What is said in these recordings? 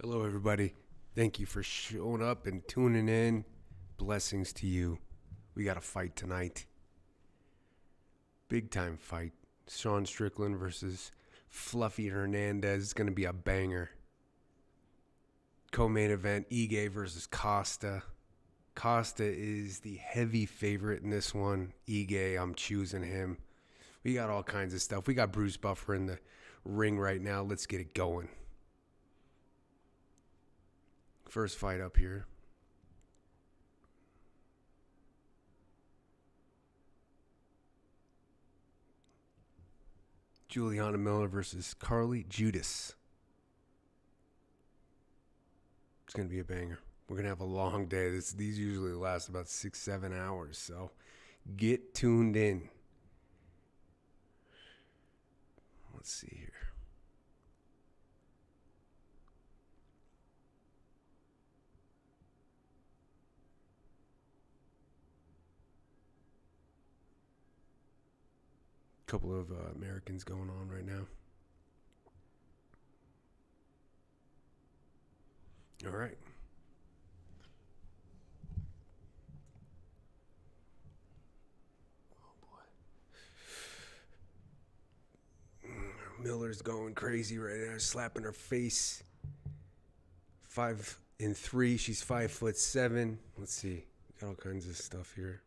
Hello, everybody. Thank you for showing up and tuning in. Blessings to you. We got a fight tonight. Big time fight. Sean Strickland versus Fluffy Hernandez. It's going to be a banger. Co-main event, Ige versus Costa. Costa is the heavy favorite in this one. Ige, I'm choosing him. We got all kinds of stuff. We got Bruce Buffer in the ring right now. Let's get it going. First fight up here. Juliana Miller versus Carly Judice. It's going to be a banger. We're going to have a long day. These usually last about 6-7 hours, so get tuned in. Let's see here. Couple of Americans going on right now. All right. Oh boy. Miller's going crazy right now, slapping her face. 5'3". She's 5'7". Let's see. Got all kinds of stuff here.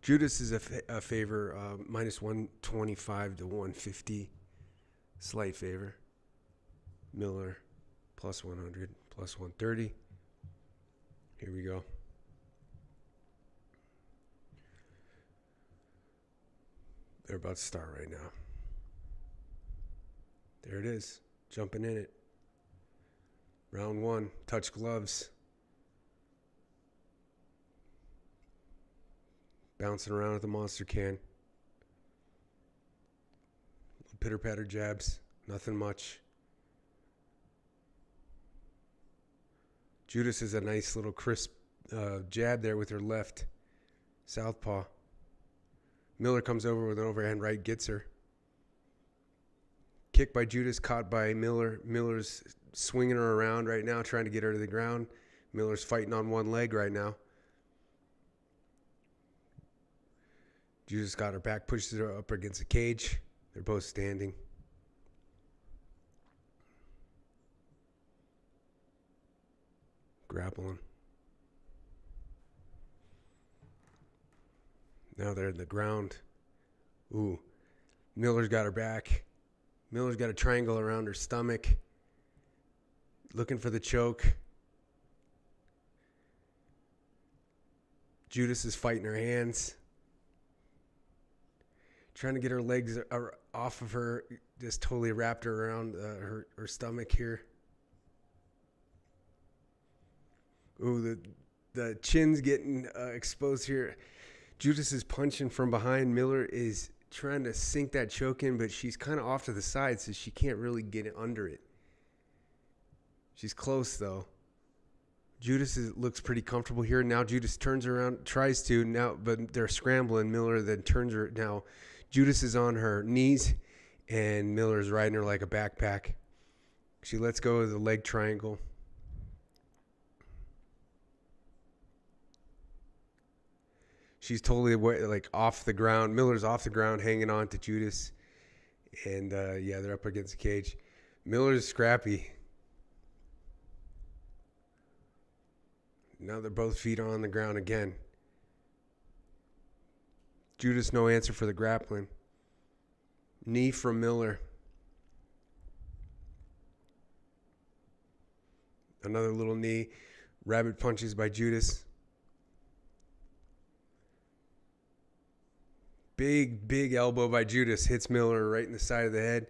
Judice is a favor, minus 125 to 150. Slight favor. Miller, plus 100, plus 130. Here we go. They're about to start right now. There it is. Jumping in it. Round one. Touch gloves. Bouncing around with the monster can. Pitter-patter jabs. Nothing much. Judice is a nice little crisp jab there with her left. Southpaw. Miller comes over with an overhand right, gets her. Kick by Judice, caught by Miller. Miller's swinging her around right now, trying to get her to the ground. Miller's fighting on one leg right now. Judice got her back, pushes her up against the cage. They're both standing. Grappling. Now they're in the ground. Ooh. Miller's got her back. Miller's got a triangle around her stomach. Looking for the choke. Judice is fighting her hands. Trying to get her legs off of her, just totally wrapped her around her stomach here. Ooh, the chin's getting exposed here. Judice is punching from behind. Miller is trying to sink that choke in, but she's kind of off to the side, so she can't really get it under it. She's close, though. Judice looks pretty comfortable here. Now Judice turns around, tries to, now, but they're scrambling. Miller then turns her. Now Judice is on her knees, and Miller's riding her like a backpack. She lets go of the leg triangle. She's totally like off the ground. Miller's off the ground, hanging on to Judice. And, yeah, they're up against the cage. Miller's scrappy. Now they're both feet on the ground again. Judice, no answer for the grappling. Knee from Miller. Another little knee. Rabbit punches by Judice. Big elbow by Judice. Hits Miller right in the side of the head.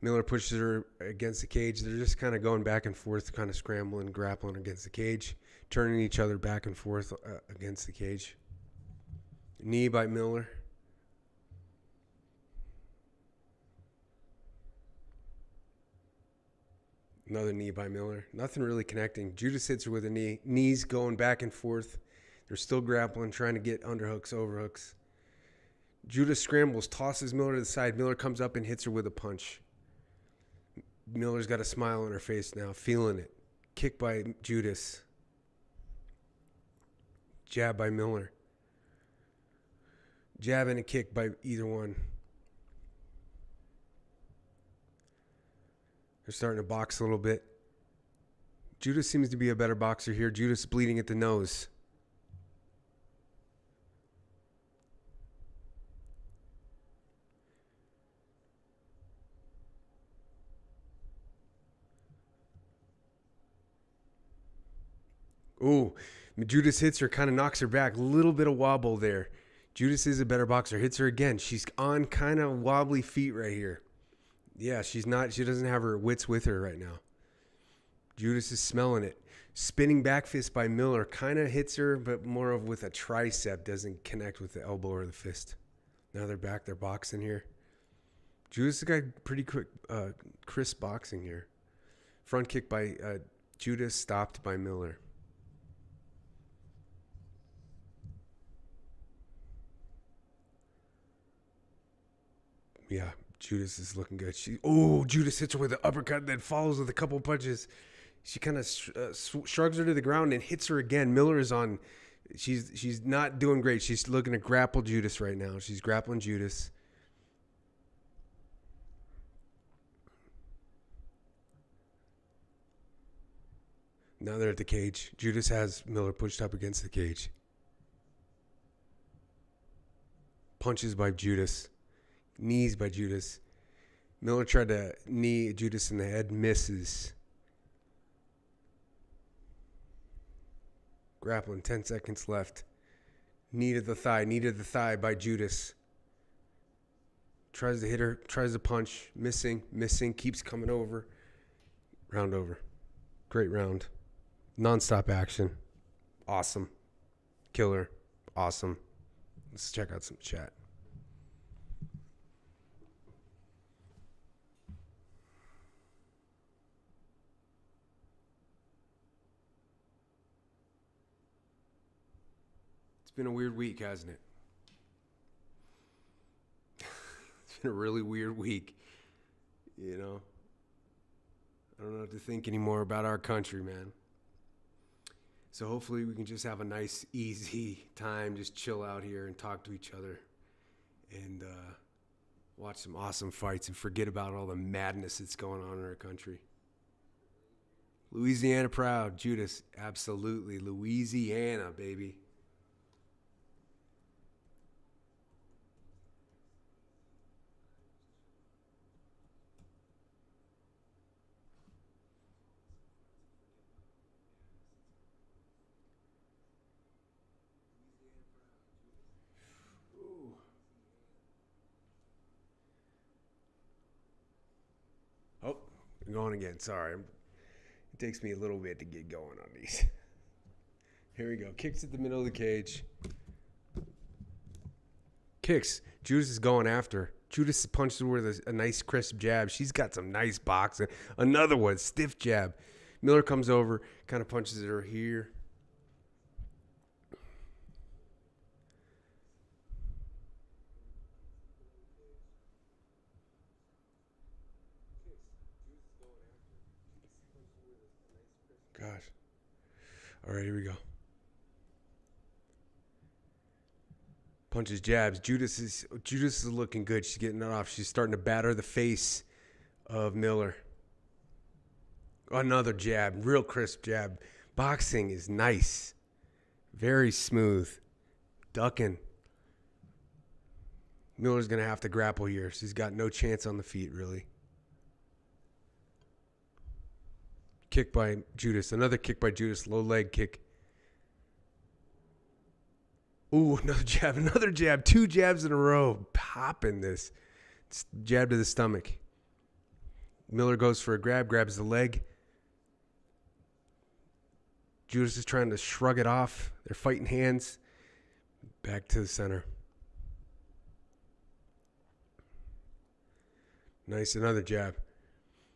Miller pushes her against the cage. They're just kind of going back and forth, kind of scrambling, grappling against the cage. Turning each other back and forth against the cage. Knee by Miller. Another knee by Miller. Nothing really connecting. Judice hits her with a knee. Knees going back and forth. They're still grappling, trying to get underhooks, overhooks. Judice scrambles, tosses Miller to the side. Miller comes up and hits her with a punch. Miller's got a smile on her face now, feeling it. Kick by Judice. Jab by Miller. Jab and a kick by either one. They're starting to box a little bit. Judice seems to be a better boxer here. Judice bleeding at the nose. Ooh, Judice hits her, kind of knocks her back. A little bit of wobble there. Judice is a better boxer. Hits her again. She's on kind of wobbly feet right here. Yeah, she doesn't have her wits with her right now. Judice is smelling it. Spinning back fist by Miller. Kind of hits her, but more of with a tricep. Doesn't connect with the elbow or the fist. Now they're back. They're boxing here. Judice has got pretty quick, crisp boxing here. Front kick by Judice, stopped by Miller. Yeah, Judice is looking good. Judice hits her with an uppercut, then follows with a couple punches. She kind of shrugs her to the ground and hits her again. Miller is on. She's not doing great. She's looking to grapple Judice right now. She's grappling Judice. Now they're at the cage. Judice has Miller pushed up against the cage. Punches by Judice. Knees by Judice. Miller tried to knee Judice in the head. Misses. Grappling. 10 seconds left. Knee to the thigh by Judice. Tries to hit her. Tries to punch. Missing. Keeps coming over. Round over. Great round. Non-stop action. Awesome. Killer. Awesome. Let's check out some chat. It's been a weird week, hasn't it? It's been a really weird week. You know? I don't know what to think anymore about our country, man. So hopefully we can just have a nice, easy time, just chill out here and talk to each other and watch some awesome fights and forget about all the madness that's going on in our country. Louisiana proud, Judice, absolutely. Louisiana, baby. Oh, I'm going again. Sorry. It takes me a little bit to get going on these. Here we go. Kicks at the middle of the cage. Kicks. Judice is going after. Judice punches her with a nice crisp jab. She's got some nice boxing. Another one. Stiff jab. Miller comes over. Kind of punches her here. Gosh. All right, here we go. Punches, jabs. Judice is looking good. She's getting it off. She's starting to batter the face of Miller. Another jab. Real crisp jab. Boxing is nice. Very smooth. Ducking. Miller's going to have to grapple here. She's got no chance on the feet, really. Kick by Judice. Another kick by Judice. Low leg kick. Ooh, another jab. Another jab. 2 jabs in a row. Popping this. It's jab to the stomach. Miller goes for a grab. Grabs the leg. Judice is trying to shrug it off. They're fighting hands. Back to the center. Nice. Another jab.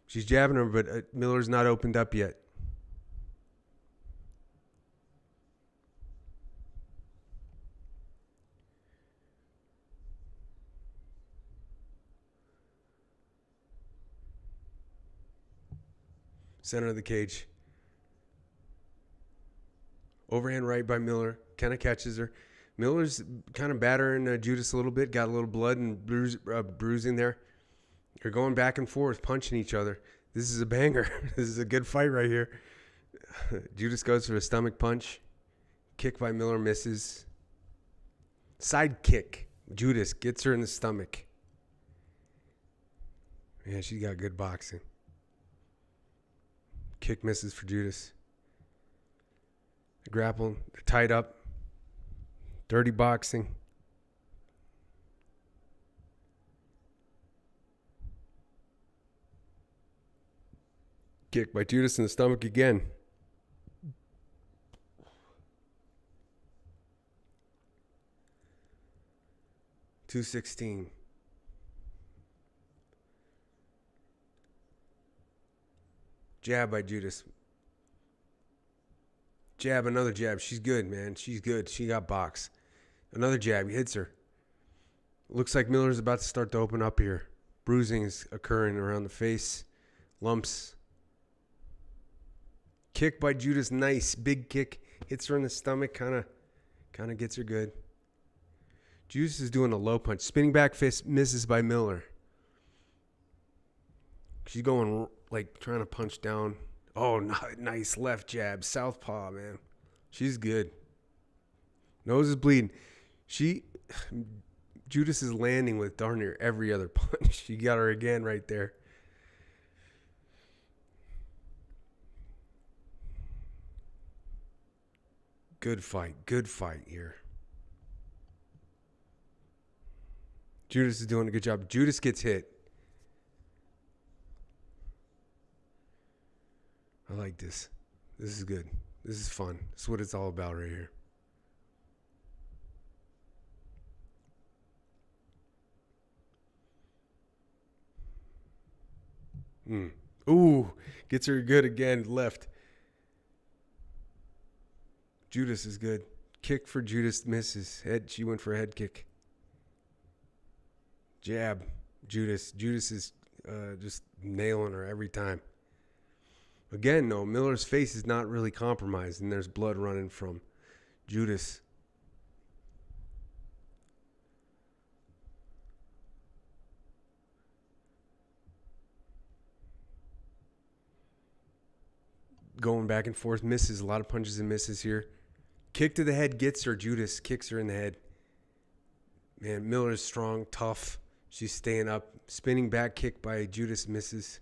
She's jabbing her, but Miller's not opened up yet. Center of the cage. Overhand right by Miller. Kind of catches her. Miller's kind of battering Judice a little bit. Got a little blood and bruising there. They're going back and forth, punching each other. This is a banger. This is a good fight right here. Judice goes for a stomach punch. Kick by Miller, misses. Side kick. Judice gets her in the stomach. Yeah, she's got good boxing. Kick misses for Judice. Grapple. They're tied up. Dirty boxing. Kick by Judice in the stomach again. .216. Jab by Judice. Jab, another jab. She's good, man. She's good. She got box. Another jab. He hits her. Looks like Miller's about to start to open up here. Bruising is occurring around the face. Lumps. Kick by Judice. Nice. Big kick. Hits her in the stomach. Kind of gets her good. Judice is doing a low punch. Spinning back fist misses by Miller. She's going like trying to punch down. Oh, nice left jab. Southpaw, man. She's good. Nose is bleeding. Judice is landing with darn near every other punch. She got her again right there. Good fight here. Judice is doing a good job. Judice gets hit. I like this. This is good. This is fun. This is what it's all about right here. Ooh, gets her good again. Left. Judice is good. Kick for Judice, misses. Head. She went for a head kick. Jab. Judice. Judice is just nailing her every time. Again, no, Miller's face is not really compromised, and there's blood running from Judice. Going back and forth, misses. A lot of punches and misses here. Kick to the head gets her. Judice kicks her in the head. Man, Miller's strong, tough. She's staying up. Spinning back kick by Judice, misses.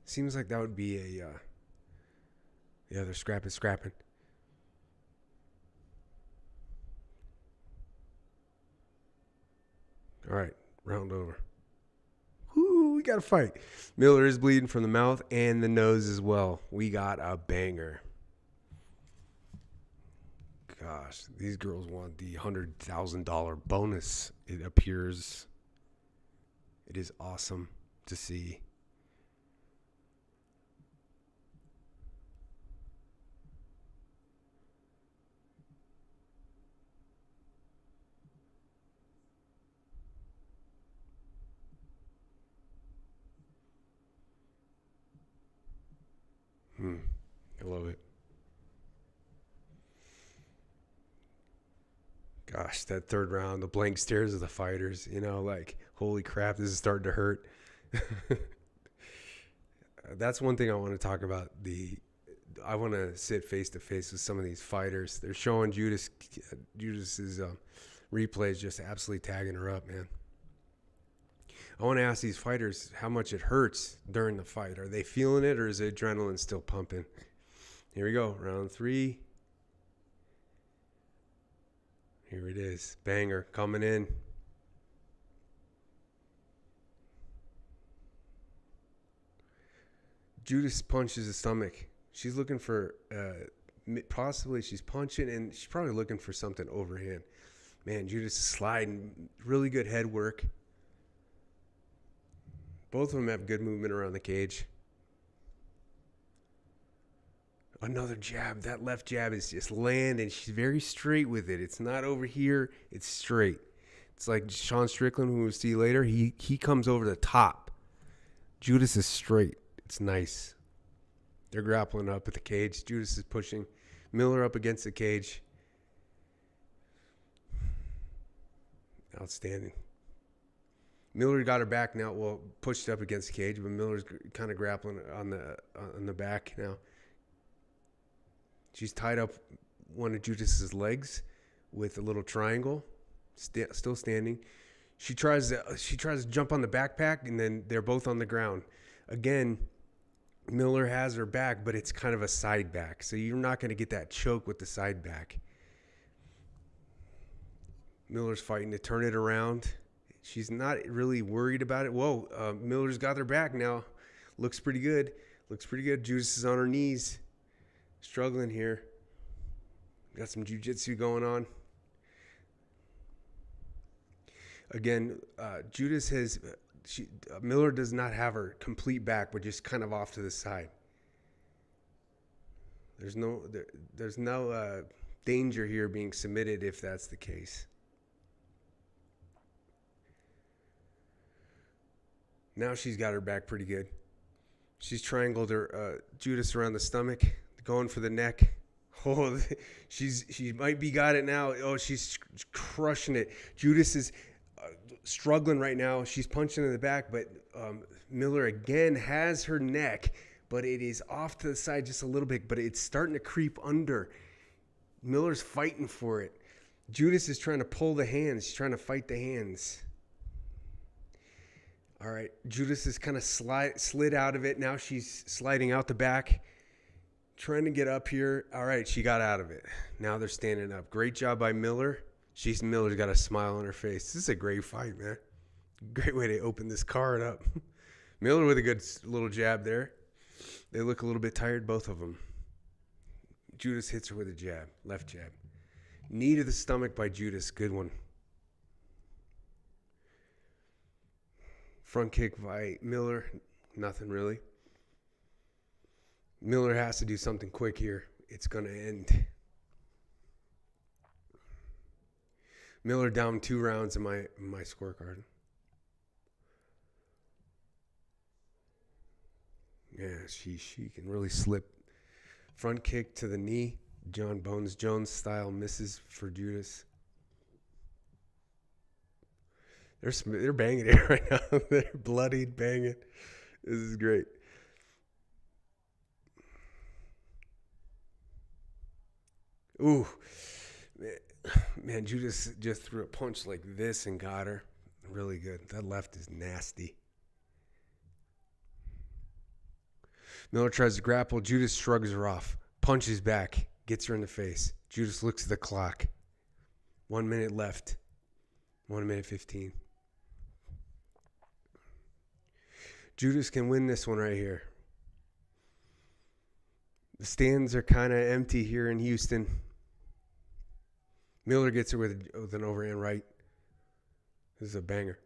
Seems like that would be a, they're scrapping. All right, round over. Whoo, we got a fight. Miller is bleeding from the mouth and the nose as well. We got a banger. Gosh, these girls want the $100,000 bonus. It appears. It is awesome to see. I love it. Gosh, that third round, the blank stares of the fighters, like, holy crap, this is starting to hurt. That's one thing I want to talk about. I want to sit face to face with some of these fighters. They're showing Judice's replays, just absolutely tagging her up, man. I want to ask these fighters how much it hurts during the fight. Are they feeling it, or is the adrenaline still pumping? Here we go. Round 3. Here it is. Banger coming in. Judice punches the stomach. She's looking for, possibly she's punching, and she's probably looking for something overhand. Man, Judice is sliding. Really good head work. Both of them have good movement around the cage. Another jab. That left jab is just landing. She's very straight with it. It's not over here. It's straight. It's like Sean Strickland, who we'll see later. He comes over the top. Judice is straight. It's nice. They're grappling up at the cage. Judice is pushing Miller up against the cage. Outstanding. Miller got her back now. Well, pushed up against the cage, but Miller's kind of grappling on the back now. She's tied up one of Judice's legs with a little triangle, still standing. She tries to jump on the backpack, and then they're both on the ground. Again, Miller has her back, but it's kind of a side back, so you're not going to get that choke with the side back. Miller's fighting to turn it around. She's not really worried about it. Whoa, Miller's got her back now. Looks pretty good. Judice is on her knees. Struggling here. Got some jiu-jitsu going on. Again, Judice has... Miller does not have her complete back, but just kind of off to the side. There's no danger here being submitted if that's the case. Now she's got her back pretty good. She's triangled her Judice around the stomach, going for the neck. Oh, she might be got it now. Oh, she's crushing it. Judice is struggling right now. She's punching in the back, but Miller again has her neck, but it is off to the side just a little bit, but it's starting to creep under. Miller's fighting for it. Judice is trying to pull the hands. She's trying to fight the hands. All right, Judice is kind of slid out of it. Now she's sliding out the back, trying to get up here. All right, she got out of it. Now they're standing up. Great job by Miller. Miller's got a smile on her face. This is a great fight, man. Great way to open this card up. Miller with a good little jab there. They look a little bit tired, both of them. Judice hits her with a jab, left jab. Knee to the stomach by Judice. Good one. Front kick by Miller. Nothing really. Miller has to do something quick here. It's going to end. Miller down 2 rounds in my scorecard. Yeah, she can really slip. Front kick to the knee. John Bones Jones style misses for Judice. They're banging it right now. They're bloodied, banging. This is great. Ooh. Man, Judice just threw a punch like this and got her. Really good. That left is nasty. Miller tries to grapple. Judice shrugs her off. Punches back. Gets her in the face. Judice looks at the clock. 1 minute left. 1 minute 15. Judice can win this one right here. The stands are kind of empty here in Houston. Miller gets her with an overhand right. This is a banger.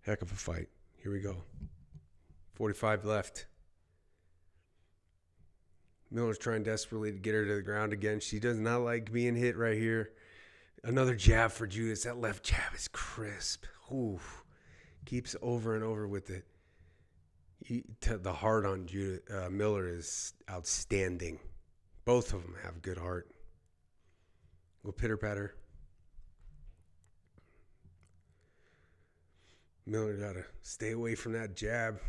Heck of a fight. Here we go. 45 left. Miller's trying desperately to get her to the ground again. She does not like being hit right here. Another jab for Judice. That left jab is crisp. Ooh. Keeps over and over with it. The heart on Miller is outstanding. Both of them have good heart. We'll pitter-patter. Miller got to stay away from that jab.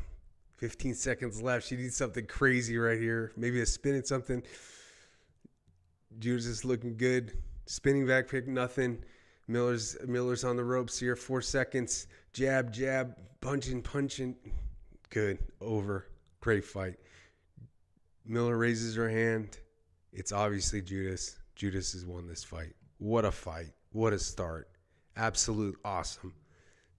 15 seconds left. She needs something crazy right here. Maybe a spin at something. Judice is looking good. Spinning back pick, nothing. Miller's on the ropes here. 4 seconds. Jab, punching. Good. Over. Great fight. Miller raises her hand. It's obviously Judice. Judice has won this fight. What a fight. What a start. Absolute awesome.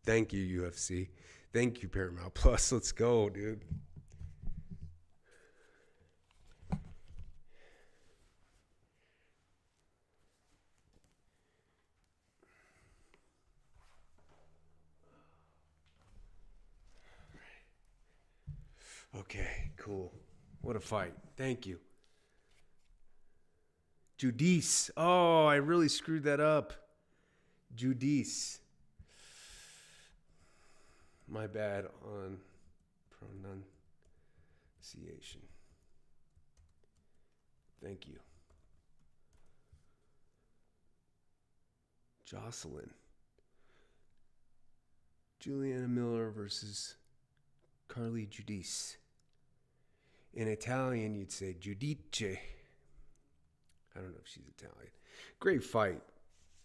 Thank you, UFC. Thank you, Paramount Plus. Let's go, dude. Okay, cool. What a fight. Thank you. Judice. Oh, I really screwed that up. Judice. My bad on pronunciation. Thank you. Jocelyn. Juliana Miller versus Carly Judice. In Italian, you'd say Judice. I don't know if she's Italian. Great fight.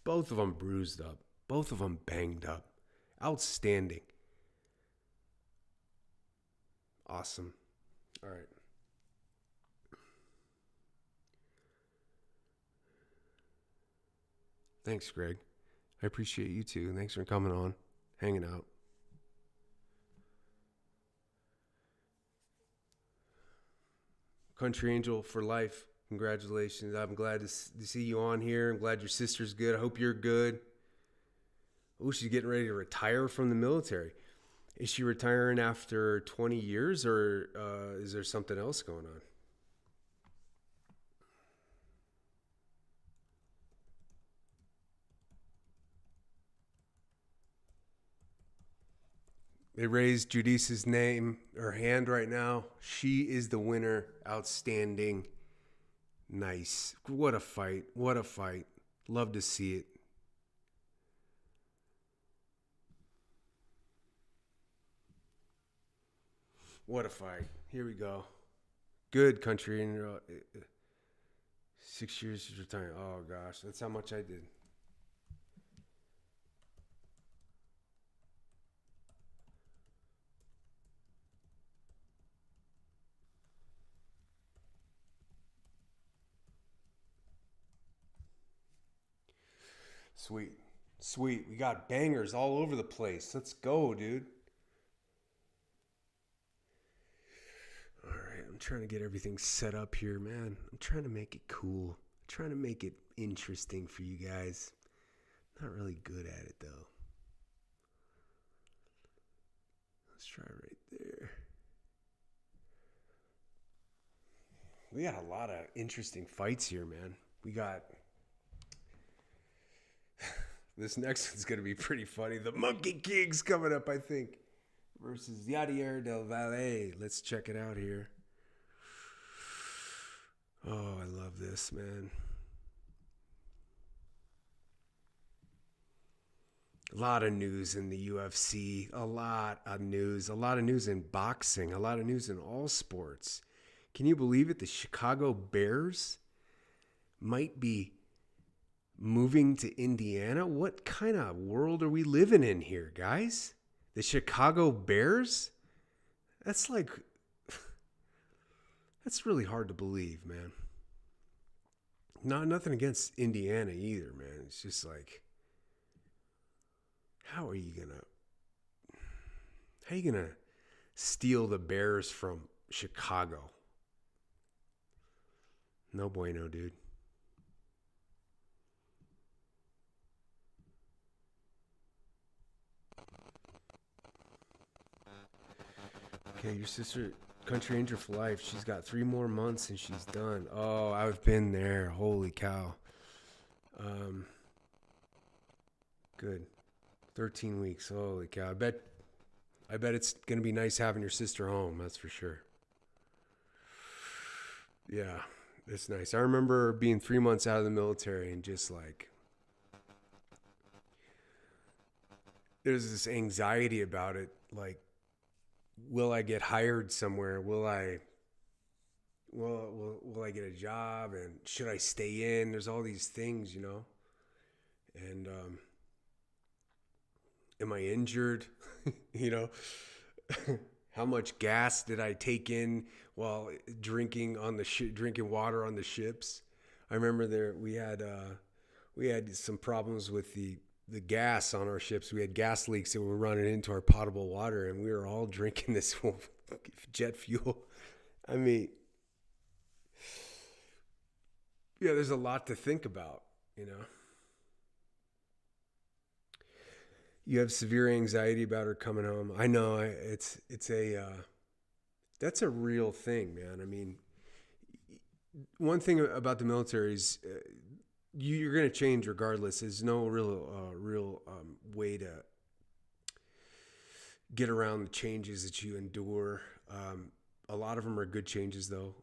Both of them bruised up. Both of them banged up. Outstanding. Awesome. All right. Thanks, Greg. I appreciate you too. Thanks for coming on, hanging out. Country Angel for life. Congratulations. I'm glad to see you on here. I'm glad your sister's good. I hope you're good. Oh, she's getting ready to retire from the military. Is she retiring after 20 years or is there something else going on? They raised Judice's name, her hand right now. She is the winner. Outstanding. Nice. What a fight. What a fight. Love to see it. What a fight. Here we go. Good country. 6 years she's retiring. Oh, gosh. That's how much I did. Sweet. Sweet. We got bangers all over the place. Let's go, dude. All right. I'm trying to get everything set up here, man. I'm trying to make it cool. I'm trying to make it interesting for you guys. Not really good at it, though. Let's try right there. We got a lot of interesting fights here, man. We got... This next one's going to be pretty funny. The Monkey King's coming up, I think. Versus Yadier del Valle. Let's check it out here. Oh, I love this, man. A lot of news in the UFC. A lot of news. A lot of news in boxing. A lot of news in all sports. Can you believe it? The Chicago Bears might be moving to Indiana? What kind of world are we living in here, guys? The Chicago Bears? That's like... That's really hard to believe, man. Nothing against Indiana either, man. It's just like... How are you gonna steal the Bears from Chicago? No bueno, dude. Okay, your sister, Country Angel for life. She's got 3 more months and she's done. Oh, I've been there. Holy cow. Good. 13 weeks. Holy cow. I bet it's gonna be nice having your sister home. That's for sure. Yeah, it's nice. I remember being 3 months out of the military and just like there's this anxiety about it. Like, will I get hired somewhere? Will I get a job? And should I stay in? There's all these things, you know. And am I injured? You know, how much gas did I take in while drinking on the drinking water on the ships? I remember we had some problems with the gas on our ships. We had gas leaks that were running into our potable water, and we were all drinking this jet fuel. I mean, yeah, there's a lot to think about, you know. You have severe anxiety about her coming home. I know that's a real thing, man. I mean, one thing about the military is you're going to change regardless. There's no real way to get around the changes that you endure. A lot of them are good changes, though.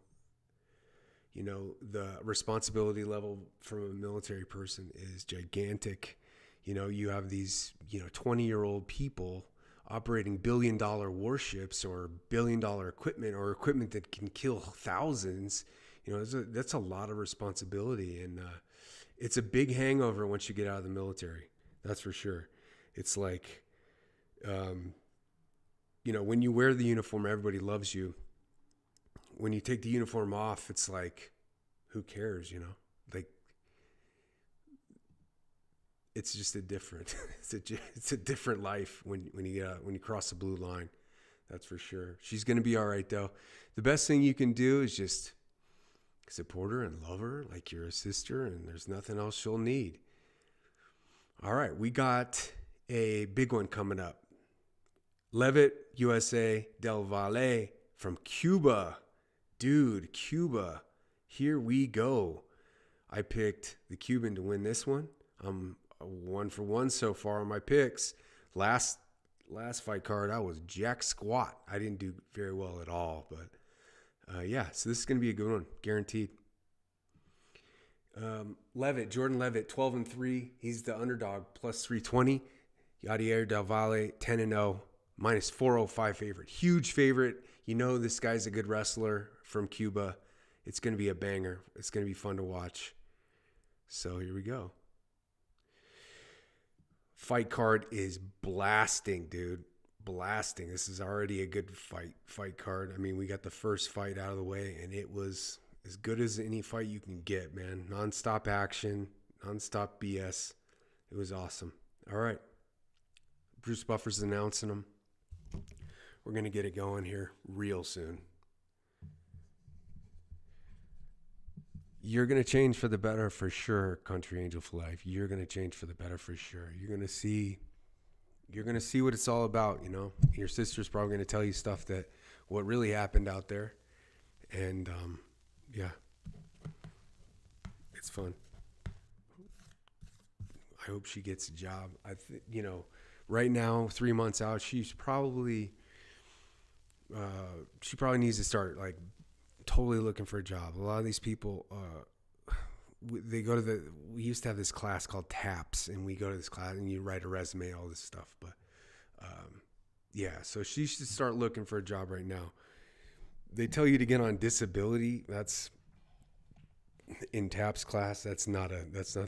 You know, the responsibility level from a military person is gigantic. You know, you have these, 20-year-old people operating billion-dollar warships or billion-dollar equipment or equipment that can kill thousands. You know, that's a lot of responsibility. And it's a big hangover once you get out of the military. That's for sure. It's like, when you wear the uniform, everybody loves you. When you take the uniform off, it's like, who cares, Like, it's just a different, it's a different life when you cross the blue line. That's for sure. She's going to be all right, though. The best thing you can do is just support her and love her like you're a sister, and there's nothing else she'll need. All right, we got a big one coming up. Leavitt, USA, Del Valle from Cuba. Dude, Cuba. Here we go. I picked the Cuban to win this one. I'm 1-for-1 so far on my picks. Last fight card, I was jack squat. I didn't do very well at all, but so this is going to be a good one, guaranteed. Leavitt, Jordan Leavitt, 12-3. He's the underdog, plus 320. Yadier Del Valle, 10-0, minus 405 favorite. Huge favorite. You know this guy's a good wrestler from Cuba. It's going to be a banger. It's going to be fun to watch. So here we go. Fight card is blasting, dude. Blasting. This is already a good fight card. I mean, we got the first fight out of the way, and it was as good as any fight you can get, man. Non-stop action, non-stop BS. It was awesome. All right. Bruce Buffer's announcing them. We're going to get it going here real soon. You're going to change for the better for sure, Country Angel for life. You're going to change for the better for sure. You're going to see what it's all about, Your sister's probably going to tell you stuff what really happened out there. And, it's fun. I hope she gets a job. Right now, 3 months out, she probably needs to start, like, totally looking for a job. A lot of these people, we used to have this class called TAPS, and we go to this class and you write a resume, all this stuff. But so she should start looking for a job right now. They tell you to get on disability. That's in TAPS class. That's not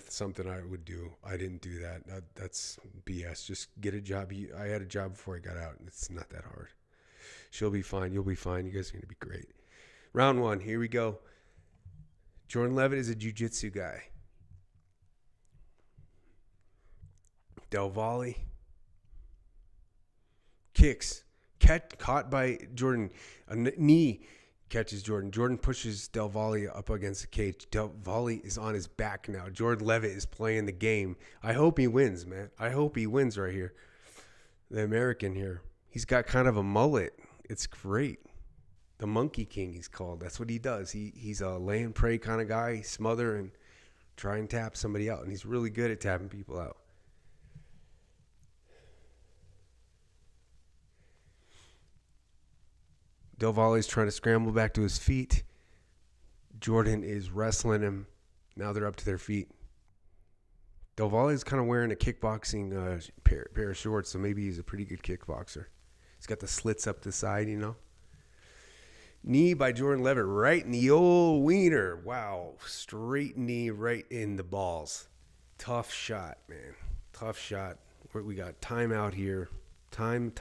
something I would do. I didn't do that. That's BS. Just get a job. I had a job before I got out. It's not that hard. She'll be fine. You'll be fine. You guys are going to be great. Round one, here we go. Jordan Leavitt is a jiu-jitsu guy. Del Valle kicks. Caught by Jordan. A knee catches Jordan. Jordan pushes Del Valle up against the cage. Del Valle is on his back now. Jordan Leavitt is playing the game. I hope he wins, man. I hope he wins right here. The American here. He's got kind of a mullet. It's great. The Monkey King, he's called. That's what he does. He's a lay and pray kind of guy. He smother and try and tap somebody out. And he's really good at tapping people out. Del Valle's trying to scramble back to his feet. Jordan is wrestling him. Now they're up to their feet. Del Valle's kind of wearing a kickboxing pair of shorts, so maybe he's a pretty good kickboxer. He's got the slits up the side, Knee by Jordan Leavitt right in the old wiener. Wow. Straight knee right in the balls. Tough shot, man. Tough shot. We got time out here. Time.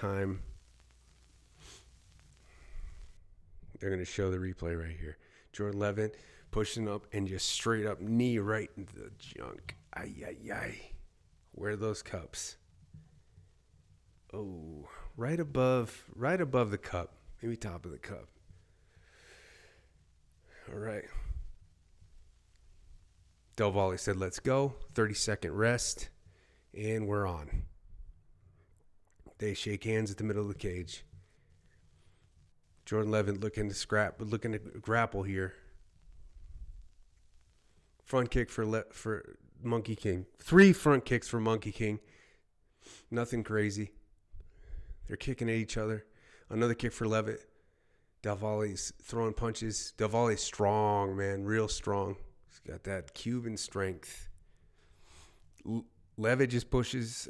They're going to show the replay right here. Jordan Leavitt pushing up and just straight up knee right into the junk. Ay. Where are those cups? Oh, right above the cup. Maybe top of the cup. All right. Del Valle said, let's go. 30-second rest. And we're on. They shake hands at the middle of the cage. Jordan Leavitt looking to grapple here. Front kick for Monkey King. 3 front kicks for Monkey King. Nothing crazy. They're kicking at each other. Another kick for Leavitt. Del Valle's throwing punches. Del Valle's strong, man. Real strong. He's got that Cuban strength. Leavitt just pushes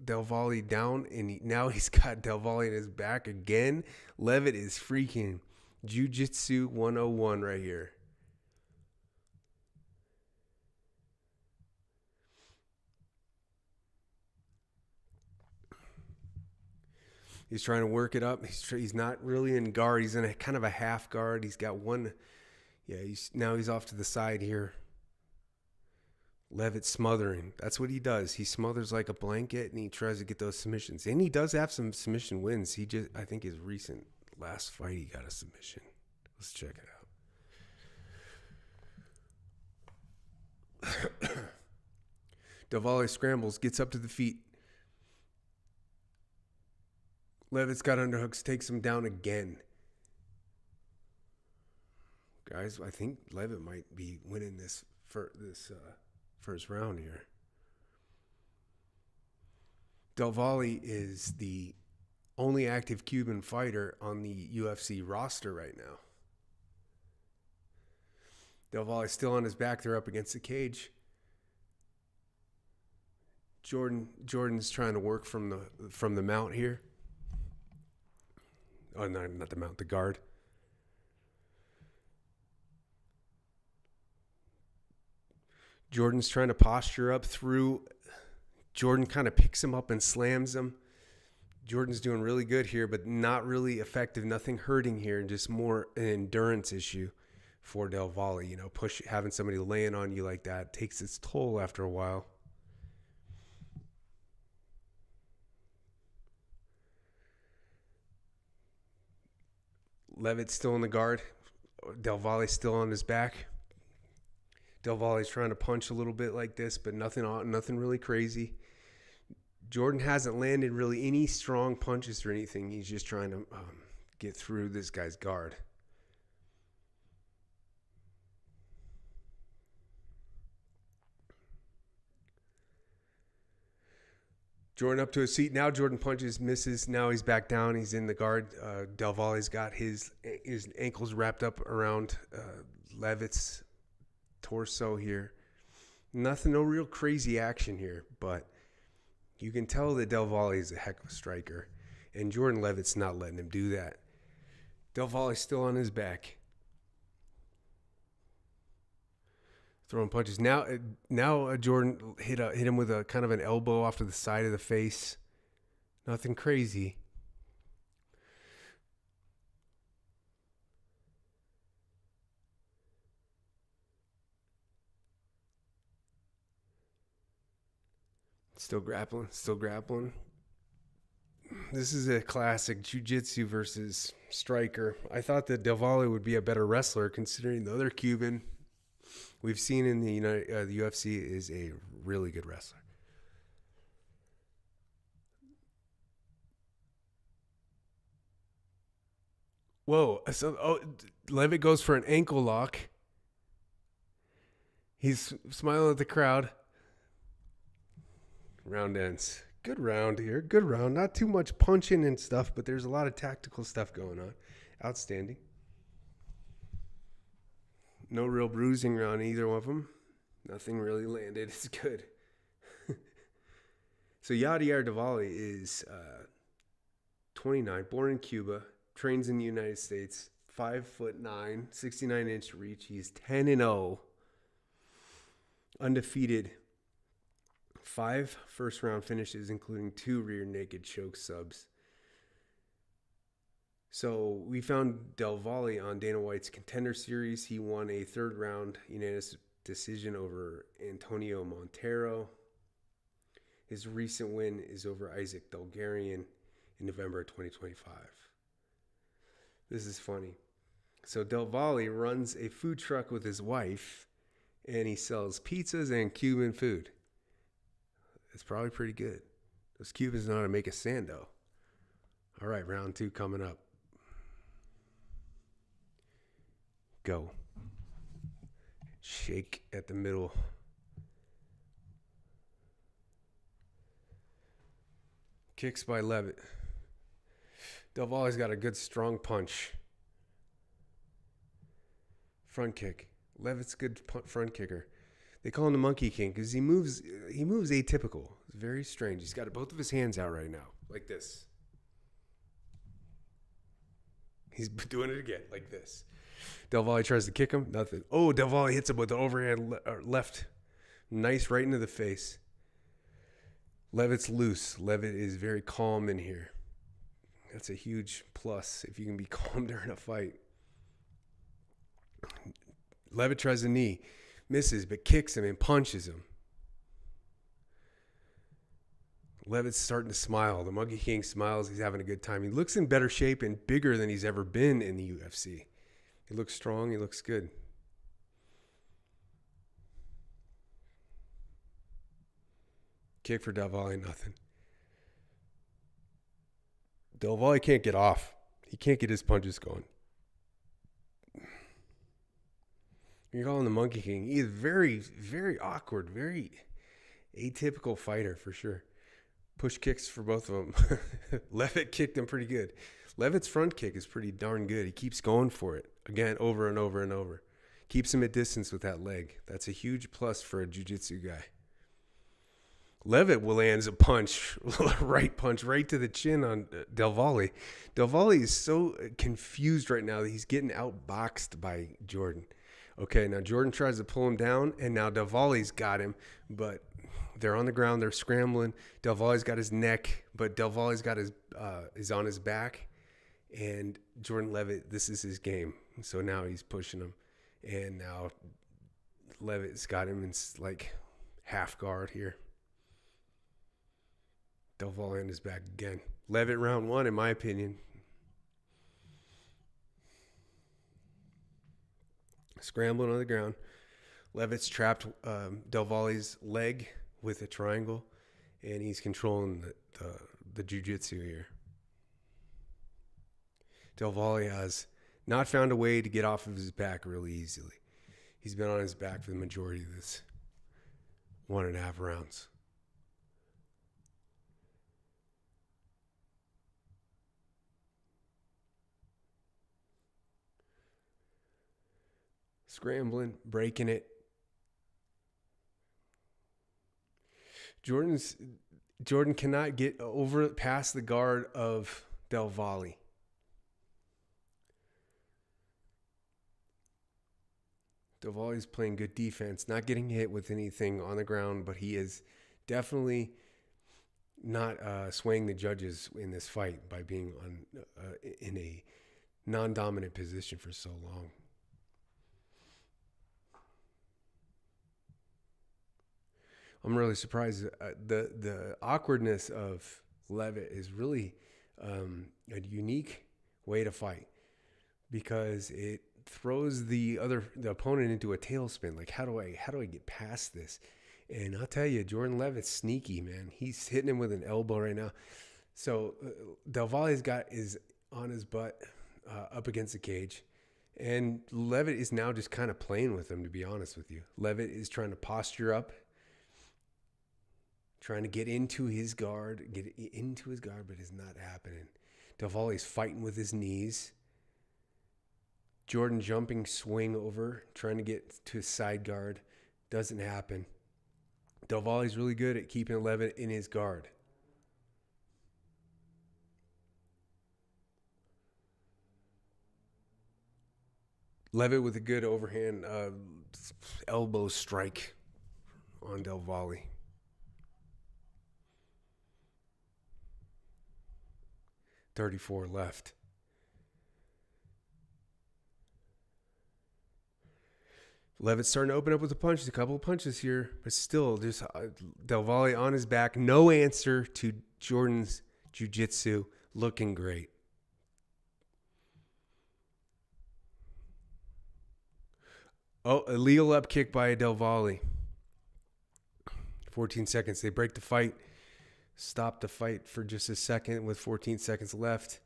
Del Valle down, and now he's got Del Valle in his back again. Leavitt is freaking Jiu-Jitsu 101 right here. He's trying to work it up. He's not really in guard. He's in a kind of a half guard. He's got one. Yeah, now he's off to the side here. Leavitt smothering. That's what he does. He smothers like a blanket, and he tries to get those submissions. And he does have some submission wins. I think his last fight, he got a submission. Let's check it out. Del Valle scrambles, gets up to the feet. Leavitt's got underhooks, takes him down again. Guys, I think Leavitt might be winning this first round here. Del Valle is the only active Cuban fighter on the UFC roster right now. Del Valle's still on his back. They're up against the cage. Jordan's trying to work from the mount here. Oh, no, not the mount, the guard. Jordan's trying to posture up through. Jordan kind of picks him up and slams him. Jordan's doing really good here, but not really effective. Nothing hurting here, just more an endurance issue for Del Valle. Having somebody laying on you like that takes its toll after a while. Leavitt's still in the guard. Del Valle's still on his back. Del Valle's trying to punch a little bit like this, but nothing really crazy. Jordan hasn't landed really any strong punches or anything. He's just trying to get through this guy's guard. Jordan up to his seat. Now Jordan punches, misses. Now he's back down. He's in the guard. Del Valle's got his ankles wrapped up around Leavitt's torso here. No real crazy action here, but you can tell that Del Valle is a heck of a striker, and Jordan Leavitt's not letting him do that. Del Valle's still on his back. Throwing punches. Now Jordan hit him with a kind of an elbow off to the side of the face. Nothing crazy. Still grappling. This is a classic jiu-jitsu versus striker. I thought that Del Valle would be a better wrestler considering the other Cuban we've seen in the UFC is a really good wrestler. Whoa. Leavitt goes for an ankle lock. He's smiling at the crowd. Round ends. Good round here. Good round. Not too much punching and stuff, but there's a lot of tactical stuff going on. Outstanding. No real bruising on either one of them. Nothing really landed. It's good. So Yadier Del Valle is 29, born in Cuba, trains in the United States, 5'9", 69-inch reach. He's 10-0, undefeated. 5 first-round finishes, including 2 rear naked choke subs. So we found Del Valle on Dana White's Contender Series. He won a third-round unanimous decision over Antonio Montero. His recent win is over Isaac Dulgarian in November 2025. This is funny. So Del Valle runs a food truck with his wife, and he sells pizzas and Cuban food. It's probably pretty good. Those Cubans know how to make a sando. All right, round 2 coming up. Go. Shake at the middle. Kicks by Leavitt. Del Valle's got a good strong punch. Front kick. Leavitt's a good front kicker. They call him the Monkey King because he moves atypical. It's very strange. He's got both of his hands out right now, like this. He's doing it again, like this. Del Valle tries to kick him. Nothing. Oh, Del Valle hits him with the overhand left. Nice right into the face. Leavitt's loose. Leavitt is very calm in here. That's a huge plus if you can be calm during a fight. Leavitt tries a knee. Misses, but kicks him and punches him. Leavitt's starting to smile. The Monkey King smiles. He's having a good time. He looks in better shape and bigger than he's ever been in the UFC. He looks strong. He looks good. Kick for Del Valle, nothing. Del Valle can't get off. He can't get his punches going. You call him the Monkey King. He's very, very awkward, very atypical fighter for sure. Push kicks for both of them. Leavitt kicked him pretty good. Leavitt's front kick is pretty darn good. He keeps going for it. Again, over and over and over. Keeps him at distance with that leg. That's a huge plus for a jiu-jitsu guy. Leavitt lands a punch, right punch, right to the chin on Del Valle. Del Valle is so confused right now that he's getting outboxed by Jordan. Okay, now Jordan tries to pull him down, and now Del Valle's got him, but they're on the ground. They're scrambling. Del Valle's got his neck, but Del Valle's got his is on his back, and Jordan Leavitt, this is his game. So now he's pushing him, and now Leavitt's got him in like half guard here. Del Valle on his back again. Leavitt round one, in my opinion. Scrambling on the ground. Leavitt's trapped Del Valle's leg with a triangle, and he's controlling the jiu-jitsu here. Del Valle has not found a way to get off of his back really easily. He's been on his back for the majority of this 1.5 rounds. Scrambling, breaking it. Jordan cannot get over past the guard of Del Valle. Del Valle is playing good defense, not getting hit with anything on the ground, but he is definitely not swaying the judges in this fight by being in a non-dominant position for so long. I'm really surprised. The awkwardness of Leavitt is really a unique way to fight because it throws the opponent into a tailspin. Like, how do I get past this? And I'll tell you, Jordan Leavitt's sneaky, man. He's hitting him with an elbow right now. So Del Valle's is on his butt up against the cage. And Leavitt is now just kind of playing with him, to be honest with you. Leavitt is trying to posture up, trying to get into his guard, but it's not happening. Del Valle's fighting with his knees. Jordan jumping swing over, trying to get to his side guard. Doesn't happen. Del Valle's really good at keeping Leavitt in his guard. Leavitt with a good overhand elbow strike on Del Valle. .34 left. Leavitt's starting to open up with the punches, a couple of punches here, but still just Del Valle on his back. No answer to Jordan's jiu-jitsu. Looking great. Oh, illegal up kick by Del Valle. 14 seconds. They break the fight. Stop the fight for just a second with 14 seconds left.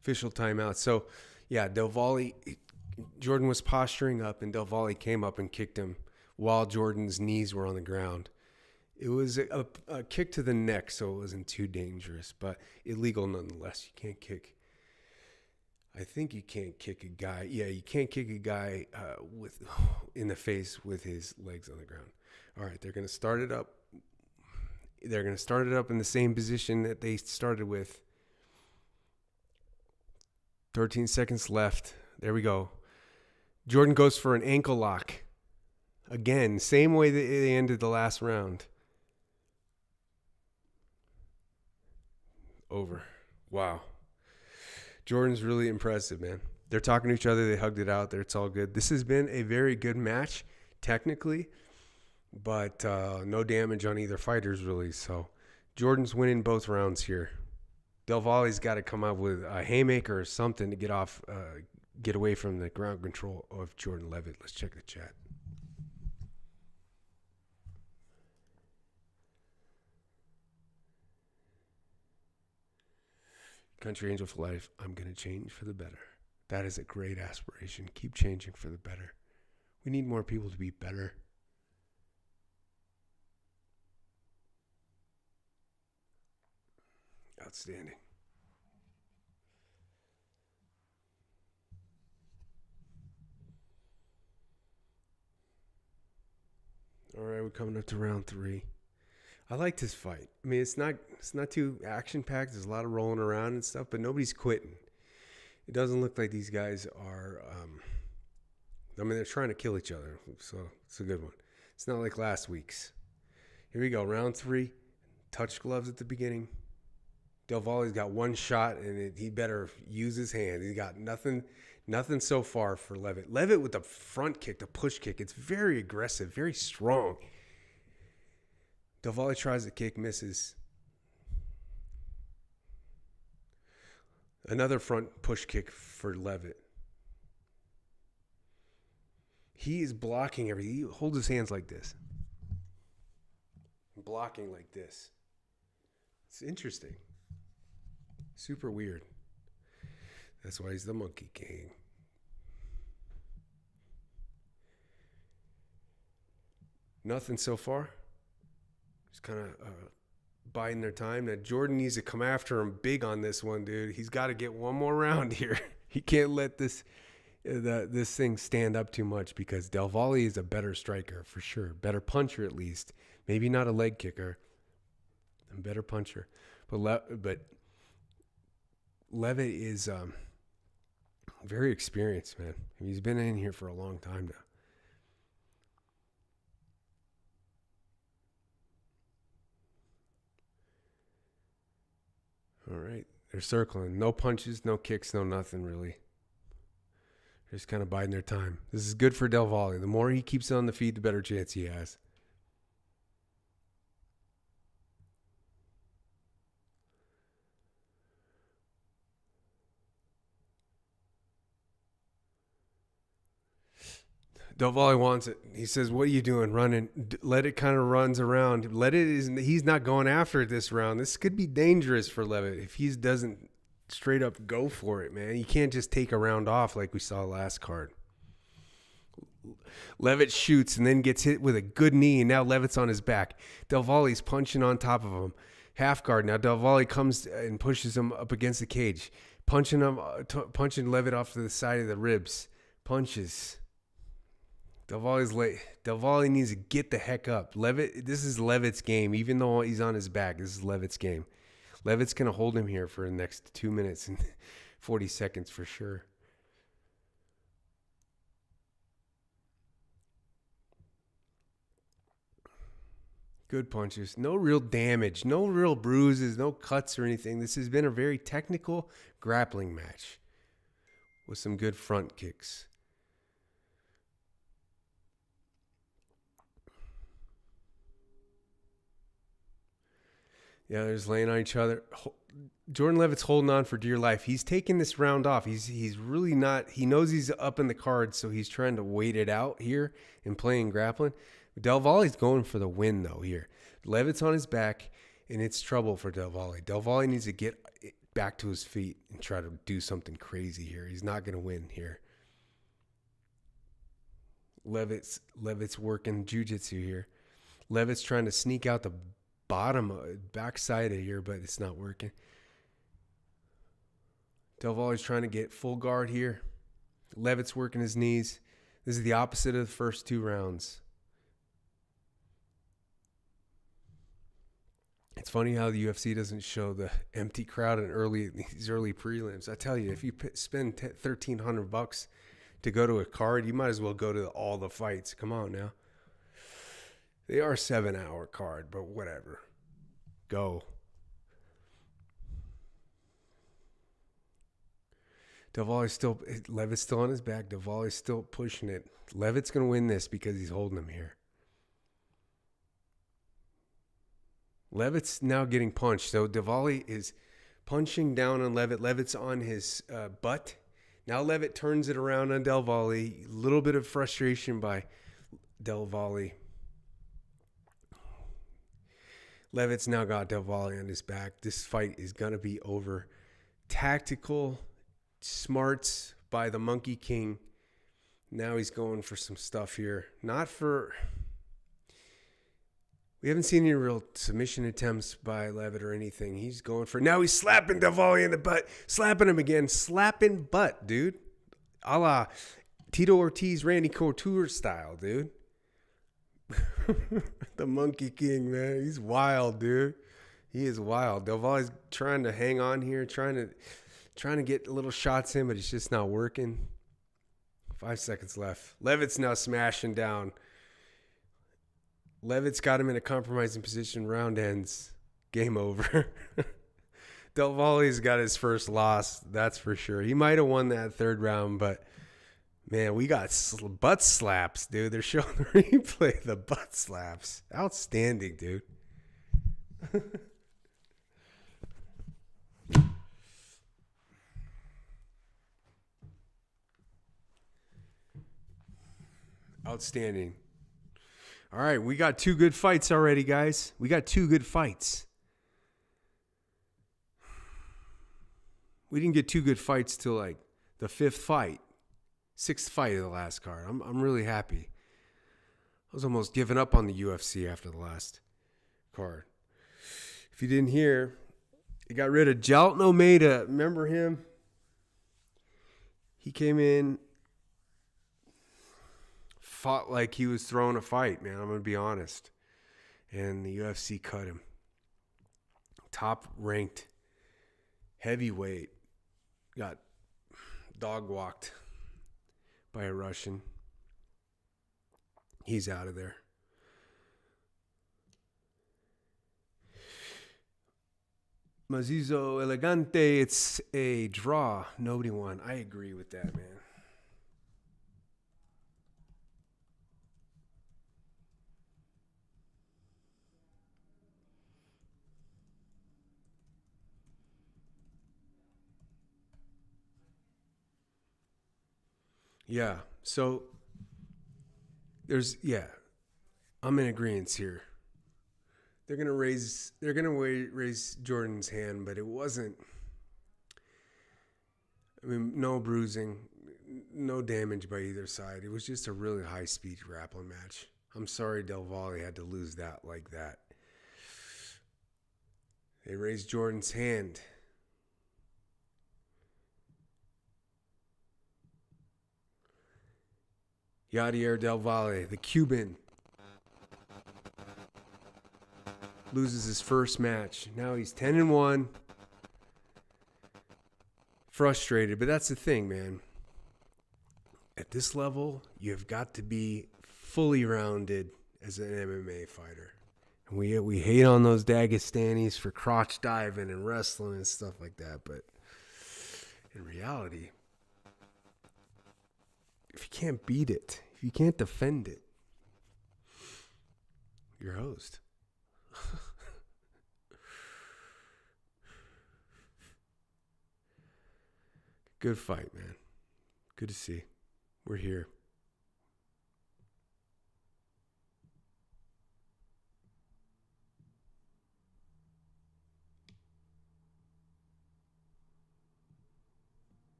Official timeout. So, yeah, Del Valle Jordan was posturing up, and Del Valle came up and kicked him while Jordan's knees were on the ground. It was a kick to the neck, so it wasn't too dangerous, but illegal nonetheless. You can't kick. I think you can't kick a guy. Yeah, you can't kick a guy in the face with his legs on the ground. All right, they're going to start it up. They're going to start it up in the same position that they started with. 13 seconds left. There we go. Jordan goes for an ankle lock. Again, same way that they ended the last round. Over. Wow. Jordan's really impressive, man. They're talking to each other. They hugged it out there. It's all good. This has been a very good match, technically, but no damage on either fighters, really. So Jordan's winning both rounds here. Del Valle's got to come up with a haymaker or something to get away from the ground control of Jordan Leavitt. Let's check the chat. Country Angel for life. I'm going to change for the better. That is a great aspiration. Keep changing for the better. We need more people to be better. Outstanding. All right, we're coming up to round 3. I like this fight. I mean, it's not too action-packed. There's a lot of rolling around and stuff, but nobody's quitting. It doesn't look like these guys are they're trying to kill each other, so it's a good one. It's not like last week's. Here we go, round 3. Touch gloves at the beginning. Del Valle's got one shot, and he better use his hand. He's got nothing so far for Leavitt. Leavitt with the front kick, the push kick. It's very aggressive, very strong. Del Valle tries the kick, misses. Another front push kick for Leavitt. He is blocking everything. He holds his hands like this. Blocking like this. It's interesting. Super weird. That's why he's the Monkey King. Nothing so far. Just kind of biding their time. Now Jordan needs to come after him big on this one, dude. He's got to get one more round here. He can't let this thing stand up too much because Del Valle is a better striker for sure. Better puncher at least. Maybe not a leg kicker. A better puncher. But Leavitt is very experienced, man. I mean, he's been in here for a long time now. All right. They're circling. No punches, no kicks, no nothing really. They're just kind of biding their time. This is good for Del Valle. The more he keeps it on the feet, the better chance he has. Del Valle wants it. He says, what are you doing running? Let it kind of runs around. He's not going after it this round. This could be dangerous for Leavitt if he doesn't straight up go for it, man. You can't just take a round off like we saw last card. Leavitt shoots and then gets hit with a good knee, and now Leavitt's on his back. Del Valle's punching on top of him. Half guard. Now Del Valle comes and pushes him up against the cage. Punching Leavitt off to the side of the ribs. Punches. Del Valle's late. Del Valle needs to get the heck up. This is Leavitt's game. Even though he's on his back, this is Leavitt's game. Leavitt's going to hold him here for the next 2 minutes and 40 seconds for sure. Good punches. No real damage. No real bruises. No cuts or anything. This has been a very technical grappling match with some good front kicks. Yeah, they're just laying on each other. Jordan Leavitt's holding on for dear life. He's taking this round off. He's really not. He knows he's up in the card, so he's trying to wait it out here and playing grappling. Del Valle's going for the win, though, here. Leavitt's on his back, and it's trouble for Del Valle. Del Valle needs to get back to his feet and try to do something crazy here. He's not going to win here. Leavitt's working jiu-jitsu here. Leavitt's trying to sneak out the backside of here, but it's not working. Del Valle's trying to get full guard here. Leavitt's working his knees. This is the opposite of the first 2 rounds. It's funny how the UFC doesn't show the empty crowd in these early prelims. I tell you, if you spend $1,300 to go to a card, you might as well go to all the fights. Come on now. They are 7-hour card, but whatever. Go. Leavitt's still on his back. Valle's still pushing it. Leavitt's going to win this because he's holding him here. Leavitt's now getting punched. So Valle is punching down on Leavitt. Leavitt's on his butt. Now Leavitt turns it around on Del Valle. A little bit of frustration by Del Valle. Leavitt's now got Del Valle on his back. This fight is going to be over. Tactical smarts by the Monkey King. Now he's going for some stuff here. We haven't seen any real submission attempts by Leavitt or anything. He's going for... Now he's slapping Del Valle in the butt. Slapping him again. Slapping butt, dude. A la Tito Ortiz, Randy Couture style, dude. The Monkey King, man. He's wild, dude. He is wild. Del Valle's trying to hang on here, trying to get little shots in, but it's just not working. 5 seconds left. Leavitt's now smashing down. Leavitt's got him in a compromising position. Round ends. Game over. Del Valle's got his first loss, that's for sure. He might have won that 3rd round, but man, we got butt slaps, dude. They're showing the replay, the butt slaps. Outstanding, dude. Outstanding. All right, we got 2 good fights already, guys. We got 2 good fights. We didn't get 2 good fights till like the 5th fight. 6th fight of the last card. I'm really happy. I was almost giving up on the UFC after the last card. If you didn't hear, they got rid of Jailton Almeida. Remember him? He came in, fought like he was throwing a fight, man. I'm going to be honest. And the UFC cut him. Top ranked heavyweight. Got dog walked by a Russian. He's out of there. Mazizo Elegante, it's a draw. Nobody won. I agree with that, man. Yeah, so I'm in agreement here. They're gonna raise Jordan's hand, but it wasn't. I mean, no bruising, no damage by either side. It was just a really high-speed grappling match. I'm sorry Del Valle had to lose that like that. They raised Jordan's hand. Yadier Del Valle, the Cuban, loses his first match. Now he's 10-1. Frustrated, but that's the thing, man. At this level, you've got to be fully rounded as an MMA fighter. And we hate on those Dagestanis for crotch diving and wrestling and stuff like that, but in reality, if you can't beat it, if you can't defend it, you're host. Good fight, man. Good to see. We're here.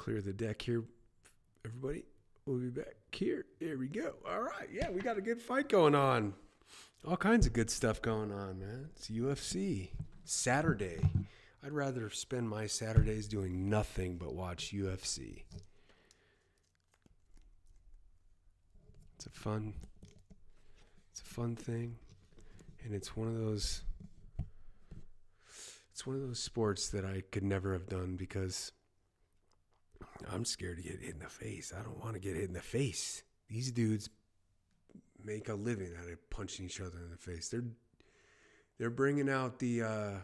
clear the deck here, everybody. We'll be back here. Here we go. All right. Yeah, we got a good fight going on. All kinds of good stuff going on, man. It's UFC. Saturday. I'd rather spend my Saturdays doing nothing but watch UFC. It's a fun thing. And it's one of those sports that I could never have done because I'm scared to get hit in the face. I don't want to get hit in the face. These dudes make a living out of punching each other in the face. They're bringing out the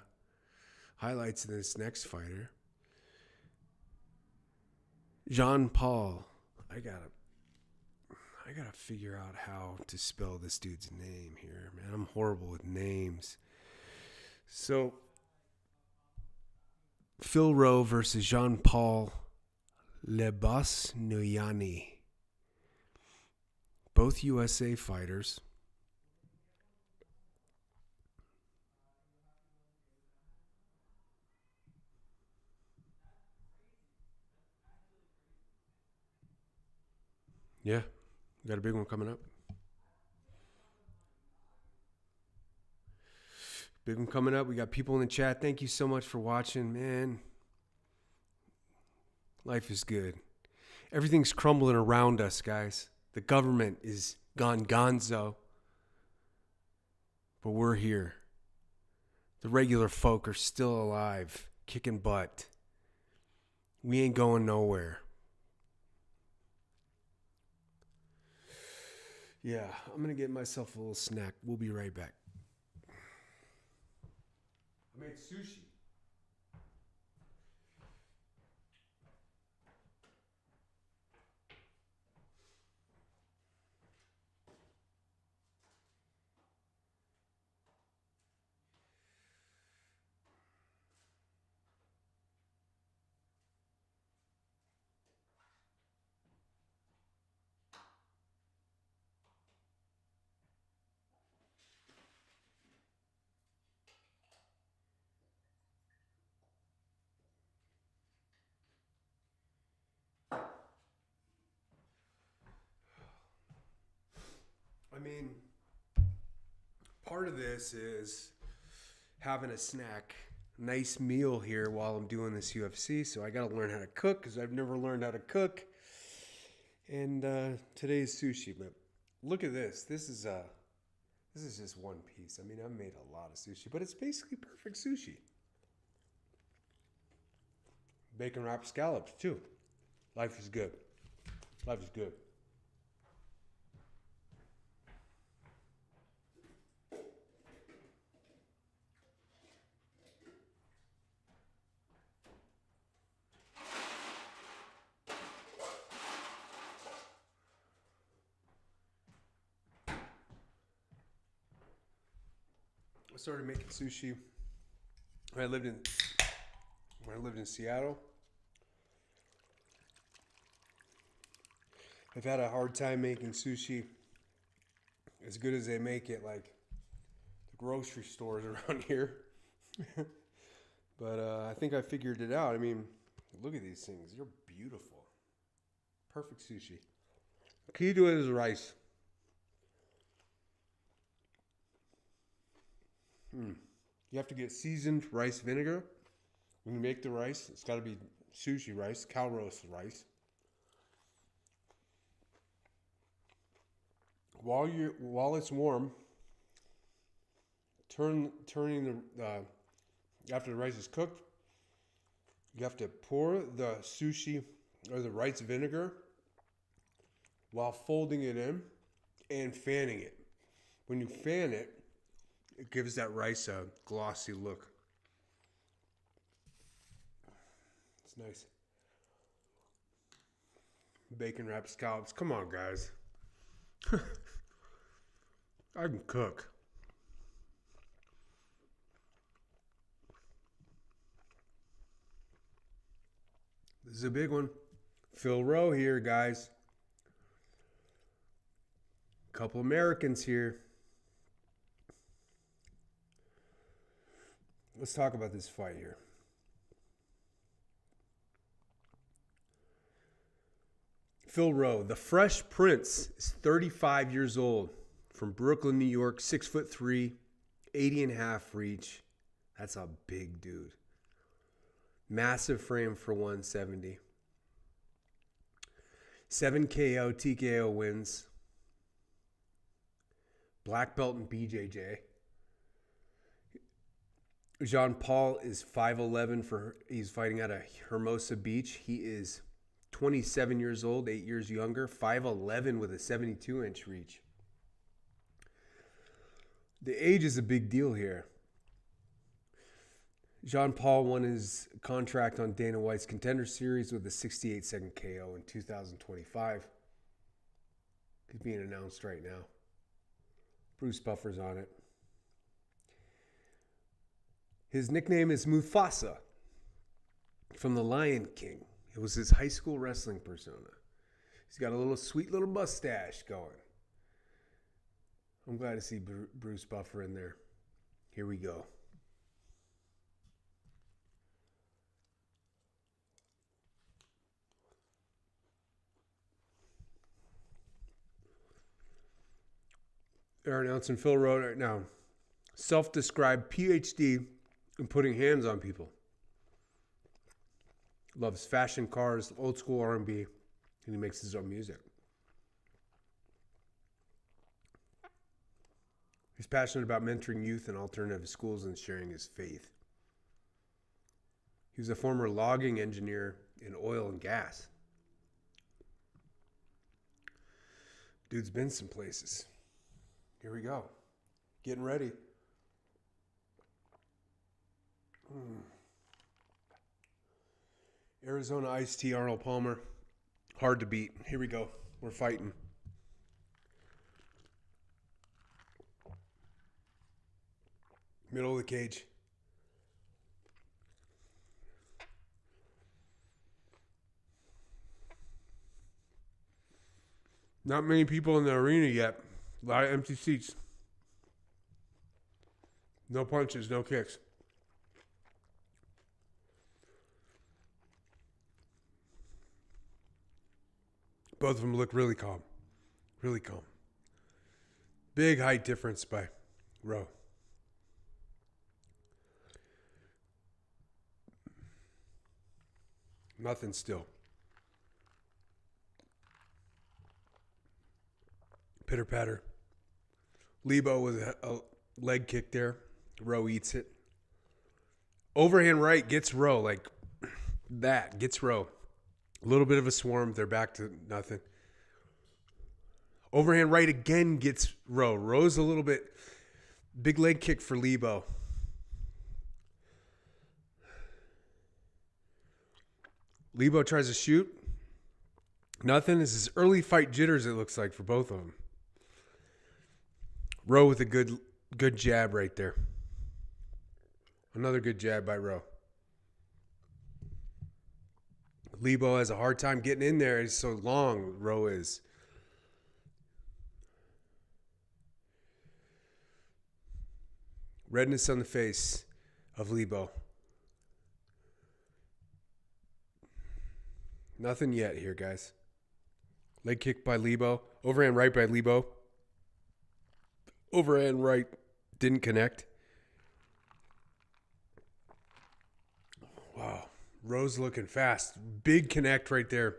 highlights of this next fighter. Jean Paul. I gotta figure out how to spell this dude's name here, man. I'm horrible with names. So, Phil Rowe versus Jean Paul Lebosnoyani. Both USA fighters. Yeah, we got a big one coming up. Big one coming up. We got people in the chat. Thank you so much for watching, man. Life is good. Everything's crumbling around us, guys. The government is gone gonzo. But we're here. The regular folk are still alive, kicking butt. We ain't going nowhere. Yeah, I'm going to get myself a little snack. We'll be right back. I made sushi. I mean, part of this is having a snack, nice meal here while I'm doing this UFC. So I got to learn how to cook because I've never learned how to cook. And today's sushi, but look at this. This is just one piece. I mean, I've made a lot of sushi, but it's basically perfect sushi. Bacon wrapped scallops too. Life is good. Life is good. I started making sushi when I lived in Seattle. I've had a hard time making sushi as good as they make it, like the grocery stores around here. But I think I figured it out. I mean, look at these things. They're beautiful. Perfect sushi. The key to it is rice. You have to get seasoned rice vinegar. When you make the rice, it's got to be sushi rice, cow roast rice. While it's warm, turning the after the rice is cooked, you have to pour the sushi or the rice vinegar while folding it in and fanning it. When you fan it, it gives that rice a glossy look. It's nice. Bacon wrapped scallops. Come on, guys. I can cook. This is a big one. Phil Rowe here, guys. Couple Americans here. Let's talk about this fight here. Phil Rowe, the Fresh Prince, is 35 years old, from Brooklyn, New York, 6'3", 80.5 reach. That's a big dude. Massive frame for 170. 7 KO, TKO wins. Black belt in BJJ. Jean-Paul is 5'11", he's fighting out of Hermosa Beach. He is 27 years old, 8 years younger, 5'11" with a 72-inch reach. The age is a big deal here. Jean-Paul won his contract on Dana White's Contender Series with a 68-second KO in 2025. He's being announced right now. Bruce Buffer's on it. His nickname is Mufasa from The Lion King. It was his high school wrestling persona. He's got a little sweet little mustache going. I'm glad to see Bruce Buffer in there. Here we go. They're announcing Phil Rowe right now. Self-described PhD in putting hands on people. Loves fashion, cars, old school R&B, and he makes his own music. He's passionate about mentoring youth in alternative schools and sharing his faith. He was a former logging engineer in oil and gas. Dude's been some places. Here we go. Getting ready. Arizona Iced Tea, Arnold Palmer. Hard to beat. Here we go. We're fighting. Middle of the cage. Not many people in the arena yet. A lot of empty seats. No punches, no kicks. Both of them look really calm. Really calm. Big height difference by Rowe. Nothing still. Pitter patter. Lebo with a leg kick there. Rowe eats it. Overhand right gets Rowe like that. Gets Rowe. A little bit of a swarm. They're back to nothing. Overhand right again gets Rowe. Rowe's a little bit big leg kick for Lebo. Lebo tries to shoot. Nothing. This is early fight jitters, it looks like, for both of them. Rowe with a good jab right there. Another good jab by Rowe. Lebo has a hard time getting in there. He's so long, Rowe is. Redness on the face of Lebo. Nothing yet here, guys. Leg kick by Lebo. Overhand right by Lebo. Overhand right didn't connect. Wow. Rowe's looking fast. Big connect right there.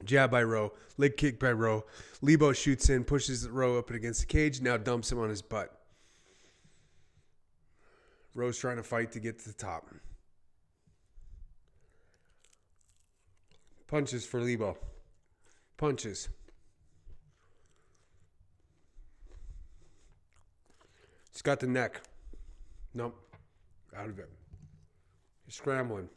Jab by Rowe. Leg kick by Rowe. Lebo shoots in, pushes Rowe up against the cage, now dumps him on his butt. Rowe's trying to fight to get to the top. Punches for Lebo. Punches. He's got the neck. Nope. Out of it. He's scrambling.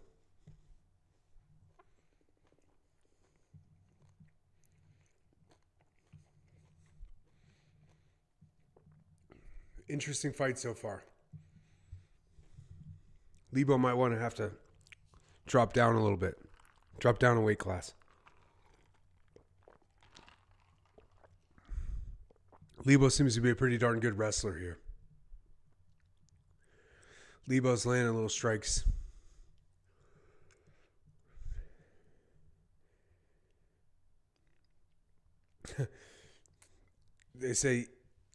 Interesting fight so far. Lebo might want to have to drop down a little bit. Drop down a weight class. Lebo seems to be a pretty darn good wrestler here. Lebo's landing little strikes. They say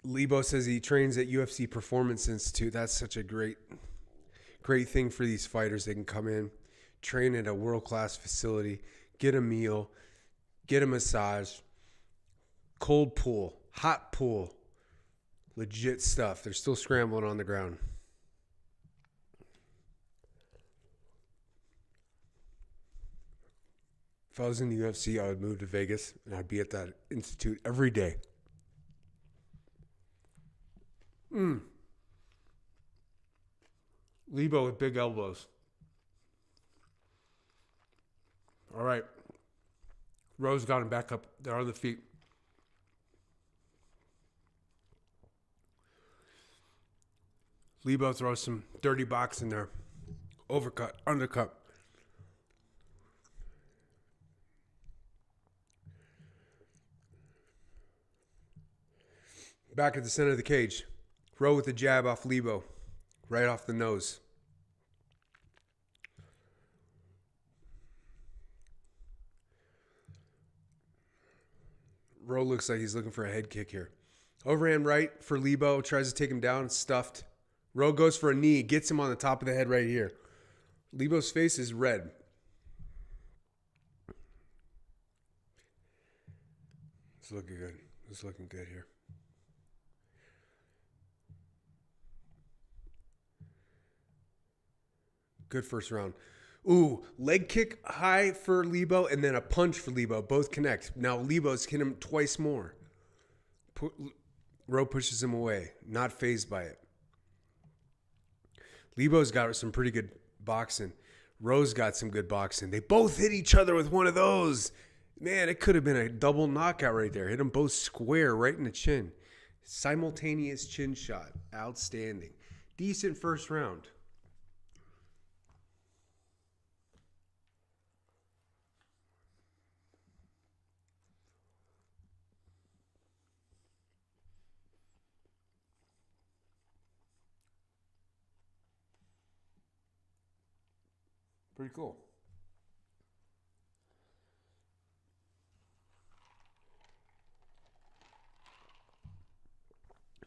Lebo says he trains at UFC Performance Institute. That's such a great thing for these fighters. They can come in, train at a world-class facility, get a meal, get a massage, cold pool, hot pool, legit stuff. They're still scrambling on the ground. If I was in the UFC, I would move to Vegas, and I'd be at that institute every day. Lebo with big elbows. All right. Rowe's got him back up. They're on the feet. Lebo throws some dirty box in there. Overcut, undercut. Back at the center of the cage. Rowe with the jab off Lebo. Right off the nose. Rowe looks like he's looking for a head kick here. Overhand right for Lebo. Tries to take him down. Stuffed. Rowe goes for a knee. Gets him on the top of the head right here. Lebo's face is red. It's looking good. It's looking good here. Good first round. Ooh, leg kick high for Lebo and then a punch for Lebo. Both connect. Now Lebo's hit him twice more. Rowe pushes him away. Not fazed by it. Lebo's got some pretty good boxing. Rowe's got some good boxing. They both hit each other with one of those. Man, it could have been a double knockout right there. Hit them both square right in the chin. Simultaneous chin shot. Outstanding. Decent first round. Pretty cool.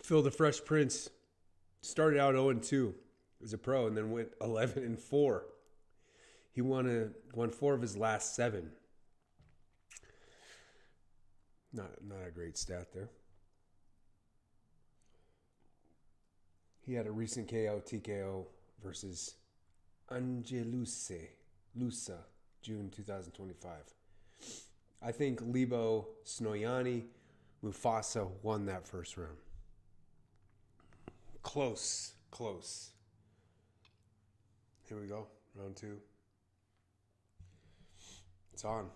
Phil the Fresh Prince started out 0-2 as a pro and then went 11-4. He won 4 of his last 7. Not a great stat there. He had a recent KO TKO versus Lusa, June 2025. I think Lebosnoyani Mufasa won that first round. Close. Here we go, round 2. It's on.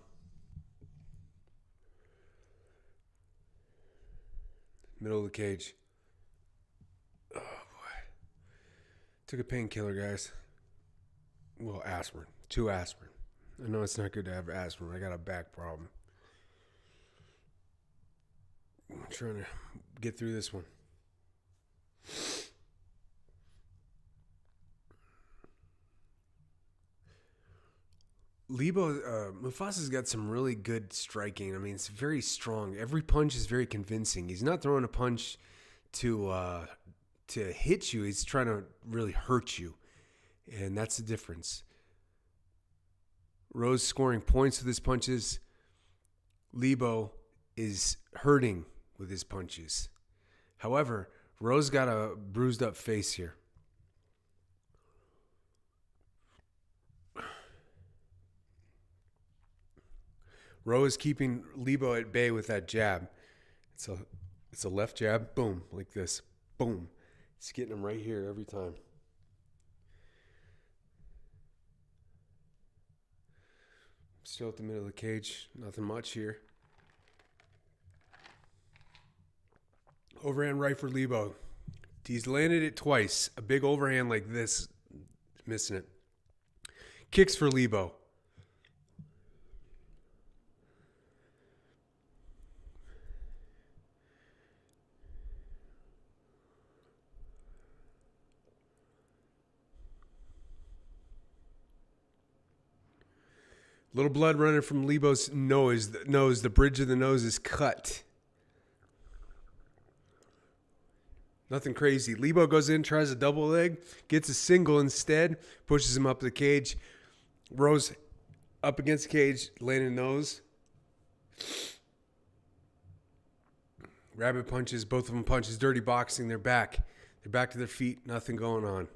Middle of the cage. Oh boy. Took a painkiller, guys. Well, aspirin. 2 aspirin. I know it's not good to have aspirin. I got a back problem. I'm trying to get through this one. Mufasa's got some really good striking. I mean, it's very strong. Every punch is very convincing. He's not throwing a punch to hit you. He's trying to really hurt you. And that's the difference. Rowe's scoring points with his punches. Lebo is hurting with his punches. However, Rowe's got a bruised up face here. Rowe is keeping Lebo at bay with that jab. It's a left jab, boom, like this, boom. It's getting him right here every time. Still at the middle of the cage. Nothing much here. Overhand right for Lebo. He's landed it twice. A big overhand like this. Missing it. Kicks for Lebo. Little blood running from Lebo's nose. The bridge of the nose is cut. Nothing crazy. Lebo goes in, tries a double leg, gets a single instead, pushes him up the cage. Rowe's up against the cage, landing nose. Rabbit punches, both of them punches. Dirty boxing, they're back. They're back to their feet, nothing going on.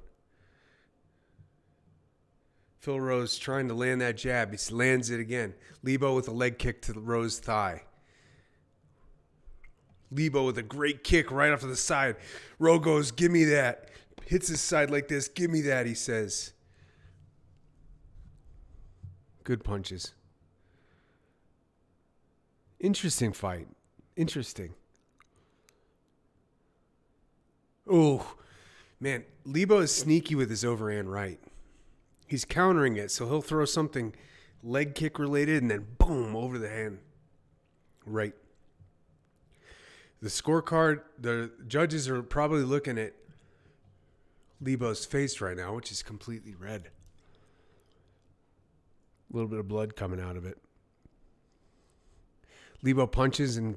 Phil Rowe's trying to land that jab. He lands it again. Lebo with a leg kick to Rowe's thigh. Lebo with a great kick right off to the side. Rowe goes, give me that. Hits his side like this. Give me that, he says. Good punches. Interesting fight. Interesting. Oh, man. Lebo is sneaky with his overhand right. He's countering it, so he'll throw something leg kick related and then boom, over the hand. Right. The scorecard, the judges are probably looking at Lebo's face right now, which is completely red. A little bit of blood coming out of it. Lebo punches and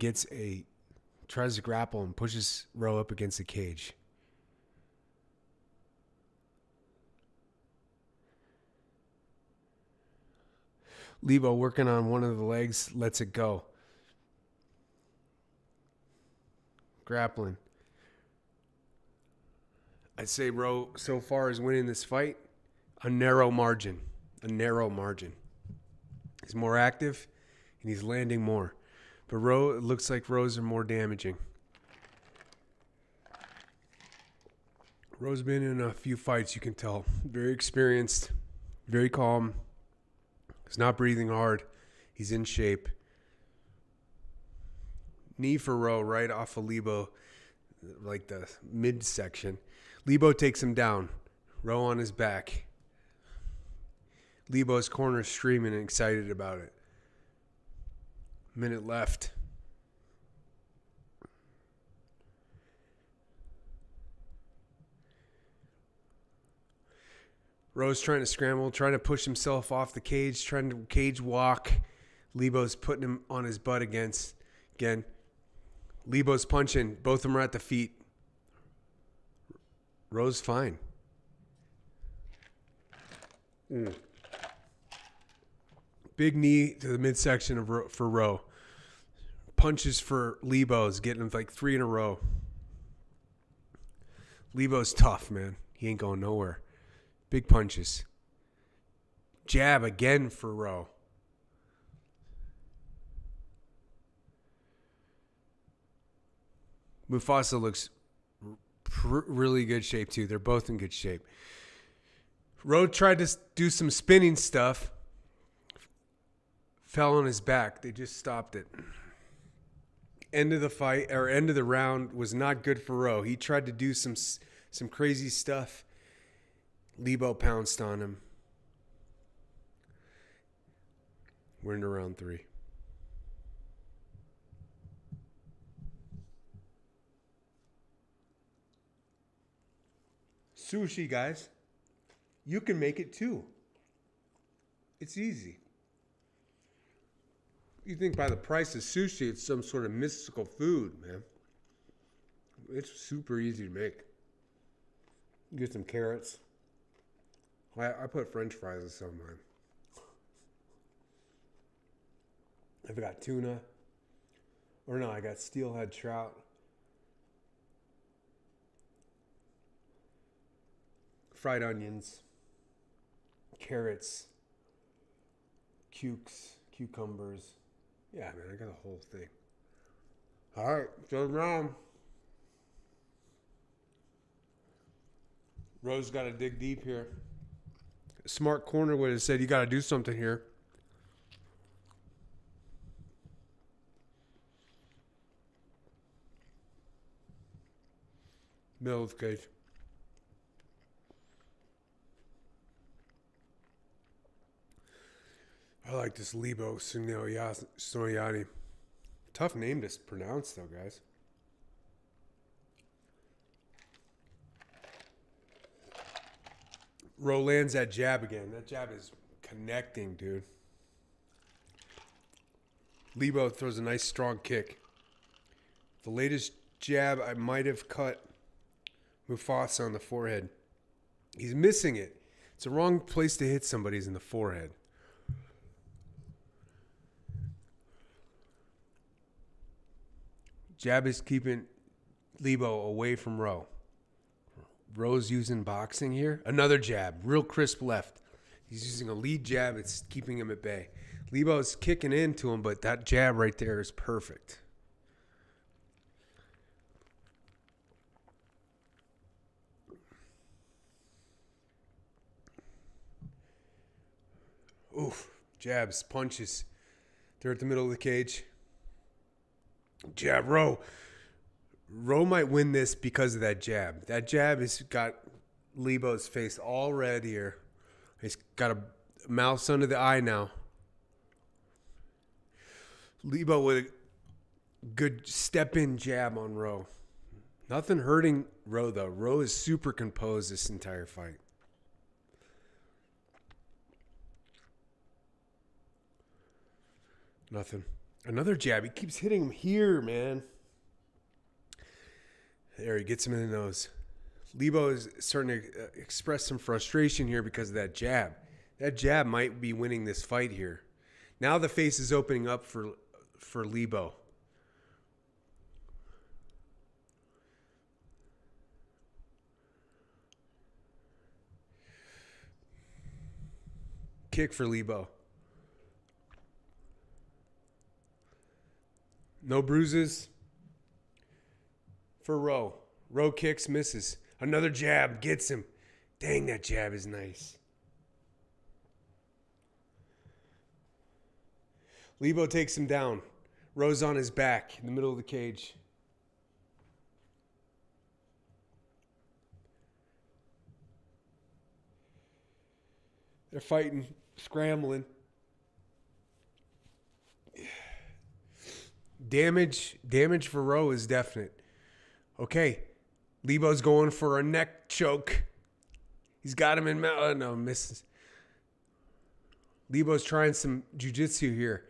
tries to grapple and pushes Rowe up against the cage. Lebo working on one of the legs, lets it go. Grappling. I'd say Rowe so far is winning this fight. A narrow margin. He's more active and he's landing more. But Rowe, it looks like Rowe's are more damaging. Rowe's been in a few fights, you can tell. Very experienced, very calm. He's not breathing hard. He's in shape. Knee for Rowe right off of Lebo, like the midsection. Lebo takes him down. Rowe on his back. Lebo's corner streaming and excited about it. Minute left. Rowe's trying to scramble, trying to push himself off the cage, trying to cage walk. Lebo's putting him on his butt again. Lebo's punching. Both of them are at the feet. Rowe's fine. Big knee to the midsection for Rowe. Punches for Lebo's, getting him like 3 in a row. Lebo's tough, man. He ain't going nowhere. Big punches. Jab again for Rowe. Mufasa looks really good shape too. They're both in good shape. Rowe tried to do some spinning stuff. Fell on his back. They just stopped it. End of the fight, or end of the round, was not good for Rowe. He tried to do some crazy stuff. Lebo pounced on him. We're into round 3. Sushi, guys. You can make it too. It's easy. You think by the price of sushi, it's some sort of mystical food, man. It's super easy to make. You get some carrots. I put French fries in some of mine. I've got tuna. Or no, I got steelhead trout. Fried onions. Carrots. Cucumbers. Yeah, man, I got a whole thing. All right, third round. Rowe's got to dig deep here. Smart corner would have said, you got to do something here. Middle of the cage. I like this Lebosnoyani. Tough name to pronounce, though, guys. Rowe lands that jab again. That jab is connecting, dude. Lebo throws a nice strong kick. The latest jab, I might have cut Mufasa on the forehead. He's missing it. It's the wrong place to hit somebody's in the forehead. Jab is keeping Lebo away from Rowe. Rowe's using boxing here. Another jab, real crisp left. He's using a lead jab. It's keeping him at bay. Lebo's kicking into him, but that jab right there is perfect. Oof. Jabs, punches. They're at the middle of the cage. Jab, Rowe. Rowe might win this because of that jab. That jab has got Lebo's face all red here. He's got a mouse under the eye now. Lebo with a good step-in jab on Rowe. Nothing hurting Rowe, though. Rowe is super composed this entire fight. Nothing. Another jab. He keeps hitting him here, man. There, he gets him in the nose. Lebo is starting to express some frustration here because of that jab. That jab might be winning this fight here. Now the face is opening up for Lebo. Kick for Lebo. No bruises for Rowe. Rowe kicks, misses. Another jab, gets him. Dang, that jab is nice. Lebo takes him down. Rowe's on his back in the middle of the cage. They're fighting, scrambling. Damage for Rowe is definite. Okay, Lebo's going for a neck choke. He's got him in mouth. Oh, no, misses. Lebo's trying some jiu-jitsu here.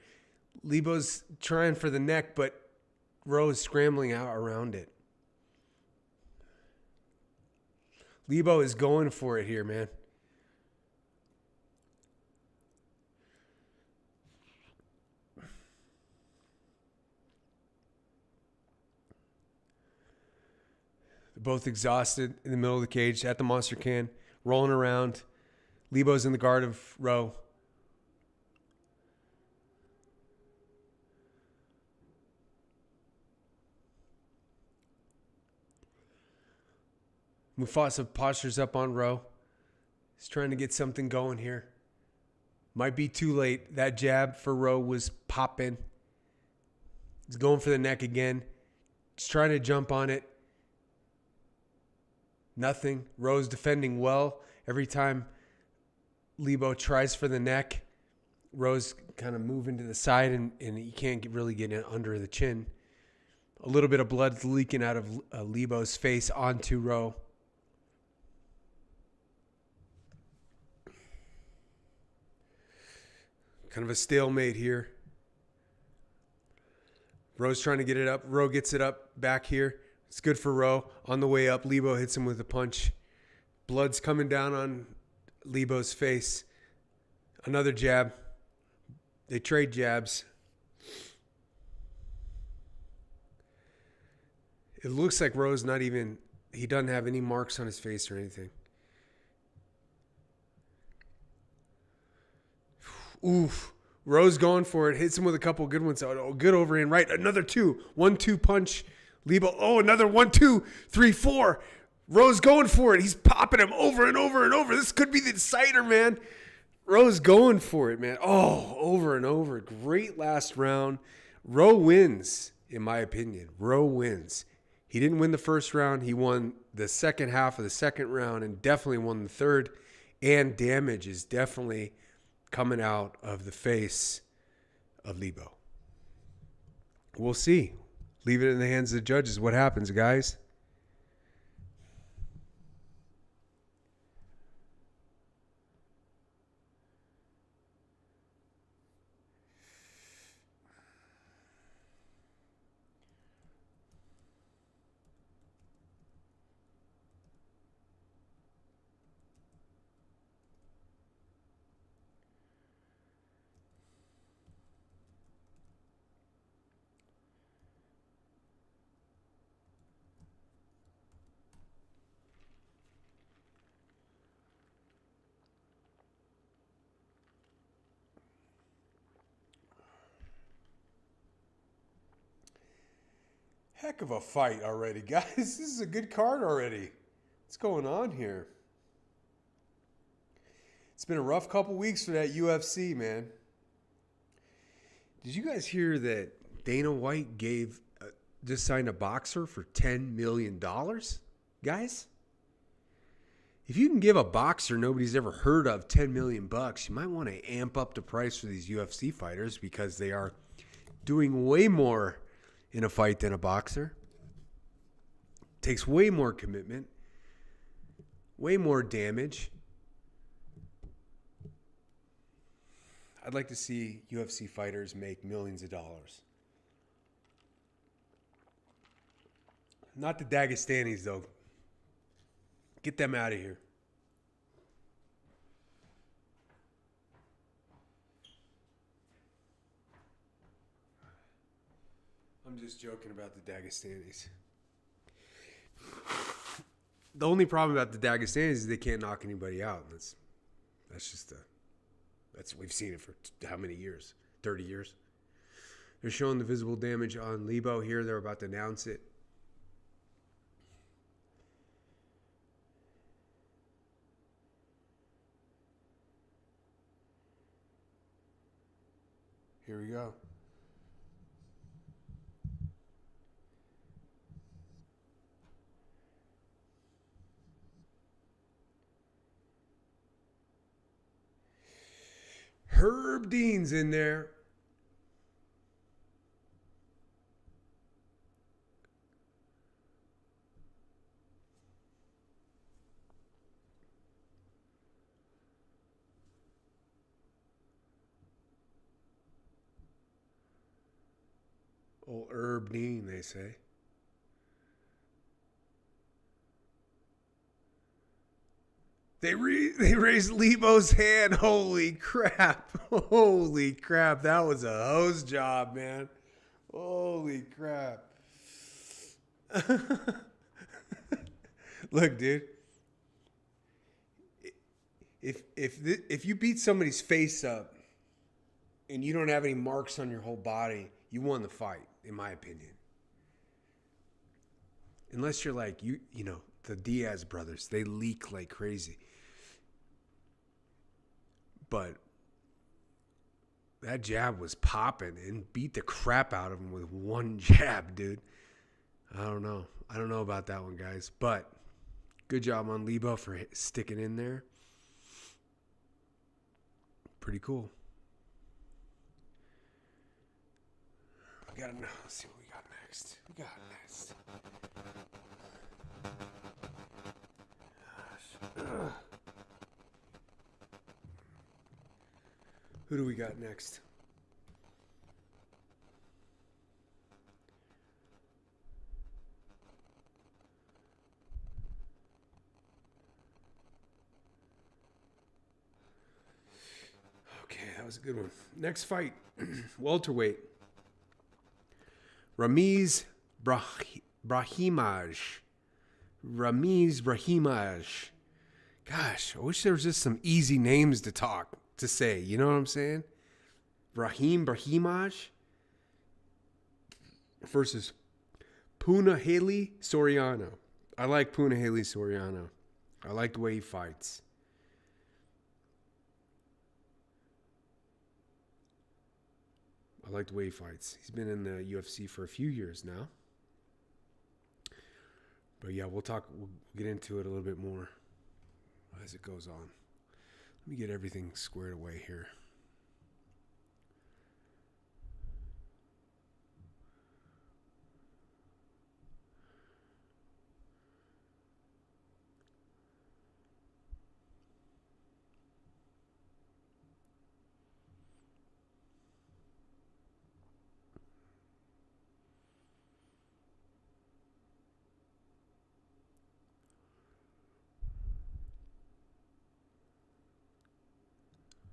Lebo's trying for the neck, but Rowe is scrambling out around it. Lebo is going for it here, man. Both exhausted in the middle of the cage at the monster can, rolling around. Lebo's in the guard of Rowe. Mufasa postures up on Rowe. He's trying to get something going here. Might be too late. That jab for Rowe was popping. He's going for the neck again. He's trying to jump on it. Nothing. Rowe's defending well. Every time Lebo tries for the neck, Rowe's kind of moving to the side and he can't really get in under the chin. A little bit of blood leaking out of Lebo's face onto Rowe. Kind of a stalemate here. Rowe's trying to get it up. Rowe gets it up back here. It's good for Rowe. On the way up, Lebo hits him with a punch. Blood's coming down on Lebo's face. Another jab. They trade jabs. It looks like Rowe's not even, he doesn't have any marks on his face or anything. Oof. Rowe's going for it. Hits him with a couple good ones. Oh, good overhand right. Another 2. 1-2 punch. Lebo. Oh, another 1, 2, 3, 4. Rowe's going for it. He's popping him over and over and over. This could be the decider, man. Rowe's going for it, man. Oh, over and over. Great last round. Rowe wins, in my opinion. Rowe wins. He didn't win the first round. He won the second half of the second round and definitely won the third. And damage is definitely coming out of the face of Lebo. We'll see. Leave it in the hands of the judges. What happens, guys? Heck of a fight already, guys. This is a good card already. What's going on here? It's been a rough couple weeks for that UFC, man. Did you guys hear that Dana White just signed a boxer for $10 million? Guys? If you can give a boxer nobody's ever heard of $10 million, you might want to amp up the price for these UFC fighters because they are doing way more in a fight than a boxer. Takes way more commitment, way more damage. I'd like to see UFC fighters make millions of dollars. Not the Dagestanis, though. Get them out of here. I'm just joking about the Dagestanis. The only problem about the Dagestanis is they can't knock anybody out. That's we've seen it for how many years? 30 years. They're showing the visible damage on Lebo here. They're about to announce it. Here we go. Herb Dean's in there. Old Herb Dean, they say. They raised Lebo's hand. Holy crap. Holy crap. That was a hose job, man. Holy crap. Look, dude. If you beat somebody's face up and you don't have any marks on your whole body, you won the fight, in my opinion. Unless you're like, you know, the Diaz brothers. They leak like crazy. But that jab was popping and beat the crap out of him with one jab, dude. I don't know. I don't know about that one, guys. But good job on Lebo for sticking in there. Pretty cool. Let's see what we got next. Gosh. Who do we got next? Okay, that was a good one. Next fight, welterweight. Ramiz Brahimaj. Gosh, I wish there was just some easy names to say. You know what I'm saying? Brahimaj versus Punahele Soriano. I like Punahele Soriano. I like the way he fights. He's been in the UFC for a few years now. But yeah, we'll get into it a little bit more as it goes on. Let me get everything squared away here.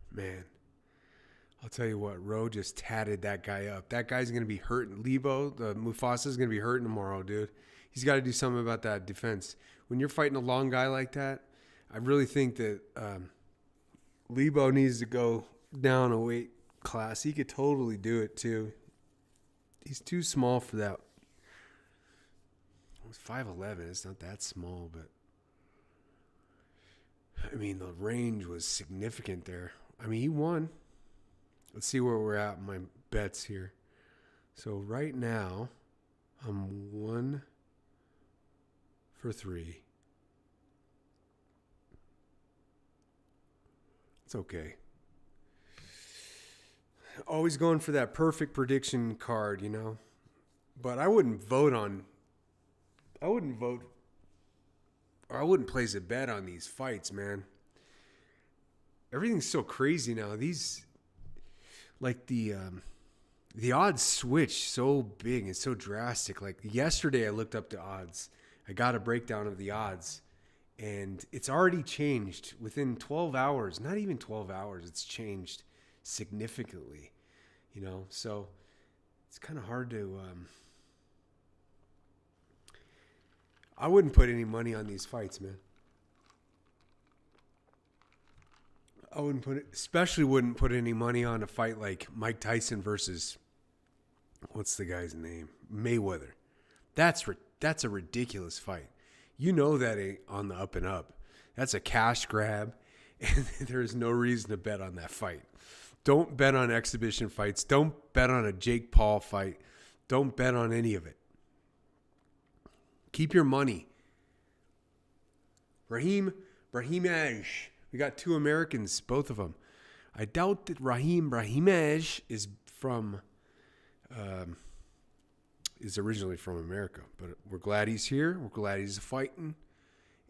Man, I'll tell you what, Rowe just tatted that guy up. That guy's going to be hurting. Lebo, the Mufasa's going to be hurting tomorrow, dude. He's got to do something about that defense. When you're fighting a long guy like that, I really think that Lebo needs to go down a weight class. He could totally do it, too. He's too small for that. was 5'11". It's not that small, but I mean, the range was significant there. I mean, he won. Let's see where we're at in my bets here. So right now, I'm 1 for 3. It's okay. Always going for that perfect prediction card, you know. But I wouldn't place a bet on these fights, man. Everything's so crazy now. These, like the odds switch so big and so drastic. Like yesterday I looked up the odds. I got a breakdown of the odds. And it's already changed within 12 hours. Not even 12 hours. It's changed significantly, you know. So it's kind of hard to... I wouldn't put any money on these fights, man. I especially wouldn't put any money on a fight like Mike Tyson versus... What's the guy's name? Mayweather. That's a ridiculous fight. You know that ain't on the up and up. That's a cash grab, and there's no reason to bet on that fight. Don't bet on exhibition fights. Don't bet on a Jake Paul fight. Don't bet on any of it. Keep your money. Brahimaj. We got 2 Americans, both of them. I doubt that Brahimaj is originally from America, but we're glad he's here. We're glad he's fighting,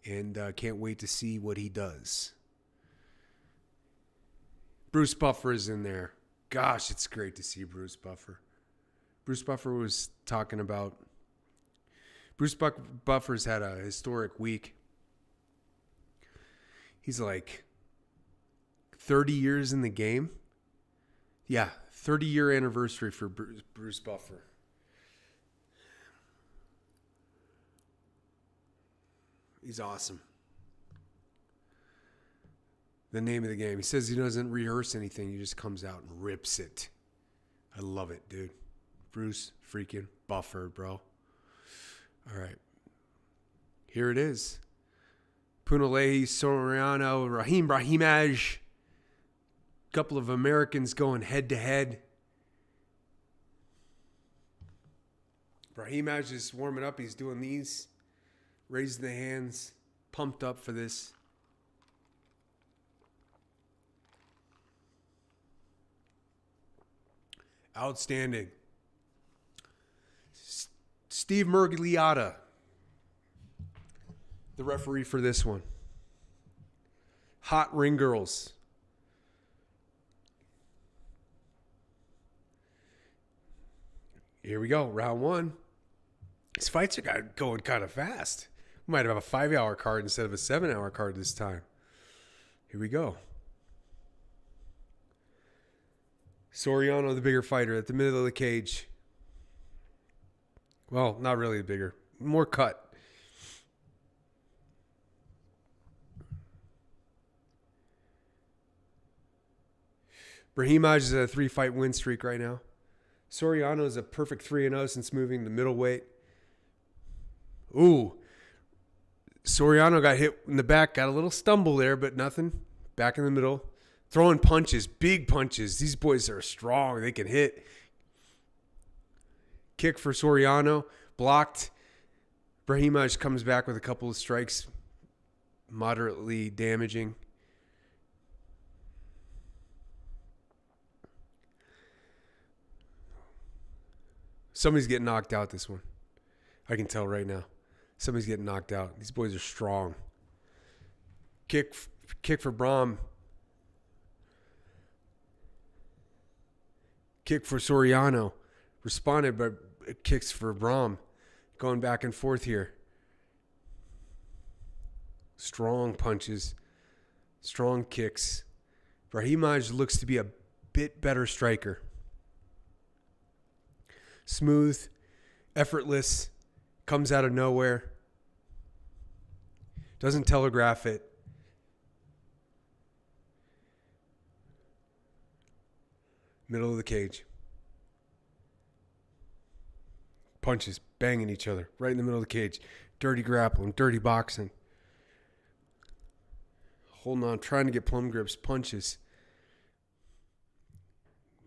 and can't wait to see what he does. Bruce Buffer is in there. Gosh, it's great to see Bruce Buffer. Bruce Buffer was talking about... Buffer's had a historic week. He's like 30 years in the game. Yeah, 30-year anniversary for Bruce Buffer. He's awesome. The name of the game. He says he doesn't rehearse anything. He just comes out and rips it. I love it, dude. Bruce freaking Buffer, bro. All right. Here it is. Cornolle, Soriano, Brahimaj. Couple of Americans going head to head. Brahimaj is warming up. He's doing these. Raising the hands. Pumped up for this. Outstanding. Steve Murgliata, the referee for this one. Hot ring girls. Here we go. Round 1. These fights are going kind of fast. We might have a 5-hour card instead of a 7-hour card this time. Here we go. Soriano, the bigger fighter, at the middle of the cage. Well, not really bigger. More cut. Brahimaj is a 3-fight win streak right now. Soriano is a perfect 3-0 since moving to middleweight. Ooh. Soriano got hit in the back. Got a little stumble there, but nothing. Back in the middle. Throwing punches. Big punches. These boys are strong. They can hit. Kick for Soriano. Blocked. Brahimaj comes back with a couple of strikes. Moderately damaging. Somebody's getting knocked out this one. I can tell right now. Somebody's getting knocked out. These boys are strong. Kick for Brahm. Kick for Soriano. Responded, but kicks for Brahm. Going back and forth here. Strong punches. Strong kicks. Brahimaj looks to be a bit better striker. Smooth. Effortless. Comes out of nowhere. Doesn't telegraph it. Middle of the cage. Punches, banging each other right in the middle of the cage. Dirty grappling, dirty boxing. Holding on, trying to get plum grips, punches.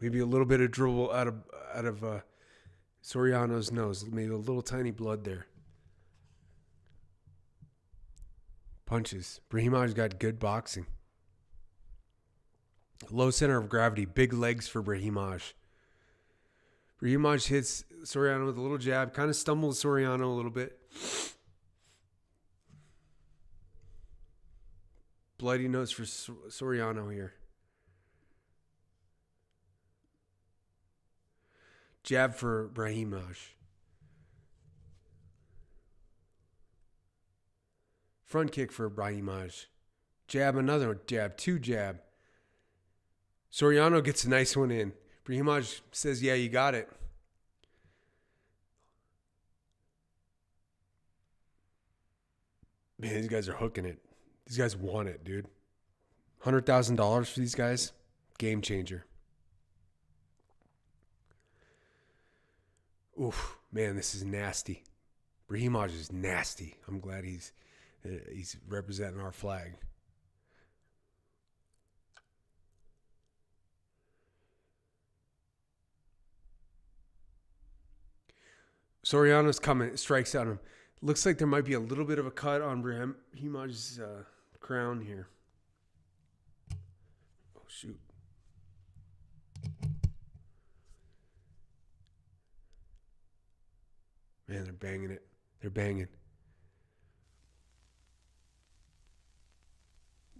Maybe a little bit of dribble out of Soriano's nose. Maybe a little tiny blood there. Punches. Brahimaj got good boxing. Low center of gravity. Big legs for Brahimaj. Brahimaj hits Soriano with a little jab. Kind of stumbles Soriano a little bit. Bloody nose for Soriano here. Jab for Brahimaj. Front kick for Brahimaj. Jab, another jab, 2 jab. Soriano gets a nice one in. Brahimaj says, yeah, you got it. Man, these guys are hooking it. These guys want it, dude. $100,000 for these guys. Game changer. Oof, man, this is nasty. Brahimaj is nasty. I'm glad he's representing our flag. Soriano's coming, strikes at him. Looks like there might be a little bit of a cut on Brahimaj's crown here. Oh, shoot. Man, they're banging it. They're banging.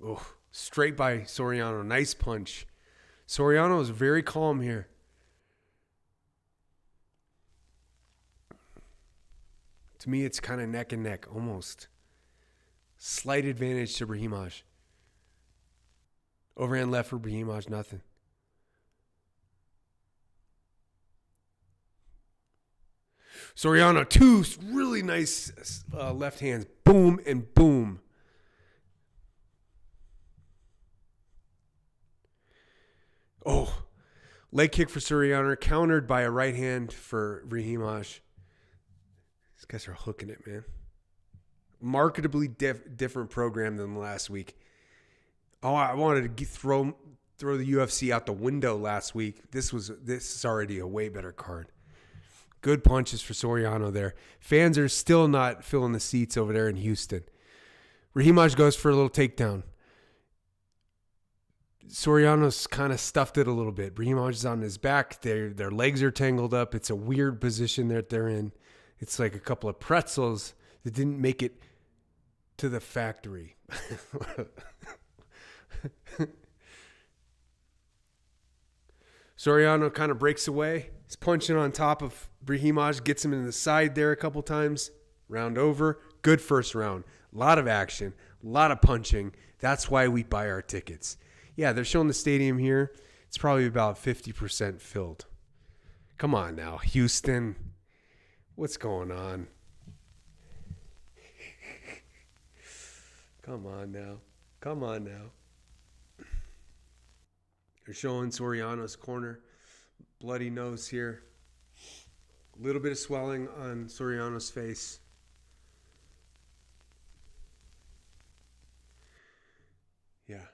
Oh, straight by Soriano. Nice punch. Soriano is very calm here. To me, it's kind of neck and neck, almost. Slight advantage to Brahimaj. Overhand left for Brahimaj, nothing. Soriano, 2 really nice left hands. Boom and boom. Oh, leg kick for Soriano, countered by a right hand for Brahimaj. These guys are hooking it, man. Marketably different program than last week. Oh, I wanted to throw the UFC out the window last week. This is already a way better card. Good punches for Soriano there. Fans are still not filling the seats over there in Houston. Brahimaj goes for a little takedown. Soriano's kind of stuffed it a little bit. Brahimaj is on his back. Their legs are tangled up. It's a weird position that they're in. It's like a couple of pretzels that didn't make it to the factory. Soriano kind of breaks away. He's punching on top of Brahimaj, gets him in the side there a couple times. Round over. Good first round. A lot of action. A lot of punching. That's why we buy our tickets. Yeah, they're showing the stadium here. It's probably about 50% filled. Come on now, Houston. What's going on? Come on now. Come on now. They're showing Soriano's corner. Bloody nose here. A little bit of swelling on Soriano's face. Yeah.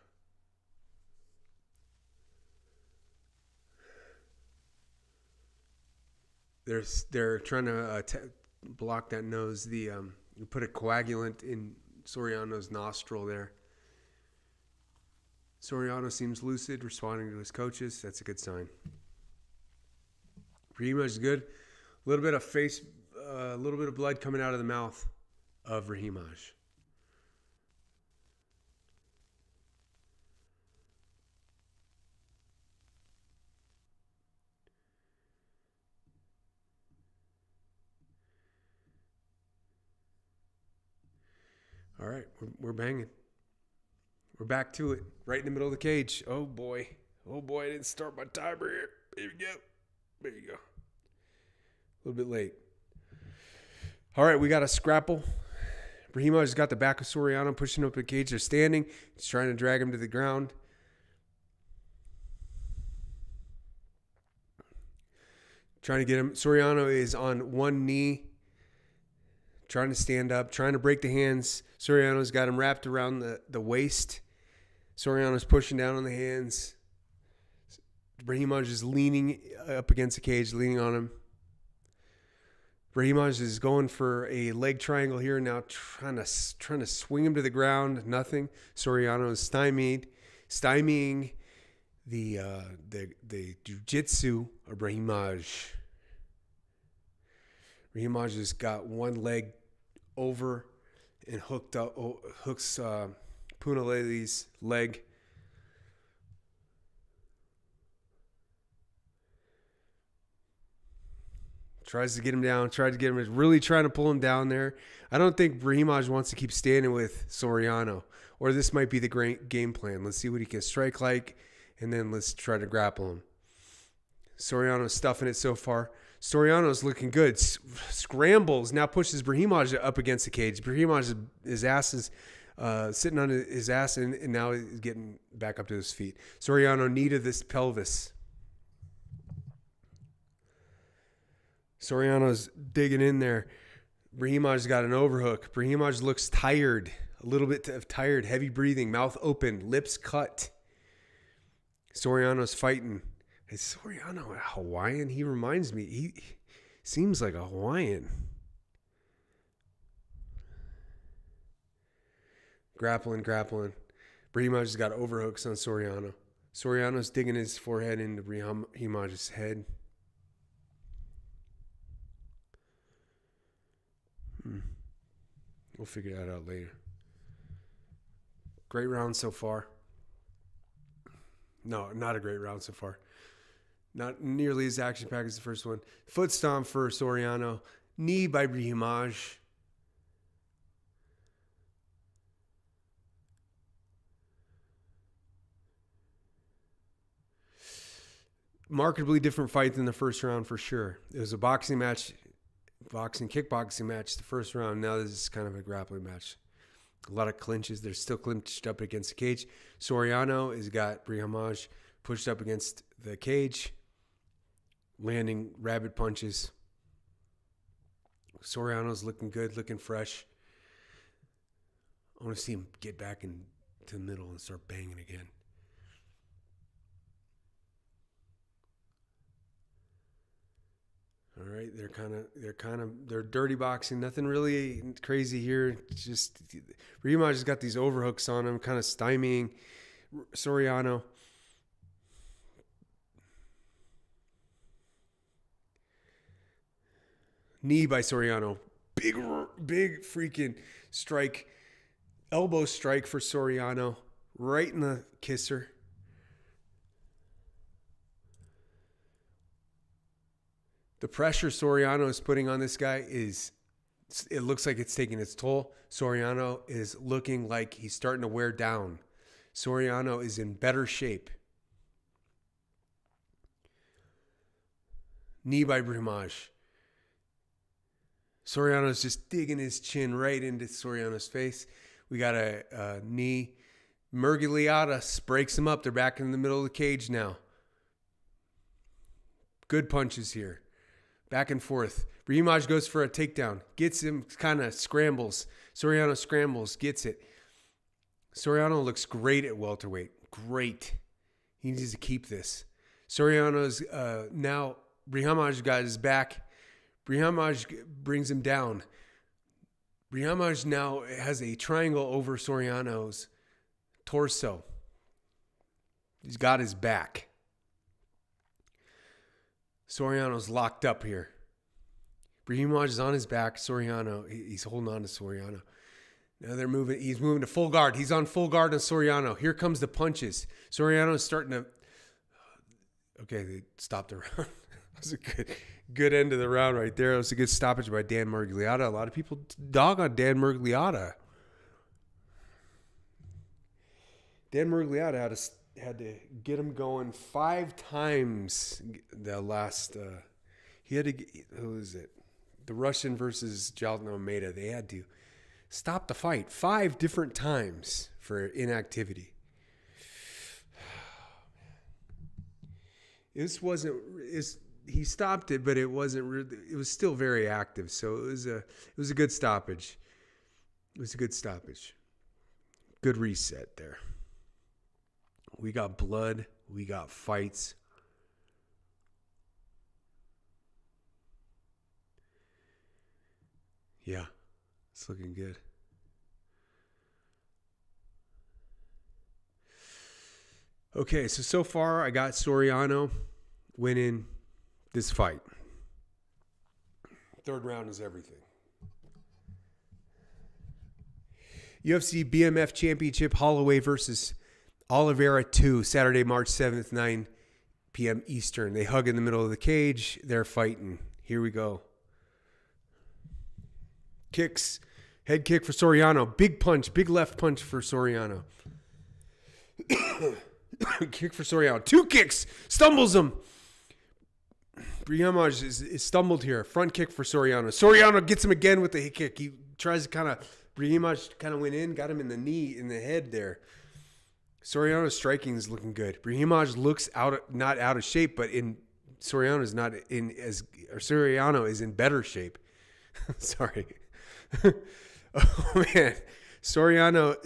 They're trying to block that nose. You put a coagulant in Soriano's nostril there. Soriano seems lucid, responding to his coaches. That's a good sign. Brahimaj is good. A little bit of blood coming out of the mouth of Brahimaj. All right, we're banging. We're back to it. Right in the middle of the cage. Oh, boy. Oh, boy, I didn't start my timer here. Here we go. There you go. A little bit late. All right, we got a scrapple. Brahimaj has got the back of Soriano pushing up the cage. They're standing. He's trying to drag him to the ground. trying to get him. Soriano is on one knee, trying to stand up, trying to break the hands. Soriano's got him wrapped around the waist. Soriano's pushing down on the hands. Brahimaj is leaning up against the cage, leaning on him. Brahimaj is going for a leg triangle here now, trying to swing him to the ground. Nothing. Soriano is stymieing the jiu-jitsu of Brahimaj. Brahimaj has got one leg over and hooks Punalele's leg. Tries to get him down. Really trying to pull him down there. I don't think Brahimaj wants to keep standing with Soriano. Or this might be the great game plan. Let's see what he can strike like. And then let's try to grapple him. Soriano's stuffing it so far. Soriano's looking good. Scrambles. Now pushes Brahimaj up against the cage. Brahimaj, his ass is sitting on his ass. And now he's getting back up to his feet. Soriano knee to this pelvis. Soriano's digging in there. Brahimaj's got an overhook. Brahimaj looks tired. A little bit tired. Heavy breathing. Mouth open. Lips cut. Soriano's fighting. Is Soriano a Hawaiian? He reminds me. He seems like a Hawaiian. Grappling. Brahimaj's got overhooks on Soriano. Soriano's digging his forehead into Brahimaj's head. We'll figure that out later. Great round so far. No, not a great round so far. Not nearly as action-packed as the first one. Foot stomp for Soriano. Knee by Brahimaj. Markedly different fight than the first round for sure. It was a boxing match. Kickboxing match the first round. Now this is kind of a grappling match. A lot of clinches. They're still clinched up against the cage. Soriano has got Brahimaj pushed up against the cage, landing rabid punches. Soriano's looking good, looking fresh. I want to see him get back into the middle and start banging again. All right, they're dirty boxing. Nothing really crazy here. Just Brahimaj has got these overhooks on him, kind of stymieing Soriano. Knee by Soriano. Big freaking strike. Elbow strike for Soriano. Right in the kisser. The pressure Soriano is putting on this guy it looks like it's taking its toll. Soriano is looking like he's starting to wear down. Soriano is in better shape. Knee by Brahimaj. Soriano's just digging his chin right into Soriano's face. We got a knee. Murgigliata breaks him up. They're back in the middle of the cage now. Good punches here. Back and forth. Brahimaj goes for a takedown. Gets him, kind of scrambles. Soriano scrambles, gets it. Soriano looks great at welterweight. Great. He needs to keep this. Soriano's now, Brahimaj got his back. Brahimaj brings him down. Brahimaj now has a triangle over Soriano's torso. He's got his back. Soriano's locked up here. Brahimaj is on his back. Soriano, he's holding on to Soriano. Now they're moving. He's moving to full guard. He's on full guard on Soriano. Here comes the punches. Soriano's starting to... Okay, they stopped the round. That was a good end of the round right there. It was a good stoppage by Dan Murgigliata. A lot of people dog on Dan Murgigliata. Dan Murgigliata had to get him going 5 times the last... he had to get... Who is it? The Russian versus Jalno Almeida. They had to stop the fight 5 different times for inactivity. This he stopped it, but it wasn't really, it was still very active. So it was a good stoppage. It was a good stoppage. Good reset there. We got blood. We got fights. Yeah, it's looking good. Okay, so far I got Soriano winning this fight. Third round is everything. UFC BMF Championship, Holloway versus Oliveira 2, Saturday, March 7th, 9 p.m. Eastern. They hug in the middle of the cage. They're fighting. Here we go. Kicks. Head kick for Soriano. Big punch. Big left punch for Soriano. Kick for Soriano. 2 kicks. Stumbles him. Brahimaj is stumbled here. Front kick for Soriano. Soriano gets him again with the hit kick. He tries to kind of... Brahimaj kind of went in. Got him in the knee, in the head there. Soriano's striking is looking good. Brahimaj looks not out of shape, but Soriano is in better shape. Sorry. Oh man, Soriano.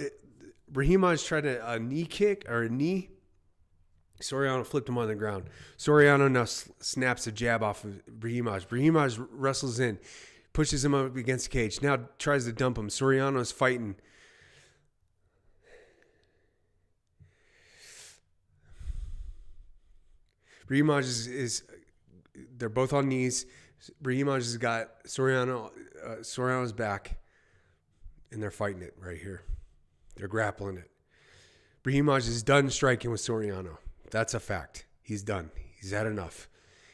Brahimaj tried a knee kick or a knee. Soriano flipped him on the ground. Soriano now snaps a jab off of Brahimaj. Brahimaj wrestles in, pushes him up against the cage. Now tries to dump him. Soriano's fighting. Brahimaj is they're both on knees. Brahimaj has got Soriano's back, and they're fighting it right here. They're grappling it. Brahimaj is done striking with Soriano. That's a fact. He's done. He's had enough.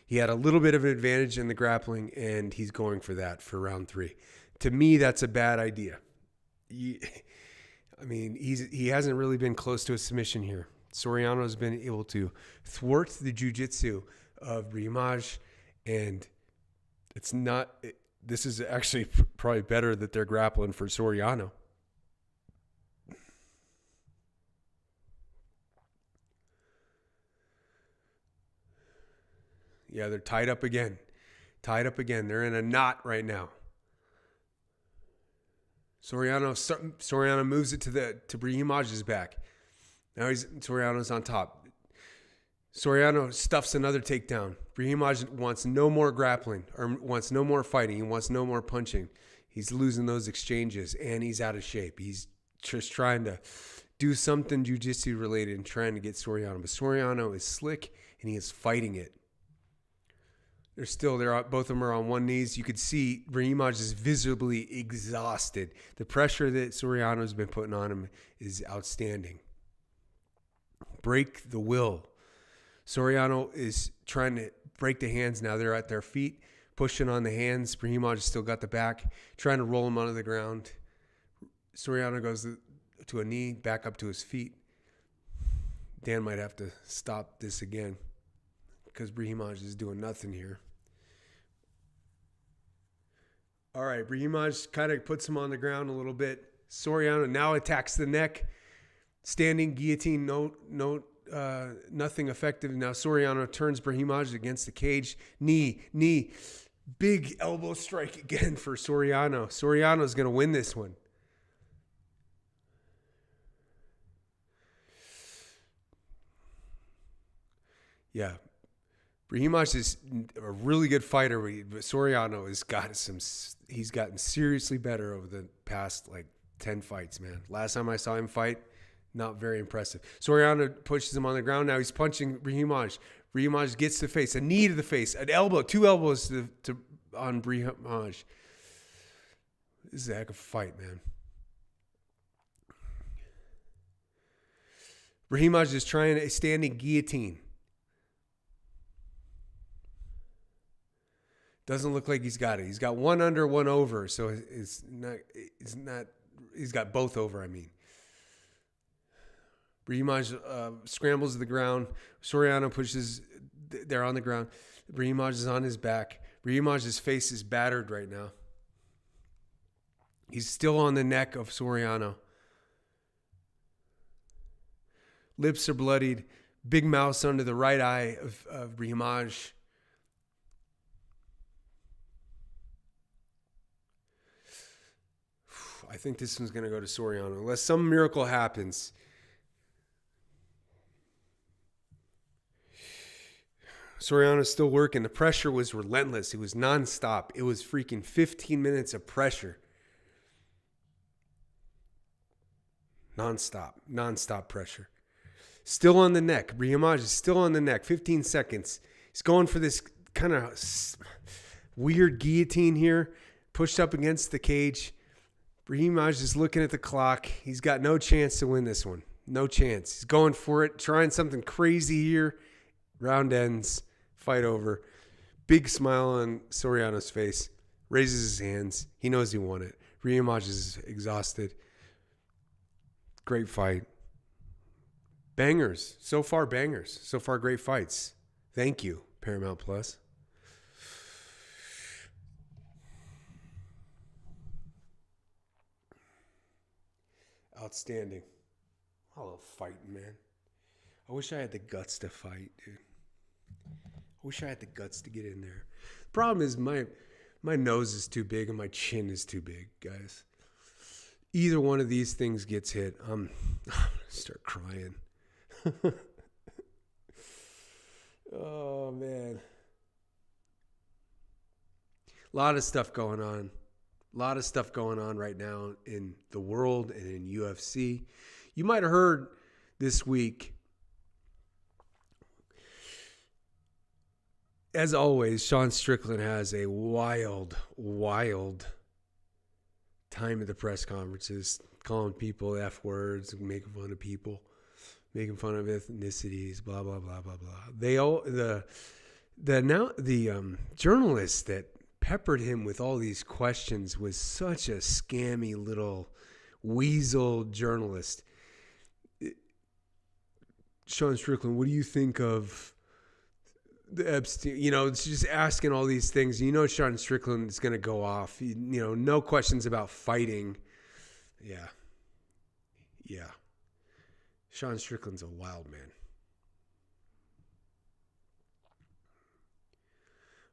He had a little bit of an advantage in the grappling, and he's going for that for round 3. To me, that's a bad idea. He hasn't really been close to a submission here. Soriano has been able to thwart the jiu-jitsu of Brahimaj, and this is actually probably better that they're grappling for Soriano. Yeah, they're tied up again. They're in a knot right now. Soriano moves it to Brahimaj's back. Now Soriano's on top. Soriano stuffs another takedown. Brahimaj wants no more grappling or wants no more fighting. He wants no more punching. He's losing those exchanges, and he's out of shape. He's just trying to do something jiu-jitsu related and trying to get Soriano. But Soriano is slick, and he is fighting it. Both of them are on one knees. You could see Brahimaj is visibly exhausted. The pressure that Soriano's been putting on him is outstanding. Break the will. Soriano is trying to break the hands now. They're at their feet, pushing on the hands. Brahimaj still got the back, trying to roll him onto the ground. Soriano goes to a knee, back up to his feet. Dan might have to stop this again because Brahimaj is doing nothing here. All right, Brahimaj kind of puts him on the ground a little bit. Soriano now attacks the neck. Standing guillotine, nothing effective. Now Soriano turns Brahimaj against the cage. Knee. Big elbow strike again for Soriano. Soriano's going to win this one. Yeah. Brahimaj is a really good fighter, but Soriano he's gotten seriously better over the past 10 fights, man. Last time I saw him fight, not very impressive. Soriano pushes him on the ground. Now he's punching Brahimaj. Brahimaj gets the face, a knee to the face, an elbow, 2 elbows on Brahimaj. This is a heck of a fight, man. Brahimaj is trying a standing guillotine. Doesn't look like he's got it. He's got one under, one over, so it's not. He's got both over. I mean. Brahimaj scrambles to the ground. Soriano pushes. They're on the ground. Brahimaj is on his back. Brahimaj's face is battered right now. He's still on the neck of Soriano. Lips are bloodied. Big mouse under the right eye of Brahimaj. I think this one's going to go to Soriano. Unless some miracle happens. Soriano's still working. The pressure was relentless. It was nonstop. It was freaking 15 minutes of pressure. Nonstop pressure. Still on the neck. Brahimaj is still on the neck. 15 seconds. He's going for this kind of weird guillotine here. Pushed up against the cage. Brahimaj is looking at the clock. He's got no chance to win this one. No chance. He's going for it. Trying something crazy here. Round ends. Fight over. Big smile on Soriano's face. Raises his hands. He knows he won it. Brahimaj is exhausted. Great fight. Bangers. So far, bangers. So far, great fights. Thank you, Paramount Plus. Outstanding. I love fighting, man. I wish I had the guts to fight, dude. I wish I had the guts to get in there. The problem is my nose is too big and my chin is too big, guys. Either one of these things gets hit, I'm gonna start crying. Oh, man. A lot of stuff going on. A lot of stuff going on right now in the world and in UFC. You might have heard this week, as always, Sean Strickland has a wild time at the press conferences, calling people F words, making fun of people, making fun of ethnicities, blah, blah, blah, blah, blah. The journalist that peppered him with all these questions was such a scammy little weasel journalist. Sean Strickland, what do you think of the Epstein? You know, it's just asking all these things. You know, Sean Strickland is going to go off. You know, no questions about fighting. Yeah. Sean Strickland's a wild man.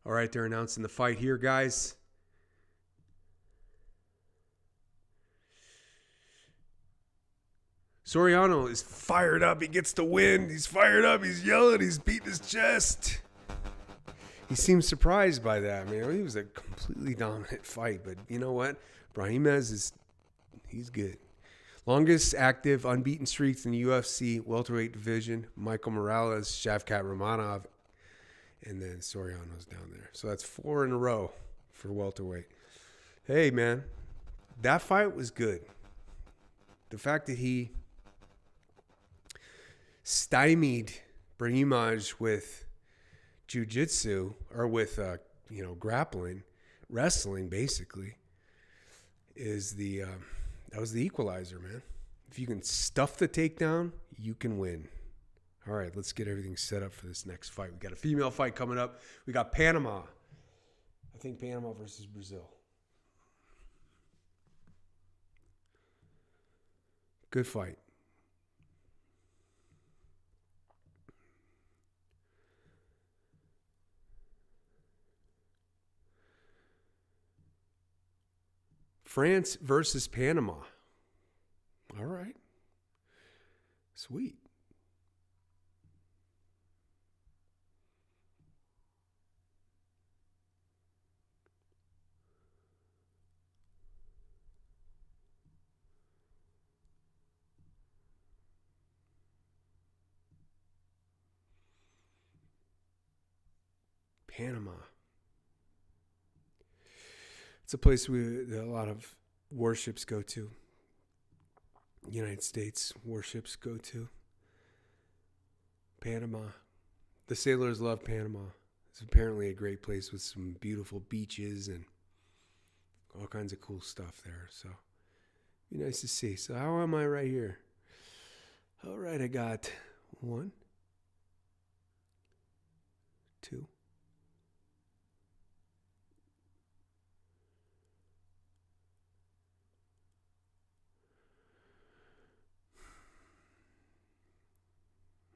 All right, they're announcing the fight here, guys. Soriano is fired up. He gets the win. He's fired up. He's yelling. He's beating his chest. He seems surprised by that. I mean, it was a completely dominant fight. But you know what? Brahimaj he's good. Longest active unbeaten streaks in the UFC welterweight division. Michael Morales, Shavkat Rakhmonov, and then Soriano's down there. So that's 4 in a row for welterweight. Hey, man, that fight was good. The fact that he stymied Brahimaj with jiu-jitsu or with, grappling, wrestling, basically, that was the equalizer, man. If you can stuff the takedown, you can win. All right, let's get everything set up for this next fight. We got a female fight coming up. We got Panama. I think Panama versus Brazil. Good fight. France versus Panama. All right. Sweet. Panama. It's a place that a lot of warships go to. United States warships go to. Panama. The sailors love Panama. It's apparently a great place with some beautiful beaches and all kinds of cool stuff there. So, be nice to see. So, how am I right here? All right, I got 1, 2.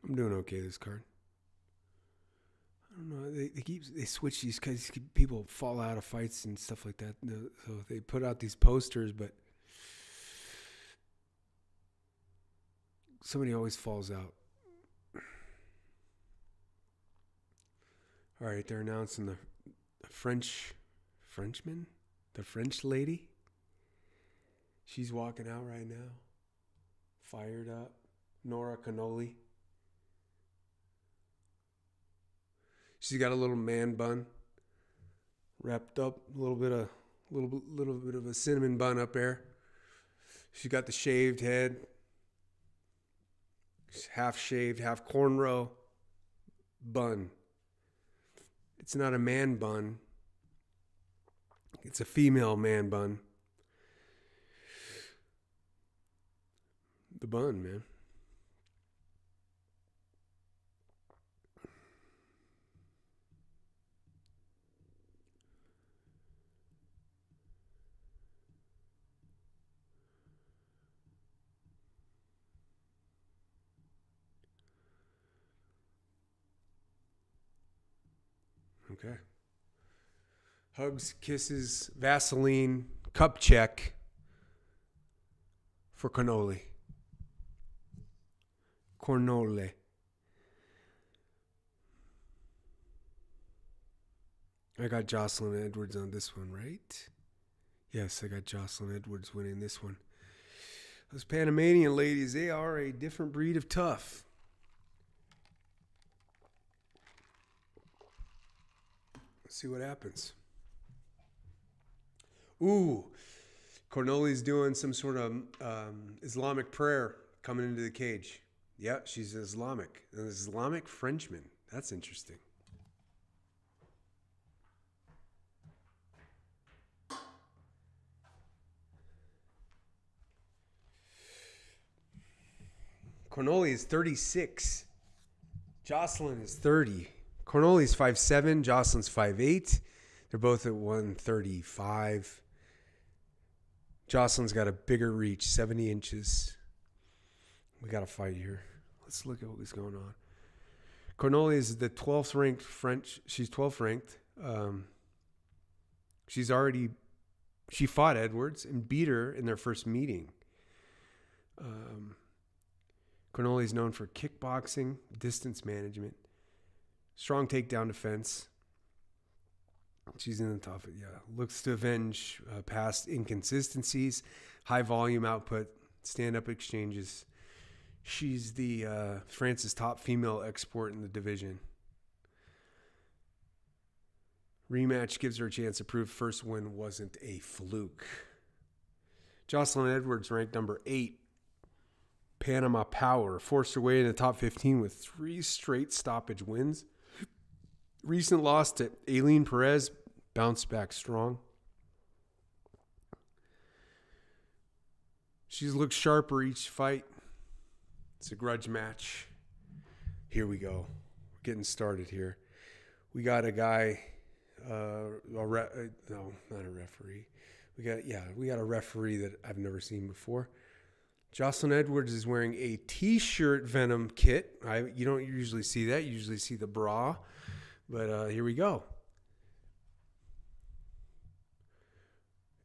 I'm doing okay this card. I don't know. They switch these because people fall out of fights and stuff like that. So they put out these posters, but Somebody always falls out. All right, they're announcing the Frenchman? The French lady? She's walking out right now. Fired up. Nora Cornolle. She's got a little man bun. Wrapped up. A little bit of a cinnamon bun up there. She's got the shaved head. Half shaved, half cornrow bun. It's not a man bun. It's a female man bun. The bun, man. Okay. Hugs, kisses, Vaseline, cup check for Cornolle. Cornolle. I got Jocelyn Edwards on this one, right? Yes, I got Jocelyn Edwards winning this one. Those Panamanian ladies, they are a different breed of tough. Let's see what happens. Ooh, Cornolle's doing some sort of Islamic prayer coming into the cage. Yeah, she's an Islamic Frenchman. That's interesting. Cornolle is 36. Jocelyn is 30. Cornolle's 5'7", Jocelyn's 5'8". They're both at 135. Jocelyn's got a bigger reach, 70 inches. We got a fight here. Let's look at what's going on. Cornolle is the 12th ranked French. She's 12th ranked. She fought Edwards and beat her in their first meeting. Cornolle is known for kickboxing, distance management, strong takedown defense. She's in the top. Yeah, looks to avenge past inconsistencies, high volume output, stand-up exchanges. She's the France's top female export in the division. Rematch gives her a chance to prove first win wasn't a fluke. Jocelyn Edwards ranked number 8. Panama Power forced her way in the top 15 with 3 straight stoppage wins. Recent loss to Aileen Perez, bounced back strong. She's looked sharper each fight. It's a grudge match. Here we go. We're getting started here. We got a guy, no, not a referee. We got a referee that I've never seen before. Jocelyn Edwards is wearing a T-shirt Venom kit. You don't usually see that. You usually see the bra. But here we go.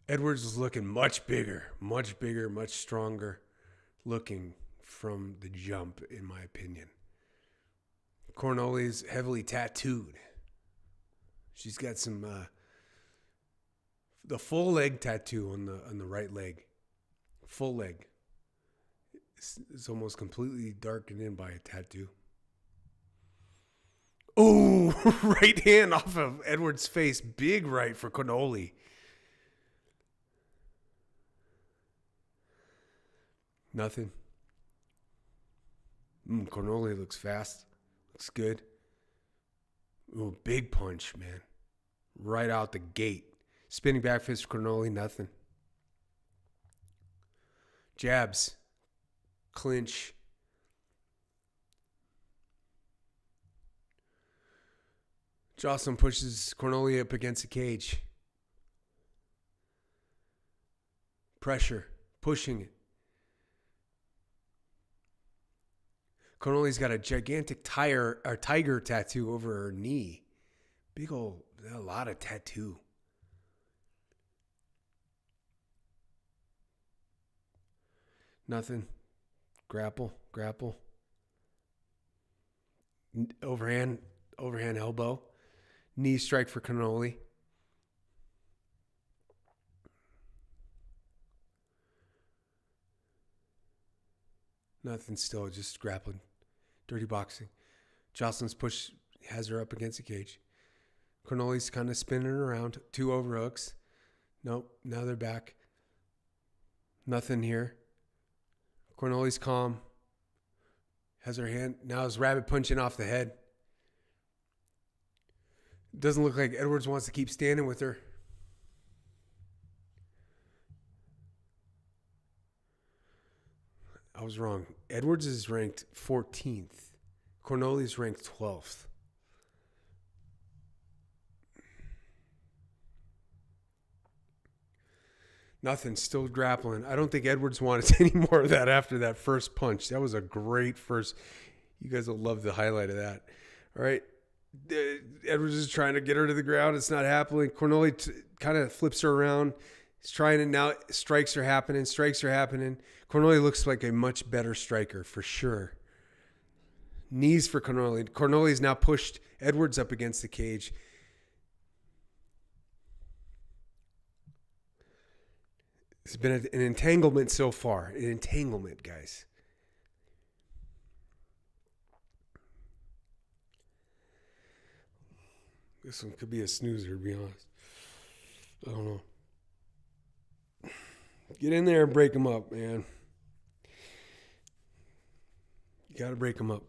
Edwards is looking much bigger, much stronger looking from the jump, in my opinion. Cornolle's heavily tattooed. She's got some the full leg tattoo on the right leg. Full leg. It's almost completely darkened in by a tattoo. Oh, right hand off of Edwards' face. Big right for Cornolle. Nothing. Cornolle looks fast. Looks good. Ooh, big punch, man. Right out the gate. Spinning back fist for Cornolle, nothing. Jabs. Clinch. Jocelyn pushes Cornolle up against the cage. Pressure. Pushing it. Cornolle's got a gigantic tiger tattoo over her knee. Big old, a lot of tattoo. Nothing. grapple. Overhand elbow. Knee strike for Cornolle. Nothing still, just grappling. Dirty boxing. Jocelyn's push has her up against the cage. Cornolle's kind of spinning around. 2 overhooks. Nope, now they're back. Nothing here. Cornolle's calm. Has her hand. Now is rabbit punching off the head. Doesn't look like Edwards wants to keep standing with her. I was wrong. Edwards is ranked 14th. Cornolle is ranked 12th. Nothing. Still grappling. I don't think Edwards wanted any more of that after that first punch. That was a great first. You guys will love the highlight of that. All right. Edwards is trying to get her to the ground. It's not happening. Cornolle kind of flips her around. He's trying to now. Strikes are happening. Cornolle looks like a much better striker for sure. Knees for Cornolle. Cornolle's now pushed Edwards up against the cage. It's been an entanglement so far. An entanglement, guys. This one could be a snoozer, to be honest. I don't know. Get in there and break them up, man. You got to break them up.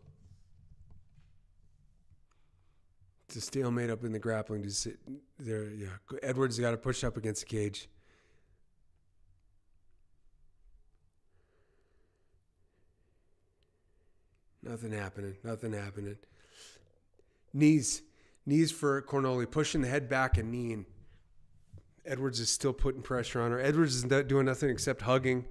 It's a stalemate up in the grappling. Just sit there. Yeah. Edwards got to push up against the cage. Nothing happening. Knees for Cornolle, pushing the head back and kneeing. Edwards is still putting pressure on her. Edwards is not doing nothing except hugging.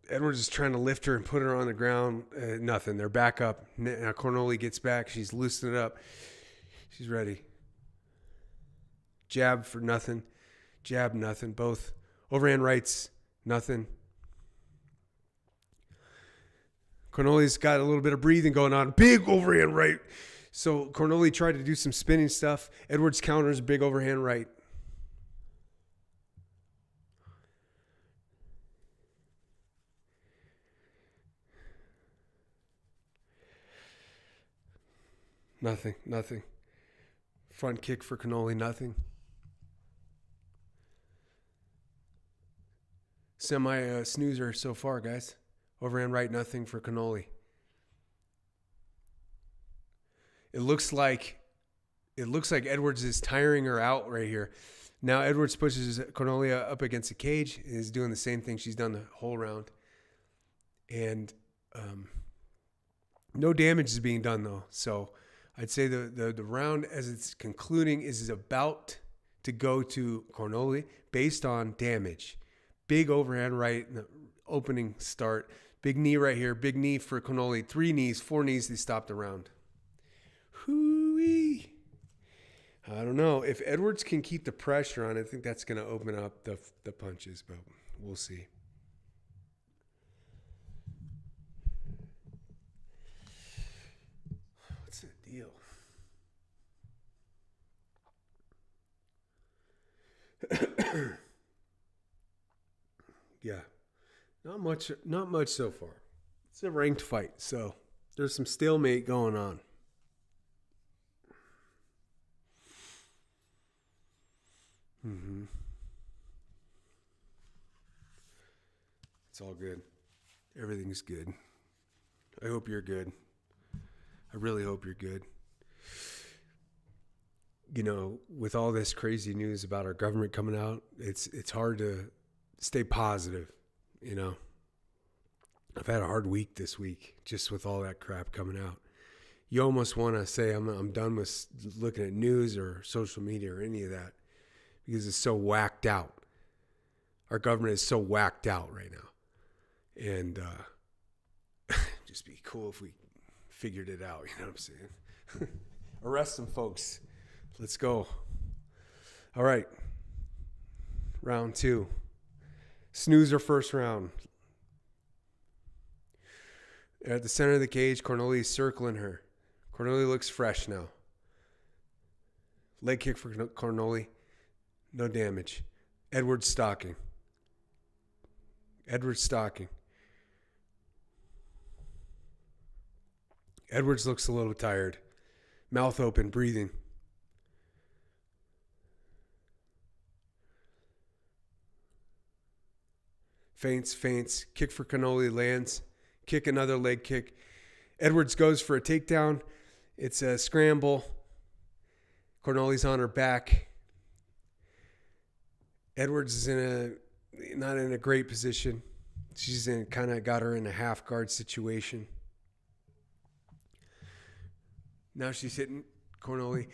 Edwards is trying to lift her and put her on the ground. Nothing. They're back up. Now Cornolle gets back. She's loosening it up. She's ready. Jab for nothing. Jab, nothing. Both. Overhand rights. Nothing. Cornolle's got a little bit of breathing going on. Big overhand right. So Cornolle tried to do some spinning stuff. Edwards counters big overhand right. Nothing. Front kick for Cornolle, nothing. Snoozer so far, guys. Overhand right, nothing for Cornolle. It looks like Edwards is tiring her out right here. Now Edwards pushes Cornolle up against the cage and is doing the same thing she's done the whole round. And no damage is being done though. So I'd say the round as it's concluding is about to go to Cornolle based on damage. Big overhand right in the opening start. Big knee right here. Big knee for Cornolle. 3 knees, 4 knees. They stopped the round. Hoo-wee. I don't know. If Edwards can keep the pressure on, I think that's going to open up the punches, but we'll see. What's the deal? Yeah. Not much so far. It's a ranked fight, so there's some stalemate going on. It's all good. Everything's good. I hope you're good. I really hope you're good. You know, with all this crazy news about our government coming out, it's hard to stay positive, you know. I've had a hard week this week just with all that crap coming out. You almost want to say I'm done with looking at news or social media or any of that because it's so whacked out. Our government is so whacked out right now. And just be cool if we figured it out, you know what I'm saying? Arrest some folks. Let's go. All right. Round 2. Snoozer first round. At the center of the cage, Cornolle is circling her. Cornolle looks fresh now. Leg kick for Cornolle. No damage. Edwards stalking. Edwards looks a little tired. Mouth open, breathing. Feints. Kick for Cornolle, lands. Kick, another leg kick. Edwards goes for a takedown. It's a scramble. Cornolle's on her back. Edwards is not in a great position. She's kind of got her in a half guard situation. Now she's hitting Cornolle.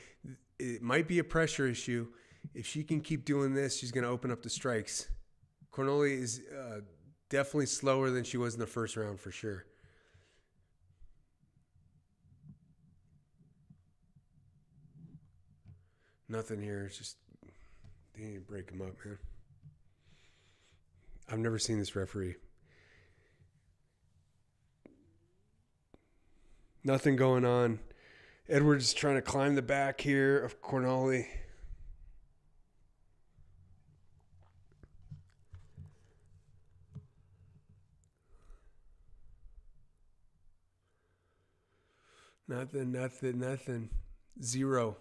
It might be a pressure issue. If she can keep doing this, she's going to open up the strikes. Cornolle is definitely slower than she was in the first round for sure. Nothing here. It's just they need to break him up, man. I've never seen this referee. Nothing going on. Edwards is trying to climb the back here of Cornolle. Nothing. 0.0. 0.0.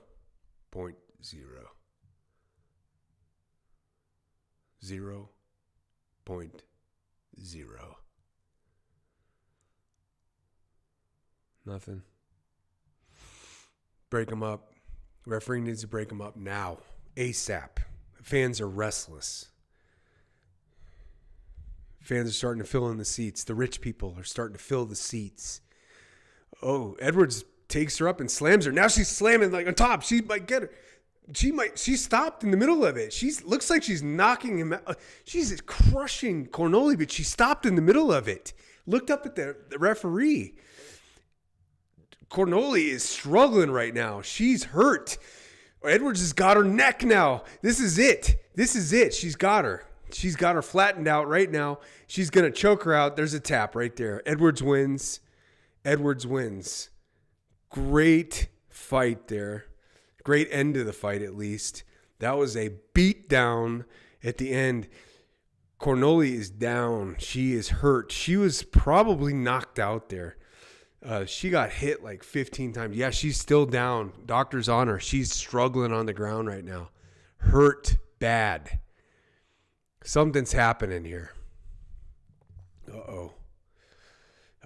Nothing. Break them up. Referee needs to break them up now. ASAP. Fans are restless. Fans are starting to fill in the seats. The rich people are starting to fill the seats. Oh, Edwards takes her up and slams her. Now she's slamming like on top. She might get her. She stopped in the middle of it. Looks like she's knocking him out. She's crushing Cornolle, but she stopped in the middle of it. Looked up at the referee. Cornolle is struggling right now. She's hurt. Edwards has got her neck now. This is it. She's got her. She's got her flattened out right now. She's going to choke her out. There's a tap right there. Edwards wins. Great fight there. Great end to the fight, at least. That was a beat down at the end. Cornolle is down. She is hurt. She was probably knocked out there. She got hit like 15 times. Yeah, she's still down. Doctor's on her. She's struggling on the ground right now. Hurt bad. Something's happening here. Uh-oh.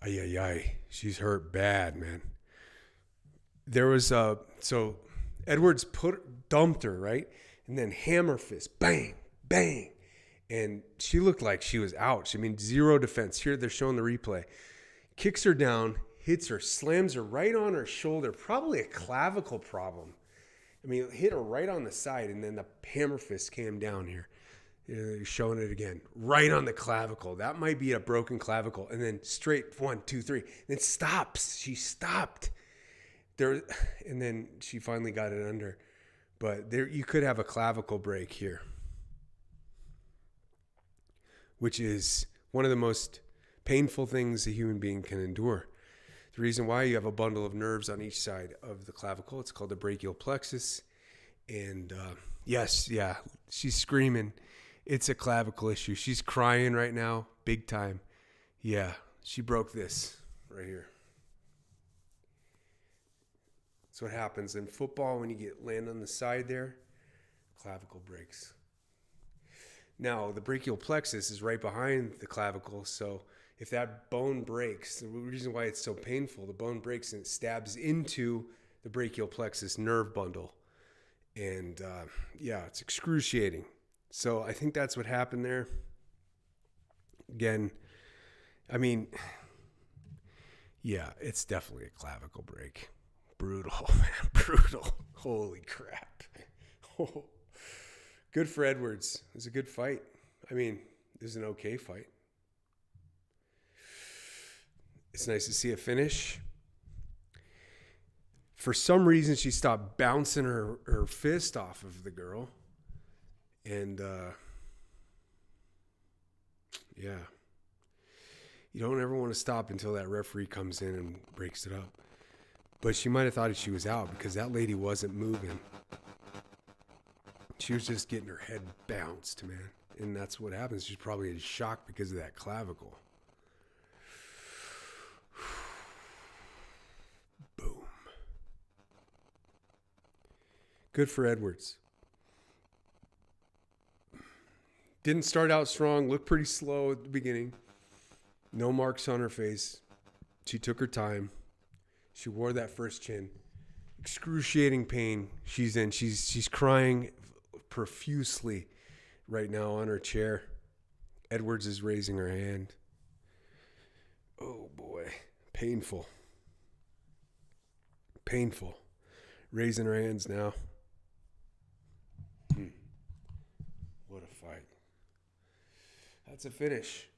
Ay. She's hurt bad, man. There was so Edwards dumped her, right? And then hammer fist, bang, bang. And she looked like she was out. I mean, zero defense. Here they're showing the replay. Kicks her down, hits her, slams her right on her shoulder. Probably a clavicle problem. I mean, hit her right on the side, and then the hammer fist came down here. They're showing it again. Right on the clavicle. That might be a broken clavicle. And then straight 1, 2, 3. Then stops. She stopped. And then she finally got it under. But there, you could have a clavicle break here, which is one of the most painful things a human being can endure. The reason why, you have a bundle of nerves on each side of the clavicle. It's called the brachial plexus. And she's screaming. It's a clavicle issue. She's crying right now, big time. Yeah, she broke this right here. That's what happens in football when you land on the side there. Clavicle breaks. Now, the brachial plexus is right behind the clavicle, so if that bone breaks, the reason why it's so painful, the bone breaks and it stabs into the brachial plexus nerve bundle. And, it's excruciating. So I think that's what happened there. Again, I mean, yeah, it's definitely a clavicle break. Brutal, man. Brutal. Holy crap. Oh. Good for Edwards. It was a good fight. I mean, it was an okay fight. It's nice to see a finish. For some reason, she stopped bouncing her fist off of the girl. And Yeah. You don't ever want to stop until that referee comes in and breaks it up. But she might have thought she was out because that lady wasn't moving. She was just getting her head bounced, man. And that's what happens. She's probably in shock because of that clavicle. Boom. Good for Edwards. Didn't start out strong. Looked pretty slow at the beginning. No marks on her face. She took her time. She wore that first chin. Excruciating pain she's in. She's crying profusely right now on her chair. Edwards is raising her hand. Oh boy. Painful. Painful. Raising her hands now. What a fight. That's a finish.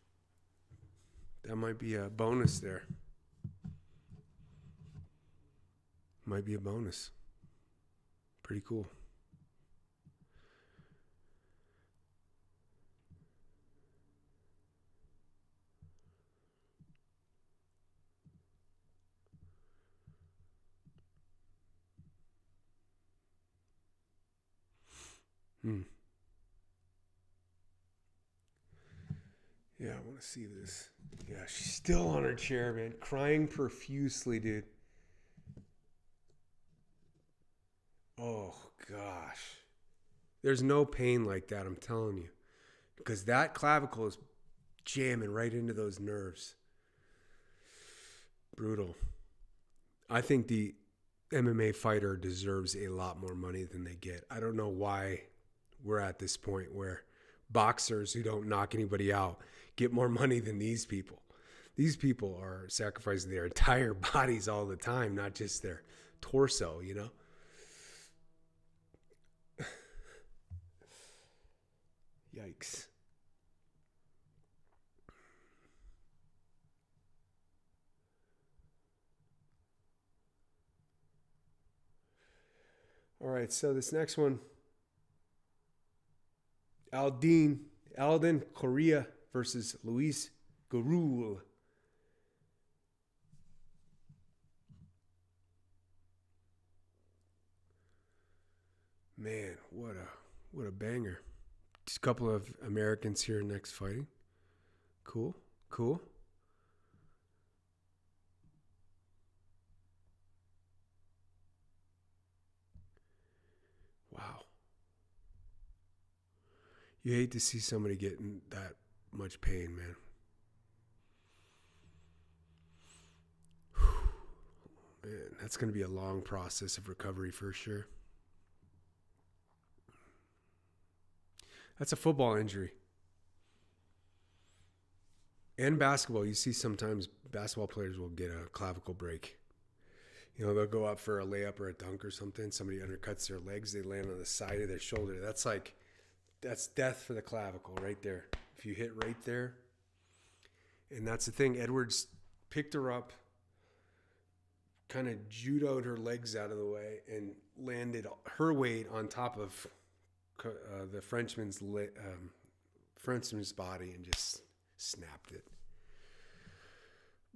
That might be a bonus there. Might be a bonus. Pretty cool. Yeah, I want to see this. Yeah, she's still on her chair, man. Crying profusely, dude. Oh, gosh. There's no pain like that, I'm telling you. Because that clavicle is jamming right into those nerves. Brutal. I think the MMA fighter deserves a lot more money than they get. I don't know why we're at this point where boxers who don't knock anybody out get more money than these people. These people are sacrificing their entire bodies all the time, not just their torso, you know? Yikes. All right, so this next one, Aldin Coria versus Luis Gurule. Man, what a banger. Just a couple of Americans here next fighting. Cool. Wow. You hate to see somebody get in that much pain, man. Man, that's going to be a long process of recovery for sure. That's a football injury. And basketball, you see sometimes basketball players will get a clavicle break. You know, they'll go up for a layup or a dunk or something. Somebody undercuts their legs. They land on the side of their shoulder. That's death for the clavicle right there. If you hit right there. And that's the thing. Edwards picked her up, kind of judoed her legs out of the way, and landed her weight on top of the Frenchman's body and just snapped it.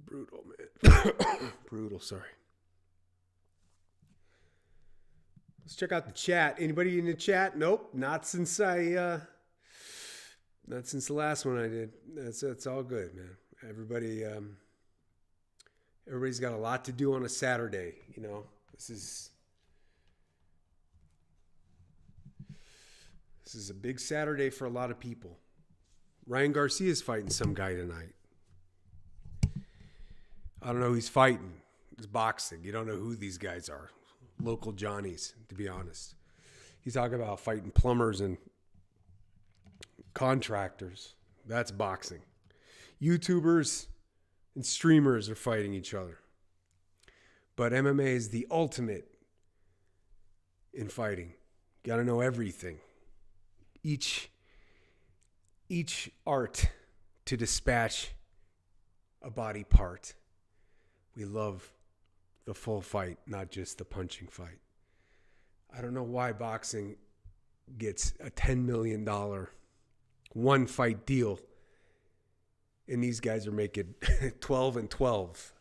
Brutal, man. Brutal, sorry. Let's check out the chat. Anybody in the chat? Nope, not since the last one I did. That's all good, man. Everybody's got a lot to do on a Saturday, you know. This is a big Saturday for a lot of people. Ryan Garcia's fighting some guy tonight. I don't know who he's fighting. It's boxing. You don't know who these guys are. Local Johnnies, to be honest. He's talking about fighting plumbers and contractors. That's boxing. YouTubers and streamers are fighting each other. But MMA is the ultimate in fighting. Got to know everything. Each art to dispatch a body part. We love the full fight, not just the punching fight. I don't know why boxing gets a $10 million one fight deal and these guys are making 12 and 12.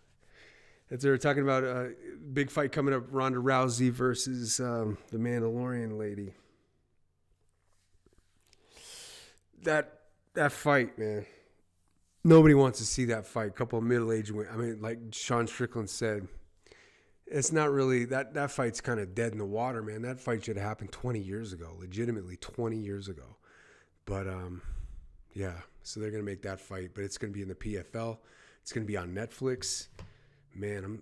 As they were talking about a big fight coming up, Ronda Rousey versus the Mandalorian lady. That fight, man. Nobody wants to see that fight. A couple of middle-aged women. I mean, like Sean Strickland said, it's not really that fight's kind of dead in the water, man. That fight should have happened 20 years ago, legitimately 20 years ago. But yeah, so they're gonna make that fight, but it's gonna be in the PFL. It's gonna be on Netflix. Man,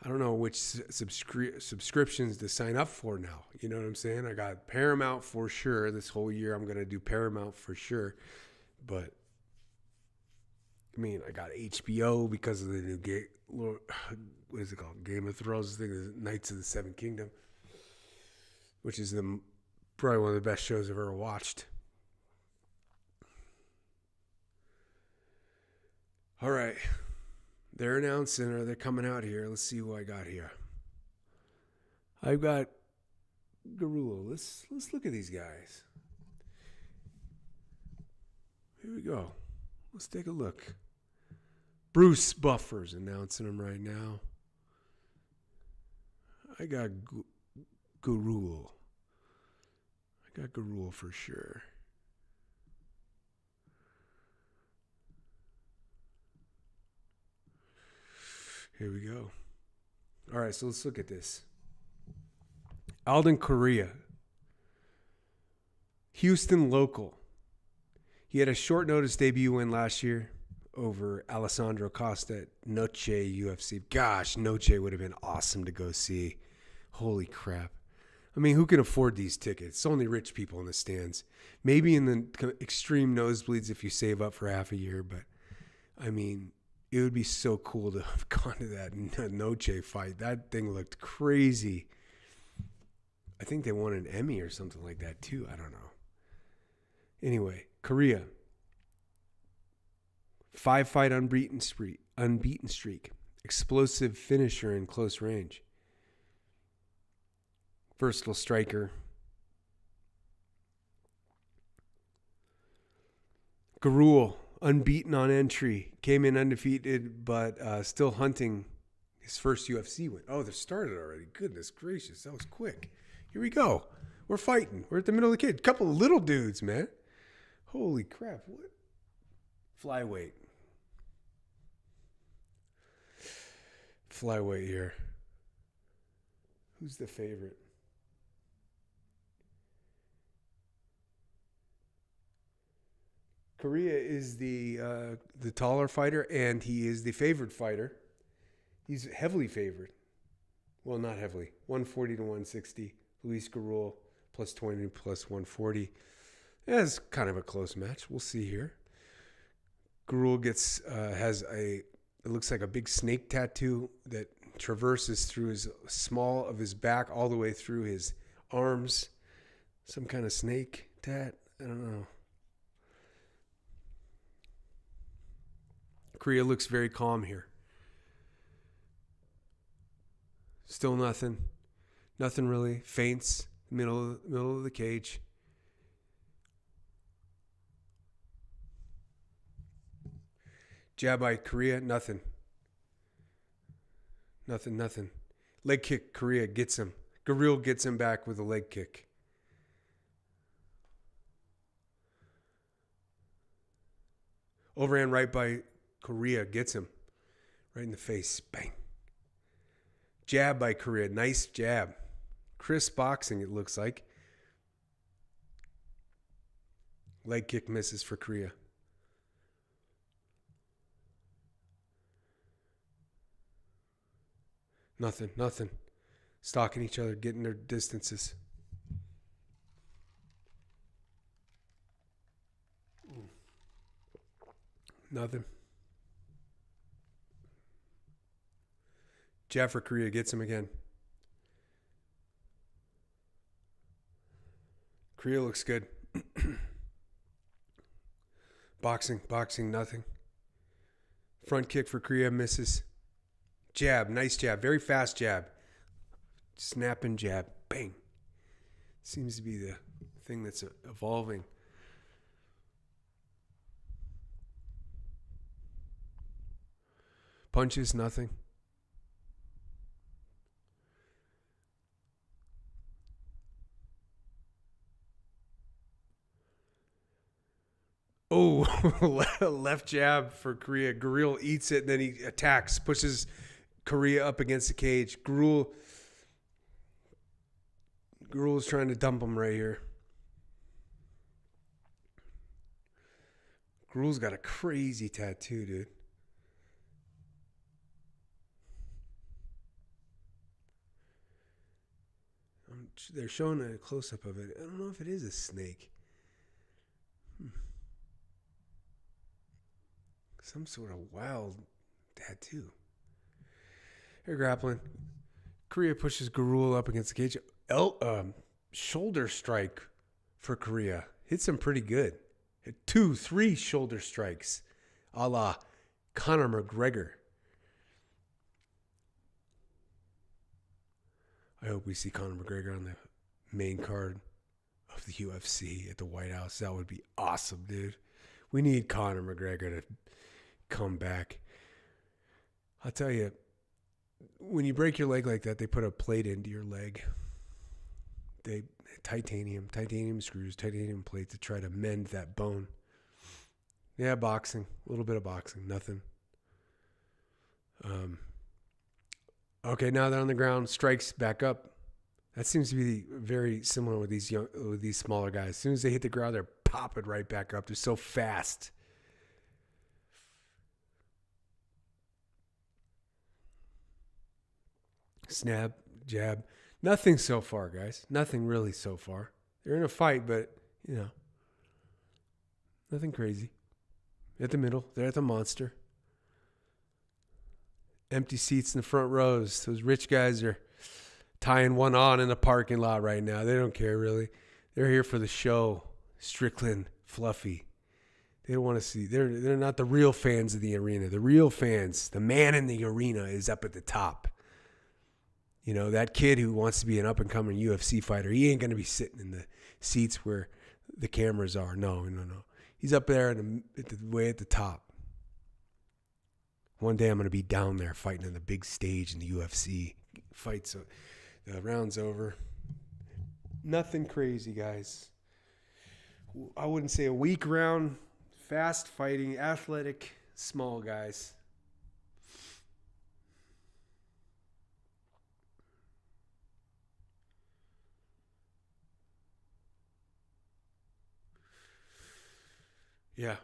I don't know which subscriptions to sign up for now. You know what I'm saying? I got Paramount for sure. This whole year I'm gonna do Paramount for sure. But I mean, I got HBO because of the new what is it called? Game of Thrones thing, Knights of the Seven Kingdom, which is probably one of the best shows I've ever watched. All right, they're announcing, or they're coming out here. Let's see who I got here. I've got Gurule. Let's look at these guys. Here we go. Let's take a look. Bruce Buffer's announcing them right now. I got Gurule. I got Gurule for sure. Here we go. All right, so let's look at this. Alden Coria. Houston local. He had a short notice debut win last year over Alessandro Costa at Noche UFC. Gosh, Noche would have been awesome to go see. Holy crap. I mean, who can afford these tickets? It's only rich people in the stands. Maybe in the extreme nosebleeds if you save up for half a year, but I mean, it would be so cool to have gone to that Noche fight. That thing looked crazy. I think they won an Emmy or something like that too. I don't know. Anyway, Coria. 5-fight unbeaten streak. Explosive finisher in close range. Versatile striker. Gurule, unbeaten on entry. Came in undefeated, but still hunting his first UFC win. Oh, they're started already. Goodness gracious, that was quick. Here we go. We're fighting. We're at the middle of the cage. Couple of little dudes, man. Holy crap. What? Flyweight. Flyweight here. Who's the favorite? Coria is the taller fighter, and he is the favored fighter. He's heavily favored. Well, not heavily. 140 to 160. Luis Gurule plus 20 plus 140. Yeah, it's kind of a close match. We'll see here. Gurule has it looks like a big snake tattoo that traverses through his small of his back all the way through his arms. Some kind of snake tat. I don't know. Coria looks very calm here. Still nothing. Nothing really. Feints. Middle of the cage. Jab by Coria. Nothing. Nothing. Leg kick. Coria gets him. Gurule gets him back with a leg kick. Overhand right by Coria gets him. Right in the face. Bang. Jab by Coria. Nice jab. Crisp boxing, it looks like. Leg kick misses for Coria. Nothing. Stalking each other, getting their distances. Nothing. Jab for Coria gets him again. Coria looks good. Boxing, nothing. Front kick for Coria misses. Jab, nice jab, very fast jab. Snapping jab, bang. Seems to be the thing that's evolving. Punches, nothing. Oh, left jab for Coria. Gurule eats it, and then he attacks, pushes Coria up against the cage. Gurule's trying to dump him right here. Gurule's got a crazy tattoo, dude. They're showing a close-up of it. I don't know if it is a snake. Some sort of wild tattoo. They're grappling. Coria pushes Gurule up against the cage. Shoulder strike for Coria. Hits him pretty good. 2-3 shoulder strikes, a la Conor McGregor. I hope we see Conor McGregor on the main card of the UFC at the White House. That would be awesome, dude. We need Conor McGregor to come back. I'll tell you, when you break your leg like that, they put a plate into your leg. They titanium screws, titanium plate to try to mend that bone. Yeah, boxing, a little bit of boxing, nothing. Okay, now they're on the ground, strikes back up. That seems to be very similar with these smaller guys. As soon as they hit the ground, they're popping right back up. They're so fast. Snap, jab. Nothing so far, guys. Nothing really so far. They're in a fight, but, nothing crazy. At the middle, they're at the monster. Empty seats in the front rows. Those rich guys are tying one on in the parking lot right now. They don't care, really. They're here for the show. Strickland, Fluffy. They don't want to see. They're not the real fans of the arena. The real fans, the man in the arena is up at the top. That kid who wants to be an up-and-coming UFC fighter, he ain't going to be sitting in the seats where the cameras are. No. He's up there way at the top. One day I'm going to be down there fighting on the big stage in the UFC. Fights, the round's over. Nothing crazy, guys. I wouldn't say a weak round. Fast fighting, athletic, small guys. Yeah,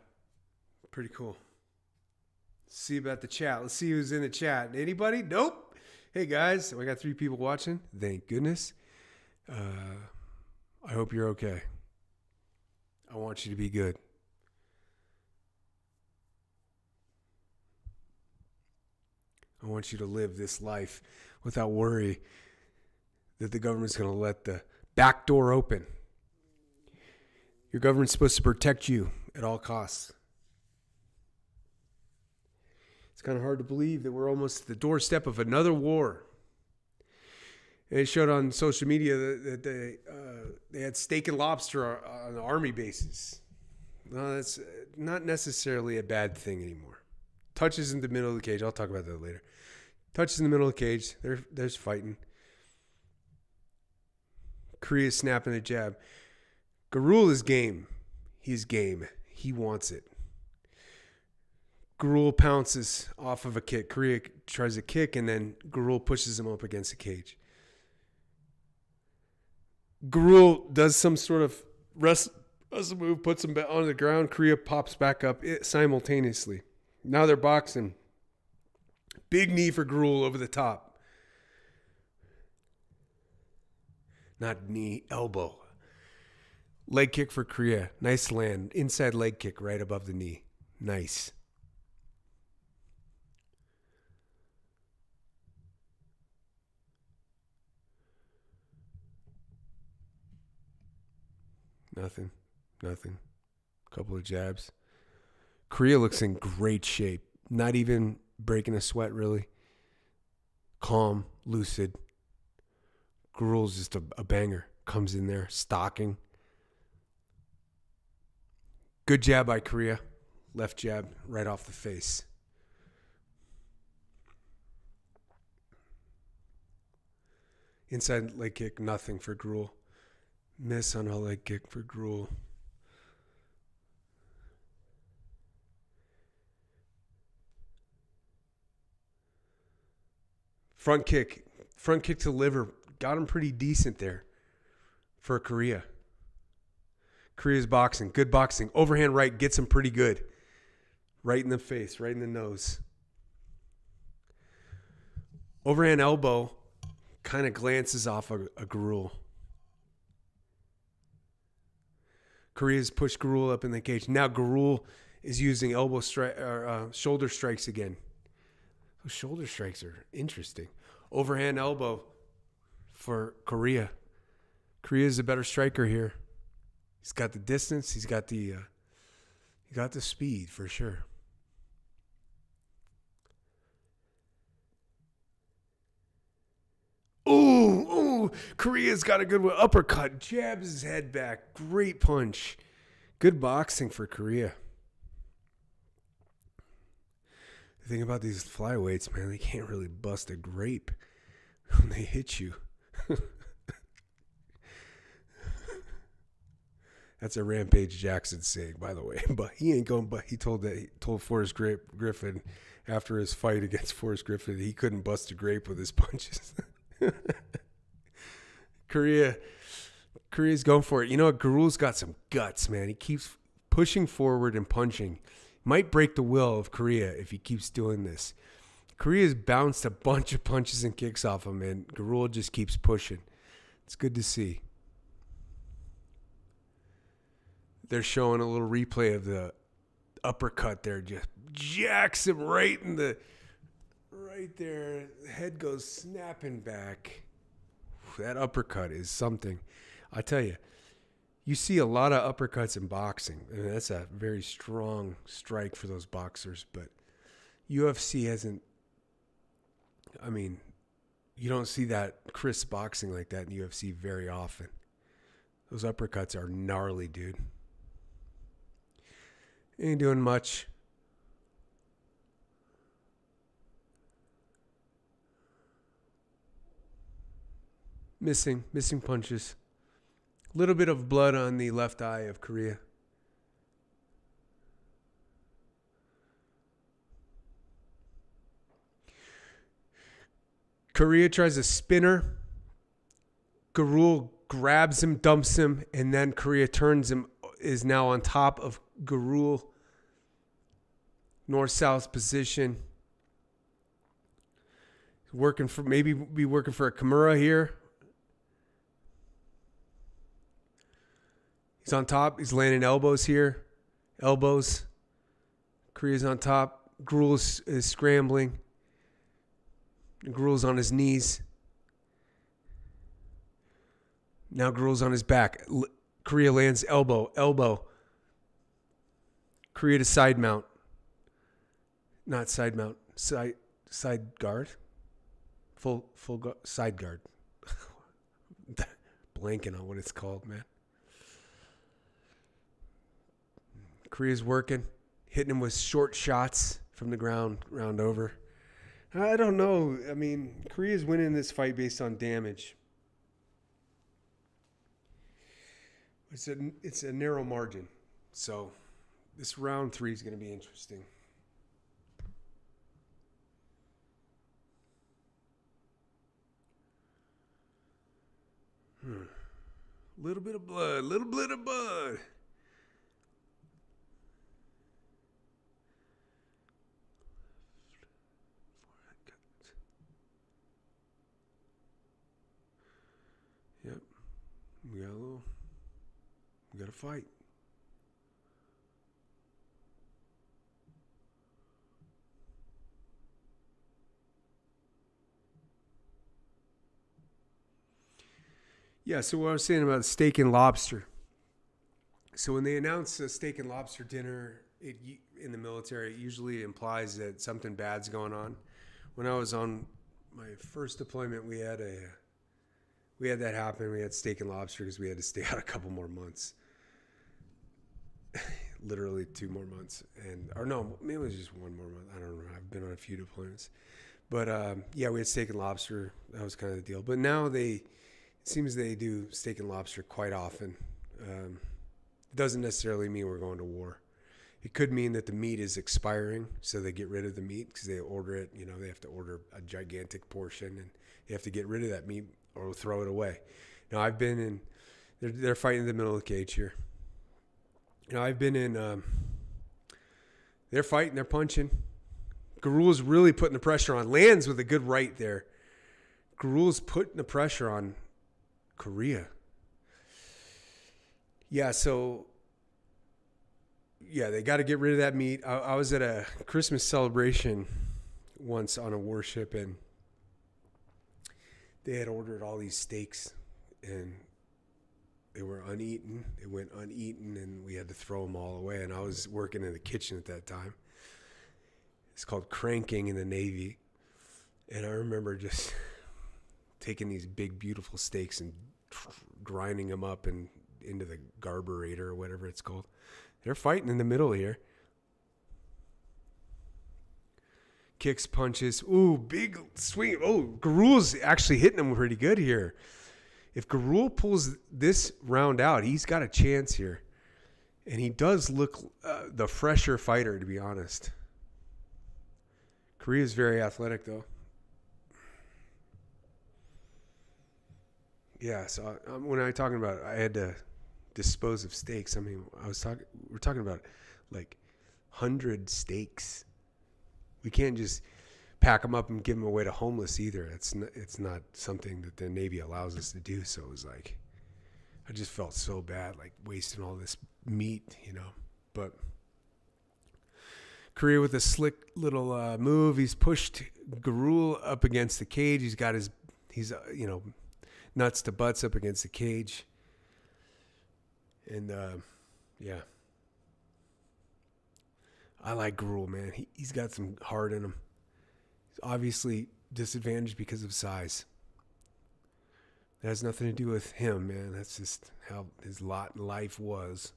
pretty cool. See about the chat. Let's see who's in the chat. Anybody? Nope. Hey, guys. We got 3 people watching. Thank goodness. I hope you're okay. I want you to be good. I want you to live this life without worry that the government's going to let the back door open. Your government's supposed to protect you at all costs. It's kind of hard to believe that we're almost at the doorstep of another war. And it showed on social media that they had steak and lobster on the army bases. No, that's not necessarily a bad thing anymore. Touches in the middle of the cage. I'll talk about that later. Touches in the middle of the cage. There's fighting. Korea's snapping a jab. Gurule is game. He's game. He wants it. Gurule pounces off of a kick. Coria tries a kick, and then Gurule pushes him up against the cage. Gurule does some sort of wrestle move, puts him on the ground. Coria pops back up simultaneously. Now they're boxing. Big knee for Gurule over the top. Not knee, elbow. Leg kick for Coria. Nice land. Inside leg kick right above the knee. Nice. Nothing. Couple of jabs. Coria looks in great shape. Not even breaking a sweat, really. Calm, lucid. Gurule's just a banger. Comes in there, stalking. Good jab by Coria. Left jab right off the face. Inside leg kick, nothing for Gurule. Miss on a leg kick for Gurule. Front kick to liver. Got him pretty decent there for Coria. Coria's boxing, good boxing. Overhand right gets him pretty good. Right in the face, right in the nose. Overhand elbow kind of glances off a Gurule. Coria's pushed Gurule up in the cage. Now Gurule is using elbow strike or shoulder strikes again. Those shoulder strikes are interesting. Overhand elbow for Coria. Coria's a better striker here. He's got the distance. He got the speed for sure. Ooh, Coria's got a good one. Uppercut, jabs his head back. Great punch. Good boxing for Coria. The thing about these flyweights, man, they can't really bust a grape when they hit you. That's a Rampage Jackson saying, by the way. But he ain't going. But he told Forrest Griffin after his fight against Forrest Griffin that he couldn't bust a grape with his punches. Coria's going for it. You know what? Gurule's got some guts, man. He keeps pushing forward and punching. Might break the will of Coria if he keeps doing this. Coria's bounced a bunch of punches and kicks off him, and Gurule just keeps pushing. It's good to see. They're showing a little replay of the uppercut there. Just jacks him right there. The head goes snapping back. That uppercut is something. I tell you, you see a lot of uppercuts in boxing. I mean, that's a very strong strike for those boxers. But UFC hasn't. I mean, you don't see that crisp boxing like that in UFC very often. Those uppercuts are gnarly, dude. Ain't doing much. Missing punches. A little bit of blood on the left eye of Coria. Coria tries a spinner. Gurule grabs him, dumps him, and then Coria turns him, is now on top of Gurule. North-south position. Working for, maybe be working for a Kimura here. He's on top. He's landing elbows here. Elbows. Coria's on top. Gurule is scrambling. Gurule's on his knees. Now Gurule's on his back. Coria lands elbow. Coria to side mount. Not side mount. Side guard. Full side guard. Blanking on what it's called, man. Coria's working, hitting him with short shots from the ground, round over. I don't know. I mean, Coria's winning this fight based on damage. It's a narrow margin, so this round 3 is going to be interesting. Little bit of blood. Yep. We got a fight. Yeah, so what I was saying about steak and lobster. So when they announce a steak and lobster dinner in the military, it usually implies that something bad's going on. When I was on my first deployment, we had that happen. We had steak and lobster because we had to stay out a couple more months. Literally 2 more months. Or no, maybe it was just 1 more month. I don't know. I've been on a few deployments. But, yeah, we had steak and lobster. That was kind of the deal. But now it seems they do steak and lobster quite often. It doesn't necessarily mean we're going to war. It could mean that the meat is expiring, so they get rid of the meat because they order it. You know, they have to order a gigantic portion, and they have to get rid of that meat or throw it away. Now, I've been in – they're fighting in the middle of the cage here. You know, I've been in they're fighting, they're punching. Gurule's really putting the pressure on. Lands with a good right there. Gurule's putting the pressure on Coria. Yeah, so, yeah, they got to get rid of that meat. I was at a Christmas celebration once on a warship, and they had ordered all these steaks, and they were uneaten. They went uneaten, and we had to throw them all away. And I was working in the kitchen at that time. It's called cranking in the Navy. And I remember just taking these big, beautiful steaks and grinding them up and into the garburator or whatever it's called. They're fighting in the middle here. Kicks, punches. Ooh, big swing. Oh, Gurule's actually hitting him pretty good here. If Gurule pulls this round out, he's got a chance here. And he does look the fresher fighter, to be honest. Coria's very athletic, though. Yeah, so when I talking about I had to dispose of steaks, I mean, we're talking about like 100 steaks. We can't just pack them up and give them away to homeless either. It's not something that the Navy allows us to do. So it was like, I just felt so bad, like wasting all this meat, you know. But Coria with a slick little move. He's pushed Gurule up against the cage. He's got he's nuts to butts up against the cage. And, yeah. I like Gurule, man. He's got some heart in him. He's obviously disadvantaged because of size. That has nothing to do with him, man. That's just how his lot in life was.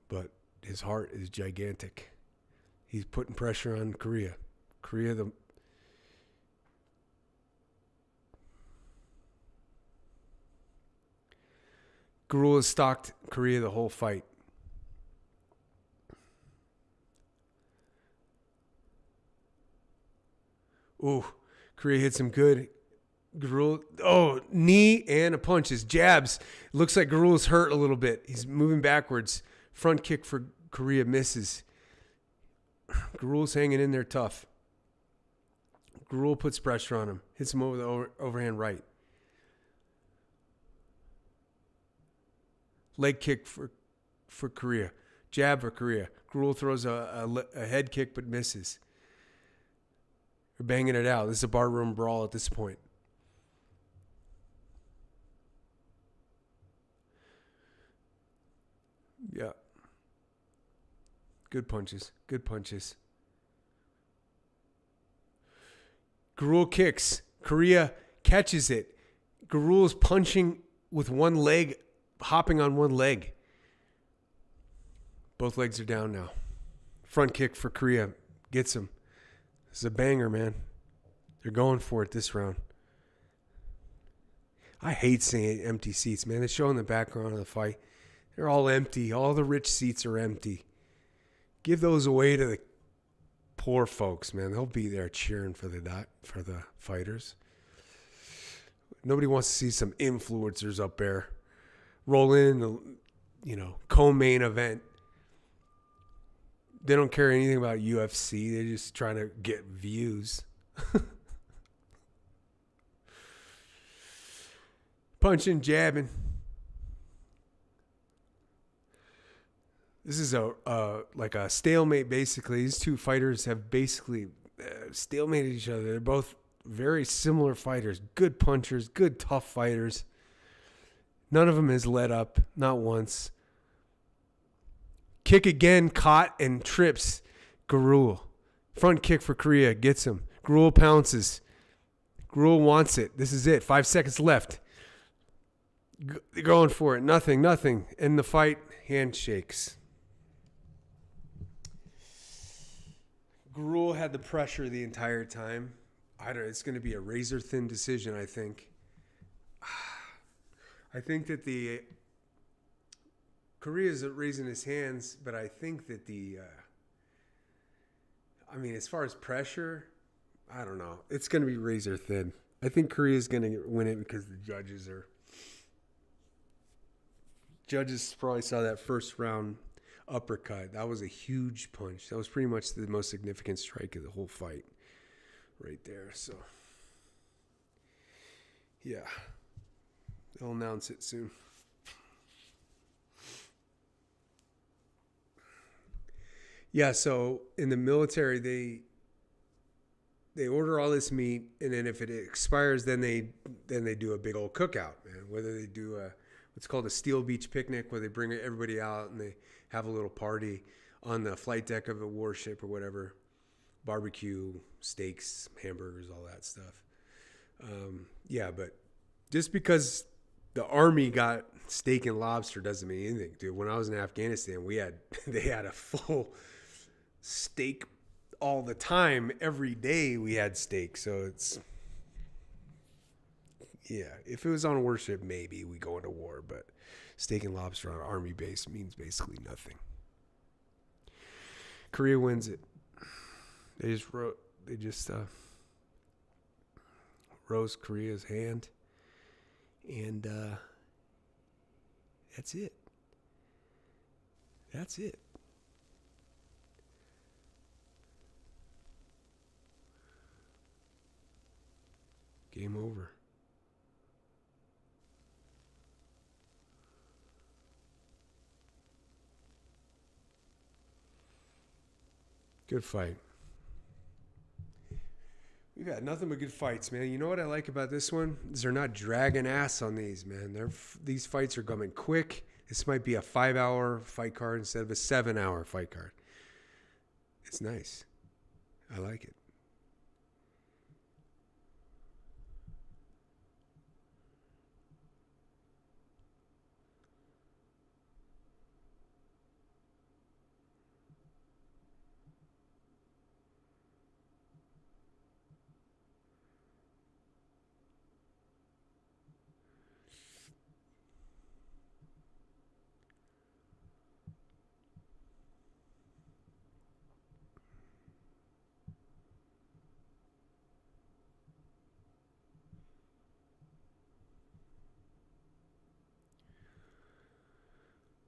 But his heart is gigantic. He's putting pressure on Coria. Gurule has stalked Coria the whole fight. Ooh, Coria hits him good. Gurule, knee and a punch. His jabs. It looks like Gurule's hurt a little bit. He's moving backwards. Front kick for Coria misses. Gurule's hanging in there tough. Gurule puts pressure on him. Hits him over the overhand right. Leg kick for Coria. Jab for Coria. Gurule throws a head kick but misses. They're banging it out. This is a barroom brawl at this point. Yeah. Good punches. Gurule kicks. Coria catches it. Gurule's punching with one leg, hopping on one leg. Both legs are down now. Front kick for Coria. Gets him. This is a banger, man. They're going for it this round. I hate seeing empty seats, man. They show in the background of the fight. They're all empty. All the rich seats are empty. Give those away to the poor folks, man. They'll be there cheering for the fighters. Nobody wants to see some influencers up there roll in the, co-main event. They don't care anything about UFC. They're just trying to get views. Punching, jabbing. This is like a stalemate, basically. These two fighters have basically stalemated each other. They're both very similar fighters. Good punchers, good tough fighters. None of them has let up, not once. Kick again, caught and trips Gurule. Front kick for Coria, gets him. Gurule pounces. Gurule wants it. This is it. 5 seconds left. They're going for it. Nothing. In the fight, handshakes. Gurule had the pressure the entire time. I don't. It's going to be a razor thin decision. I think. I think that the Coria's raising his hands, but I think that I mean, as far as pressure, I don't know. It's going to be razor thin. I think Coria's going to win it because the judges probably saw that first round uppercut. That was a huge punch. That was pretty much the most significant strike of the whole fight right there. So, yeah. They'll announce it soon. Yeah, so in the military, they order all this meat, and then if it expires, then they do a big old cookout, man. Whether they do what's called a Steel Beach picnic, where they bring everybody out and they have a little party on the flight deck of a warship or whatever, barbecue, steaks, hamburgers, all that stuff. Yeah, but just because the Army got steak and lobster doesn't mean anything, dude. When I was in Afghanistan, they had a full steak all the time. Every day we had steak. So it's, yeah, if it was on a warship, maybe we go into war, but steak and lobster on an Army base means basically nothing. Coria wins it. They just rose Coria's hand, and that's it. That's it. Game over. Good fight. We've had nothing but good fights, man. You know what I like about this one? Is they're not dragging ass on these, man. These fights are coming quick. This might be a 5-hour fight card instead of a 7-hour fight card. It's nice. I like it.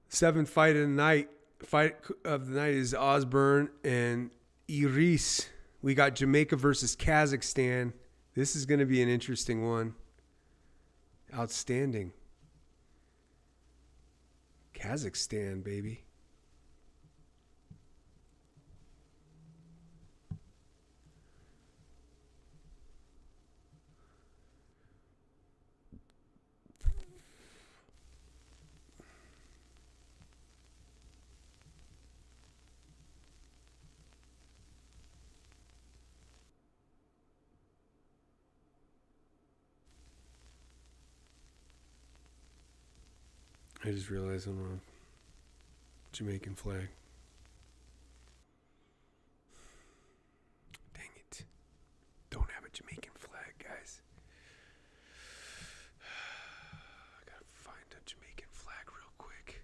Seventh fight of the night. Fight of the night is Osbourne and Idris. We got Jamaica versus Kazakhstan. This is going to be an interesting one. Outstanding. Kazakhstan, baby. I just realized I'm on a Jamaican flag. Dang it. Don't have a Jamaican flag, guys. I gotta find a Jamaican flag real quick.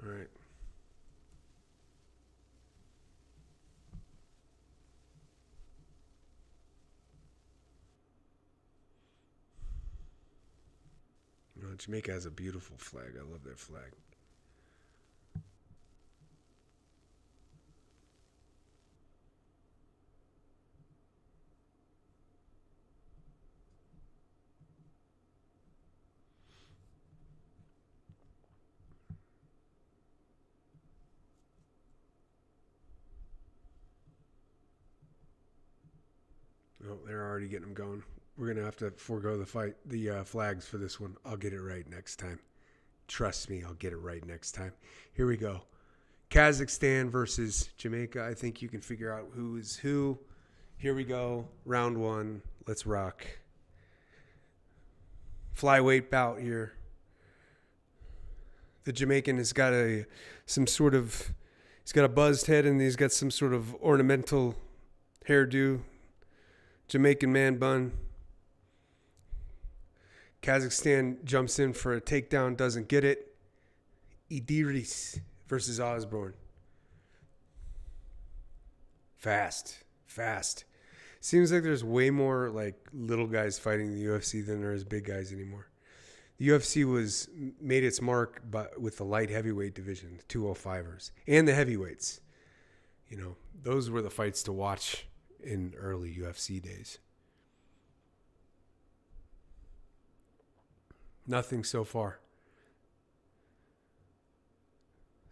All right. Jamaica has a beautiful flag. I love that flag. Oh, they're already getting them going. We're going to have to forego the flags for this one. I'll get it right next time. Trust me, I'll get it right next time. Here we go. Kazakhstan versus Jamaica. I think you can figure out who is who. Here we go. Round one. Let's rock. Flyweight bout here. The Jamaican has got some sort of He's got a buzzed head and he's got some sort of ornamental hairdo. Jamaican man bun. Kazakhstan jumps in for a takedown, doesn't get it. Idris versus Osbourne. Fast. Seems like there's way more like little guys fighting in the UFC than there is big guys anymore. The UFC made its mark with the light heavyweight division, the 205ers, and the heavyweights. You know, those were the fights to watch in early UFC days. Nothing so far.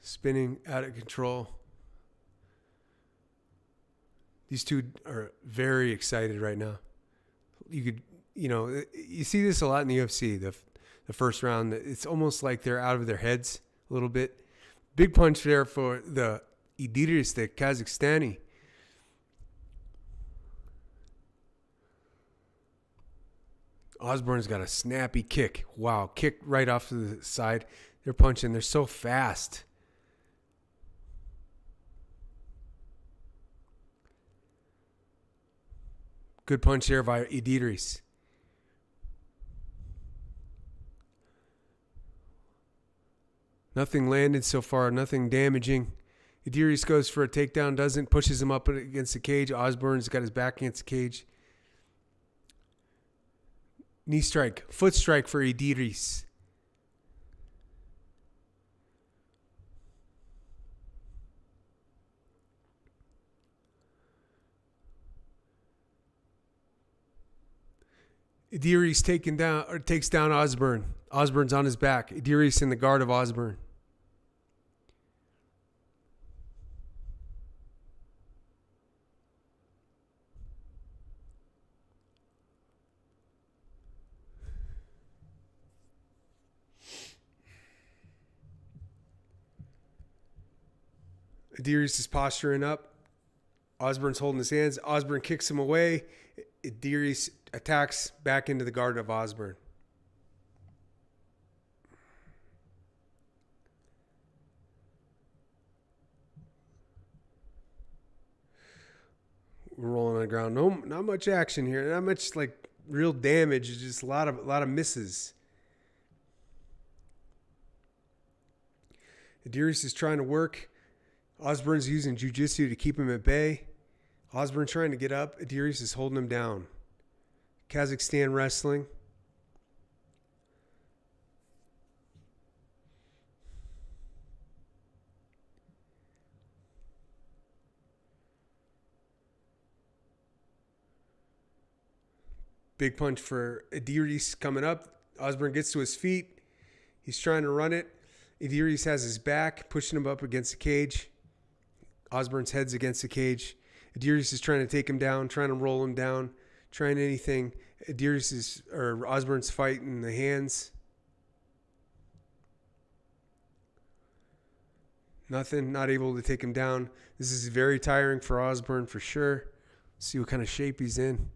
Spinning out of control. These two are very excited right now. You see this a lot in the UFC. The first round, it's almost like they're out of their heads a little bit. Big punch there for the Idris, the Kazakhstani. Osbourne's got a snappy kick. Wow, kick right off to the side. They're punching. They're so fast. Good punch there by Idris. Nothing landed so far. Nothing damaging. Idris goes for a takedown. Doesn't. Pushes him up against the cage. Osbourne's got his back against the cage. Knee strike. Foot strike for Idris. Idris takes down Osbourne. Osbourne's on his back. Idris in the guard of Osbourne. Idris is posturing up. Osbourne's holding his hands. Osbourne kicks him away. Idris attacks back into the guard of Osbourne. We're rolling on the ground. No, not much action here. Not much like real damage. It's just a lot of misses. Idris is trying to work. Osbourne's using jiu-jitsu to keep him at bay. Osbourne trying to get up. Idris is holding him down. Kazakhstan wrestling. Big punch for Idris coming up. Osbourne gets to his feet. He's trying to run it. Idris has his back, pushing him up against the cage. Osbourne's head's against the cage. Idris is trying to take him down, trying to roll him down, trying anything. Osbourne's fighting the hands. Nothing, not able to take him down. This is very tiring for Osbourne for sure. See what kind of shape he's in.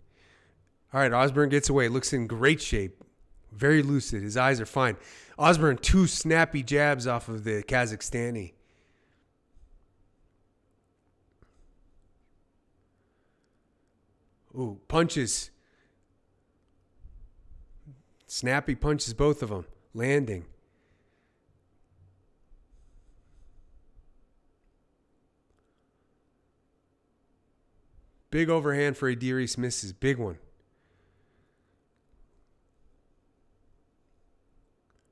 All right, Osbourne gets away. Looks in great shape. Very lucid. His eyes are fine. Osbourne, 2 snappy jabs off of the Kazakhstani. Ooh, punches. Snappy punches, both of them. Landing. Big overhand for Idris, misses. Big one.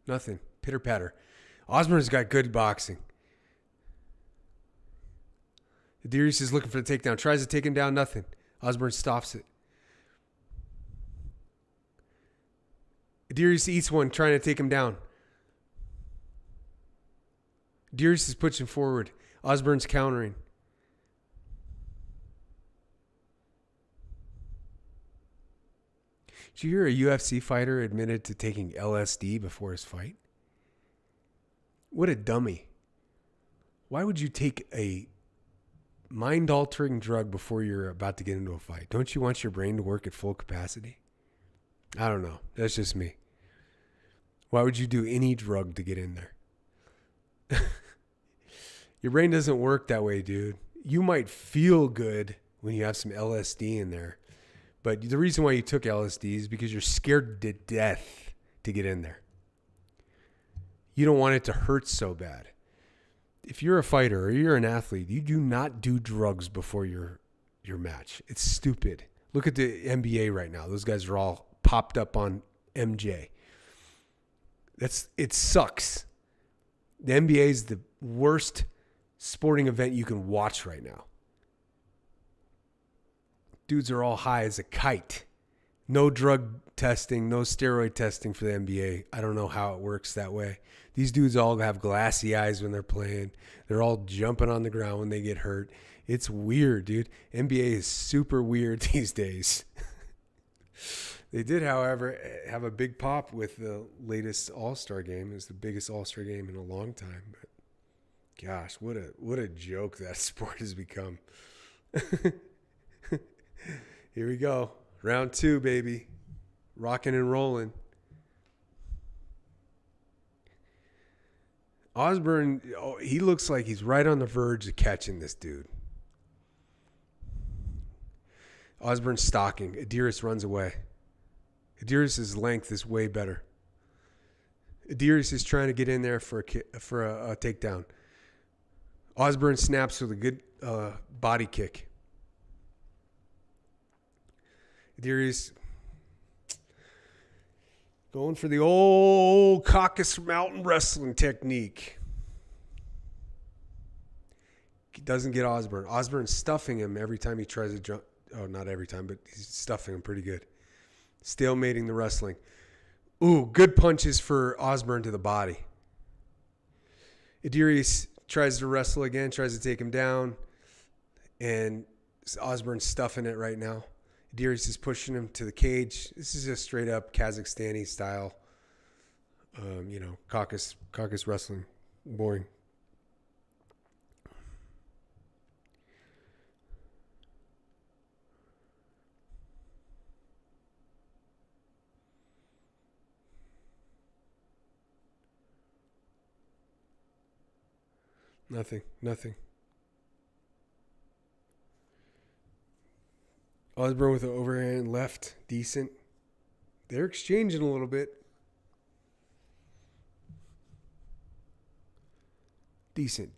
Nothing. Pitter patter. Osbourne's got good boxing. Idris is looking for the takedown. Tries to take him down. Nothing. Osbourne stops it. Idris eats one, trying to take him down. Idris is pushing forward. Osbourne's countering. Did you hear a UFC fighter admitted to taking LSD before his fight? What a dummy. Why would you take a mind-altering drug before you're about to get into a fight? Don't you want your brain to work at full capacity? I don't know. That's just me. Why would you do any drug to get in there? Your brain doesn't work that way, dude. You might feel good when you have some LSD in there. But the reason why you took LSD is because you're scared to death to get in there. You don't want it to hurt so bad. If you're a fighter or you're an athlete, you do not do drugs before your match. It's stupid. Look at the NBA right now. Those guys are all popped up on MJ. It sucks. The NBA is the worst sporting event you can watch right now. Dudes are all high as a kite. No drug testing, no steroid testing for the NBA. I don't know how it works that way. These dudes all have glassy eyes when they're playing. They're all jumping on the ground when they get hurt. It's weird, dude. NBA is super weird these days. They did, however, have a big pop with the latest All-Star game. It was the biggest All-Star game in a long time. But gosh, what a joke that sport has become. Here we go. Round 2, baby. Rocking and rolling. Osbourne, he looks like he's right on the verge of catching this dude. Osbourne's stalking. Idris runs away. Idris' length is way better. Idris is trying to get in there for a takedown. Osbourne snaps with a good body kick. Idris going for the old Caucasus Mountain wrestling technique. He doesn't get Osbourne. Osbourne's stuffing him every time he tries to jump. Oh, not every time, but he's stuffing him pretty good. Stalemating the wrestling. Ooh, good punches for Osbourne to the body. Idris tries to wrestle again, tries to take him down, and Osbourne's stuffing it right now. Idris is pushing him to the cage. This is a straight up Kazakhstani style, Caucasus wrestling. Boring. Nothing. Osbourne with an overhand left. Decent. They're exchanging a little bit. Decent.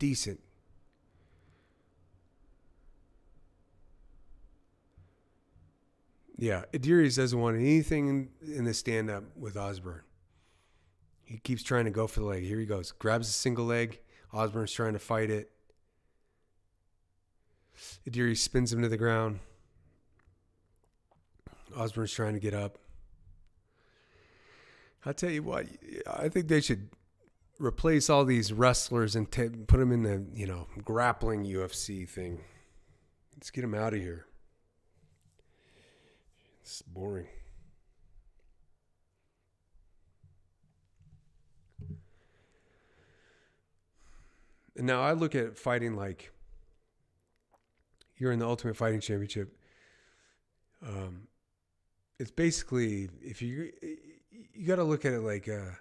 Yeah, Idris doesn't want anything in the stand-up with Osbourne. He keeps trying to go for the leg. Here he goes. Grabs a single leg. Osbourne's trying to fight it. Idris spins him to the ground. Osbourne's trying to get up. I'll tell you what, I think they should replace all these wrestlers and put them in the, grappling UFC thing. Let's get them out of here. It's boring. And now I look at fighting like you're in the Ultimate Fighting Championship. It's basically, if you got to look at it like you're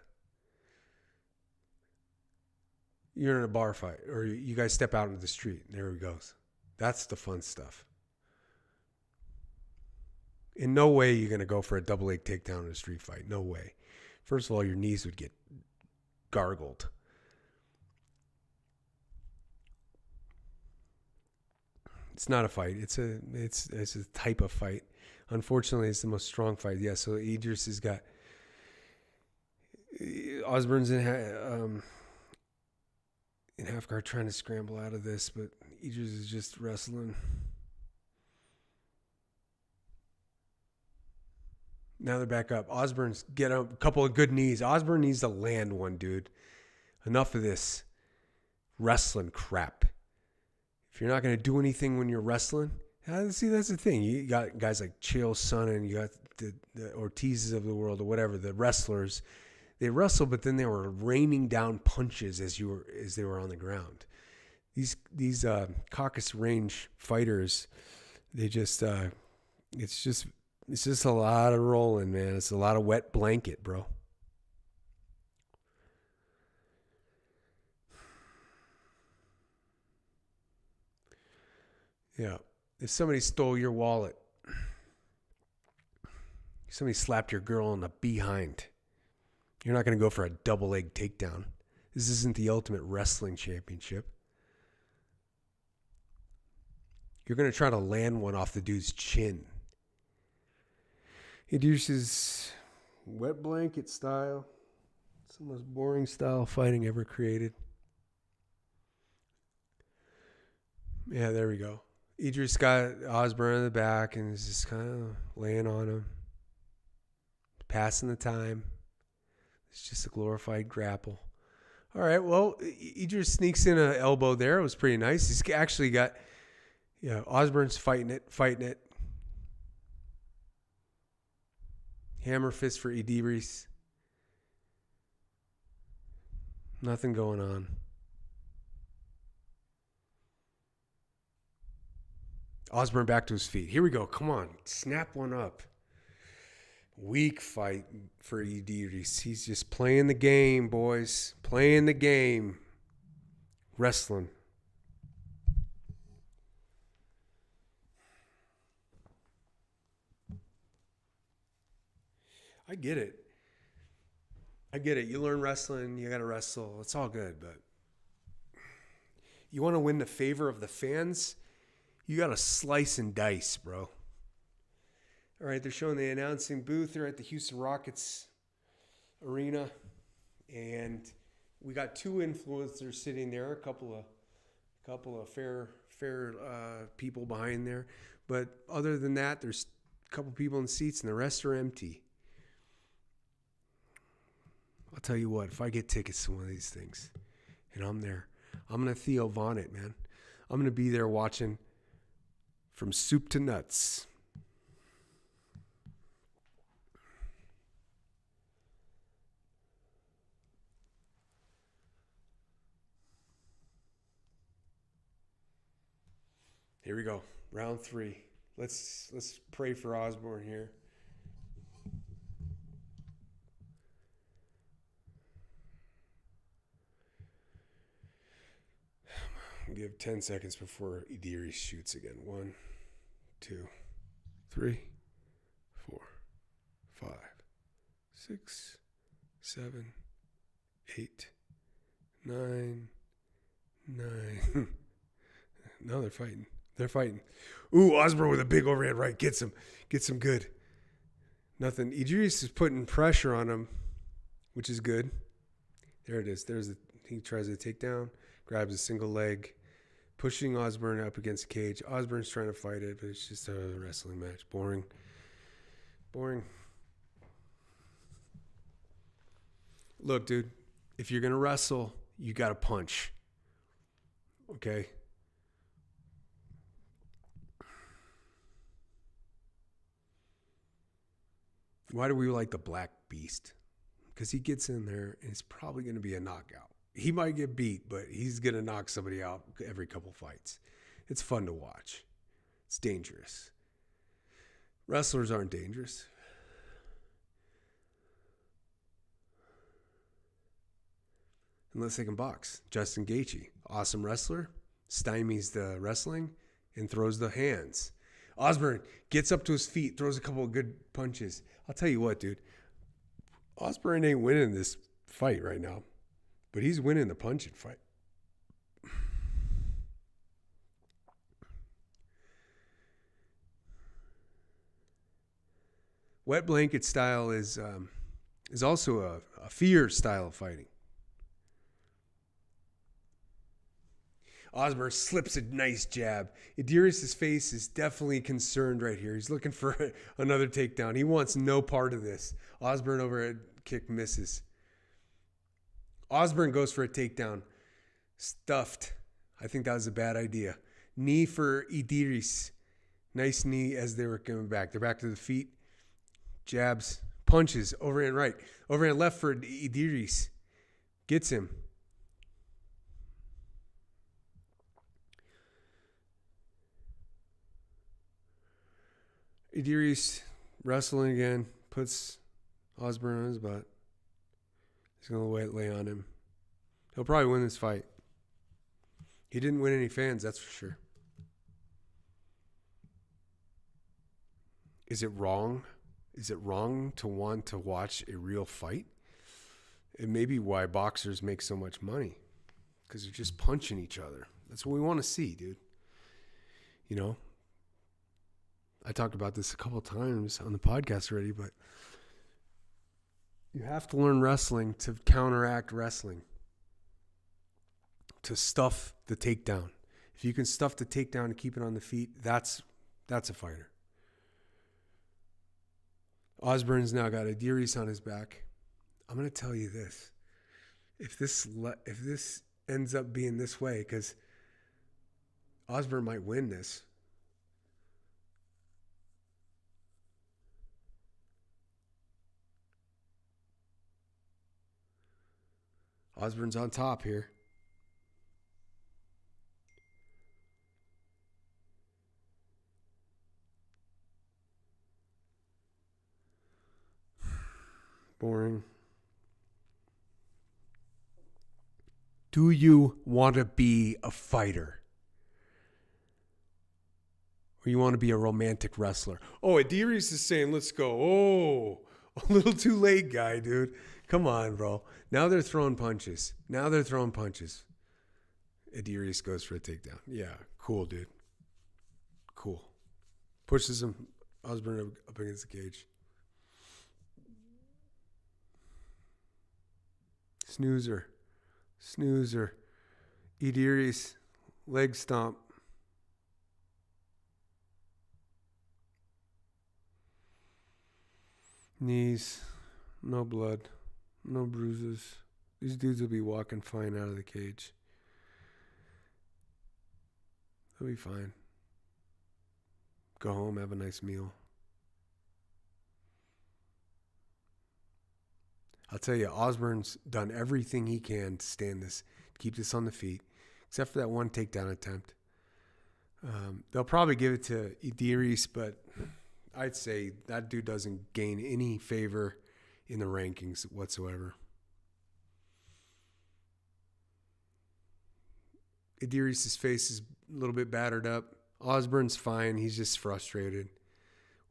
in a bar fight, or you guys step out into the street. There he goes. That's the fun stuff. In no way you're going to go for a double leg takedown in a street fight. No way. First of all, your knees would get gargled. It's not a fight. It's a type of fight. Unfortunately, it's the most strong fight. Yeah, so Idris has got Osbourne's in half guard trying to scramble out of this, but Idris is just wrestling. Now they're back up. Osbourne's get a couple of good knees. Osbourne needs to land one, dude. Enough of this wrestling crap. If you're not going to do anything when you're wrestling, see, that's the thing. You got guys like Chael Sonnen, you got the Ortizes of the world or whatever, the wrestlers. They wrestle, but then they were raining down punches as they were on the ground. These Caucasus range fighters, they just it's just a lot of rolling, man. It's a lot of wet blanket, bro. Yeah. If somebody stole your wallet, somebody slapped your girl on the behind, you're not going to go for a double leg takedown. This isn't the Ultimate Wrestling Championship. You're going to try to land one off the dude's chin. Idris is wet blanket style. It's the most boring style fighting ever created. Yeah, there we go. Idris got Osbourne in the back and is just kind of laying on him. Passing the time. It's just a glorified grapple. All right, well, Idris sneaks in an elbow there. It was pretty nice. He's actually got, Osbourne's fighting it. Hammer fist for Idris. Nothing going on. Osbourne back to his feet. Here we go. Come on. Snap one up. Weak fight for Idris. He's just playing the game, boys. Playing the game. Wrestling. I get it. You learn wrestling, you got to wrestle. It's all good, but you want to win the favor of the fans, you got to slice and dice, bro. All right, they're showing the announcing booth. They're at the Houston Rockets arena, and we got two influencers sitting there, a couple of fair people behind there. But other than that, there's a couple people in seats, and the rest are empty. I'll tell you what, if I get tickets to one of these things and I'm there, I'm going to Theo Von it, man. I'm going to be there watching from soup to nuts. Here we go. Round 3. Let's pray for Osbourne here. Give 10 seconds before Idris shoots again. 1, 2, 3, 4, 5, 6, 7, 8, 9. No, they're fighting. Ooh, Osbourne with a big overhead right. Gets him good. Nothing. Idris is putting pressure on him, which is good. There it is. He tries to take down, grabs a single leg, pushing Osbourne up against the cage. Osbourne's trying to fight it, but it's just a wrestling match. Boring. Look, dude, if you're going to wrestle, you got to punch. Okay? Why do we like the Black Beast? Because he gets in there, and it's probably going to be a knockout. He might get beat, but he's going to knock somebody out every couple fights. It's fun to watch. It's dangerous. Wrestlers aren't dangerous. Unless they can box. Justin Gaethje, awesome wrestler, stymies the wrestling and throws the hands. Osbourne gets up to his feet, throws a couple of good punches. I'll tell you what, dude. Osbourne ain't winning this fight right now. But he's winning the punching fight. Wet blanket style is also a fear style of fighting. Osbourne slips a nice jab. Idris' face is definitely concerned right here. He's looking for another takedown. He wants no part of this. Osbourne overhead kick misses. Osbourne goes for a takedown. Stuffed. I think that was a bad idea. Knee for Idris. Nice knee as they were coming back. They're back to the feet. Jabs. Punches. Overhand right. Overhand left for Idris. Gets him. Idris wrestling again. Puts Osbourne on his butt. He's going to lay on him. He'll probably win this fight. He didn't win any fans, that's for sure. Is it wrong? Is it wrong to want to watch a real fight? It may be why boxers make so much money, because they're just punching each other. That's what we want to see, dude. You know, I talked about this a couple of times on the podcast already, but you have to learn wrestling to counteract wrestling, to stuff the takedown. If you can stuff the takedown and keep it on the feet, that's a fighter. Osbourne's now got Idris on his back. I'm going to tell you this. If this ends up being this way, because Osbourne might win this. Osbourne's on top here. Boring. Do you want to be a fighter? Or you want to be a romantic wrestler? Oh, Idris is saying, let's go. Oh, a little too late, guy, dude. Come on, bro. Now they're throwing punches. Idris goes for a takedown. Yeah, cool, dude. Cool. Pushes him, Osbourne up against the cage. Snoozer. Idris, leg stomp. Knees, no blood, no bruises. These dudes will be walking fine out of the cage. They'll be fine. Go home, have a nice meal. I'll tell you, Osbourne's done everything he can to stand this, to keep this on the feet, except for that one takedown attempt. They'll probably give it to Idris, but I'd say that dude doesn't gain any favor in the rankings whatsoever. Idris' face is a little bit battered up. Osbourne's fine. He's just frustrated.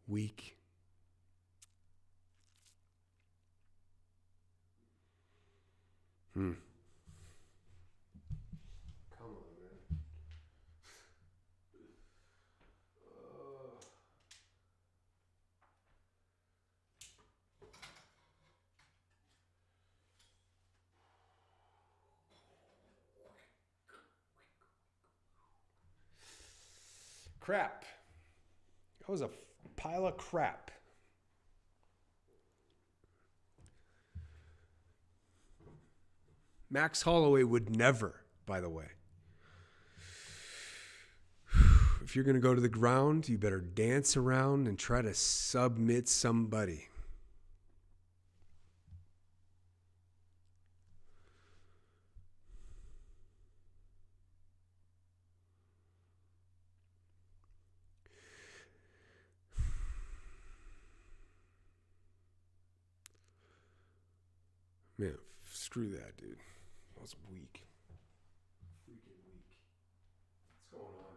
Weak. Come on, man. Crap. That was a pile of crap. Max Holloway would never, by the way. If you're going to go to the ground, you better dance around and try to submit somebody. Man, screw that, dude. That was weak. Freaking weak. What's going on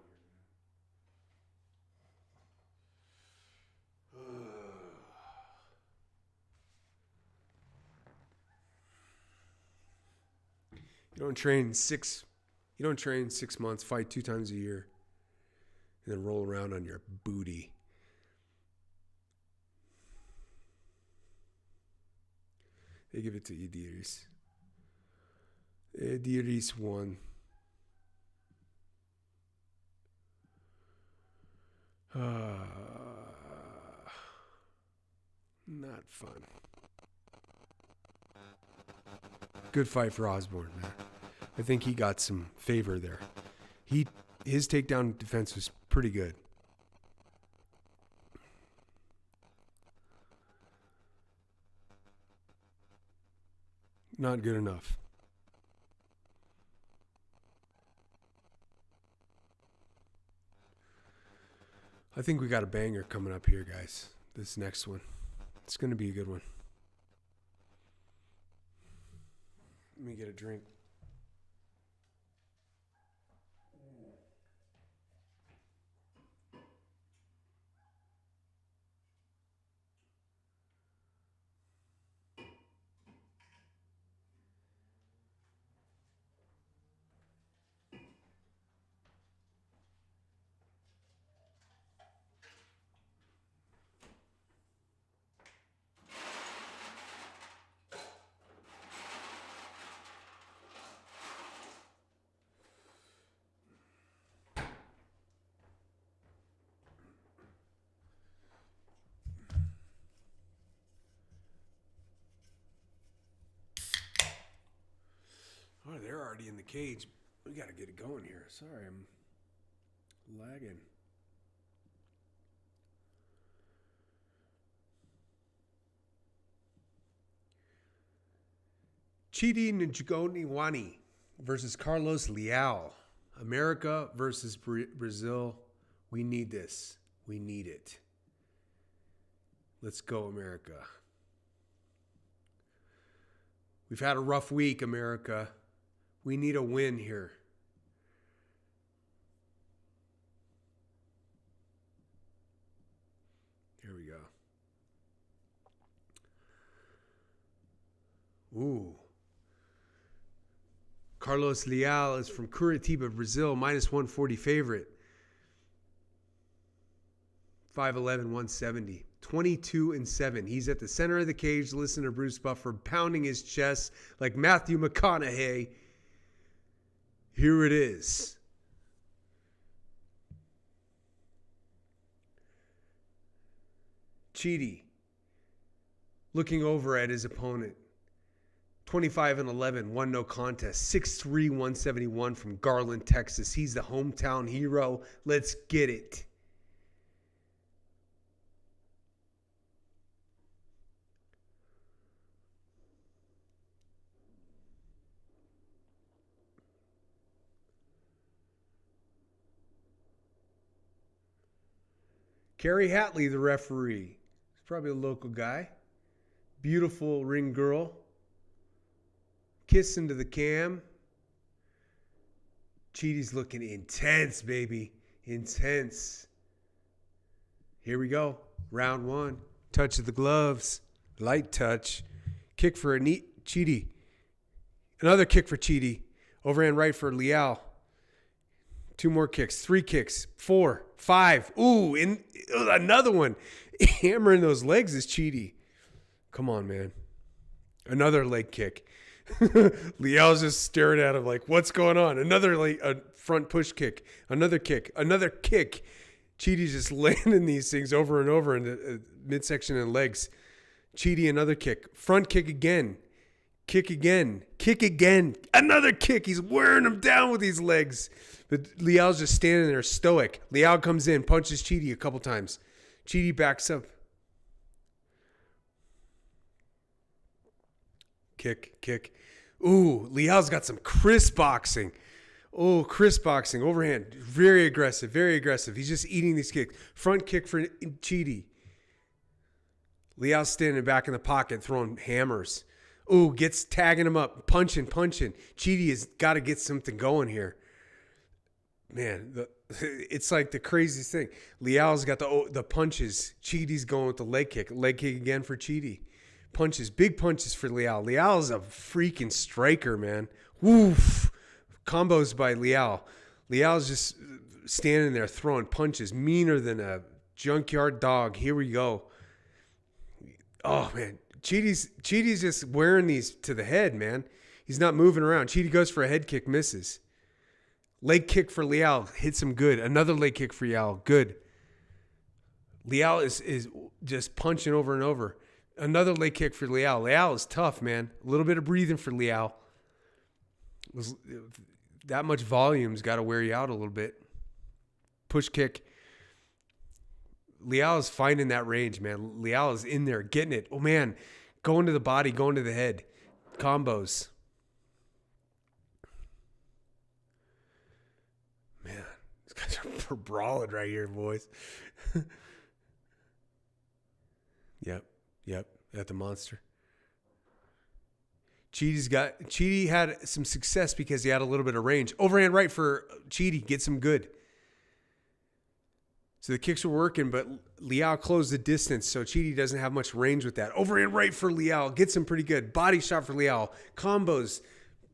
here, man? You don't train 6 months, fight 2 times a year, and then roll around on your booty. They give it to Idris. Idris won. Not fun. Good fight for Osbourne, man. I think he got some favor there. His takedown defense was pretty good. Not good enough. I think we got a banger coming up here, guys. This next one. It's going to be a good one. Let me get a drink. already in the cage. We got to get it going here. Sorry, I'm lagging. Judice versus Carlos Leal. America versus Brazil. We need this. We need it. Let's go, America. We've had a rough week, America. We need a win here. Here we go. Ooh. Carlos Leal is from Curitiba, Brazil, minus 140 favorite. 5'11", 170. 22-7. He's at the center of the cage. Listen to Bruce Buffer pounding his chest like Matthew McConaughey. Here it is. Chidi looking over at his opponent. 25-11, won no contest. 6'3", 171 from Garland, Texas. He's the hometown hero. Let's get it. Kerry Hatley, the referee. He's probably a local guy. Beautiful ring girl. Kissing to the cam. Chidi's looking intense, baby. Intense. Here we go. Round one. Touch of the gloves. Light touch. Kick for a neat Chidi. Another kick for Chidi. Overhand right for Leal. 2 more kicks. 3 kicks. 4, 5. Ooh, another one. Hammering those legs is Chidi. Come on, man. Another leg kick. Leal's just staring at him like, what's going on? Another a front push kick. Another kick. Another kick. Chidi's just landing these things over and over in the midsection and legs. Chidi, another kick. Front kick again. Kick again. Kick again. Another kick. He's wearing him down with these legs. But Leal's just standing there stoic. Leal comes in, punches Chidi a couple times. Chidi backs up. Kick, kick. Ooh, Leal's got some crisp boxing. Oh, crisp boxing. Overhand. Very aggressive, very aggressive. He's just eating these kicks. Front kick for Chidi. Leal's standing back in the pocket throwing hammers. Ooh, gets tagging him up. Punching. Chidi has got to get something going here. Man, it's like the craziest thing. Leal's got the punches. Chidi's going with the leg kick. Leg kick again for Chidi. Punches, big punches for Leal. Leal is a freaking striker, man. Woof. Combos by Leal. Leal's just standing there throwing punches, meaner than a junkyard dog. Here we go. Oh, man. Chidi's just wearing these to the head, man. He's not moving around. Chidi goes for a head kick, misses. Leg kick for Leal, hits him good. Another leg kick for Leal, good. Leal is just punching over and over. Another leg kick for Leal. Leal is tough, man. A little bit of breathing for Leal. That much volume's got to wear you out a little bit. Push kick. Leal is finding that range, man. Leal is in there, getting it. Oh, man. Going to the body, going to the head. Combos. Man, these guys are brawling right here, boys. Yep. At the monster. Chidi had some success because he had a little bit of range. Overhand right for Chidi, gets him good. So the kicks were working, but Leal closed the distance, so Chidi doesn't have much range with that. Overhand right for Leal, gets him pretty good. Body shot for Leal. Combos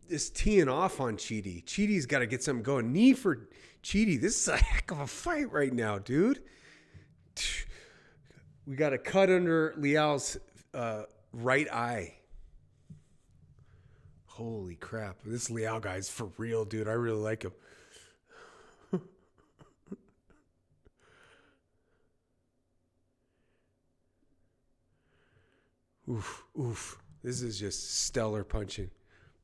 is teeing off on Chidi. Chidi's got to get something going. Knee for Chidi. This is a heck of a fight right now, dude. We got a cut under Leal's right eye. Holy crap. This Leal guy's for real, dude. I really like him. Oof. This is just stellar punching.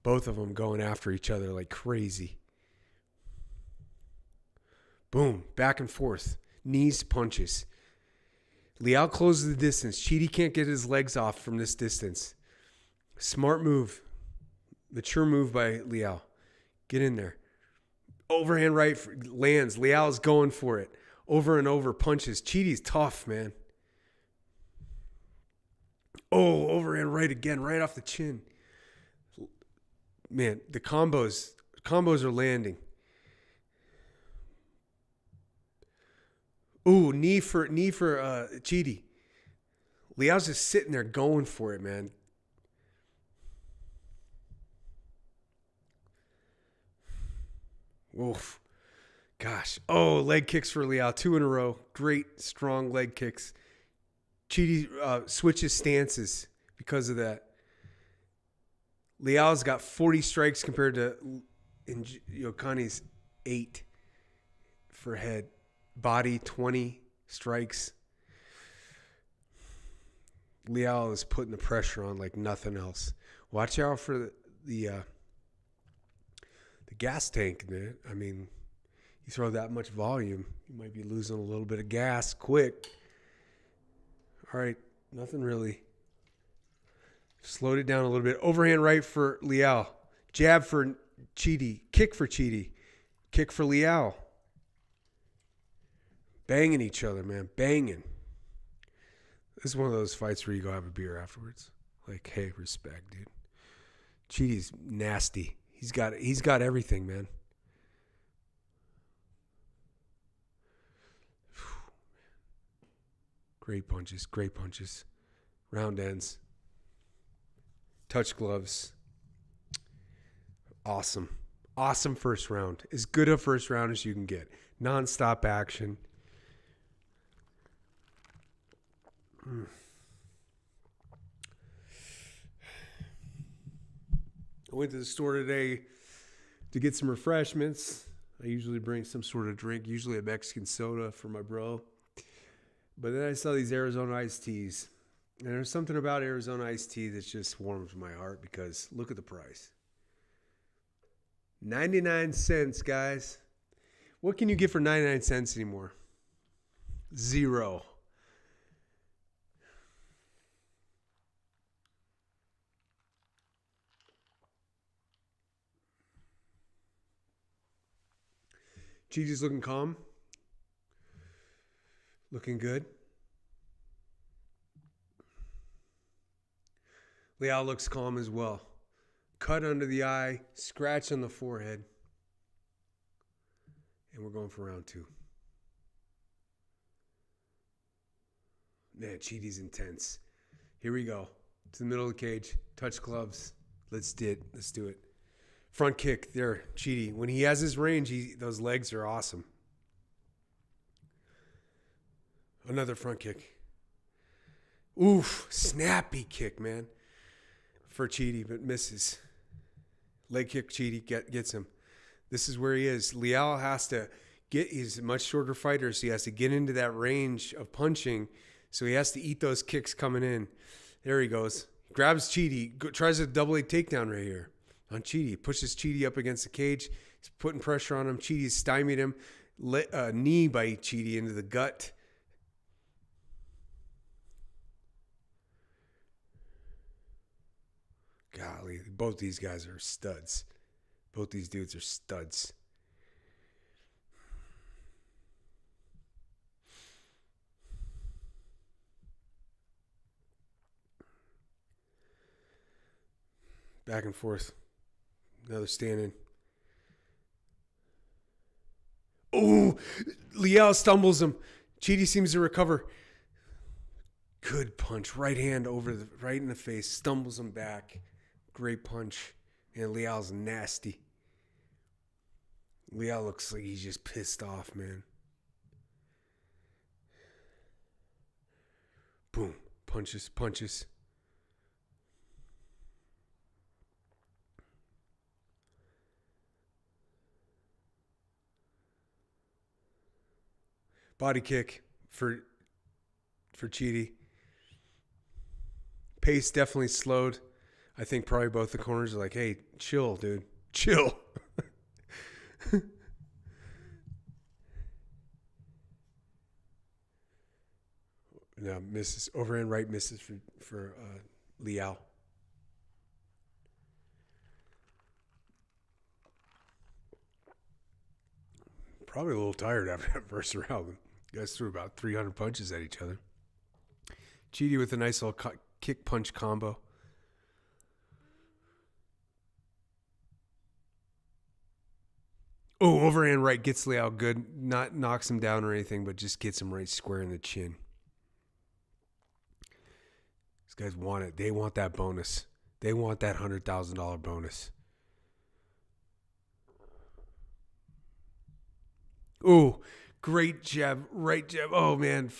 Both of them going after each other like crazy. Boom. Back and forth. Knees, punches. Leal closes the distance. Chidi can't get his legs off from this distance. Smart move. Mature move by Leal. Get in there. Overhand right lands. Leal's going for it. Over and over punches. Chidi's tough, man. Oh, overhand right again. Right off the chin. Man, the combos are landing. Ooh, knee for Chidi. Leal's just sitting there going for it, man. Oof. Gosh. Oh, leg kicks for Leal. 2 in a row. Great, strong leg kicks. Chidi switches stances because of that. Leal's got 40 strikes compared to Yokane's 8 for head. Body, 20 strikes. Leal is putting the pressure on like nothing else. Watch out for the gas tank, man. I mean, you throw that much volume, you might be losing a little bit of gas quick. All right, nothing really. Slowed it down a little bit. Overhand right for Leal. Jab for Chidi. Kick for Chidi. Kick for Leal. Banging each other, man. Banging. This is one of those fights where you go have a beer afterwards. Like, hey, respect, dude. Chidi's nasty. He's got everything, man. Great punches. Great punches. Round ends. Touch gloves. Awesome. Awesome first round. As good a first round as you can get. Non-stop action. I went to the store today to get some refreshments. I usually bring some sort of drink, usually a Mexican soda for my bro. But then I saw these Arizona iced teas. And there's something about Arizona iced tea that just warms my heart because look at the price. 99 cents, guys. What can you get for 99 cents anymore? Zero. Chidi's looking calm. Looking good. Leal looks calm as well. Cut under the eye, scratch on the forehead. And we're going for round 2. Man, Chidi's intense. Here we go. To the middle of the cage. Touch gloves. Let's do it. Front kick there, Chidi. When he has his range, those legs are awesome. Another front kick. Oof, snappy kick, man. For Chidi, but misses. Leg kick, Chidi gets him. This is where he is. Leal has to he's a much shorter fighter, so he has to get into that range of punching. So he has to eat those kicks coming in. There he goes. Grabs Chidi, tries a double leg takedown right here on Chidi. Pushes Chidi up against the cage. He's putting pressure on him. Chidi's stymied him. Knee by Chidi into the gut. Golly, both these guys are studs. Both these dudes are studs. Back and forth. Another standing. Oh, Leal stumbles him. Chidi seems to recover. Good punch. Right hand right in the face. Stumbles him back. Great punch. And Leal's nasty. Leal looks like he's just pissed off, man. Boom. Punches. Body kick for Chidi. Pace definitely slowed. I think probably both the corners are like, hey, chill, dude. Chill. Now, misses. Overhand right misses for Liao. Probably a little tired after that first round. You guys threw about 300 punches at each other. Judice with a nice little kick punch combo. Oh, overhand right gets Liao good. Not knocks him down or anything, but just gets him right square in the chin. These guys want it. They want that bonus. They want that $100,000 bonus. Oh, great jab. Right jab. Oh, man.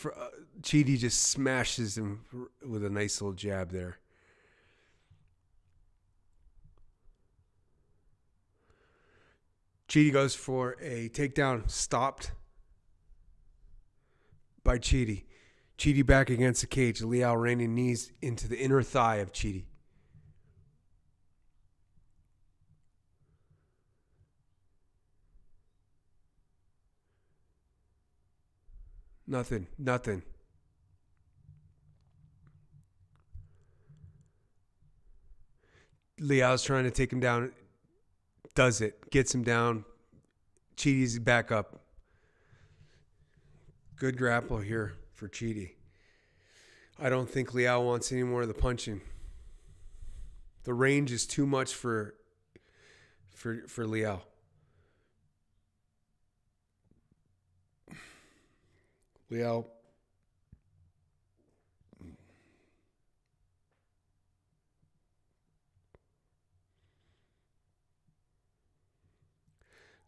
Judice just smashes him with a nice little jab there. Judice goes for a takedown, stopped by Judice. Judice back against the cage. Liao raining knees into the inner thigh of Judice. Nothing. Liao's trying to take him down. Does it. Gets him down. Judice back up. Good grapple here for Judice. I don't think Liao wants any more of the punching. The range is too much for Liao. Liao.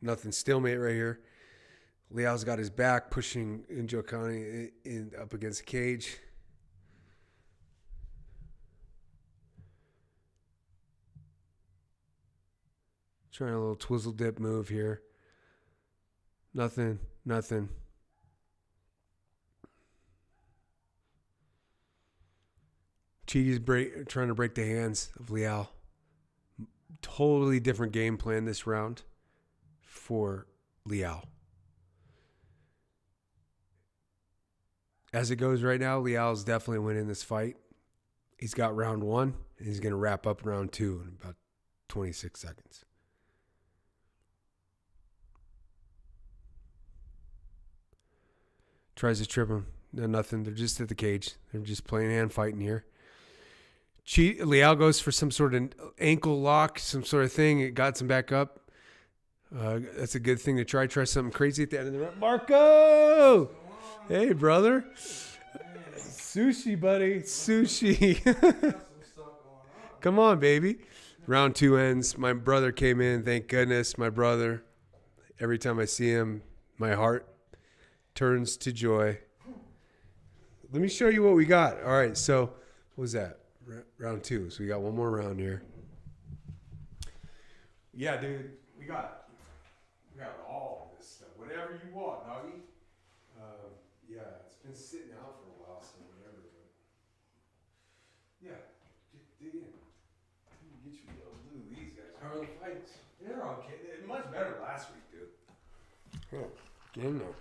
Nothing. Stalemate right here. Liao's got his back, pushing Njokuani in up against the cage. Trying a little twizzle dip move here. Nothing. Judice trying to break the hands of Liao. Totally different game plan this round for Liao. As it goes right now, Liao's definitely winning this fight. He's got round 1, and he's going to wrap up round 2 in about 26 seconds. Tries to trip him. No, nothing. They're just at the cage. They're just playing hand fighting here. Liao goes for some sort of ankle lock, some sort of thing. It got him back up. That's a good thing to try. Try something crazy at the end of the round. Marco! Hey, brother. Sushi, buddy. Sushi. Come on, baby. Round 2 ends. My brother came in. Thank goodness. My brother. Every time I see him, my heart turns to joy. Let me show you what we got. All right, so what was that? Round 2. So we got one more round here. Yeah, dude. We got all of this stuff. Whatever you want, doggy. Yeah, it's been sitting out for a while, so whatever. But yeah, dig in. Get you able to do these guys. How are the fights? They're okay. They're much better last week, dude. Oh, get in there.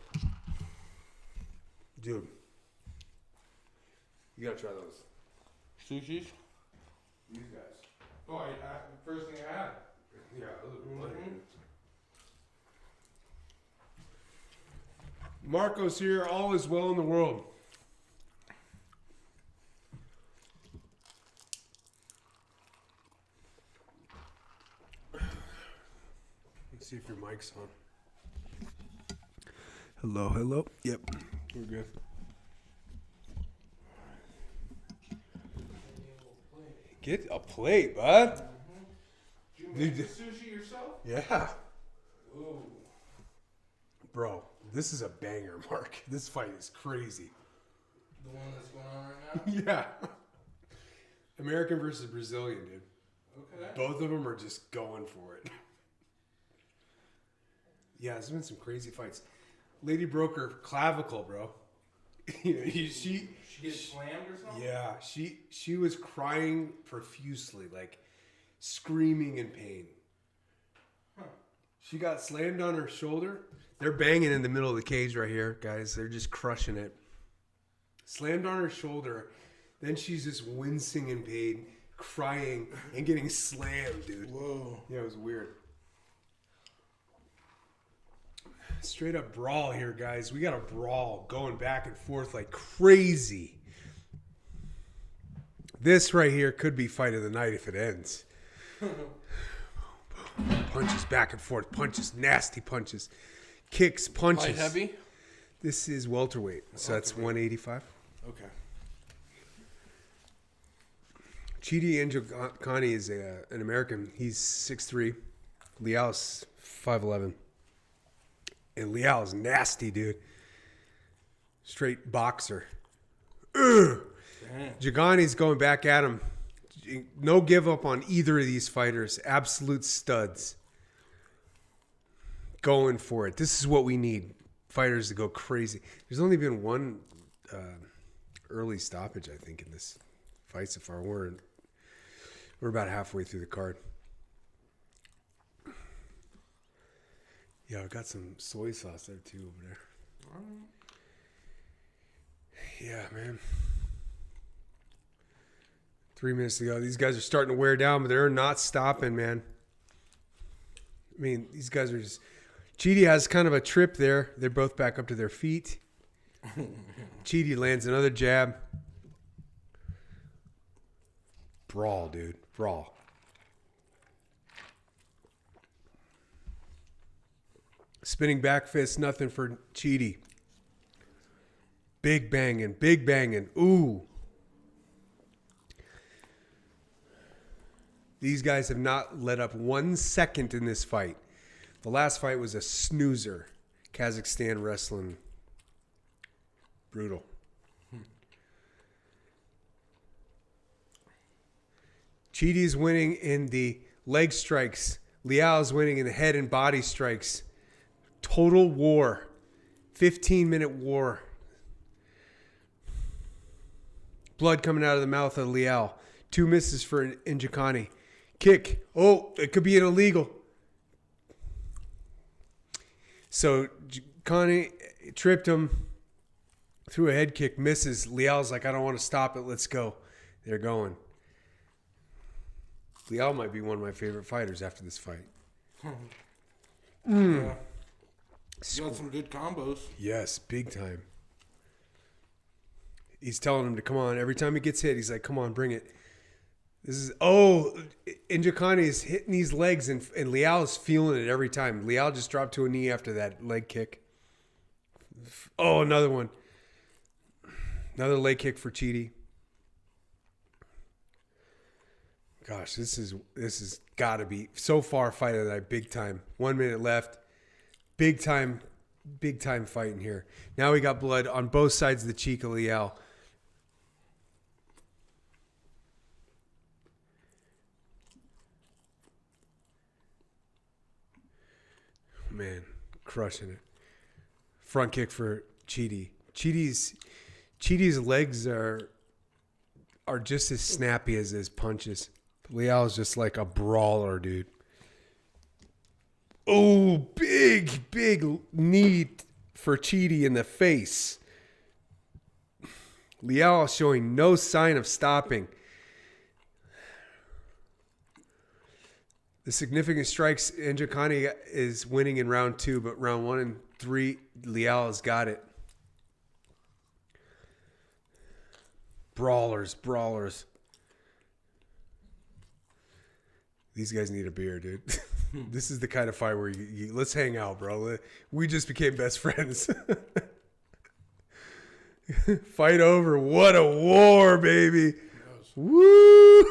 Dude, you gotta try those. Sushis? These guys. Oh, first thing I had. Yeah, those are plenty. Marco's here. All is well in the world. Let's see if your mic's on. Hello. Yep, we're good. Get a plate, bud. Did you make the sushi yourself? Yeah. Ooh. Bro, this is a banger, Mark. This fight is crazy. The one that's going on right now? Yeah. American versus Brazilian, dude. Okay. Both of them are just going for it. Yeah, there's been some crazy fights. Lady broke her clavicle, bro. She gets slammed or something? Yeah, she was crying profusely, like screaming in pain. Huh. She got slammed on her shoulder. They're banging in the middle of the cage right here, guys. They're just crushing it. Slammed on her shoulder. Then she's just wincing in pain, crying, and getting slammed, dude. Whoa. Yeah, it was weird. Straight up brawl here, guys. We got a brawl going back and forth like crazy. This right here could be fight of the night if it ends. Punches back and forth. Punches. Nasty punches. Kicks. Punches. Light heavy? This is welterweight. So that's 185. Okay. Chidi Njokani is an American. He's 6'3". Liao's 5'11". And Liao's nasty, dude. Straight boxer. Jagani's going back at him. No give up on either of these fighters. Absolute studs. Going for it. This is what we need. Fighters to go crazy. There's only been one early stoppage, I think, in this fight so far. We're about halfway through the card. Yeah, I got some soy sauce there too over there. Yeah, man. 3 minutes to go. These guys are starting to wear down, but they're not stopping, man. I mean, these guys are just... Chidi has kind of a trip there. They're both back up to their feet. Chidi lands another jab. Brawl, dude. Brawl. Spinning back fist, nothing for Chidi. Big banging, big banging. Ooh. These guys have not let up 1 second in this fight. The last fight was a snoozer. Kazakhstan wrestling. Brutal. Chidi's winning in the leg strikes. Liao's winning in the head and body strikes. Total war. 15-minute war. Blood coming out of the mouth of Liao. 2 misses for Njokani. Kick. Oh, it could be an illegal. So Njokani tripped him. Threw a head kick. Misses. Liao's like, I don't want to stop it. Let's go. They're going. Liao might be one of my favorite fighters after this fight. Yeah. You got some good combos. Yes, big time. He's telling him to come on. Every time he gets hit, he's like, come on, bring it. This is, Njokani is hitting these legs, and Liao is feeling it every time. Liao just dropped to a knee after that leg kick. Oh, another one. Another leg kick for Chidi. Gosh, this is got to be, so far, fight of the night, big time. 1 minute left. Big time fight in here. Now we got blood on both sides of the cheek of Liao. Man, crushing it. Front kick for Chidi. Chidi's legs are just as snappy as his punches. Liao's just like a brawler, dude. Oh, big knee for Chidi in the face. Liao showing no sign of stopping. The significant strikes, Njokani is winning in round 2, but round 1 and 3, Liao has got it. Brawlers. These guys need a beer, dude. This is the kind of fight where you let's hang out, bro. We just became best friends. Fight over. What a war, baby. Woo!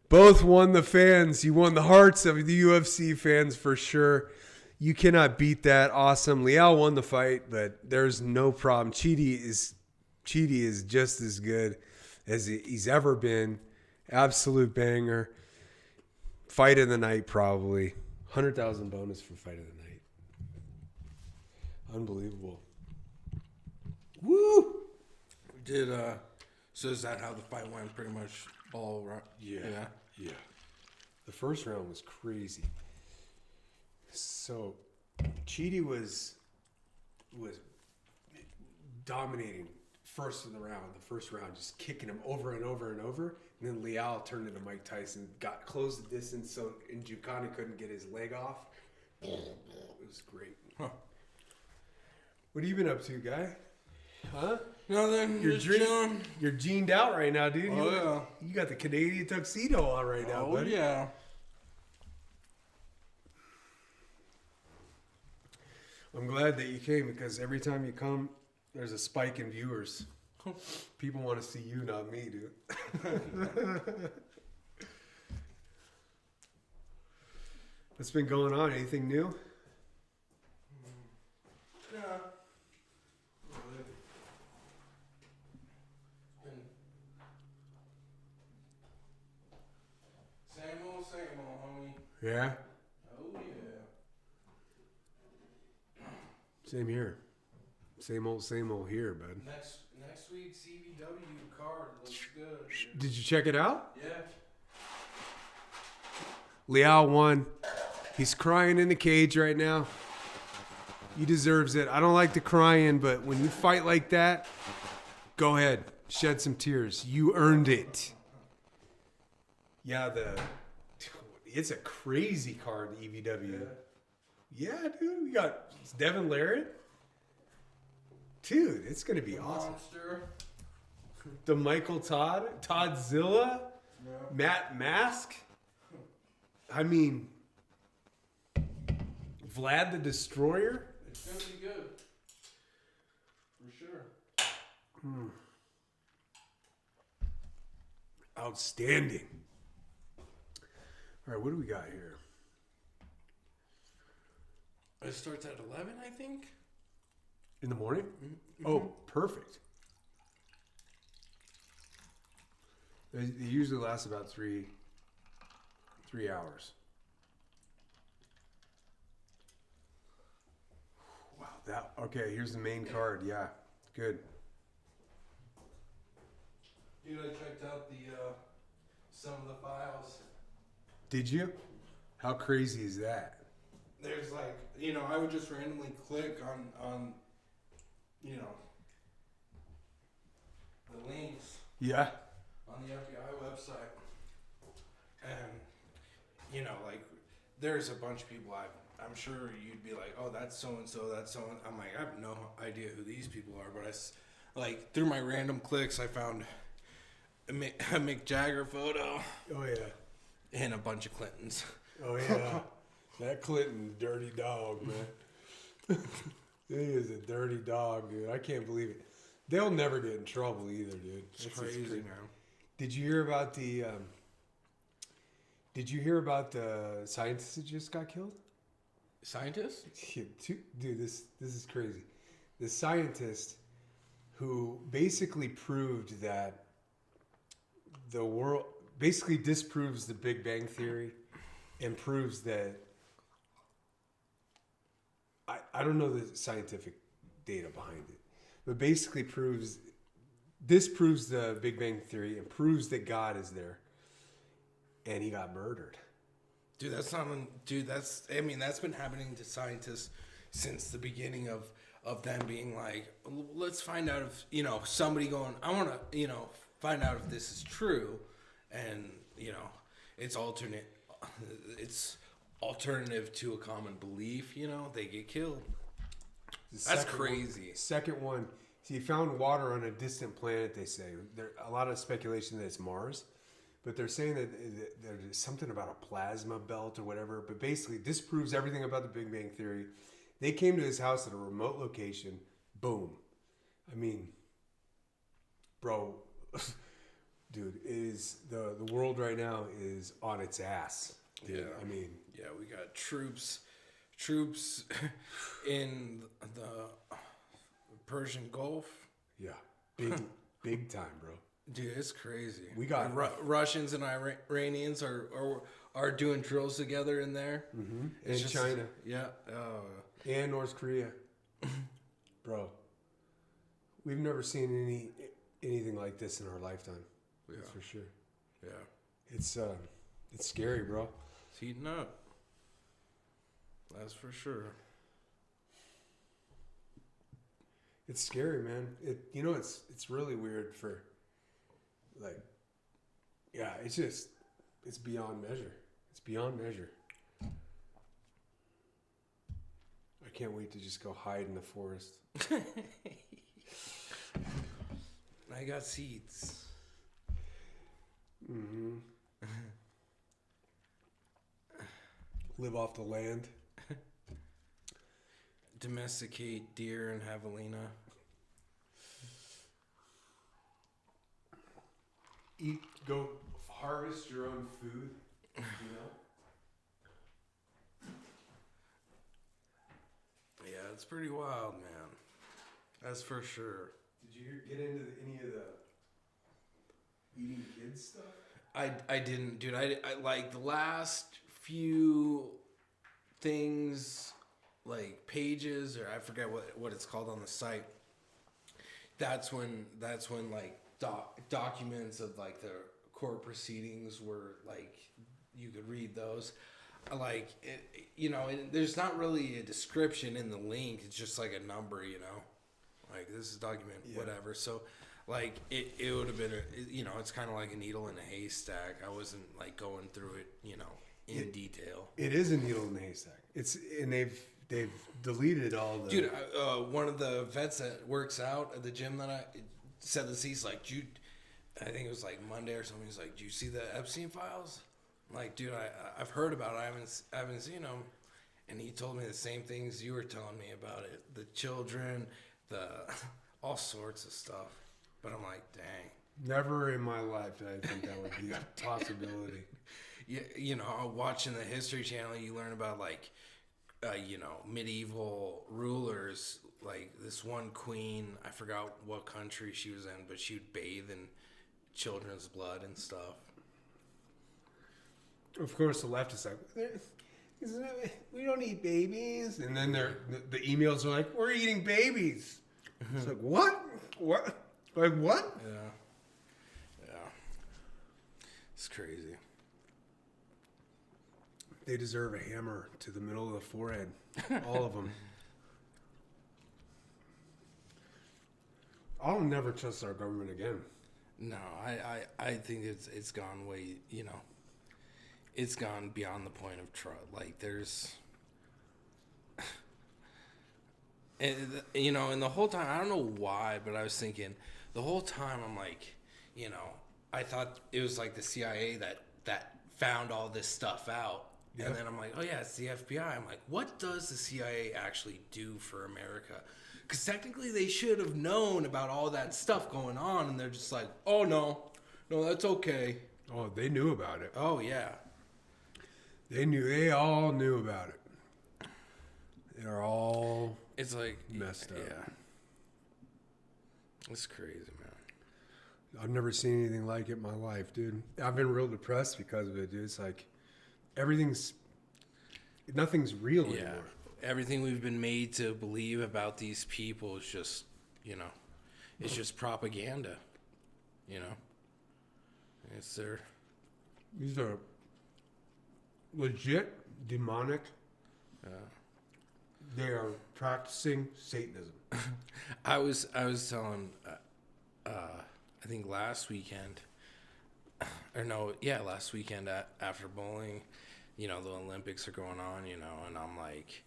Both won the fans. You won the hearts of the UFC fans for sure. You cannot beat that. Awesome. Liao won the fight, but there's no problem. Chidi is just as good as he's ever been. Absolute banger. Fight of the night, probably. 100,000 bonus for fight of the night. Unbelievable. Woo! Did so is that how the fight went? Pretty much all right. Yeah. The first round was crazy. So, Chidi was dominating first the first round, just kicking him over and over and over. And then Leal turned into Mike Tyson, closed the distance, so Njoukani couldn't get his leg off. It was great. Huh. What have you been up to, guy? Huh? Nothing. You're jeaned out right now, dude. Oh, You got the Canadian tuxedo on right now, buddy. yeah. I'm glad that you came because every time you come, there's a spike in viewers. People want to see you, not me, dude. What's been going on? Anything new? Yeah. Same old, homie. Yeah. Oh yeah. Same here. Same old here, bud. Next week's CVW card looks good. Did you check it out? Yeah. Leal won. He's crying in the cage right now. He deserves it. I don't like the crying, but when you fight like that, go ahead. Shed some tears. You earned it. Yeah, it's a crazy card, EVW. Yeah, dude. We got Devin Larratt. Dude, it's going to be awesome. Monster. The Michael Toddzilla, Yeah. Matt Mask. I mean, Vlad the Destroyer. It's gonna be good. For sure. Outstanding. All right, what do we got here? It starts at 11, I think. In the morning? Mm-hmm. Oh, perfect. They usually last about 3 hours. Wow, okay, here's the main card. Yeah, good. Dude, I checked out the some of the files. Did you? How crazy is that? There's like, I would just randomly click on the links Yeah. on the FBI website. And, like, there's a bunch of people I'm sure you'd be like, oh, that's so-and-so, that's so-and-so. I'm like, I have no idea who these people are. But through my random clicks, I found a Mick Jagger photo Oh, yeah. and a bunch of Clintons. Oh, yeah. That Clinton, dirty dog, man. He is a dirty dog, dude. I can't believe it. They'll never get in trouble either, dude. It's crazy, man. Did you hear about the scientist that just got killed? Scientist? Yeah, dude, this is crazy. The scientist who basically proved that the world basically disproves the Big Bang Theory and proves that I don't know the scientific data behind it, but basically disproves the Big Bang Theory and proves that God is there, and he got murdered. Dude, that's been happening to scientists since the beginning of them being like, let's find out if, somebody going, I want to, find out if this is true. And, it's alternative to a common belief, they get killed. That's crazy. Second one, so you found water on a distant planet, they say. There's a lot of speculation that it's Mars. But they're saying that there's something about a plasma belt or whatever. But basically, this proves everything about the Big Bang Theory. They came to his house at a remote location. Boom. I mean, bro, dude, the world right now is on its ass. Dude. Yeah. I mean, yeah, we got troops in the Persian Gulf. Yeah, big time, bro. Dude, it's crazy. We got Russians and Iranians are doing drills together in there. Mm-hmm. And China. Yeah. And North Korea. Bro. we've never seen anything like this in our lifetime. Yeah. That's for sure. Yeah. It's scary, bro. It's heating up. That's for sure. It's scary, man. It's really weird for, like, yeah, it's beyond measure. It's beyond measure. I can't wait to just go hide in the forest. I got seeds. Mm-hmm. Live off the land. Domesticate deer in javelina. Go harvest your own food, you know? Yeah, it's pretty wild, man. That's for sure. Did you get into any of the eating kids stuff? I didn't, dude. I like the last few things, like pages, or I forget what it's called on the site. That's when like documents of like the court proceedings were like, you could read those. Like it, there's not really a description in the link. It's just like a number, like this is document whatever. So like it would have been it's kind of like a needle in a haystack. I wasn't like going through it, in detail. It is a needle in the haystack. And they've deleted all the... Dude, one of the vets that works out at the gym that I said this, he's like, dude, I think it was like Monday or something. He's like, do you see the Epstein files? I'm like, dude, I've heard about it. I haven't seen them. And he told me the same things you were telling me about it. The children, all sorts of stuff. But I'm like, dang. Never in my life did I think that would be a possibility. Yeah, watching the History Channel, you learn about like, medieval rulers, like this one queen, I forgot what country she was in, but she would bathe in children's blood and stuff. Of course, the left is like, we don't eat babies. And then the emails are like, we're eating babies. It's like, what? What? Like, what? Yeah. It's crazy. They deserve a hammer to the middle of the forehead. All of them. I'll never trust our government again. No, I think it's gone way, it's gone beyond the point of trust. Like there's, and the whole time, I don't know why, but I was thinking the whole time I'm like, I thought it was like the CIA that found all this stuff out. Yep. And then I'm like, oh yeah, it's the FBI. I'm like, what does the CIA actually do for America? Because technically they should have known about all that stuff going on, and they're just like, oh no, that's okay. Oh, they knew about it. Oh yeah. They all knew about it. They're all messed up. Yeah. It's crazy, man. I've never seen anything like it in my life, dude. I've been real depressed because of it, dude. It's like nothing's real anymore. Everything we've been made to believe about these people is just, it's just propaganda, It's These are legit demonic. They are practicing Satanism. I was telling, I think last weekend, last weekend after bowling, the Olympics are going on, and I'm like,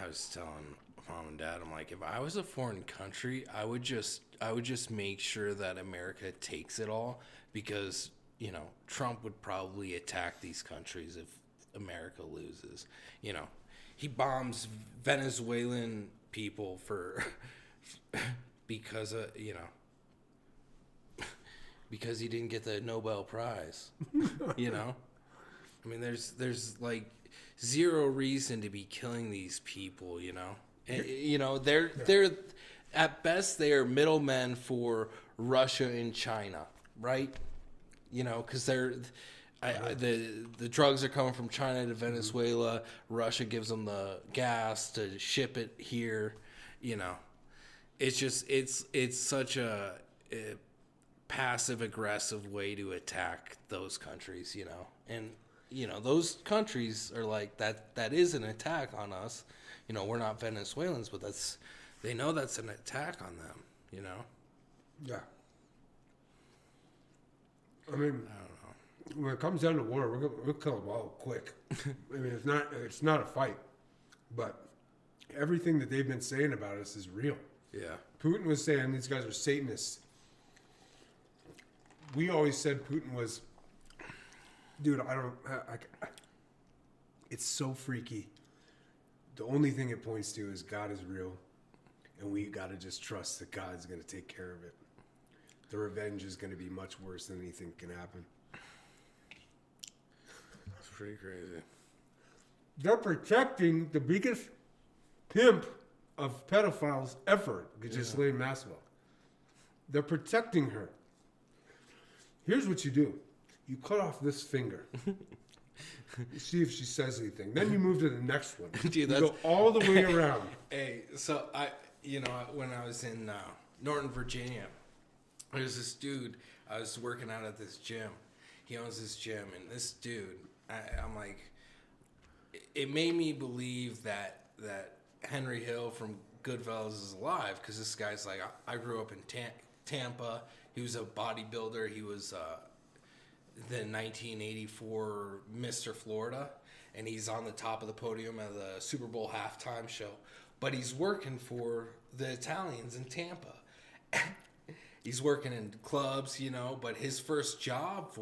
I was telling Mom and Dad, I'm like, if I was a foreign country, I would just make sure that America takes it all, because, Trump would probably attack these countries if America loses. He bombs Venezuelan people because he didn't get the Nobel Prize, I mean, there's like zero reason to be killing these people, And, they're at best they are middlemen for Russia and China, right? Because the drugs are coming from China to Venezuela. Russia gives them the gas to ship it here, it's just it's such a passive aggressive way to attack those countries, you know. And you know, those countries are like that is an attack on us. You know, we're not Venezuelans, but they know that's an attack on them, you know. Yeah. I mean, I don't know. When it comes down to war, we'll kill them all quick. I mean, it's not a fight, but everything that they've been saying about us is real. Yeah. Putin was saying these guys are Satanists. We always said Putin was, dude, it's so freaky. The only thing it points to is God is real, and we got to just trust that God's going to take care of it. The revenge is going to be much worse than anything can happen. It's pretty crazy. They're protecting the biggest pimp of pedophiles ever, Ghislaine Maxwell. They're protecting her. Here's what you do. You cut off this finger. You see if she says anything. Then you move to the next one. Dude, you go all the way around. Hey, so when I was in Northern Virginia, there's this dude. I was working out at this gym. He owns this gym, and this dude, I'm like, it made me believe that Henry Hill from Goodfellas is alive, because this guy's like, I grew up in Tampa. He was a bodybuilder. He was the 1984 Mr. Florida, and he's on the top of the podium at the Super Bowl halftime show. But he's working for the Italians in Tampa. He's working in clubs, you know, but his first job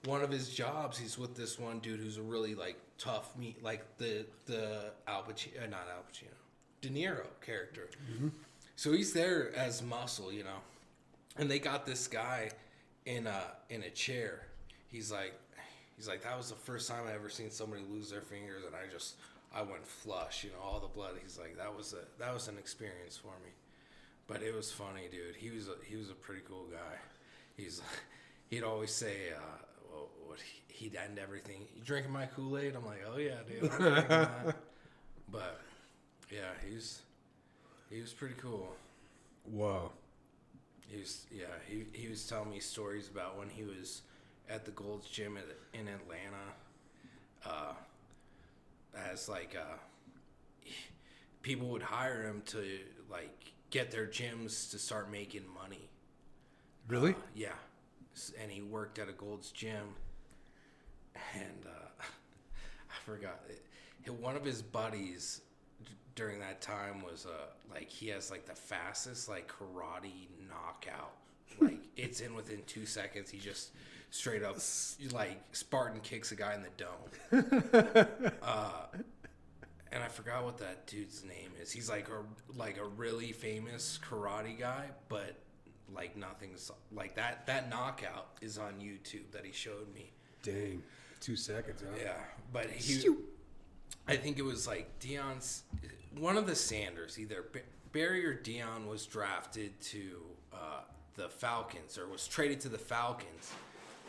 one of his jobs, he's with this one dude who's a really, like, tough meat, like the Al Pacino, not Al Pacino, De Niro character. Mm-hmm. So he's there as muscle, you know, and they got this guy in a chair. He's like, that was the first time I ever seen somebody lose their fingers, and I went flush, you know, all the blood. He's like, that was an experience for me. But it was funny, dude. He was a pretty cool guy. He'd always say, he'd end everything. You drinking my Kool-Aid? I'm like, oh yeah, dude. I'm drinking that. But yeah, he was pretty cool. Wow. He was telling me stories about when he was at the Gold's Gym in Atlanta. As like people would hire him to like get their gyms to start making money. Really? Yeah. And he worked at a Gold's Gym, and I forgot one of his buddies during that time was like he has like the fastest like karate knockout. Like it's in within 2 seconds. He just straight up like Spartan kicks a guy in the dome. And I forgot what that dude's name is. He's like a really famous karate guy, but like nothing's like that. That knockout is on YouTube that he showed me. Dang, 2 seconds, huh? Yeah, but I think it was like Deion's, one of the Sanders, either Barry or Deion was drafted to the Falcons, or was traded to the Falcons.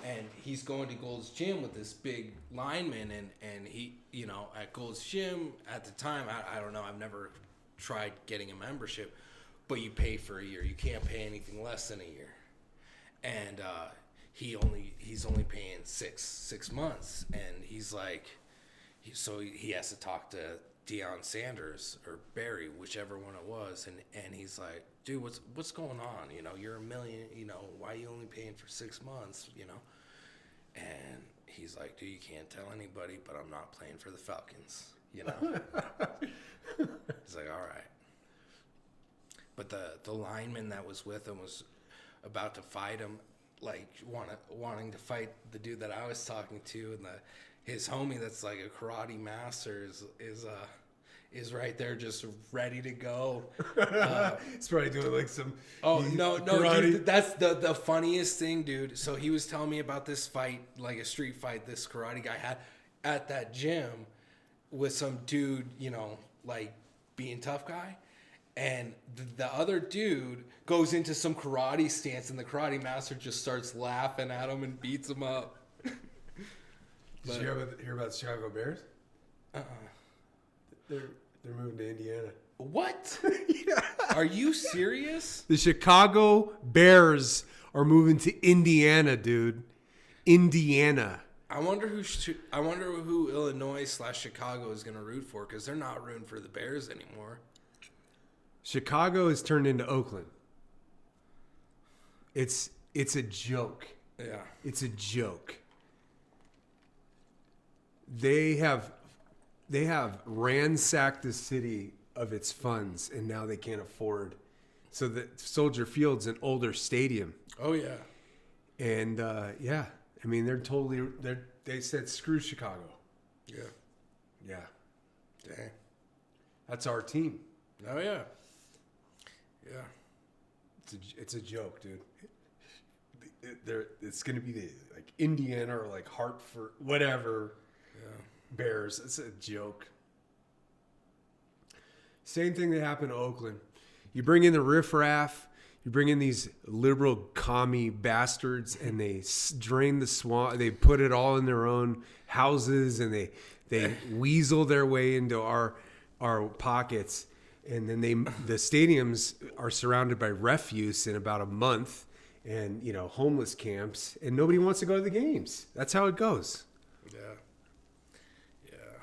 And he's going to Gold's Gym with this big lineman, and he, you know, at Gold's Gym at the time, I don't know, I've never tried getting a membership, but you pay for a year. You can't pay anything less than a year. And he's only paying six months, and he's like, so he has to talk to Deion Sanders or Barry, whichever one it was, and he's like, dude, what's going on? You know, you're $1 million. You know, why are you only paying for 6 months? You know, and he's like, dude, you can't tell anybody, but I'm not playing for the Falcons. You know, he's like, all right. But the lineman that was with him was about to fight him, like wanting to fight the dude that I was talking to, and his homie that's like a karate master is right there just ready to go. He's probably doing like some. Oh no, dude, that's the funniest thing, dude. So he was telling me about this fight, like a street fight this karate guy had at that gym with some dude, you know, like being tough guy. And the other dude goes into some karate stance, and the karate master just starts laughing at him and beats him up. Did you hear about the Chicago Bears? They're moving to Indiana. What? Are you serious? The Chicago Bears are moving to Indiana, dude. Indiana. I wonder who Illinois/Chicago is going to root for, because they're not rooting for the Bears anymore. Chicago has turned into Oakland. It's a joke. Yeah. It's a joke. They have ransacked the city of its funds, and now they can't afford. So the Soldier Field's an older stadium. Oh yeah. And yeah, I mean they said screw Chicago. Yeah. Yeah, Dang. that's our team. Oh yeah. Yeah. It's a joke, dude. It's gonna be like Indiana or like Hartford, whatever. Yeah. Bears. It's a joke. Same thing that happened to Oakland. You bring in the riffraff, you bring in these liberal commie bastards, and they drain the swamp. They put it all in their own houses, and they weasel their way into our pockets. And then the stadiums are surrounded by refuse in about a month, and homeless camps, and nobody wants to go to the games. That's how it goes. Yeah. Yeah.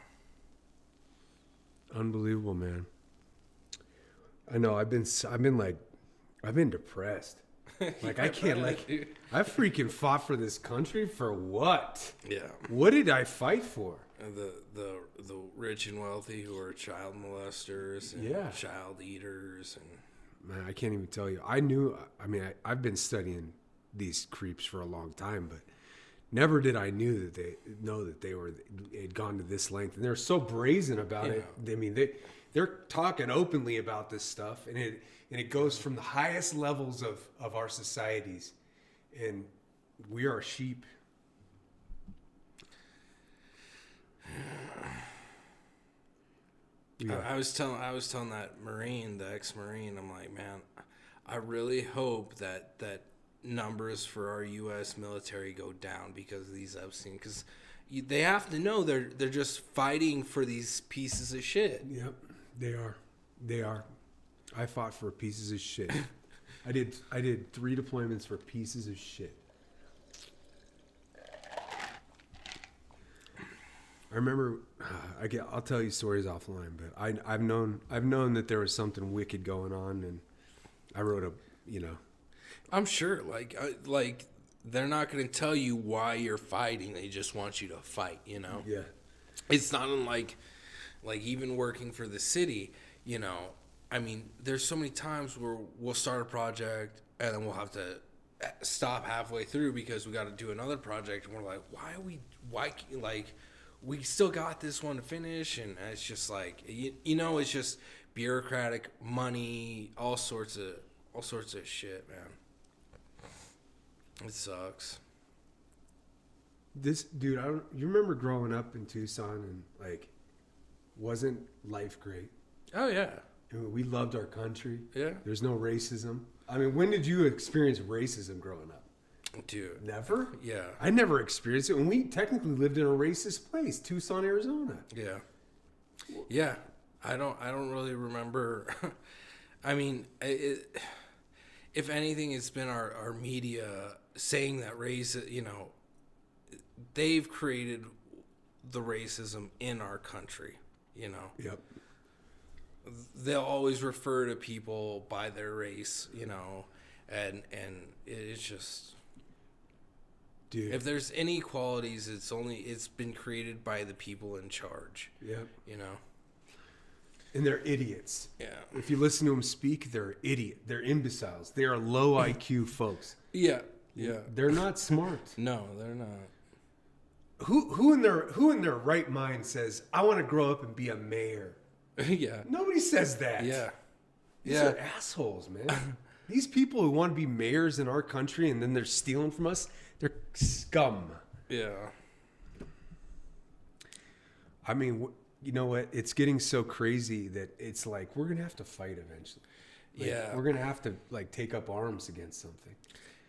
Unbelievable, man. I know. I've been depressed. Like I can't I freaking fought for this country for what? Yeah. What did I fight for? The rich and wealthy who are child molesters and child eaters and Man, I can't even tell you. I've been studying these creeps for a long time, but never did I know that they had gone to this length, and they're so brazen about it. I mean, they're talking openly about this stuff, and it goes from the highest levels of our societies, and we are sheep. Yeah. I was telling that Marine, the ex-Marine, I'm like, man, I really hope that numbers for our U.S. military go down because of these Epstein, because they have to know they're just fighting for these pieces of shit. Yep, they are. I fought for pieces of shit. I did 3 deployments for pieces of shit. I remember, I'll tell you stories offline, but I've known that there was something wicked going on, and I wrote I'm sure, like they're not going to tell you why you're fighting. They just want you to fight, Yeah. It's not unlike, even working for the city, I mean, there's so many times where we'll start a project and then we'll have to stop halfway through because we got to do another project, and we're like, we still got this one to finish, and it's just like, it's just bureaucratic money, all sorts of shit, man. It sucks. This dude, you remember growing up in Tucson, and wasn't life great? Oh yeah. I mean, we loved our country. Yeah. There's no racism. I mean, when did you experience racism growing up? Dude. Never? Yeah. I never experienced it. And we technically lived in a racist place, Tucson, Arizona. Yeah. Yeah. I don't really remember. I mean, if anything, it's been our media saying that race, they've created the racism in our country, Yep. They'll always refer to people by their race, and it's just... Dude. If there's inequalities, it's been created by the people in charge. Yep. And they're idiots. Yeah. If you listen to them speak, they're idiot. They're imbeciles. They are low IQ folks. Yeah. Yeah. They're not smart. No, they're not. Who in their right mind says, I want to grow up and be a mayor? Yeah. Nobody says that. Yeah. These are assholes, man. These people who want to be mayors in our country and then they're stealing from us, they're scum. Yeah. I mean, you know what? It's getting so crazy that it's like we're going to have to fight eventually. We're going to have to take up arms against something.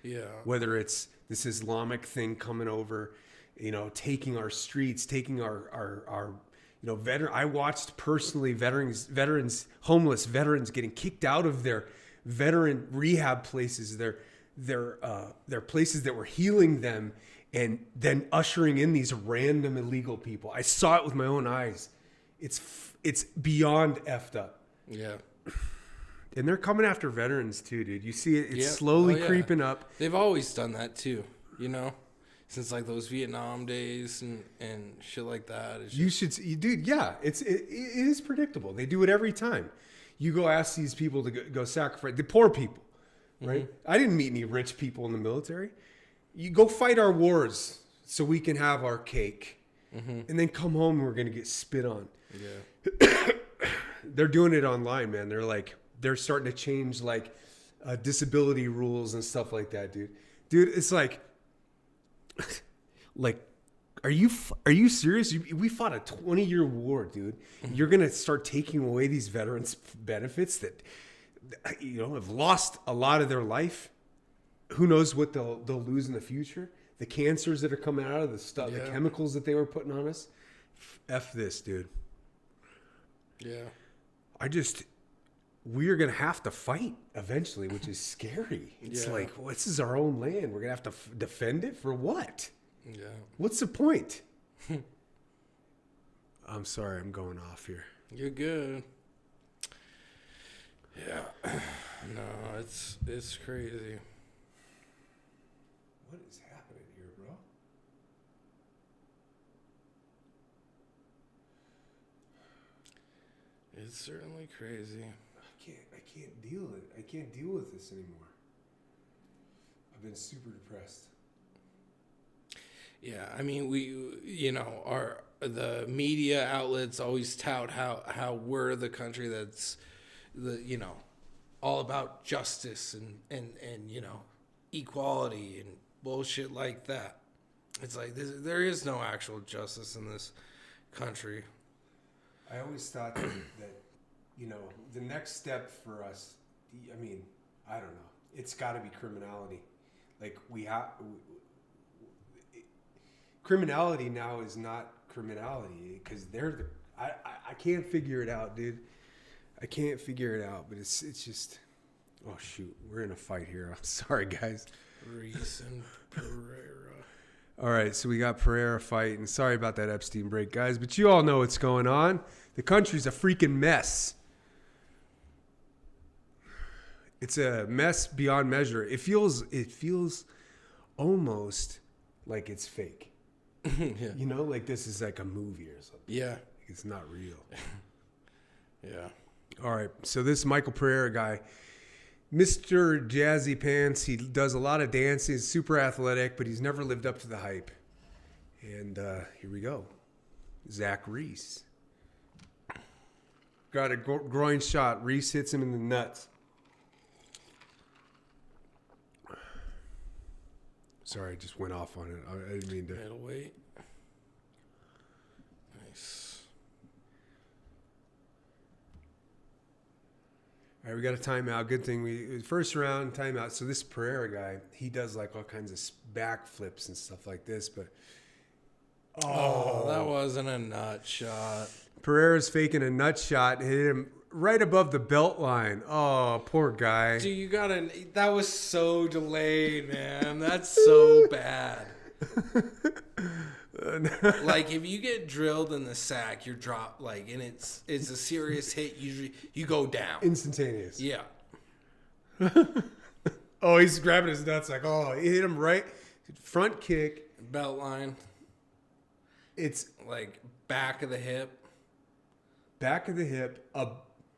Yeah. Whether it's this Islamic thing coming over, taking our streets, taking our I watched personally homeless veterans getting kicked out of their veteran rehab places, their places that were healing them, and then ushering in these random illegal people. I saw it with my own eyes. It's beyond effed up. Yeah. And they're coming after veterans too, dude. You see it, it's slowly creeping up. They've always done that too, since like those Vietnam days and shit like that. Dude, yeah, it is predictable. They do it every time. You go ask these people to go sacrifice the poor people, right? Mm-hmm. I didn't meet any rich people in the military. You go fight our wars so we can have our cake, and then come home and we're gonna get spit on. Yeah, they're doing it online, man. They're starting to change like disability rules and stuff like that, dude. Dude, it's like, are you serious? We fought a 20-year war, dude. You're gonna start taking away these veterans' benefits that have lost a lot of their life. Who knows what they'll lose in the future? The cancers that are coming out of the stuff, the chemicals that they were putting on us. F this, dude. Yeah. We are going to have to fight eventually, which is scary. It's like, this is our own land. We're going to have to defend it for what? Yeah. What's the point? I'm sorry, I'm going off here. You're good. Yeah. No, it's crazy. What is happening here, bro? It's certainly crazy. I can't deal it. I can't deal with this anymore. I've been super depressed. Yeah, I mean, the media outlets always tout how we're the country that's all about justice and equality and bullshit like that. It's like there is no actual justice in this country. I always thought that the next step for us, I mean, I don't know. It's got to be criminality. Like criminality now is not criminality because I can't figure it out, dude. I can't figure it out, but it's just, oh shoot, we're in a fight here. I'm sorry, guys. Reese and Pereira. All right, so we got Pereira fighting. Sorry about that Epstein break, guys, but you all know what's going on. The country's a freaking mess. It's a mess beyond measure. It feels almost like it's fake. Yeah. Like this is like a movie or something. Yeah. It's not real. Yeah. All right, so this Michael Pereira guy, Mr. Jazzy Pants, he does a lot of dancing, he's super athletic, but he's never lived up to the hype. And here we go. Zach Reese. Got a groin shot. Reese hits him in the nuts. Sorry, I just went off on it. I didn't mean to. Middleweight. Nice. All right, we got a timeout. Good thing first round timeout. So this Pereira guy, he does like all kinds of back flips and stuff like this, but oh, that wasn't a nut shot. Pereira's faking a nut shot, hit him right above the belt line. Oh, poor guy. Dude, that was so delayed, man. That's so bad. Like if you get drilled in the sack, you're dropped and it's a serious hit. Usually you go down instantaneous. Yeah. Oh, he's grabbing his nuts like, oh, he hit him right front kick, belt line. It's like back of the hip.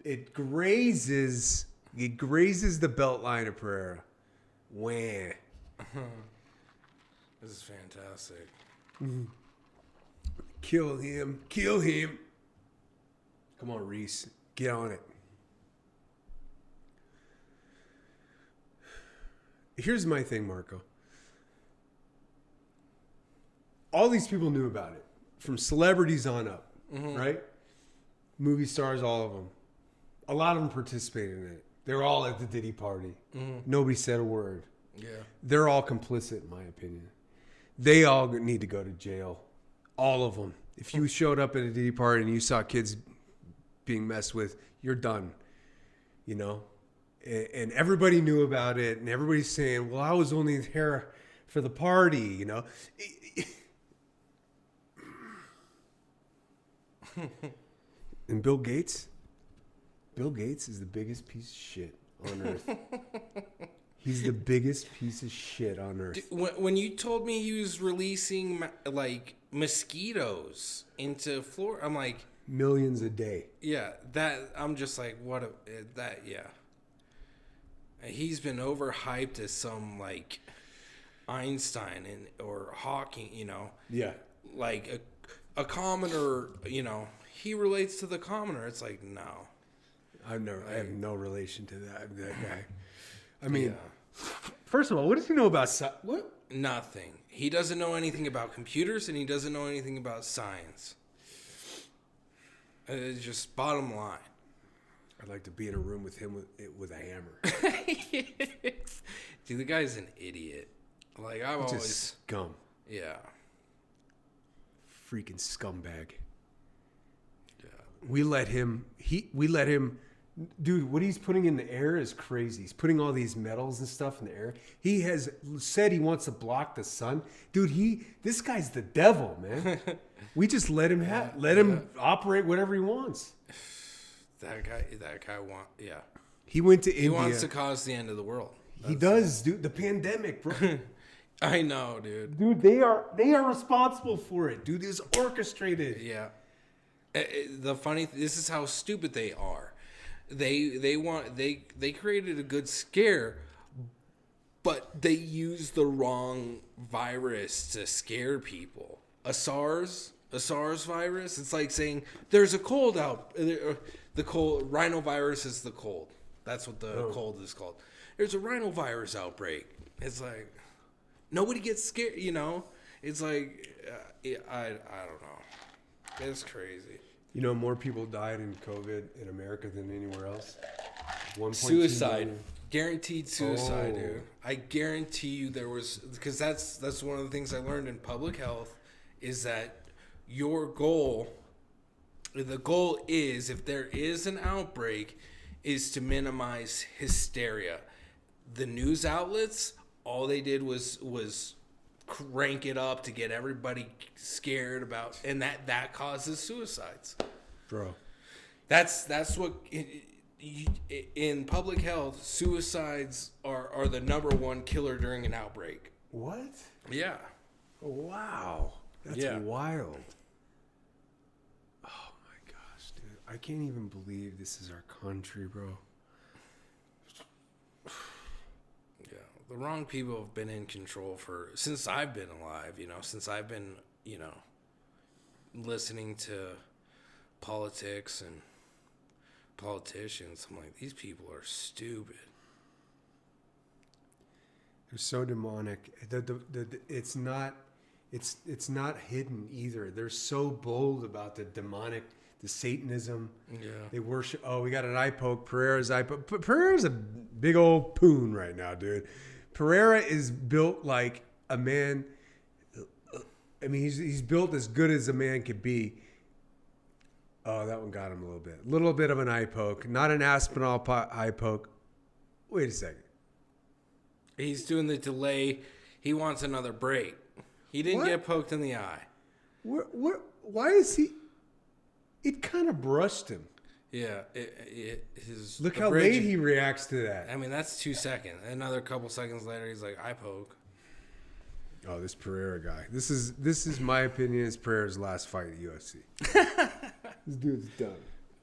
It grazes the belt line of Pereira. Wah. This is fantastic. Mm-hmm. Kill him. Come on, Reese. Get on it. Here's my thing, Marco. All these people knew about it. From celebrities on up, right? Movie stars, all of them. A lot of them participated in it. They were all at the Diddy party. Nobody said a word. Yeah. They're all complicit, in my opinion. They all need to go to jail. All of them. If you showed up at a DD party and you saw kids being messed with, you're done. You know? And everybody knew about it, and everybody's saying, well, I was only there for the party, you know? And Bill Gates is the biggest piece of shit on earth. He's the biggest piece of shit on earth. When you told me he was releasing like mosquitoes into Florida, I'm like, millions a day. Yeah, that I'm just like, yeah. He's been overhyped as some like Einstein or Hawking, you know. Yeah. Like a commoner, you know, he relates to the commoner. It's like, no. I have no relation to that guy. I mean, first of all, what does he know about what? Nothing. He doesn't know anything about computers, and he doesn't know anything about science. It's just bottom line. I'd like to be in a room with him with a hammer. Dude, the guy's an idiot. Like, I've Just always... scum. Yeah. Freaking scumbag. Yeah. We let him... Dude, what he's putting in the air is crazy. He's putting all these metals and stuff in the air. He has said he wants to block the sun. Dude, this guy's the devil, man. We just let him operate whatever he wants. That guy yeah. He went to India. He wants to cause the end of the world. He does, dude. The pandemic, bro. I know, dude. Dude, they are responsible for it. Dude, it's orchestrated. Yeah. This is how stupid they are. They created a good scare, but they used the wrong virus to scare people. A SARS virus. It's like saying there's a cold out. The cold rhinovirus is the cold. That's what the cold is called. There's a rhinovirus outbreak. It's like nobody gets scared. You know. It's like I don't know. It's crazy. You know, more people died in COVID in America than anywhere else. 1.2 Suicide. million. Guaranteed suicide, dude. I guarantee you there was... Because that's one of the things I learned in public health is that your goal... The goal is, if there is an outbreak, is to minimize hysteria. The news outlets, all they did was crank it up to get everybody scared about, and that causes suicides, bro. That's what in public health, suicides are the number one killer during an outbreak. What? Yeah. Wow, that's wild. Oh my gosh, dude, I can't even believe this is our country, bro. The wrong people have been in control since I've been alive, you know, since I've been, you know, listening to politics and politicians. I'm like, these people are stupid. They're so demonic. It's not hidden either. They're so bold about the demonic, the Satanism. Yeah. They worship. Oh, we got an eye poke. Pereira's eye poke. Pereira's a big old poon right now, dude. Pereira is built like a man. I mean, he's built as good as a man could be. Oh, that one got him a little bit. A little bit of an eye poke. Not an Aspinall eye poke. Wait a second. He's doing the delay. He wants another break. He didn't get poked in the eye. Why is he... It kind of brushed him. Yeah, Look how late he reacts to that. I mean, that's 2 seconds. Another couple seconds later, he's like, "I poke." Oh, this Pereira guy. This is my opinion. Is Pereira's last fight at UFC. This dude's done.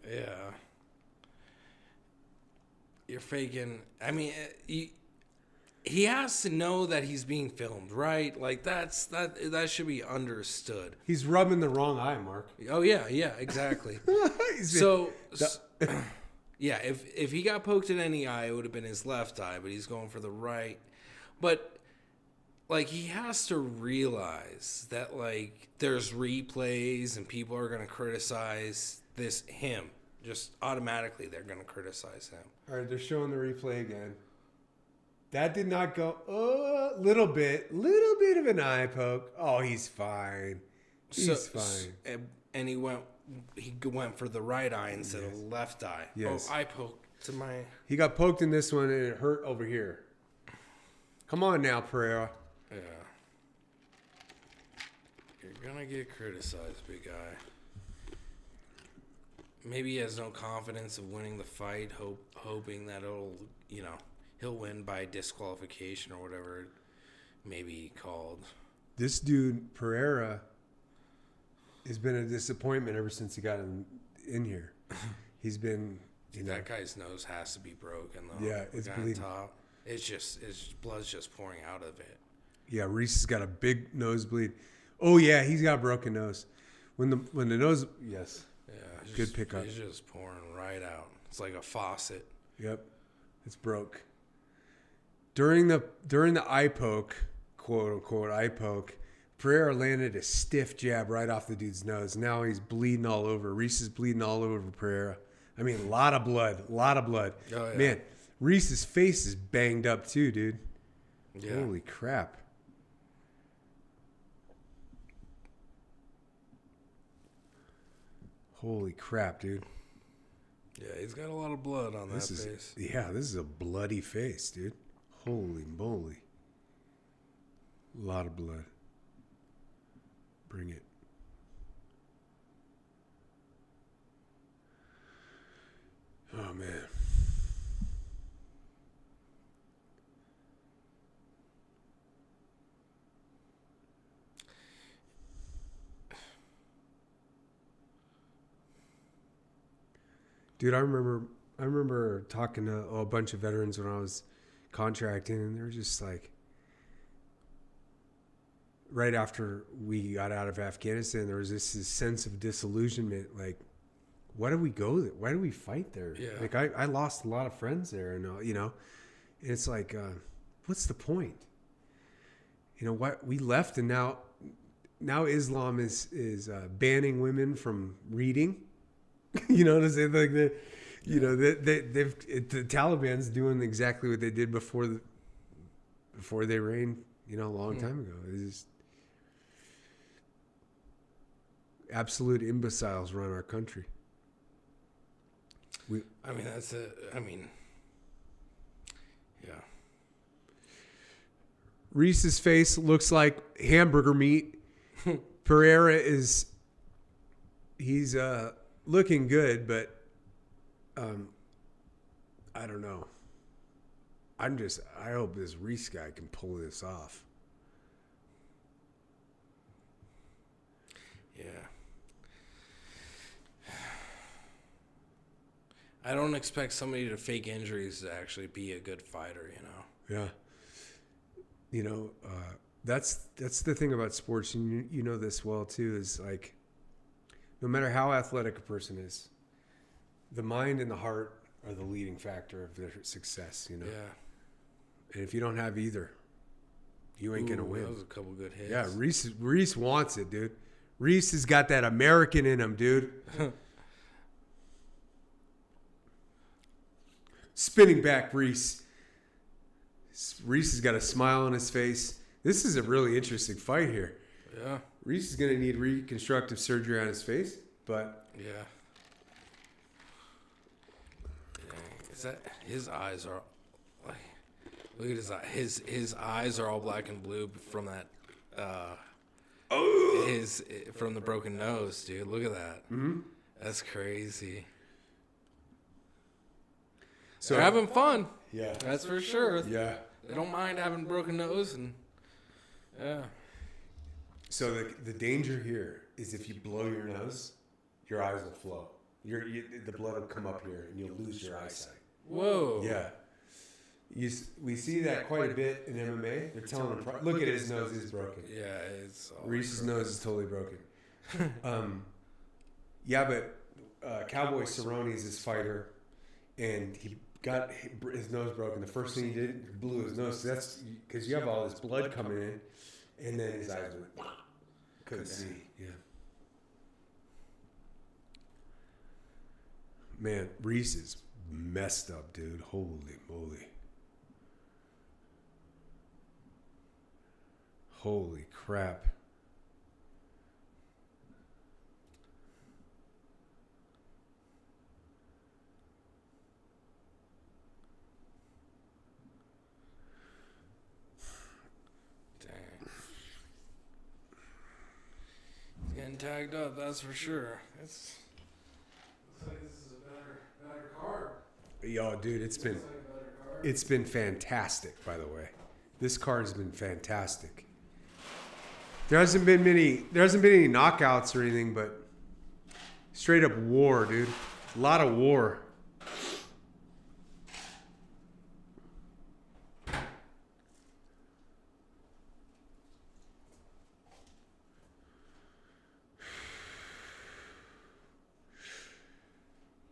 Yeah, you're faking. I mean, he has to know that he's being filmed, right? Like that should be understood. He's rubbing the wrong eye, Mark. Oh yeah, exactly. Yeah, if he got poked in any eye, it would have been his left eye, but he's going for the right. But like, he has to realize that like there's replays and people are going to criticize him. Just automatically they're going to criticize him. All right, they're showing the replay again. That did not go. Little bit of an eye poke. Oh, he's fine. He's fine. And he went for the right eye instead of the left eye. Yes. Oh, eye poke to my. He got poked in this one and it hurt over here. Come on now, Pereira. Yeah. You're gonna get criticized, big guy. Maybe he has no confidence of winning the fight, hoping that he'll win by disqualification or whatever it may be called. This dude, Pereira, has been a disappointment ever since he got in here. He's been... That guy's nose has to be broken, though. Yeah, it's bleeding. Top. It's blood's just pouring out of it. Yeah, Reese has got a big nosebleed. Oh, yeah, he's got a broken nose. When the nose... Yes. Yeah. Good pickup. It's just pouring right out. It's like a faucet. Yep. It's broke. During the eye poke, quote unquote eye poke, Pereira landed a stiff jab right off the dude's nose. Now he's bleeding all over. Reese is bleeding all over Pereira. I mean, a lot of blood. Oh, yeah. Man, Reese's face is banged up too, dude. Yeah. Holy crap. Holy crap, dude. Yeah, he's got a lot of blood on that face. Yeah, this is a bloody face, dude. Holy moly. A lot of blood. Bring it. Oh, man. Dude, I remember talking to a bunch of veterans when I was contracting, and they were just like, right after we got out of Afghanistan, there was this sense of disillusionment. Like, why did we go there? Why did we fight there? Yeah. Like, I lost a lot of friends there, and and it's like, what's the point? What we left, and now Islam is banning women from reading. You know what I'm saying? Like the Taliban's doing exactly what they did before they reigned, a long time ago. It's just absolute imbeciles run our country. Yeah. Reese's face looks like hamburger meat. Pereira he's looking good, but I don't know. I hope this Reese guy can pull this off. Yeah. I don't expect somebody to fake injuries to actually be a good fighter, Yeah. That's the thing about sports, and you know this well too, is like, no matter how athletic a person is, the mind and the heart are the leading factor of their success, Yeah. And if you don't have either, you ain't going to win. That was a couple good hits. Yeah, Reese wants it, dude. Reese has got that American in him, dude. Spinning back, Reese. Reese has got a smile on his face. This is a really interesting fight here. Yeah. Reese is going to need reconstructive surgery on his face, but... Yeah. Is that... His eyes are... Like, look at his eyes. His eyes are all black and blue from that... from the broken nose, dude. Look at that. Mm-hmm. That's crazy. So they're having fun. Yeah. That's for sure. Yeah. They don't mind having broken nose and... Yeah. So the danger here is if you blow your nose, your eyes will flow. The blood will come up here and you'll lose your eyesight. Whoa. Yeah. We see that quite a bit in MMA. They're telling him, look at his nose is broken. Yeah, it's all Reese's nose is totally broken. Yeah, but Cowboy Cerrone is his fighter, and he got his nose broken. The first thing he did, blew his nose. That's because you have all this blood coming in, and then his eyes went. Couldn't see. Yeah. Man, Reese is messed up, dude. Holy moly. Holy crap. tagged up, that's for sure. Looks like this is a better card. Yo, dude, it's been fantastic, by the way. This card has been fantastic. There hasn't been any knockouts or anything, but straight up war, dude. A lot of war.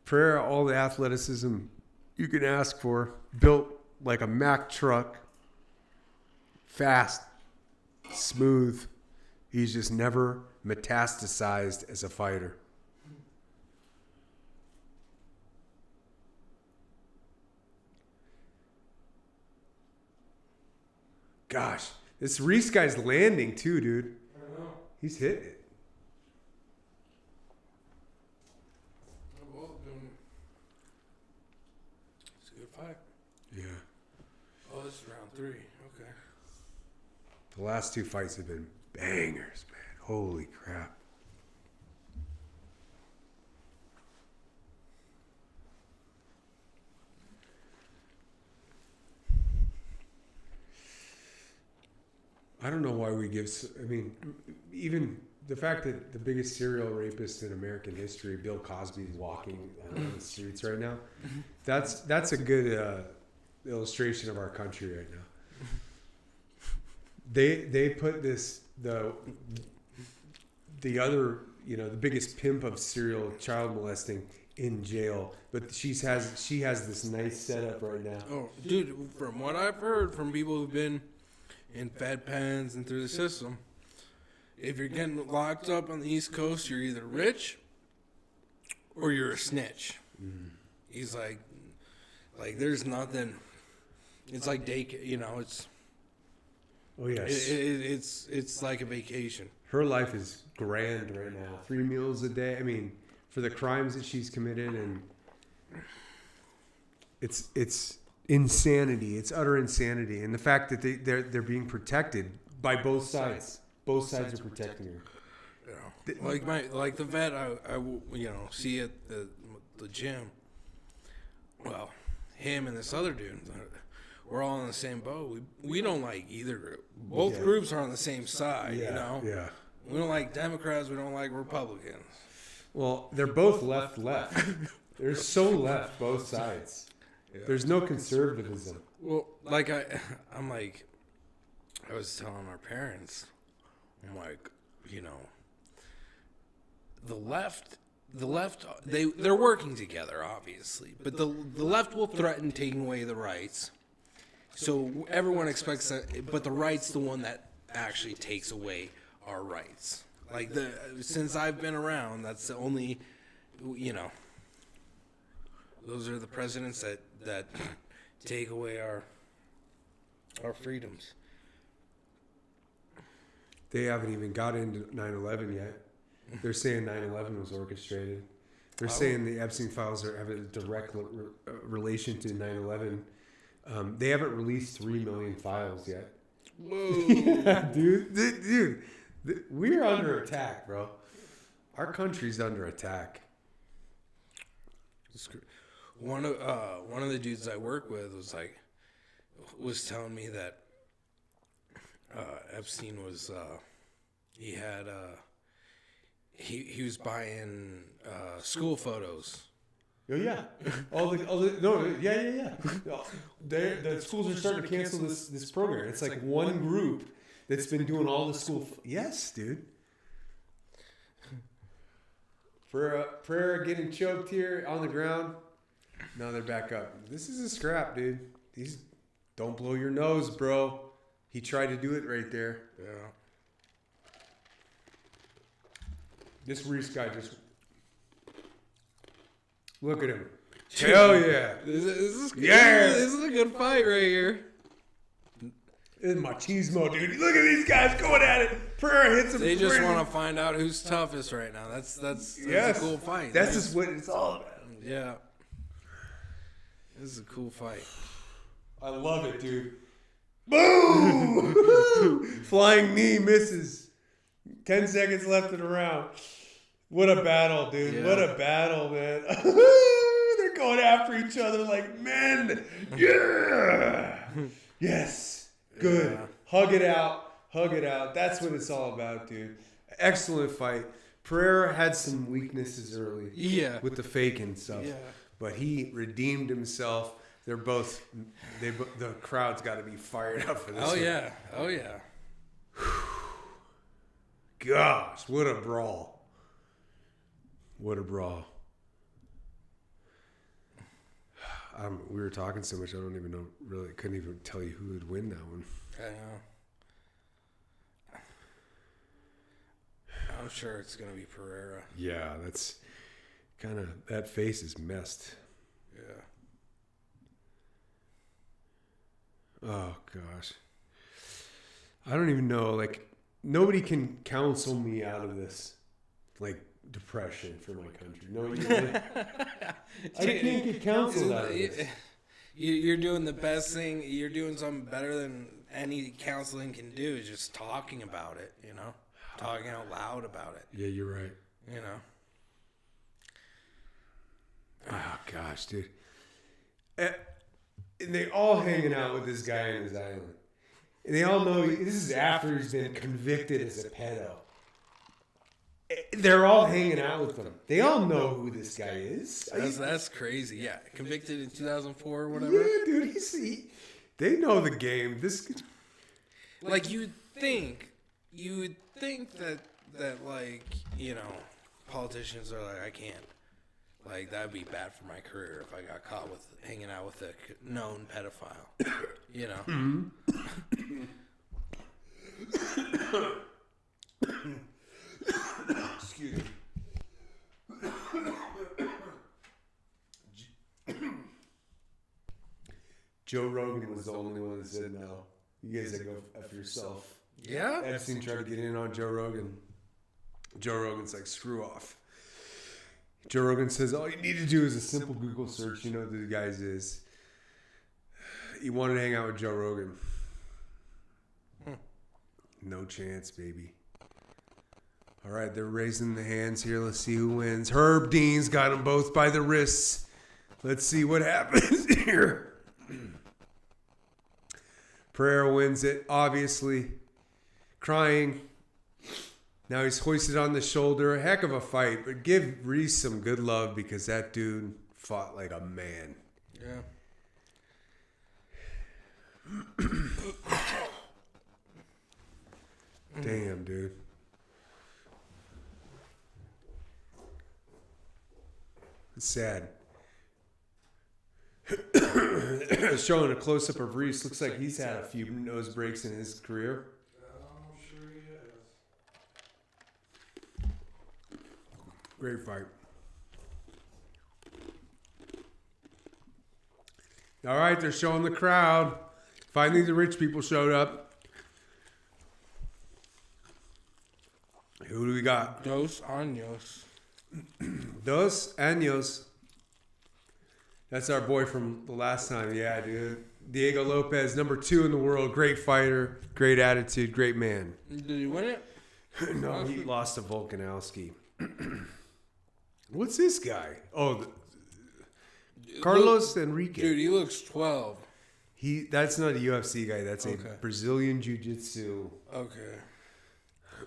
Pereira, all the athleticism you can ask for. Built like a Mack truck. Fast. Smooth. He's just never metastasized as a fighter. Gosh, this Reese guy's landing too, dude. I know. He's hitting it. It's a good fight. Yeah. Oh, this is round 3. Okay. The last 2 fights have been bangers, man. Holy crap. I don't know why we give. I mean, even the fact that the biggest serial rapist in American history, Bill Cosby, is walking on the streets right now. That's a good illustration of our country right now. They put the other, the biggest pimp of serial child molesting in jail, but she has this nice setup right now. Oh, dude, from what I've heard from people who've been in Fed pens and through the system, if you're getting locked up on the East Coast, you're either rich or you're a snitch. Mm. He's like there's nothing. It's like it's. Oh yes. It's like a vacation. Her life is grand right now. 3 meals a day. I mean, for the crimes that she's committed, and it's insanity. It's utter insanity, and the fact that they're being protected by both sides. Both sides are protecting her. Yeah. Like the vet I see at the gym. Well, him and this other dude, we're all in the same boat. We don't like either group. Both groups are on the same side. Yeah. Yeah. We don't like Democrats. We don't like Republicans. Well, they're both left. They're so left, both sides. Yeah. There's no conservatism. Well, like I was telling our parents, I'm like, the left, they're working together, obviously, but the left will threaten taking away the rights. So everyone expects that, but the right's the one that actually takes away our rights. Like since I've been around, that's the only, those are the presidents that take away our freedoms. They haven't even got into 9/11 yet. They're saying 9/11 was orchestrated. They're saying the Epstein files have a direct relation to 9/11. They haven't released 3 million files yet. Whoa. Yeah, dude, we're under attack, bro. Our country's under attack. One of the dudes I work with was telling me that Epstein was he was buying school photos. Oh yeah, the schools are starting to cancel this program. It's like one group that's been doing all the school. Yes, dude. Prayer getting choked here on the ground. Now they're back up. This is a scrap, dude. Don't blow your nose, bro. He tried to do it right there. Yeah. This Reese guy just look at him. Hell yeah! This is a good fight right here. This is machismo, dude. Look at these guys going at it. Prayer hits him. They just want to find out who's toughest right now. That's a cool fight. That's just what it's all about. Yeah. This is a cool fight. I love it, dude. Boom! Flying knee misses. 10 seconds left in the round. What a battle, dude. Yeah. What a battle, man. They're going after each other like men. Yeah. Yes. Good. Yeah. Hug it out. Hug it out. That's what it's all about, dude. Excellent fight. Pereira had some weaknesses early. Yeah. With the fake and stuff. Yeah. But he redeemed himself. The crowd's got to be fired up for this. Oh, one. yeah. Oh, yeah. Gosh, what a brawl. What a brawl. We were talking so much, I don't even know, really, couldn't even tell you who would win that one. I know. I'm sure it's going to be Pereira. Yeah, that's kind of, that face is messed. Yeah. Oh, gosh. I don't even know, like, nobody can counsel me out of this, like, depression for my country. No, you really, I can't get counseled out of this. You're doing the best thing. You're doing something better than any counseling can do. Is just talking about it, you know? Talking out loud about it. Yeah, you're right. You know? Oh, gosh, dude. And they all hanging out with this guy on his island. And they all know this is after he's been convicted as a pedo. They're all hanging out with him. They all know who this guy is. That's crazy. Yeah. Convicted in 2004 or whatever. Yeah, dude. They know the game. Like, you would think that like, you know, politicians are like, I can't. Like, that would be bad for my career if I got caught with hanging out with a known pedophile. You know? Excuse me. Joe Rogan was the only one that said no. You guys go F yourself. Yeah? Epstein tried to get in on Joe Rogan. Joe Rogan's like, screw off. Joe Rogan says, all you need to do is a simple Google search. You know who the guys is. He wanted to hang out with Joe Rogan. No chance, baby. All right, they're raising the hands here. Let's see who wins. Herb Dean's got them both by the wrists. Let's see what happens here. Pereira wins it, obviously. Crying. Now he's hoisted on the shoulder. A heck of a fight, but give Reese some good love because that dude fought like a man. Yeah. Damn, dude. It's sad. Showing a close-up of Reese. Looks like he's had a few nose breaks in his career. I'm sure he is. Great fight. All right, they're showing the crowd. Finally, the rich people showed up. Who do we got? Dos Años. Dos Años. That's our boy from the last time. Yeah, dude. Diego Lopez, number 2 in the world. Great fighter, great attitude, great man. Did he win it? No, he lost to Volkanovski. What's this guy? Oh, Carlos Enrique. Dude, he looks 12. That's not a UFC guy. That's Okay. a Brazilian Jiu-Jitsu. Okay.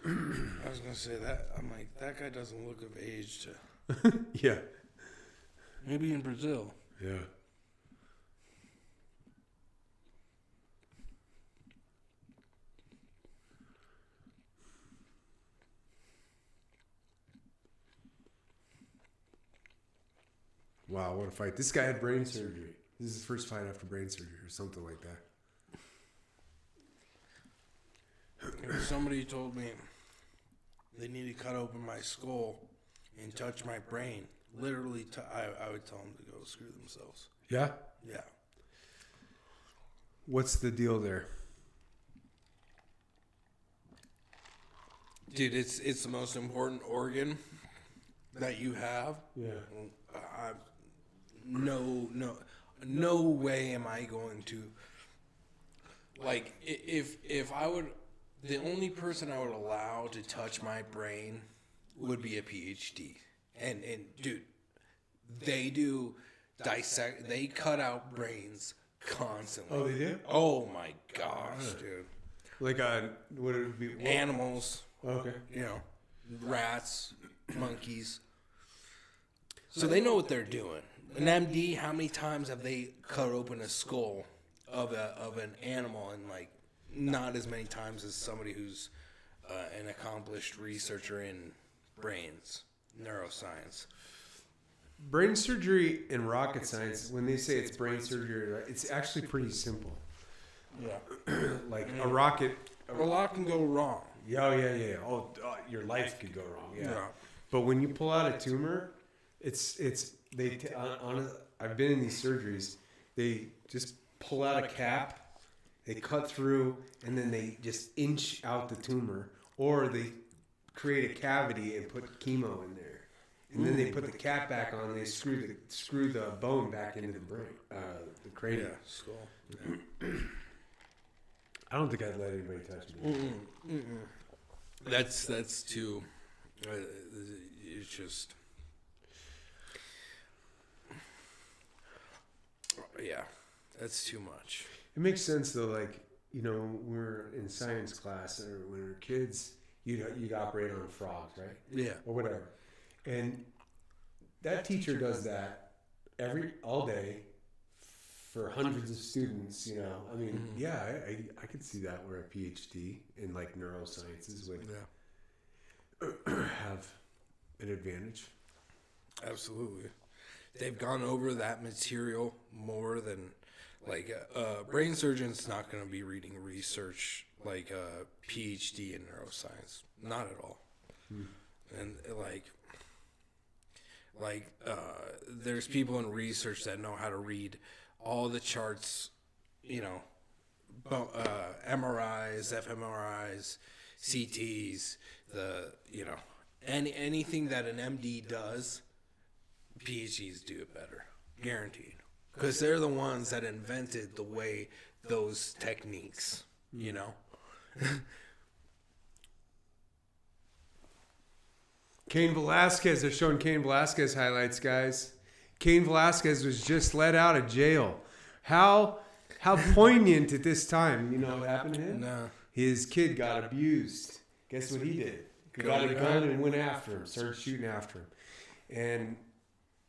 I was going to say that. I'm like, that guy doesn't look of age to... Yeah. Maybe in Brazil. Yeah. Wow, what a fight. This guy had brain surgery. This is his first fight after brain surgery or something like that. If somebody told me they need to cut open my skull and touch my brain, literally, I would tell them to go screw themselves. Yeah? Yeah. What's the deal there? Dude, it's the most important organ that you have. Yeah. No way am I going to, like, if I would the only person I would allow to touch my brain would be a PhD. And dude, they do dissect. They cut out brains constantly. Oh, they do? Oh my gosh, dude. Like what it would be? Animals, Okay. you know, rats, monkeys. So they know what they're doing. An MD, how many times have they cut open a skull of an animal, and like not as many times as somebody who's an accomplished researcher in brains, neuroscience. Brain surgery and rocket science, when they say it's brain surgery, right, it's actually pretty simple. Yeah. Like a rocket. A lot can go wrong. Yeah. Oh, your life could go wrong. Yeah. But when you pull out a tumor, I've been in these surgeries. They just pull out a cap, they cut through, and then they just inch out the tumor, or they create a cavity and put chemo in there. And then they put the cap back on. They screw the bone back into the brain, the cranium. Yeah, skull. Yeah. I don't think I'd let anybody touch me. That's too. It's just. Yeah, that's too much. It makes sense though. Like when we're in science class or when we were kids, you'd operate on frogs, right? Yeah. Or whatever. And that teacher does that all day for hundreds of students, I mean, yeah, I could see that where a PhD in like neurosciences would have an advantage. Absolutely. They've gone over that material more than like a brain surgeon's not going to be reading research like a PhD in neuroscience. Not at all. And there's people in research that know how to read all the charts, MRIs, fMRIs, CTs, anything that an MD does, PhDs do it better, guaranteed. Because they're the ones that invented the way those techniques, Cain Velasquez, they're showing Cain Velasquez highlights, guys. Cain Velasquez was just let out of jail. How poignant at this time. You know what happened to him? No. His kid got abused. Guess what he did? Got a gun and went after him, started shooting after him. And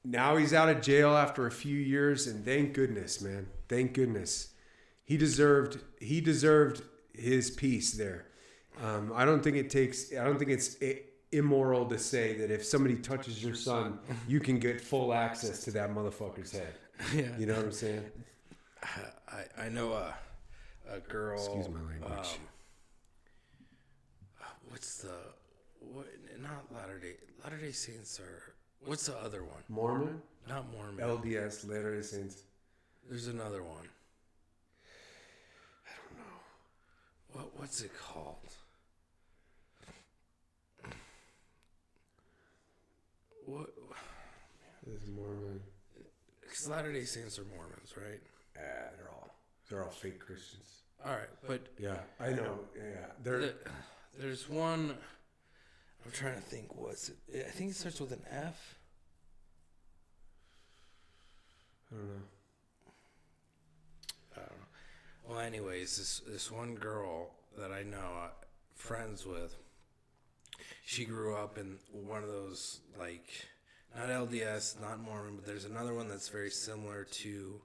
now he's out of jail after a few years, and thank goodness, man. Thank goodness. He deserved his peace there. I don't think it's immoral to say that if somebody touches your son, you can get full access to that motherfucker's head. Yeah. You know what I'm saying? I know a girl. Excuse my language. Not Latter-day Saints are. What's the other one? Mormon? Not Mormon. LDS, Latter-day Saints. There's another one. I don't know. What's it called? What? This is Mormon. Because Latter-day Saints are Mormons, right? They're all fake Christians. All right, but yeah, I know. Yeah, there's one. I'm trying to think. What's it? I think it starts with an F. I don't know. Well, anyways, this one girl that I know, friends with, she grew up in one of those, like, not LDS, not Mormon, but there's another one that's very similar to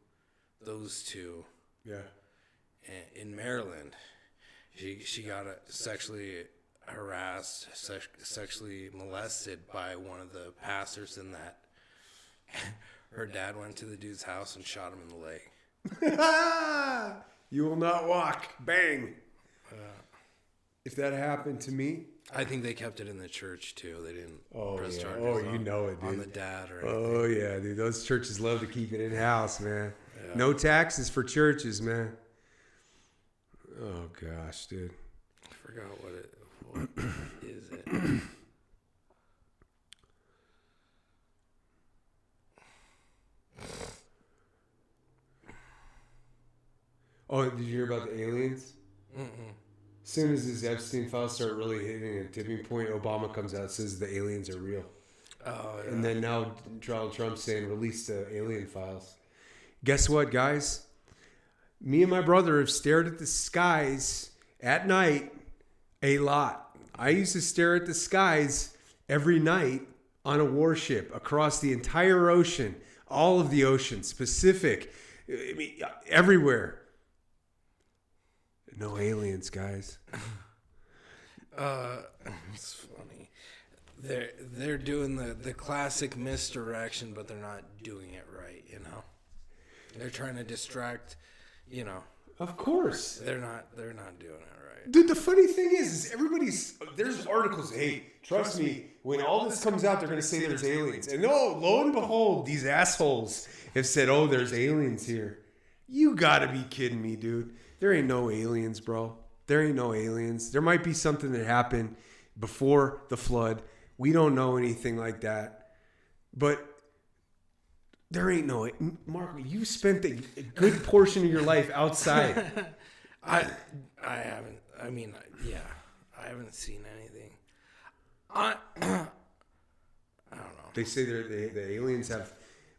those two. Yeah. In Maryland, she got sexually harassed, sexually molested by one of the pastors in that. Her dad went to the dude's house and shot him in the leg. You will not walk. Bang. If that happened to me, I think they kept it in the church too. They didn't press charges on the dad or anything. Oh yeah, dude. Those churches love to keep it in house, man. Yeah. No taxes for churches, man. Oh gosh, dude. I forgot what is it. Oh, did you hear about the aliens? As soon as his Epstein files start really hitting a tipping point, Obama comes out and says the aliens are real. Oh, yeah. And then now Donald Trump's saying release the alien files. Guess what, guys? Me and my brother have stared at the skies at night a lot. I used to stare at the skies every night on a warship across the entire ocean, all of the oceans, Pacific, I mean, everywhere. No aliens, guys. It's funny. They're doing the classic misdirection, but they're not doing it right, you know? They're trying to distract, you know. Of course. They're not doing it right. Dude, the funny thing is there's articles, hey, trust me, when all this comes out, they're going to say there's aliens. And no, lo and behold, these assholes have said, oh, there's aliens here. You got to be kidding me, dude. There ain't no aliens, bro. There ain't no aliens. There might be something that happened before the flood. We don't know anything like that. But there ain't no... Mark, you spent a good portion of your life outside. I haven't. I mean, yeah, I haven't seen anything. I don't know. They say the aliens have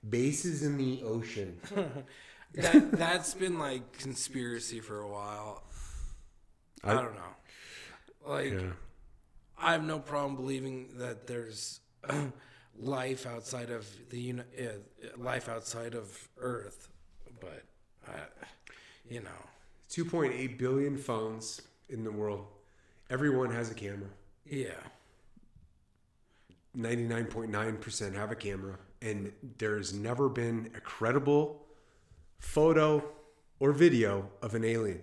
bases in the ocean. That's been like conspiracy for a while. I don't know. Like, Yeah. I have no problem believing that there's life outside of life outside of Earth, but you know, 2.8 billion phones in the world. Everyone has a camera. yeah. 99.9% have a camera. And there's never been a credible photo or video of an alien.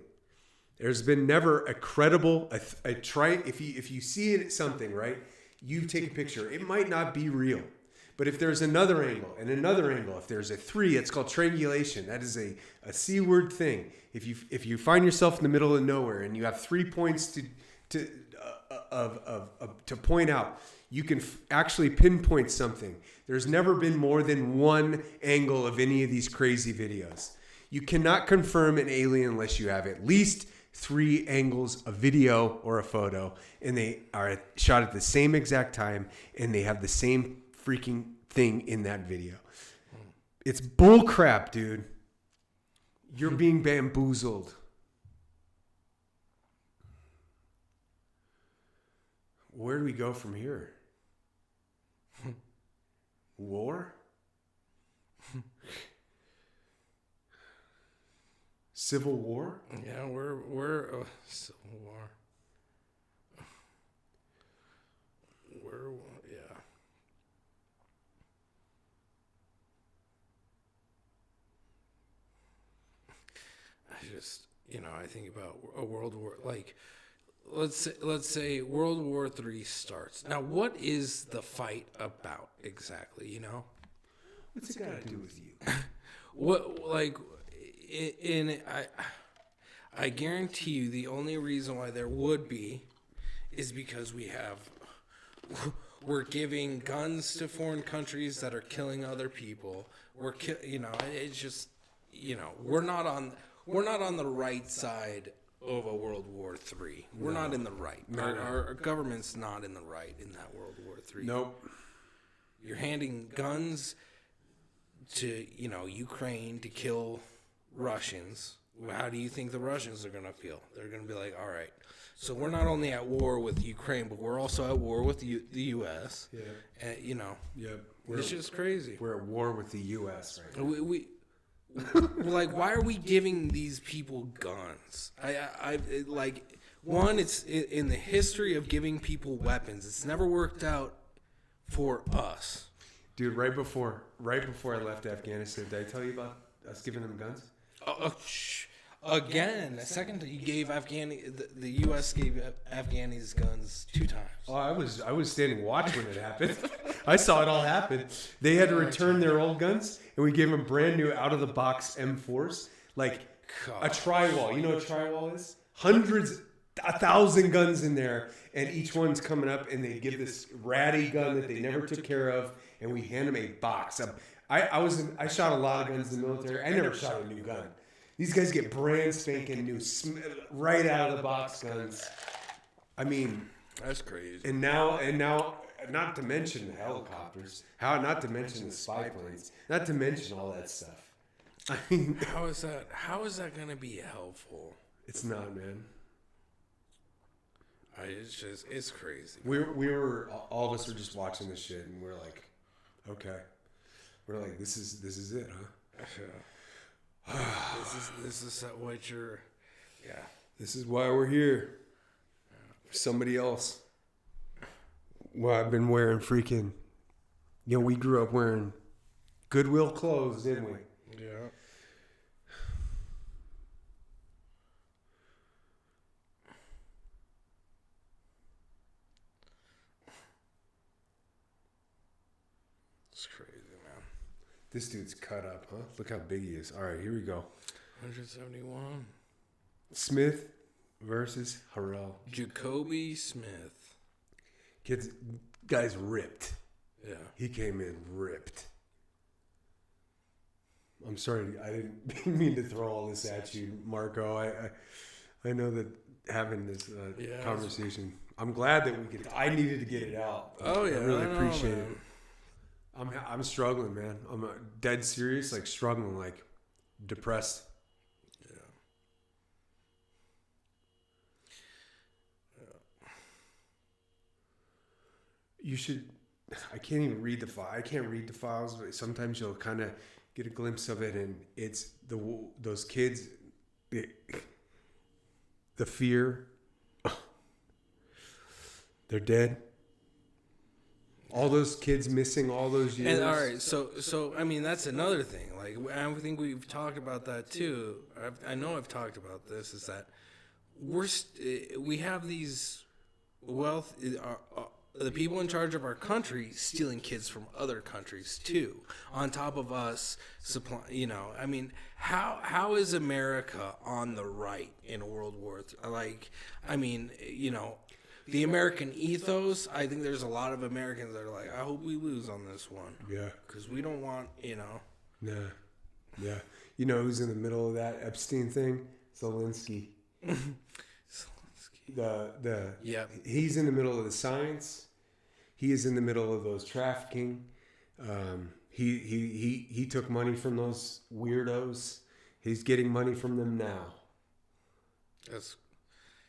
There's been never a credible, if you see it something, right, you take a picture. It might not be real. But if there's another angle and another angle, if there's a 3, it's called triangulation. That is a C word thing. If you find yourself in the middle of nowhere and you have 3 points to point out, you can actually pinpoint something. There's never been more than one angle of any of these crazy videos. You cannot confirm an alien unless you have at least 3 angles, a video or a photo, and they are shot at the same exact time, and they have the same freaking thing in that video. It's bull crap, dude. You're being bamboozled. Where do we go from here? War? Civil war? Yeah, we're Civil War. Yeah. I think about a world war, like, let's say World War III starts. Now, what is the fight about exactly, you know? What's it got to do with you? What, like, I guarantee you the only reason why there would be is because we're giving guns to foreign countries that are killing other people. It's just, we're not on the right side of a World War III. We're not in the right. Our government's not in the right in that World War III. Nope. You're handing guns to, Ukraine to kill Russians. How do you think the Russians are going to feel? They're going to be like, all right, so we're not only at war with Ukraine, but we're also at war with the U.S. Yeah. And, Yep. it's just crazy. We're at war with the U.S. right now. We like, why are we giving these people guns? It's in the history of giving people weapons. It's never worked out for us. Dude, right before I left Afghanistan, did I tell you about us giving them guns? Again, a second you gave the U.S. gave Afghanis guns 2 times. Oh, I was standing watch when it happened. I saw it all happen. They had to return their old guns, and we gave them brand new out-of-the-box M4s, like a tri-wall. You know what a tri-wall is? Hundreds, 1,000 guns in there, and each one's coming up, and they give this ratty gun that they never took care of, and we hand them a box. I shot a lot of guns in the military. I never shot a new gun. These guys get brand spanking new, right out of the box guns. I mean, That's crazy. and now, not to mention the helicopters, not to mention the spy planes, not to mention all that stuff. I mean, How is that going to be helpful? it's not, man. It's crazy. We were all of us were just watching this shit, and we're like, okay, we're like, this is it, huh? This is what you're, yeah. This is why we're here. Somebody else. Well, I've been wearing freaking. We grew up wearing Goodwill clothes, didn't we? Yeah. It's crazy, man. This dude's cut up, huh? Look how big he is. All right, here we go. 171. Smith versus Harrell. Jacoby Smith. Guy's ripped. Yeah. He came in ripped. I'm sorry, I didn't mean to throw all this at you, Marco. I know that having this conversation, I'm glad that we could. I needed to get it out. Oh yeah, I really know, appreciate man. it. I'm struggling, man. I'm dead serious, like struggling, like depressed. You should. I can't even read the file. I can't read the files, but sometimes you'll kind of get a glimpse of it, and it's those kids, the fear. They're dead. All those kids missing all those years. And all right, so I mean that's another thing. Like I think we've talked about that too. I know I've talked about this. Is that we have these wealth. The people in charge of our country stealing kids from other countries too, on top of us supply. I mean, how is America on the right in World War III? Like, I mean, the American ethos. I think there's a lot of Americans that are like, I hope we lose on this one. Yeah, because we don't want. Nah. Yeah. You know who's in the middle of that Epstein thing? Zelensky. Yeah. He's in the middle of the science. He is in the middle of those trafficking. He took money from those weirdos. He's getting money from them now. That's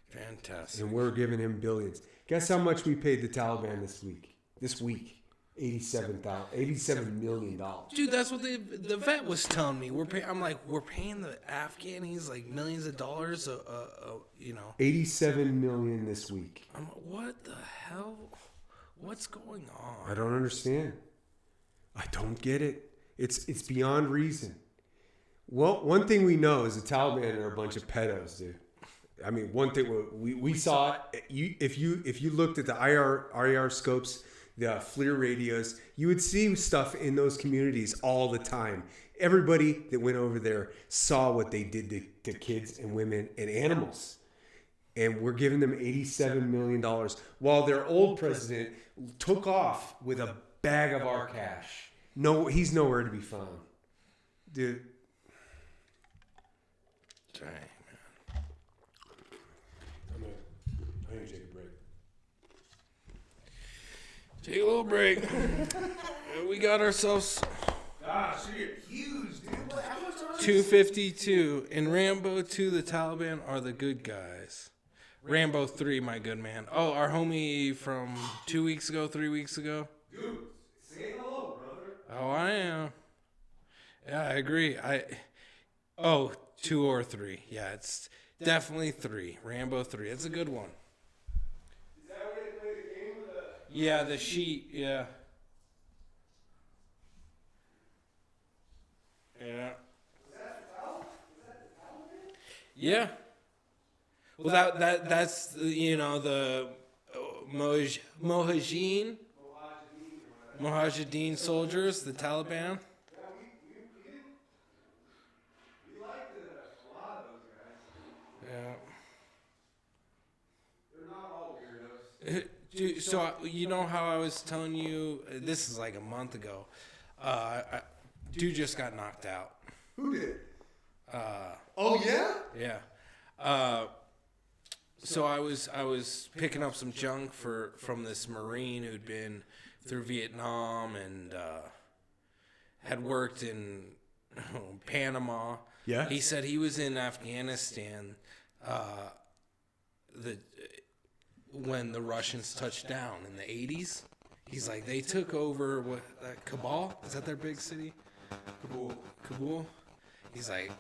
fantastic. And we're giving him billions. Guess how much we paid the Taliban this week? $87 million. Dude, that's what the vet was telling me. We're paying the Afghanis like millions of dollars. $87 million this week. I'm like, what the hell? What's going on? I don't understand. I don't get it. It's beyond reason. Well, one thing we know is the Taliban are a bunch of pedos, dude. I mean, one thing we saw it. If you looked at the IR scopes, the FLIR radios, you would see stuff in those communities all the time. Everybody that went over there saw what they did to kids and women and animals. And we're giving them $87 million while their old president took off with a bag of our cash. No, he's nowhere to be found. Dude. Dang, man. I'm gonna take a break. Take a little break. We got ourselves Gosh, you're huge, dude. How much are 252. In Rambo 2, the Taliban are the good guys. Rambo 3, my good man. Oh, our homie from 3 weeks ago. Dude, say hello, brother. Oh, I am. Yeah, I agree. 2 or 3. Yeah, it's definitely 3. Rambo 3. It's a good one. Is that where they play the game with the... Yeah, the sheet. Yeah. Yeah. Yeah. Well, that's the Mujahideen soldiers, the Taliban. We like a lot of those guys. Yeah. They're not all weirdos. Dude, so how I was telling you, this is like a month ago. Dude just got knocked out. Who did? Oh yeah. Yeah. So I was picking up some junk from this Marine who'd been through Vietnam and had worked in Panama. Yeah. He said he was in Afghanistan when the Russians touched down in the 80s. He's like, they took over Kabul? Is that their big city? Kabul? He's like,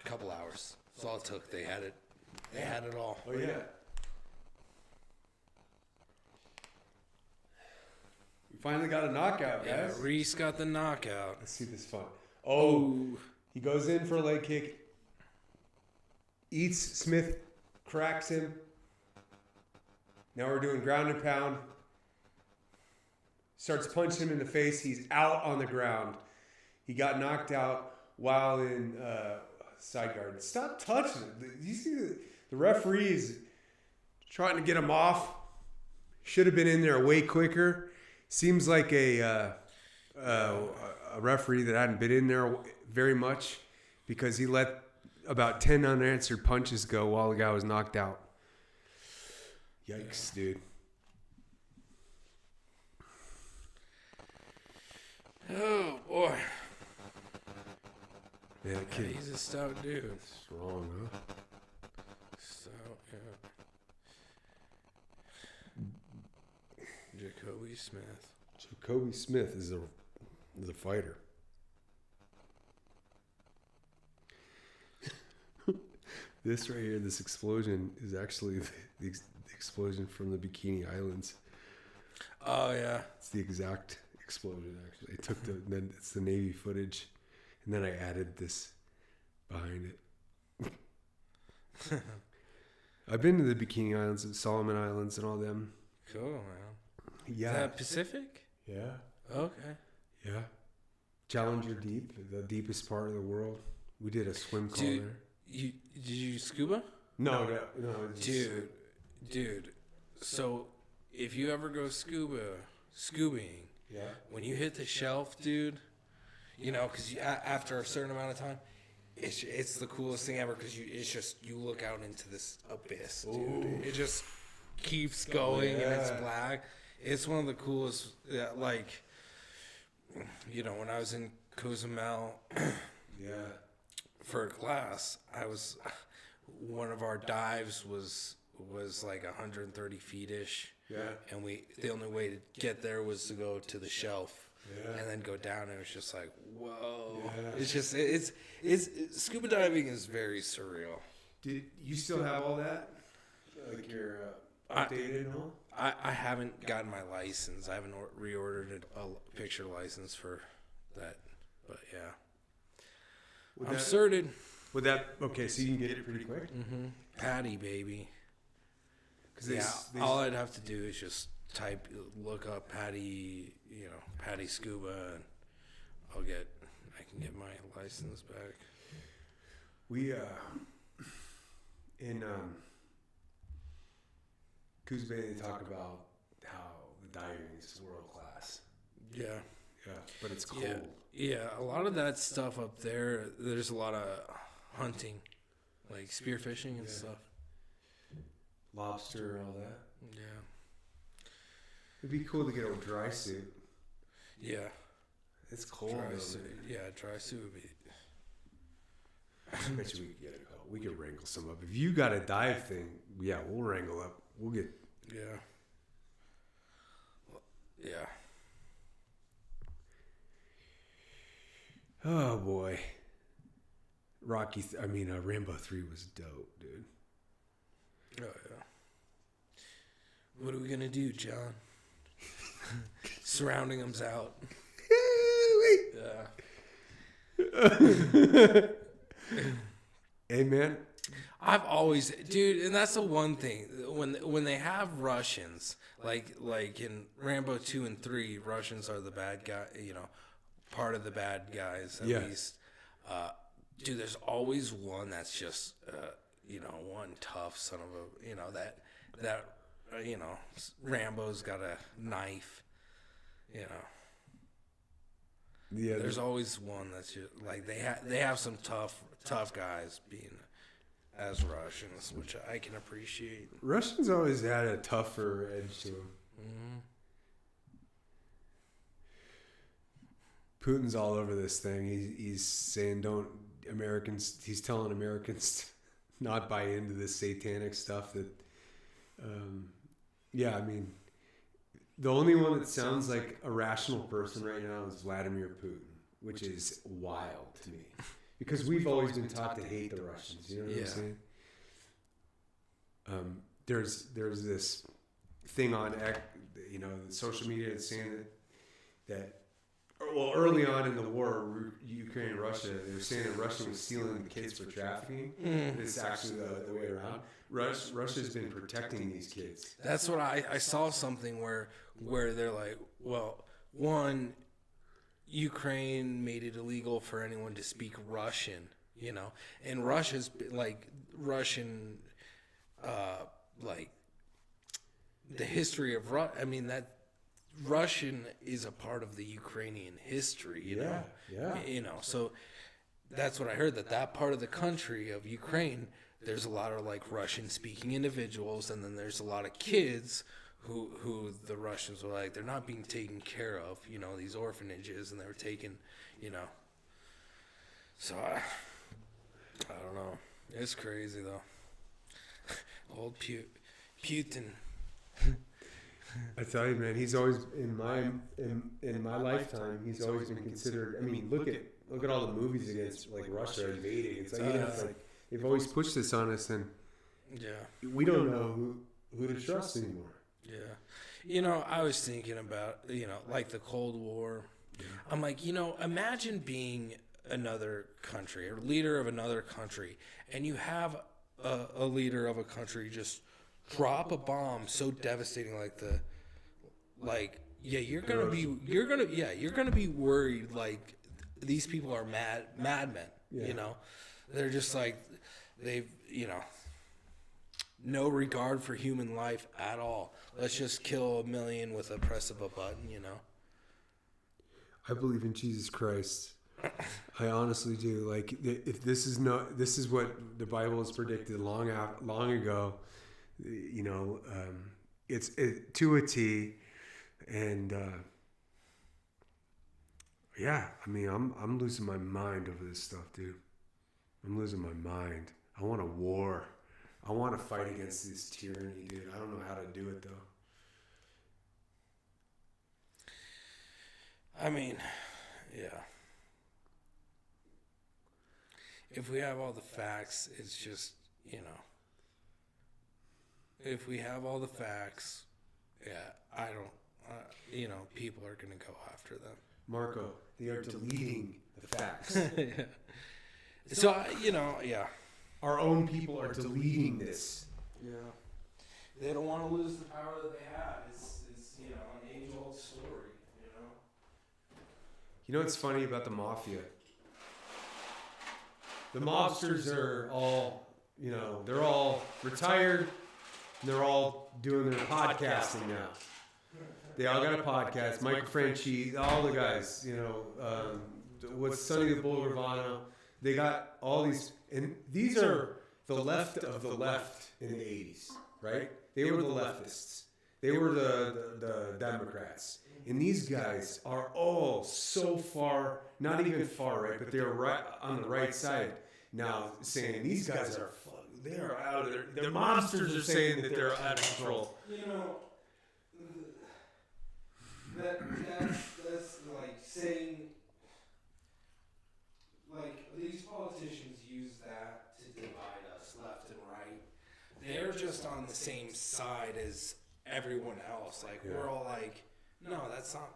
couple hours. That's all it took. They had it. They had it all. Oh yeah. We finally got a knockout, Yeah, guys. Reese got the knockout. Let's see this fight. Oh, he goes in for a leg kick. Eats Smith, cracks him. Now we're doing ground and pound. Starts punching him in the face. He's out on the ground. He got knocked out while in side guard. Stop touching him. You see the referee is trying to get him off. Should have been in there way quicker. Seems like a referee that hadn't been in there very much because he let about 10 unanswered punches go while the guy was knocked out. Yikes, dude. Oh, boy. Yeah, that kid. He's a stout dude. Strong, huh? Stout, yeah. Jacoby Smith. Jacoby Smith is a fighter. This right here, this explosion is actually the explosion from the Bikini Islands. Oh, yeah. It's the exact explosion, actually. I took then it's the Navy footage, and then I added this behind it. I've been to the Bikini Islands and Solomon Islands and all them. Cool, man. Yeah. Is that Pacific? Yeah. Okay. Yeah. Challenger Deep, the deepest part of the world. We did a swim call Dude, there. Did you scuba? No. It's just- Dude. So, if you ever go scubaing, Yeah. when you hit the shelf, dude, you know, because after a certain amount of time, it's the coolest thing ever because you look out into this abyss, dude. Ooh. It just keeps going and it's Yeah. black. It's one of the coolest, like, you know, when I was in Cozumel Yeah. for a class, one of our dives was like 130 feet-ish. Yeah. And the only way to get there was to go to the shelf. Yeah. And then go down, and it was just like, whoa! Yeah. It's just it's scuba diving is very surreal. Did you still have all that? Like your updated and all? I haven't gotten my license. I haven't reordered a picture license for that, but yeah, I'm certed. Would that okay? So you can get it pretty quick. Patty, baby. Because All I'd have to do is just look up Patty, Patty Scuba, and I can get my license back. We in Coos Bay they talk about how the diving is world class. Yeah. Yeah, but it's cold. Yeah, a lot of that stuff up there, there's a lot of hunting, like spearfishing and stuff. Lobster and all that. Yeah. It'd be cool to get a dry suit. Yeah. It's cold. Dry though, suit. man. Yeah, dry suit would be. I bet you we could get it. We could wrangle some up. If you got a dive thing, yeah, we'll wrangle up. We'll get. Yeah. Yeah. Oh boy. Rambo 3 was dope, dude. Oh, yeah. What are we going to do, John? Surrounding them's out. Yeah. Hey, man. I've always, dude, and that's the one thing when they have Russians, like in Rambo 2 and 3, Russians are the bad guy, part of the bad guys at least. Dude, there's always one that's just, one tough son of a, that Rambo's got a knife, Yeah, There's always one that's just, like they have some tough guys being as Russians, which I can appreciate. Russians always had a tougher edge to them. Putin's all over this thing. He's saying he's telling Americans not buy into this satanic stuff that, I mean, the only one that sounds like a rational person right now is Vladimir Putin, which is wild to me. Because we've always been taught to hate the Russians. You know what I'm saying? There's this thing on social media that's saying that early on in the war, Ukraine and Russia, they were saying that Russia was stealing the kids for trafficking. And it's actually the way around. Russia's been protecting these kids. That's what I saw something where they're like, well, one, Ukraine made it illegal for anyone to speak Russian, and Russia's like Russian, like the history of that Russian is a part of the Ukrainian history, you know. So that's what I heard, that part of the country of Ukraine, there's a lot of like Russian speaking individuals, and then there's a lot of kids who the Russians were like, they're not being taken care of, these orphanages, and they were taken, So I don't know. It's crazy though. Old Putin. I tell you, man, he's always in my lifetime. He's always been considered. I mean, look at all the movies against like Russia invading. It's like, it's like they've always pushed this on us, and we don't know who to trust anymore. Yeah, I was thinking about like the Cold War. Yeah. I'm like, imagine being another country, a leader of another country, and you have a leader of a country just drop a bomb so devastating you're gonna be worried, like these people are madmen. They're just like, they've no regard for human life at all. Let's just kill 1 million with a press of a button. I believe in Jesus Christ. I honestly do. Like, if this is what the Bible has predicted long ago. It's to a T, and I mean, I'm losing my mind over this stuff, dude. I'm losing my mind. I want a war. I want to fight against this tyranny, dude. I don't know how to do it though. I mean, if we have all the facts, it's just, if we have all the facts, I don't, people are going to go after them. Marco, they are deleting the facts. So, Our own people are deleting this. Yeah. They don't want to lose the power that they have. It's an age-old story, You know what's funny about the mafia? The mobsters are all, they're all retired. They're all doing their podcasting now. They all got a podcast. Mike Frenchie, all the guys, what's Sonny the Bull Ravano. They got all these, and these are the left of the left in the 80s, right? They were the leftists. They were the Democrats. And these guys are all so far, not even far right, but they're right on the right side now, saying these guys are out of their monsters are saying that they're out of control. That's like saying, like, these politicians use that to divide us left and right. They're just on the same side as everyone else. Like, we're all like, no, that's not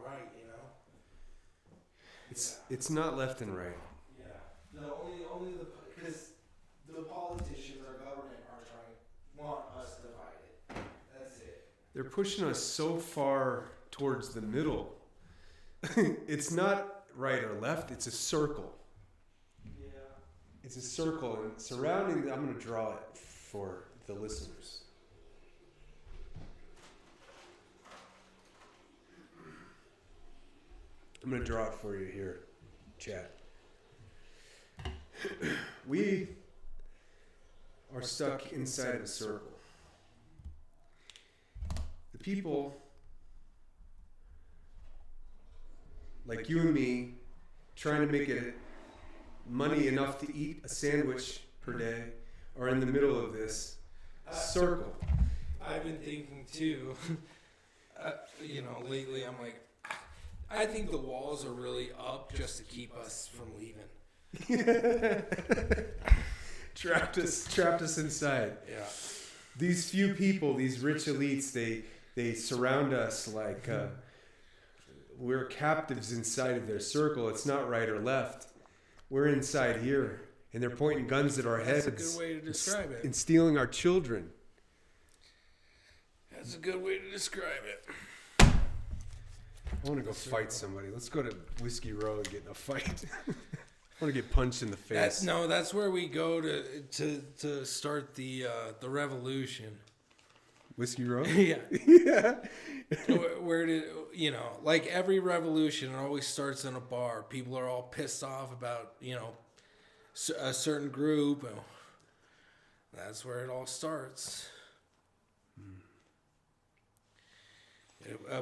right, It's not left and right. Yeah. Because the politicians, our government, want us divided. That's it. They're pushing us so far towards the middle. It's not right or left, it's a circle. Yeah. It's a circle, and surrounding, I'm going to draw it for the listeners. I'm going to draw it for you here, chat. We are stuck inside a circle. The people like you and me trying to make it money enough to eat a sandwich per day are in the middle of this circle. I've been thinking too, lately I'm like, I think the walls are really up just to keep us from leaving. Trapped us inside. Yeah. These few people, these rich elites, they surround us like we're captives inside of their circle. It's not right or left. We're inside here, and they're pointing guns at our heads. That's a good way to describe it. And stealing our children. That's a good way to describe it. I want to go fight somebody. Let's go to Whiskey Row and get in a fight. I want to get punched in the face. That's where we go to start the revolution. Whiskey Row? Yeah. Yeah. Where did like every revolution, it always starts in a bar. People are all pissed off about a certain group. That's where it all starts.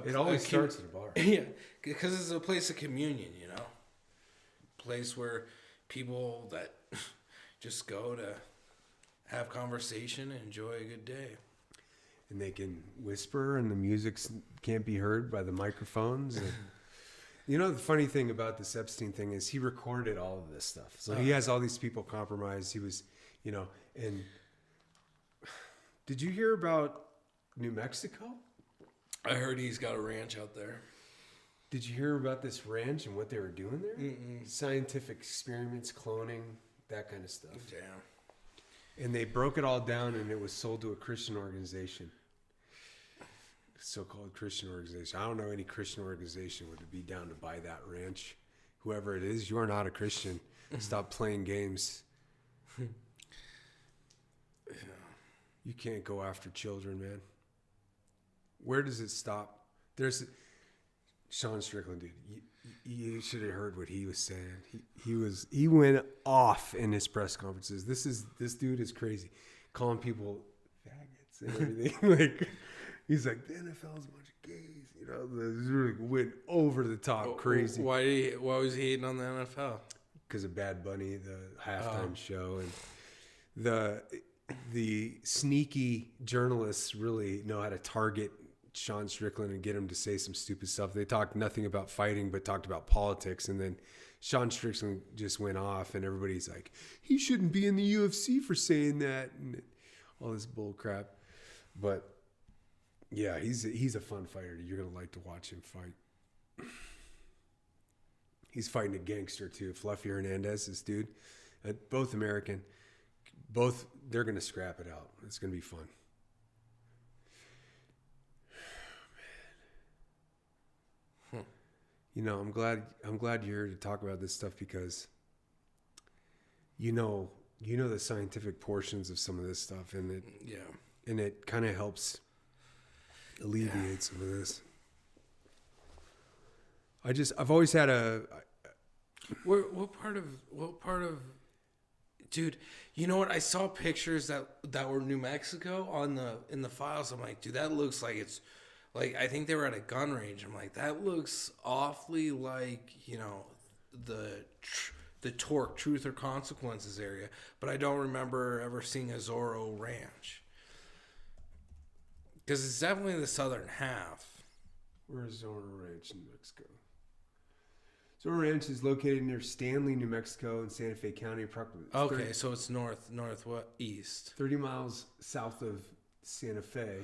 It always starts at a bar. Yeah, because it's a place of communion, place where people that just go to have conversation and enjoy a good day. And they can whisper, and the music can't be heard by the microphones. And, the funny thing about this Epstein thing is he recorded all of this stuff. So he has all these people compromised. He was, and did you hear about New Mexico? I heard he's got a ranch out there. Did you hear about this ranch and what they were doing there? Mm-mm. Scientific experiments, cloning, that kind of stuff. Damn. And they broke it all down, and it was sold to a Christian organization. So-called Christian organization. I don't know any Christian organization would be down to buy that ranch. Whoever it is, you are not a Christian. Stop playing games. Yeah. You can't go after children, man. Where does it stop? There's Sean Strickland, dude. You should have heard what he was saying. He went off in his press conferences. This dude is crazy, calling people faggots and everything. He's like, the NFL is a bunch of gays. This really went over the top crazy. Why was he hating on the NFL? Because of Bad Bunny, the halftime show, and the sneaky journalists really know how to target Sean Strickland and get him to say some stupid stuff. They talked nothing about fighting, but talked about politics. And then Sean Strickland just went off, and everybody's like, he shouldn't be in the UFC for saying that, and all this bull crap. But yeah, he's a fun fighter. You're gonna like to watch him fight. He's fighting a gangster too, Fluffy Hernandez, this dude. Both American. They're gonna scrap it out. It's gonna be fun. I'm glad you're here to talk about this stuff because you know the scientific portions of some of this stuff, and it kind of helps alleviate some of this. I've always had what part of dude, you know what? I saw pictures that were New Mexico in the files. I'm like, dude, that looks like it's like, I think they were at a gun range. I'm like, that looks awfully like, the Torque, Truth or Consequences area. But I don't remember ever seeing a Zorro ranch. Because it's definitely the southern half. Where's Zorro Ranch in New Mexico? Zorro Ranch is located near Stanley, New Mexico, in Santa Fe County, approximately. Okay, so it's northeast. 30 miles south of Santa Fe.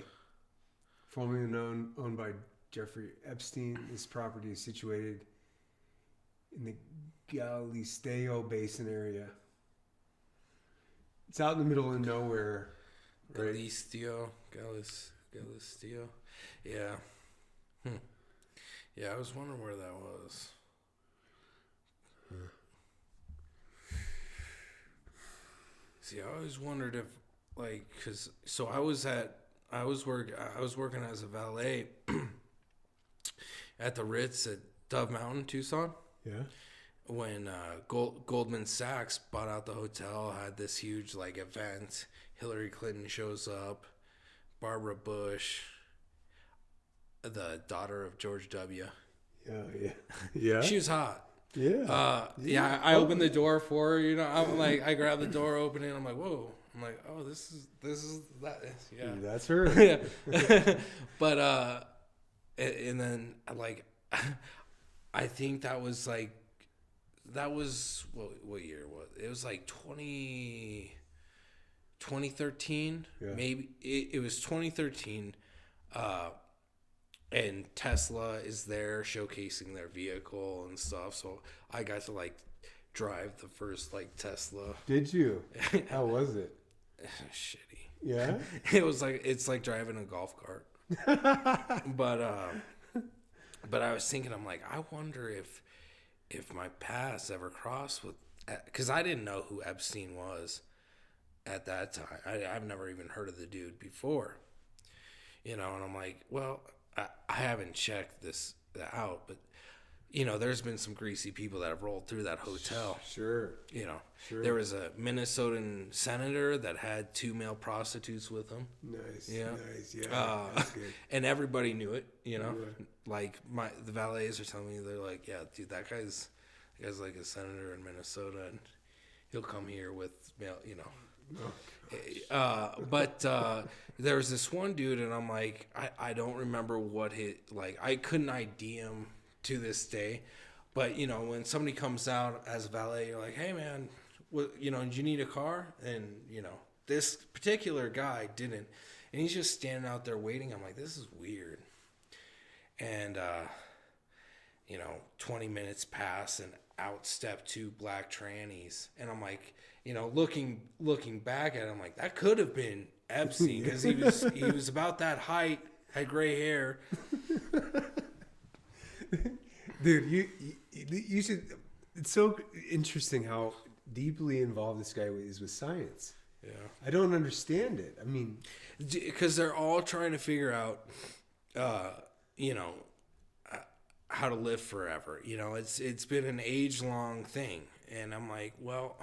Formerly owned by Jeffrey Epstein. This property is situated in the Galisteo Basin area. It's out in the middle of nowhere. Right? Galisteo. Yeah. Yeah, I was wondering where that was. See, I always wondered if, I was working as a valet at the Ritz Dove Mountain, Tucson. Yeah. When Goldman Sachs bought out the hotel, had this huge like event. Hillary Clinton shows up, Barbara Bush, the daughter of George W. Yeah. She was hot. Yeah. I opened the door for her. You know, I'm like, I grabbed the door, open it. I'm like, whoa. I'm like, oh, this is that. Yeah, That's her. yeah. But and then like, I think that was what year was it? It was like 2013, maybe it was 2013. And Tesla is there showcasing their vehicle and stuff. So I got to like drive the first like Tesla. Did you? How was it? Shitty. Yeah. It's like driving a golf cart. But I was thinking, I'm like, I wonder if my paths ever crossed with, because I didn't know who Epstein was at that time. I've never even heard of the dude before, you know. And I'm like, well, I haven't checked this out, but you know, there's been some greasy people that have rolled through that hotel. Sure. You know, there was a Minnesotan senator that had 2 male prostitutes with him. Nice. Yeah. Nice. Yeah. That's good. And everybody knew it, you know. Yeah. Like the valets are telling me, they're like, yeah, dude, that guy's like a senator in Minnesota, and he'll come here with male, you know. But there was this one dude, and I'm like, I don't remember what I couldn't ID him to this day. But you know, when somebody comes out as a valet, you're like, hey man, you know, do you need a car? And you know, this particular guy didn't, and he's just standing out there waiting. I'm like, this is weird. And you know, 20 minutes pass, and out step 2 black trannies, and I'm like, you know, looking back at it, I'm like, that could have been Epstein, because he was about that height, had gray hair. Dude, you should. It's so interesting how deeply involved this guy is with science. Yeah, I don't understand it. I mean, because they're all trying to figure out, you know, how to live forever. You know, it's been an age-long thing, and I'm like, well,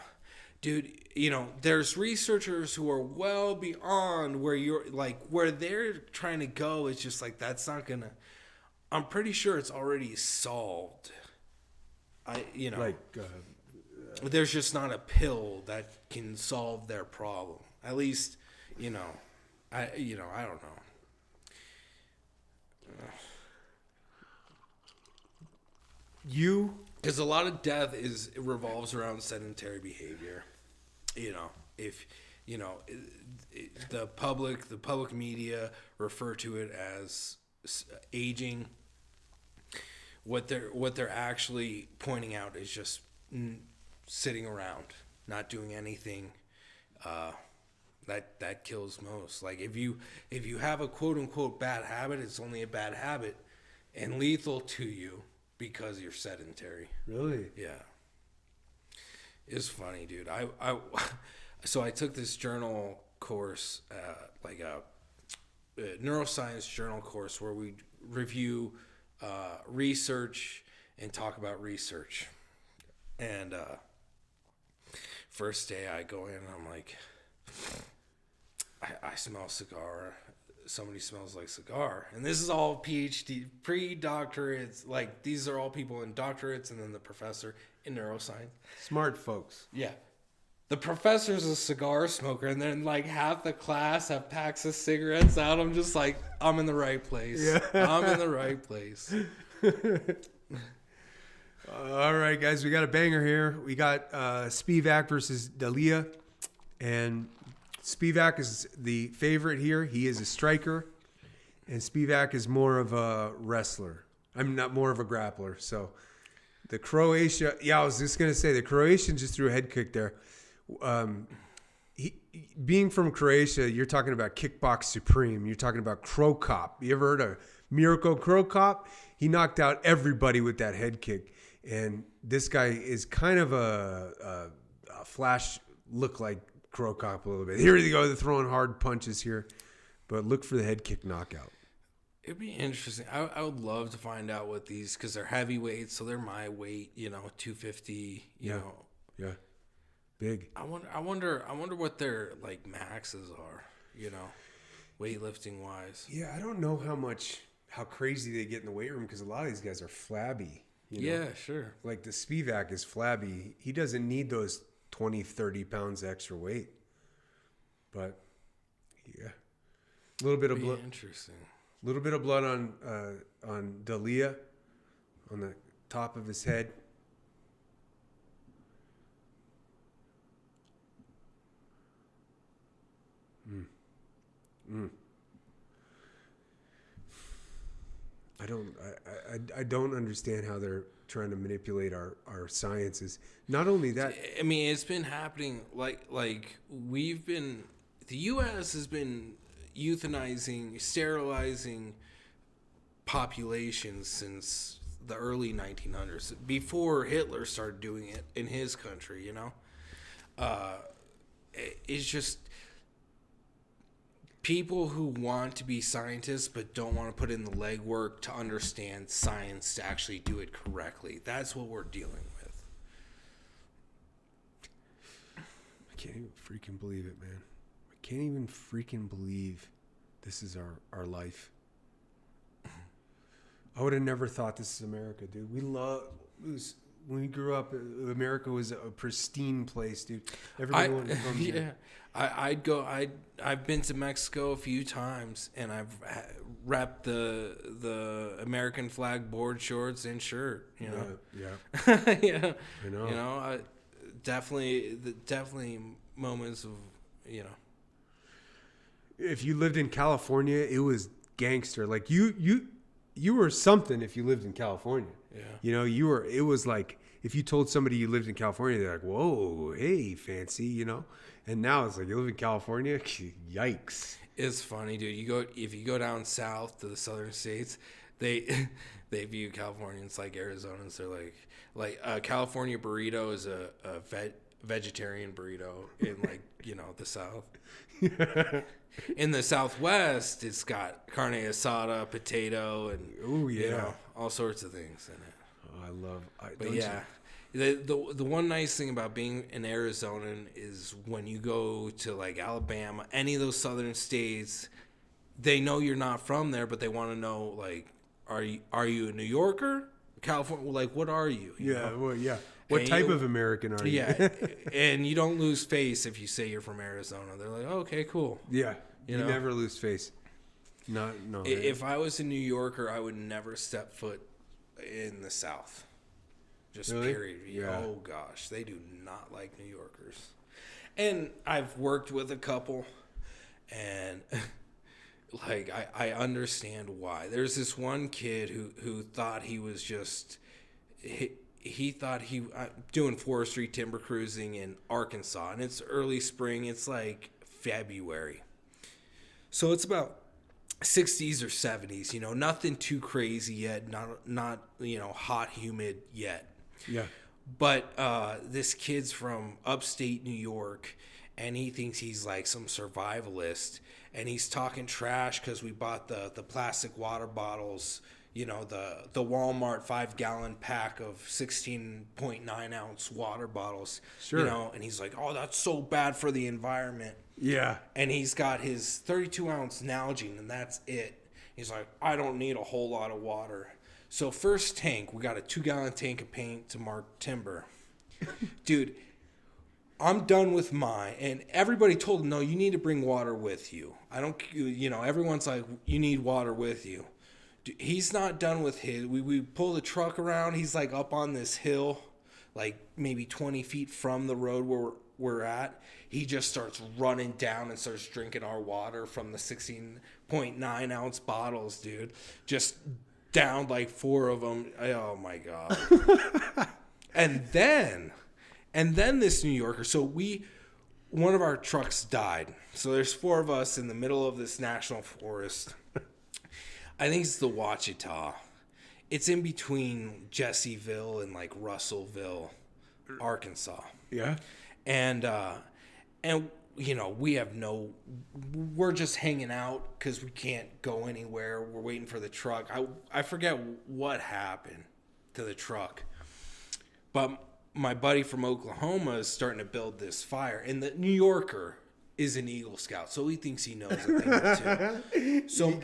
dude, you know, there's researchers who are well beyond where you're like, where they're trying to go. It's just like, that's not gonna. I'm pretty sure it's already solved. You know, like, there's just not a pill that can solve their problem. At least, you know, I don't know. Because a lot of death revolves around sedentary behavior. You know, if you know, the public media refer to it as aging. What they're actually pointing out is just sitting around, not doing anything. That kills most. Like if you have a quote unquote bad habit, it's only a bad habit and lethal to you because you're sedentary. Really? Yeah. It's funny, dude. So I took this journal course, like a neuroscience journal course, where we review research and talk about research. And first day I go in and I'm like, I smell cigar. Somebody smells like cigar. And this is all PhD, pre-doctorates. Like, these are all people in doctorates, and then the professor in neuroscience. Smart folks. Yeah. The professor's a cigar smoker, and then like half the class have packs of cigarettes out. I'm just like, I'm in the right place. Yeah. I'm in the right place. All right, guys, we got a banger here. We got Spivac versus Dalia, and Spivac is the favorite here. He is a striker, and Spivac is more of a wrestler. I'm not more of a grappler. So the Croatia, I was just gonna say the Croatian just threw a head kick there. Being from Croatia, you're talking about kickbox supreme. You're talking about Crow Cop. You ever heard of Mirko Crow Cop? He knocked out everybody with that head kick. And this guy is kind of a flash look like Crow Cop a little bit. Here they go. They're throwing hard punches here. But look for the head kick knockout. It'd be interesting. I would love to find out what these, because they're heavyweights, so they're my weight, 250, you know. Yeah. Big. I wonder what their like maxes are, weightlifting wise. Yeah, I don't know how crazy they get in the weight room, because a lot of these guys are flabby. Yeah, sure. Like the Spivac is flabby. He doesn't need those 20, 30 pounds extra weight. But yeah, a little bit of blood. Interesting. A little bit of blood on Dalia, on the top of his head. I don't understand how they're trying to manipulate our sciences. Not only that, I mean, it's been happening the U.S. has been euthanizing, sterilizing populations since the early 1900s, before Hitler started doing it in his country, It's just people who want to be scientists but don't want to put in the legwork to understand science to actually do it correctly. That's what we're dealing with. I can't even freaking believe it, man. I can't even freaking believe this is our life. I would have never thought this is America, dude. When we grew up, America was a pristine place, dude. Everybody wanted to come here. I've been to Mexico a few times, and I've repped the American flag board shorts and shirt. Yeah. Yeah. I know. Definitely moments of If you lived in California, it was gangster. Like you were something if you lived in California. Yeah. It was like, if you told somebody you lived in California, they're like, whoa, hey, fancy, And now it's like, you live in California? Yikes. It's funny, dude. If you go down south to the southern states, they view Californians like Arizonans. They're like a California burrito is a vegetarian burrito in the South. In the Southwest, it's got carne asada, potato, and all sorts of things in it. The one nice thing about being an Arizonan is when you go to like Alabama, any of those southern states, they know you're not from there, but they want to know, like, are you a New Yorker, California? Like, what are you? What type of American are you? Yeah, and you don't lose face if you say you're from Arizona. They're like, oh, okay, cool. Yeah, you never lose face. No. If I was a New Yorker, I would never step foot in the South. Just really? Period. Yeah. Oh gosh, they do not like New Yorkers. And I've worked with a couple, and like I understand why. There's this one kid who thought he was just he thought he doing forestry timber cruising in Arkansas, and it's early spring. It's like February, so it's about 60s or 70s. Nothing too crazy yet. Not hot, humid yet. Yeah. But this kid's from upstate New York, and he thinks he's like some survivalist, and he's talking trash because we bought the plastic water bottles, the Walmart 5-gallon pack of 16.9 ounce water bottles. Sure. And he's like, oh, that's so bad for the environment. Yeah. And he's got his 32 ounce Nalgene, and that's it. He's like, I don't need a whole lot of water. So first tank, we got a 2-gallon tank of paint to mark timber. Dude, I'm done with mine. And everybody told him, no, you need to bring water with you. Everyone's like, you need water with you. Dude, he's not done with his. We pull the truck around. He's like up on this hill, like maybe 20 feet from the road where we're at. He just starts running down and starts drinking our water from the 16.9 ounce bottles, dude. Just downed like 4 of them. Oh my God. and then this New Yorker. So one of our trucks died. So there's 4 of us in the middle of this national forest. I think it's the Ouachita. It's in between Jesseville and like Russellville, Arkansas. Yeah. And we're just hanging out because we can't go anywhere. We're waiting for the truck. I forget what happened to the truck, but my buddy from Oklahoma is starting to build this fire, and the New Yorker is an Eagle Scout, so he thinks he knows a thing or two. So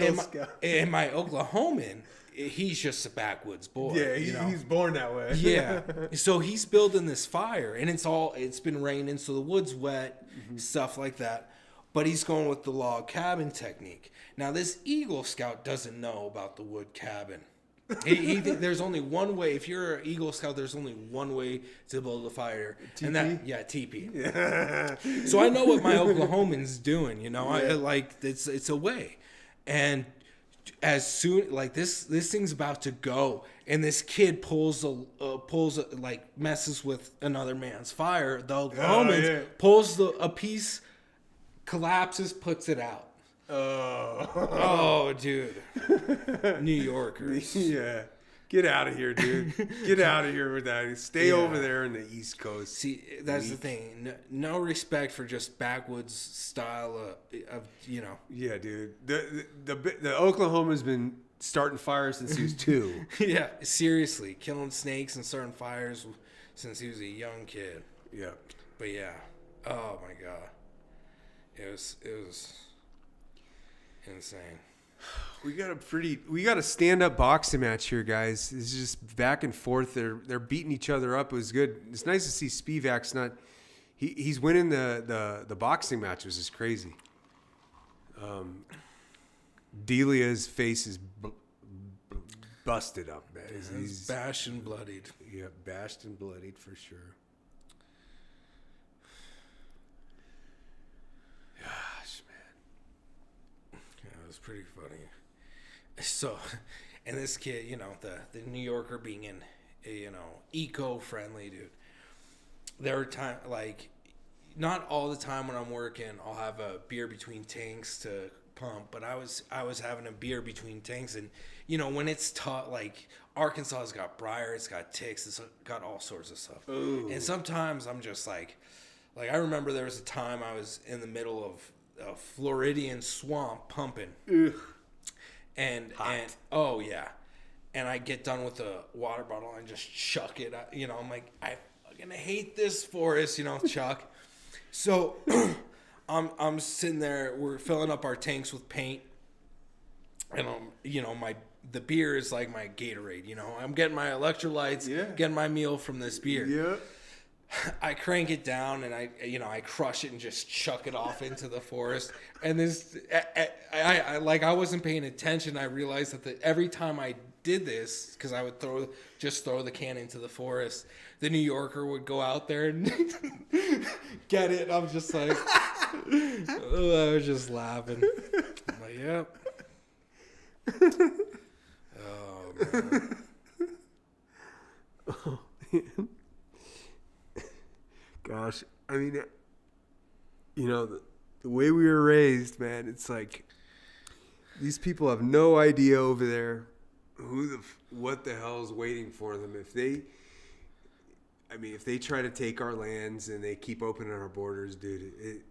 and my Oklahoman, he's just a backwoods boy. Yeah, he's born that way. Yeah. So he's building this fire, and it's been raining, so the wood's wet, stuff like that. But he's going with the log cabin technique. Now, this Eagle Scout doesn't know about the wood cabin. There's only one way. If you're an Eagle Scout, there's only one way to build a fire. TP? Teepee. Yeah. So I know what my Oklahoman's doing, it's a way. And as soon this thing's about to go, and this kid messes with another man's fire, the Oklahoman pulls a piece, collapses, puts it out. Oh, dude. New Yorkers. Yeah. Get out of here, dude. Get out of here with that. Stay over there in the East Coast. See, that's the thing. No respect for just backwoods style of. Yeah, dude. The Oklahoma's been starting fires since he was 2. Yeah, seriously. Killing snakes and starting fires since he was a young kid. Yeah. But yeah. Oh, my God. It was insane. We got a stand-up boxing match here, guys. It's just back and forth. They're beating each other up. It was good. It's nice to see Spivac's not. He's winning the boxing matches. Is crazy. Dalia's face is busted up, man. He's bashed and bloodied. Yeah, bashed and bloodied for sure. Gosh, man. Yeah, it was pretty funny. So, and this kid, the New Yorker being eco-friendly, dude. There are times, not all the time when I'm working, I'll have a beer between tanks to pump, but I was having a beer between tanks, and, when it's tough, Arkansas has got briar, it's got ticks, it's got all sorts of stuff. Ooh. And sometimes I'm just I remember there was a time I was in the middle of a Floridian swamp pumping. Ugh. And oh yeah, and I get done with the water bottle and just chuck it. I'm like, I fucking hate this forest, chuck. So I'm sitting there. We're filling up our tanks with paint, and the beer is like my Gatorade. I'm getting my electrolytes, getting my meal from this beer. Yeah. I crank it down and I crush it and just chuck it off into the forest. And this, I wasn't paying attention. I realized that every time I did this, because I would throw the can into the forest, the New Yorker would go out there and get it. I'm just like, I was just laughing. I'm like, yep. Oh man. Oh man. Gosh, I mean, the way we were raised, man, it's like these people have no idea over there what the hell is waiting for them if they try to take our lands and they keep opening our borders, dude.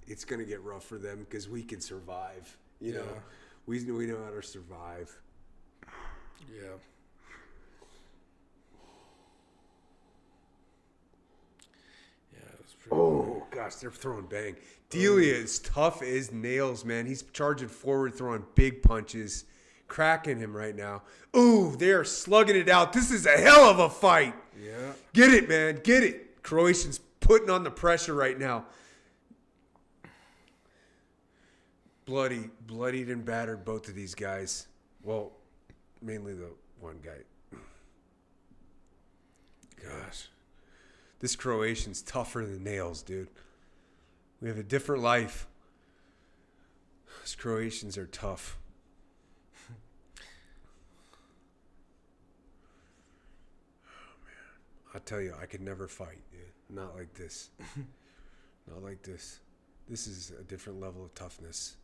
It's gonna get rough for them because we can survive. We know how to survive. Yeah. Oh, gosh, they're throwing bang. Dalia is tough as nails, man. He's charging forward, throwing big punches, cracking him right now. Ooh, they are slugging it out. This is a hell of a fight. Yeah. Get it, man. Get it. Croatian's putting on the pressure right now. Bloodied and battered, both of these guys. Well, mainly the one guy. Gosh. This Croatian's tougher than nails, dude. We have a different life. These Croatians are tough. Oh, man. I tell you, I could never fight, dude. Not like this. Not like this. This is a different level of toughness.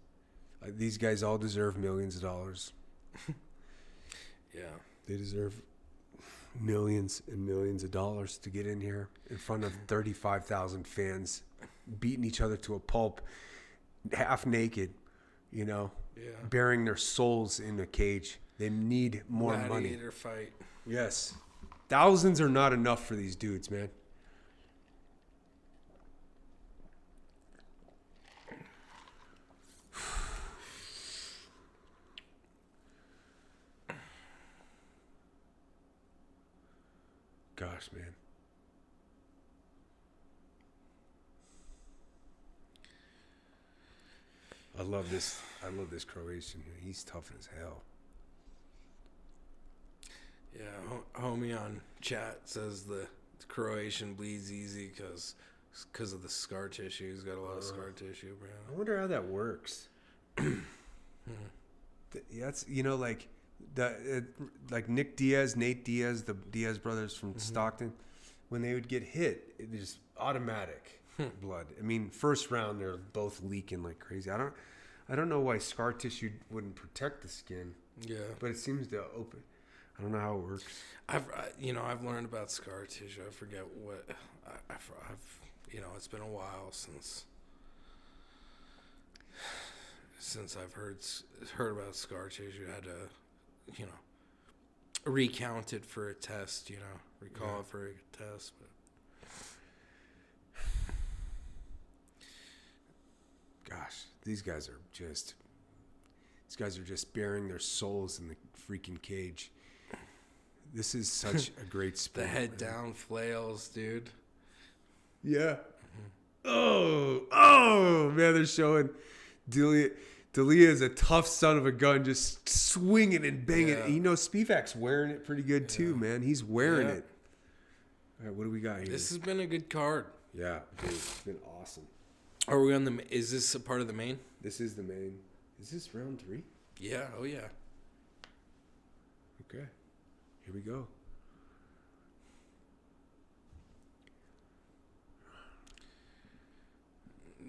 These guys all deserve millions of dollars. Yeah. They deserve millions and millions of dollars to get in here in front of 35,000 fans. beating each other to a pulp, half naked, you know, bearing their souls in a cage. They need more money. Gladiator fight. Yes. Thousands are not enough for these dudes, man. Gosh, man. I love this Croatian. He's tough as hell. Yeah, homie on chat says the Croatian bleeds easy because of the scar tissue. He's got a lot of scar tissue, bro. I wonder how that works. That's, you know, like like Nate Diaz, the Diaz brothers from Stockton, when they would get hit, it was just automatic blood. I mean, first round they're both leaking like crazy. I don't know why scar tissue wouldn't protect the skin. Yeah, but it seems to open. I don't know how it works. I've learned about scar tissue. I forget what I've it's been a while since I've heard about scar tissue. I had to, recount it for a test. Recall it for a test. But gosh, these guys are just bearing their souls in the freaking cage. This is such a great sport. The head down flails, dude. Yeah. Oh, man, they're showing Dalia is a tough son of a gun, just swinging and banging. Yeah. You know, Spivac's wearing it pretty good too, man. He's wearing it. All right, what do we got here? This has been a good card. Yeah, dude, it's been awesome. Are we on is this a part of the main? This is the main. Is this round 3? Yeah, oh yeah. Okay. Here we go.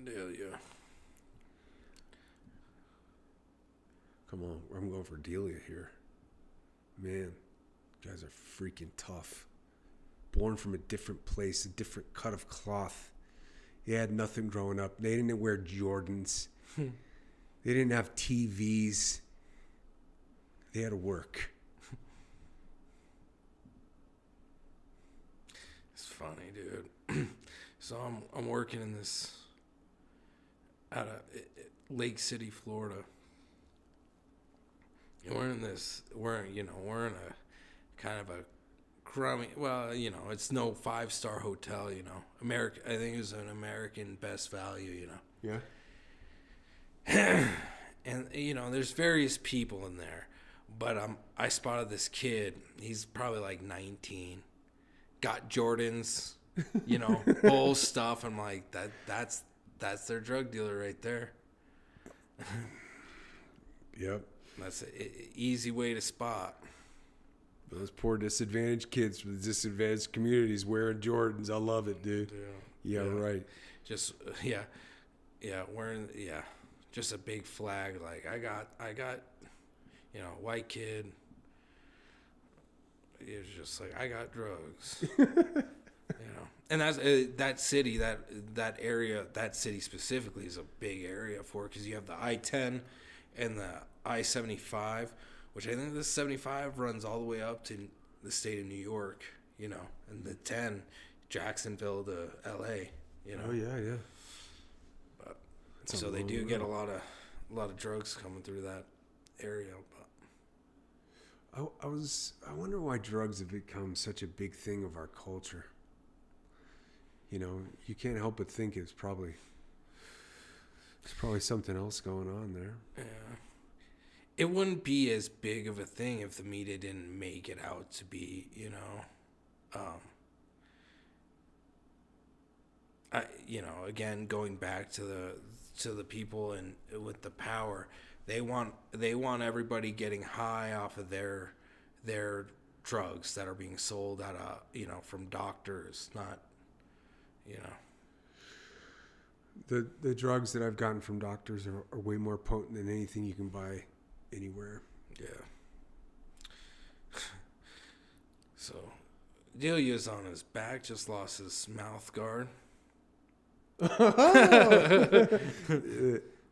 Dalia. Come on, I'm going for Dalia here. Man, guys are freaking tough. Born from a different place, a different cut of cloth. They had nothing growing up. They didn't wear Jordans. They didn't have TVs. They had to work. It's funny, dude. So I'm working in this out of Lake City, Florida. And we're in a kind of a crummy, well, it's no 5-star hotel, America, I think it was an American best value, Yeah. And there's various people in there, but I spotted this kid. He's probably like 19, got Jordans, bull stuff. I'm like, that's their drug dealer right there. Yep. That's an easy way to spot. Those poor disadvantaged kids from the disadvantaged communities wearing Jordans. I love it, dude. Yeah, right. Just wearing just a big flag. Like I got, white kid. It's just like I got drugs. And that's that city, that area, that city specifically is a big area for it because you have the I-10 and the I-75, which I think the 75 runs all the way up to the state of New York, and the 10, Jacksonville to L.A., Oh yeah. But, so they do get a lot of drugs coming through that area. But I wonder why drugs have become such a big thing of our culture. You can't help but think there's probably something else going on there. Yeah. It wouldn't be as big of a thing if the media didn't make it out to be, again, going back to the people and with the power, they want everybody getting high off of their drugs that are being sold at from doctors, not, The drugs that I've gotten from doctors are way more potent than anything you can buy anywhere. Yeah. So, Dalia's on his back, just lost his mouth guard.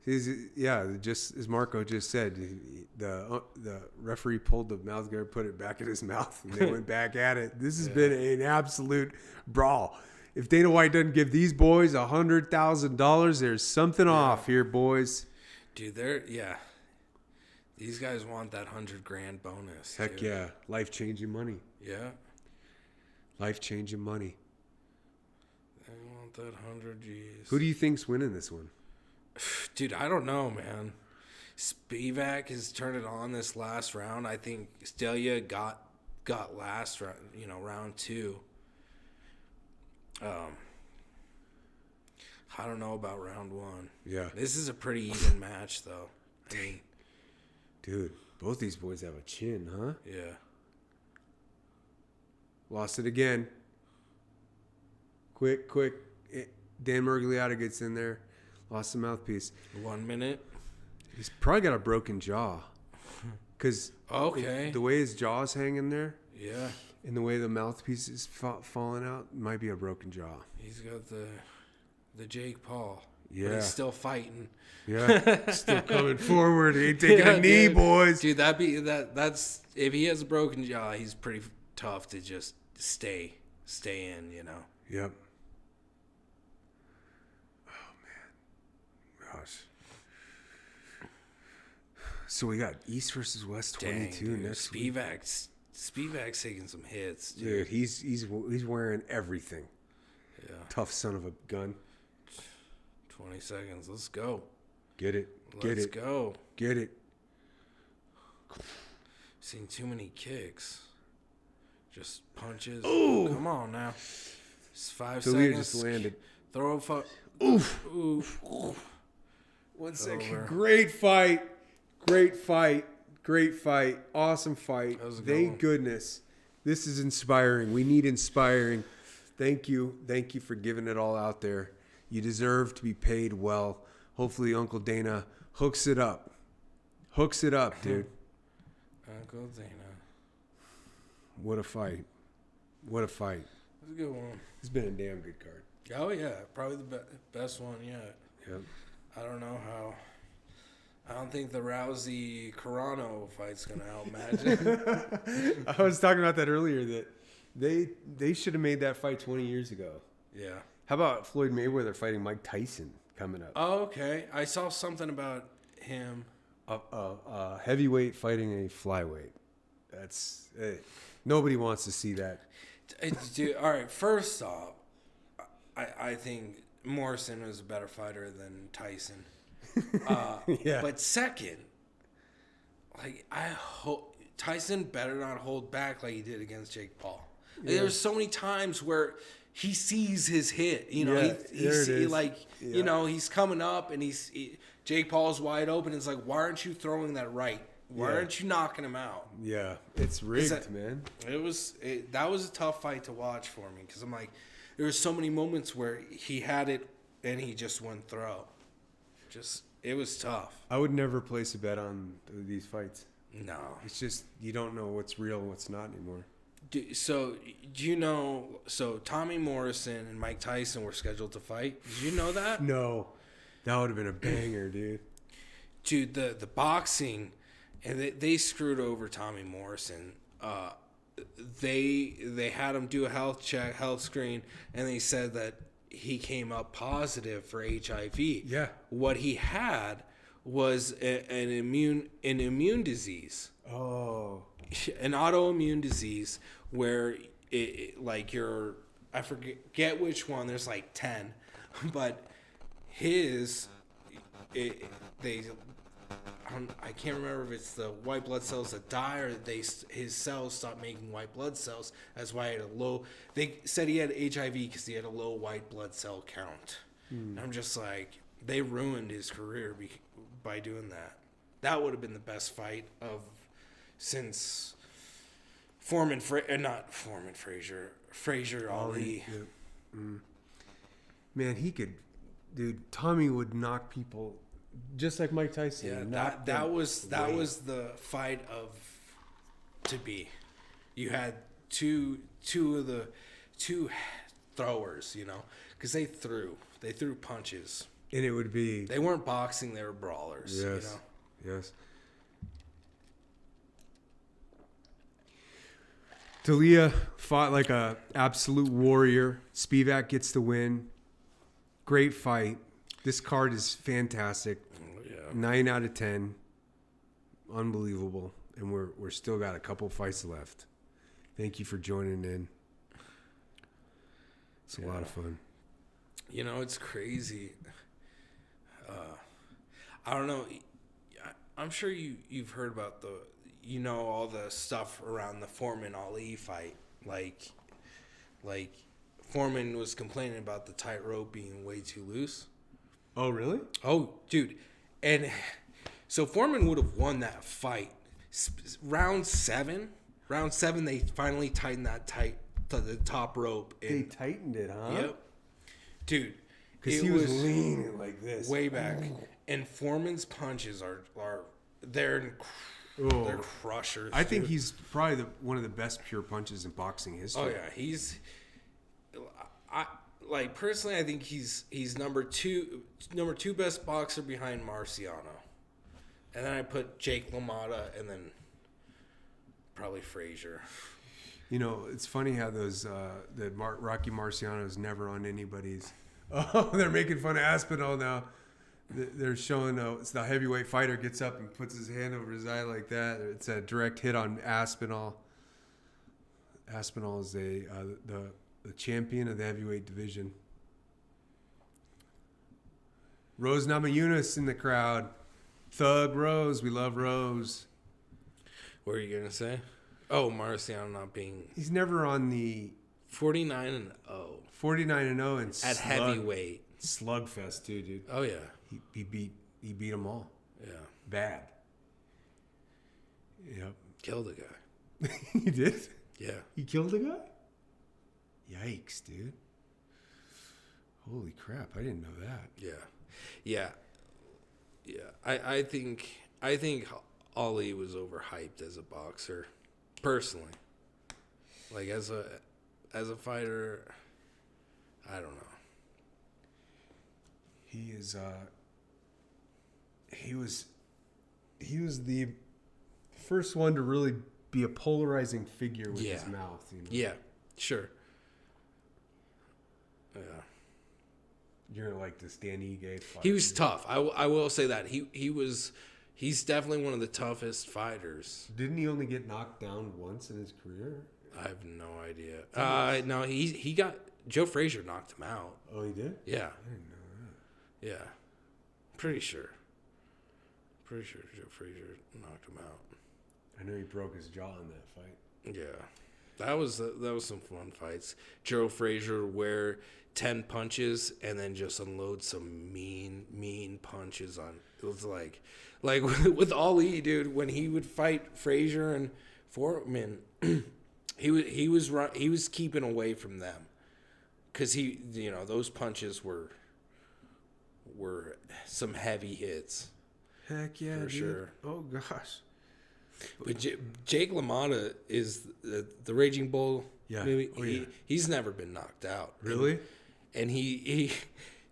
Just as Marco just said, the referee pulled the mouth guard, put it back in his mouth, and they went back at it. This has been an absolute brawl. If Dana White doesn't give these boys $100,000, there's something off here, boys. Dude, these guys want that $100,000 bonus. Heck dude. yeah, life-changing money. Yeah. Life-changing money. They want that 100 G's. Who do you think's winning this one? Dude, I don't know, man. Spivac has turned it on this last round. I think Dalia got last round, round 2. I don't know about round 1. Yeah. This is a pretty even match, though. I mean, dude, both these boys have a chin, huh? Yeah. Lost it again. Quick. Dan Murgliata gets in there. Lost the mouthpiece. 1 minute. He's probably got a broken jaw. Because the way his jaw's hanging there. Yeah. And the way the mouthpiece is falling out, might be a broken jaw. He's got the Jake Paul. Yeah. But he's still fighting. Yeah. Still coming forward. He ain't taking a knee, dude. boys. Dude, that's if he has a broken jaw, he's pretty tough to just stay in, Yep. Oh, man. Gosh. So we got East versus West 22 Dang, dude. next week. Spivac's taking some hits, Dude, he's wearing everything. Yeah. Tough son of a gun. 20 seconds. Let's go. Get it. Let's go. Get it. Seen too many kicks. Just punches. Ooh. Come on now. It's 5 Dalia seconds. just landed. Throw a Oof. Oof. 1 second. Over. Great fight. Awesome fight. That was a good Thank one. goodness. This is inspiring. We need inspiring. Thank you. Thank you for giving it all out there. You deserve to be paid well. Hopefully Uncle Dana hooks it up. Dude. Uncle Dana. What a fight. That's a good one. It's been a damn good card. Oh, yeah. Probably the best one yet. Yep. I don't know how. I don't think the Rousey Corano fight's going to outmatch it. I was talking about that earlier, that they should have made that fight 20 years ago. Yeah. How about Floyd Mayweather fighting Mike Tyson coming up? Oh, okay. I saw something about him. Heavyweight fighting a flyweight. Nobody wants to see that. Dude, all right, first off, I think Morrison was a better fighter than Tyson. Yeah. But second, like, I hope Tyson better not hold back like he did against Jake Paul. Like, Yeah. there's so many times where he sees his hit. Yeah, there it is. He's coming up and Jake Paul's wide open. It's like, why aren't you throwing that right? Why aren't you knocking him out? Yeah, it's rigged, man. That was a tough fight to watch for me because I'm like, there were so many moments where he had it and he just went throw. It was tough. I would never place a bet on these fights. No. It's just you don't know what's real and what's not anymore. So Tommy Morrison and Mike Tyson were scheduled to fight. Did you know that? No, that would have been a banger, dude. Dude, the boxing, and they screwed over Tommy Morrison. They had him do a health screen, and they said that he came up positive for HIV. Yeah. What he had was an immune disease. Oh. An autoimmune disease where I forget which one. There's like 10, but I can't remember if it's the white blood cells that die or his cells stop making white blood cells. That's why he had a low. They said he had HIV because he had a low white blood cell count. And I'm just like, they ruined his career by doing that. That would have been the best fight since Frazier Ali. Yeah. Man, he could, dude. Tommy would knock people just like Mike Tyson. Yeah, that was the fight to be. You had two throwers, you know, because they threw punches. And it would be... They weren't boxing, they were brawlers. Yes, You know? yes. Dalia fought like a absolute warrior. Spivac gets the win. Great fight. This card is fantastic. Yeah. 9 out of 10. Unbelievable. And we're still got a couple fights left. Thank you for joining in. It's a lot of fun. You know, it's crazy. I don't know. I'm sure you've heard about all the stuff around the Foreman Ali fight. Like Foreman was complaining about the tightrope being way too loose. Oh, really? Oh, dude. And so Foreman would have won that fight. Round seven, they finally tightened that tight to the top rope. They tightened it, huh? Yep. Dude. Because he was leaning like this. Way back. And Foreman's punches they're crushers. I think he's probably one of the best pure punches in boxing history. Oh yeah, personally, I think he's number two best boxer behind Marciano, and then I put Jake LaMotta, and then probably Frazier. You know, it's funny how those Rocky Marciano's never on anybody's. Oh, they're making fun of Aspinall now. They're showing it's the heavyweight fighter gets up and puts his hand over his eye like that. It's a direct hit on Aspinall. Aspinall is the champion of the heavyweight division. Rose Namajunas in the crowd. Thug Rose. We love Rose. What are you going to say? Oh, Marciano not being... He's never on the... 49-0. 49-0 and at heavyweight. Slugfest too, dude. Oh, yeah. He beat them all. Yeah. Bad. Yep. Killed a guy. He did? Yeah. He killed a guy? Yikes, dude. Holy crap, I didn't know that. Yeah. I think Ali was overhyped as a boxer, personally. Like as a fighter, I don't know. He was the first one to really be a polarizing figure with his mouth. You know? Yeah, sure. Yeah. You're like this Dan Ige fighter. He was tough. I will say that. He's definitely one of the toughest fighters. Didn't he only get knocked down once in his career? I have no idea. No, he got Joe Frazier knocked him out. Oh, he did? Yeah. I didn't know that. Yeah. Pretty sure Joe Frazier knocked him out. I know he broke his jaw in that fight. Yeah. That was some fun fights. Joe Frazier wear 10 punches and then just unload some mean punches on. It was like with Ali, dude, when he would fight Frazier and Foreman, he was keeping away from them. Cuz those punches were some heavy hits. Heck yeah, for dude. Sure. Oh gosh. But Jake LaMotta is the Raging Bull. Yeah. Maybe. He's never been knocked out. Really? And he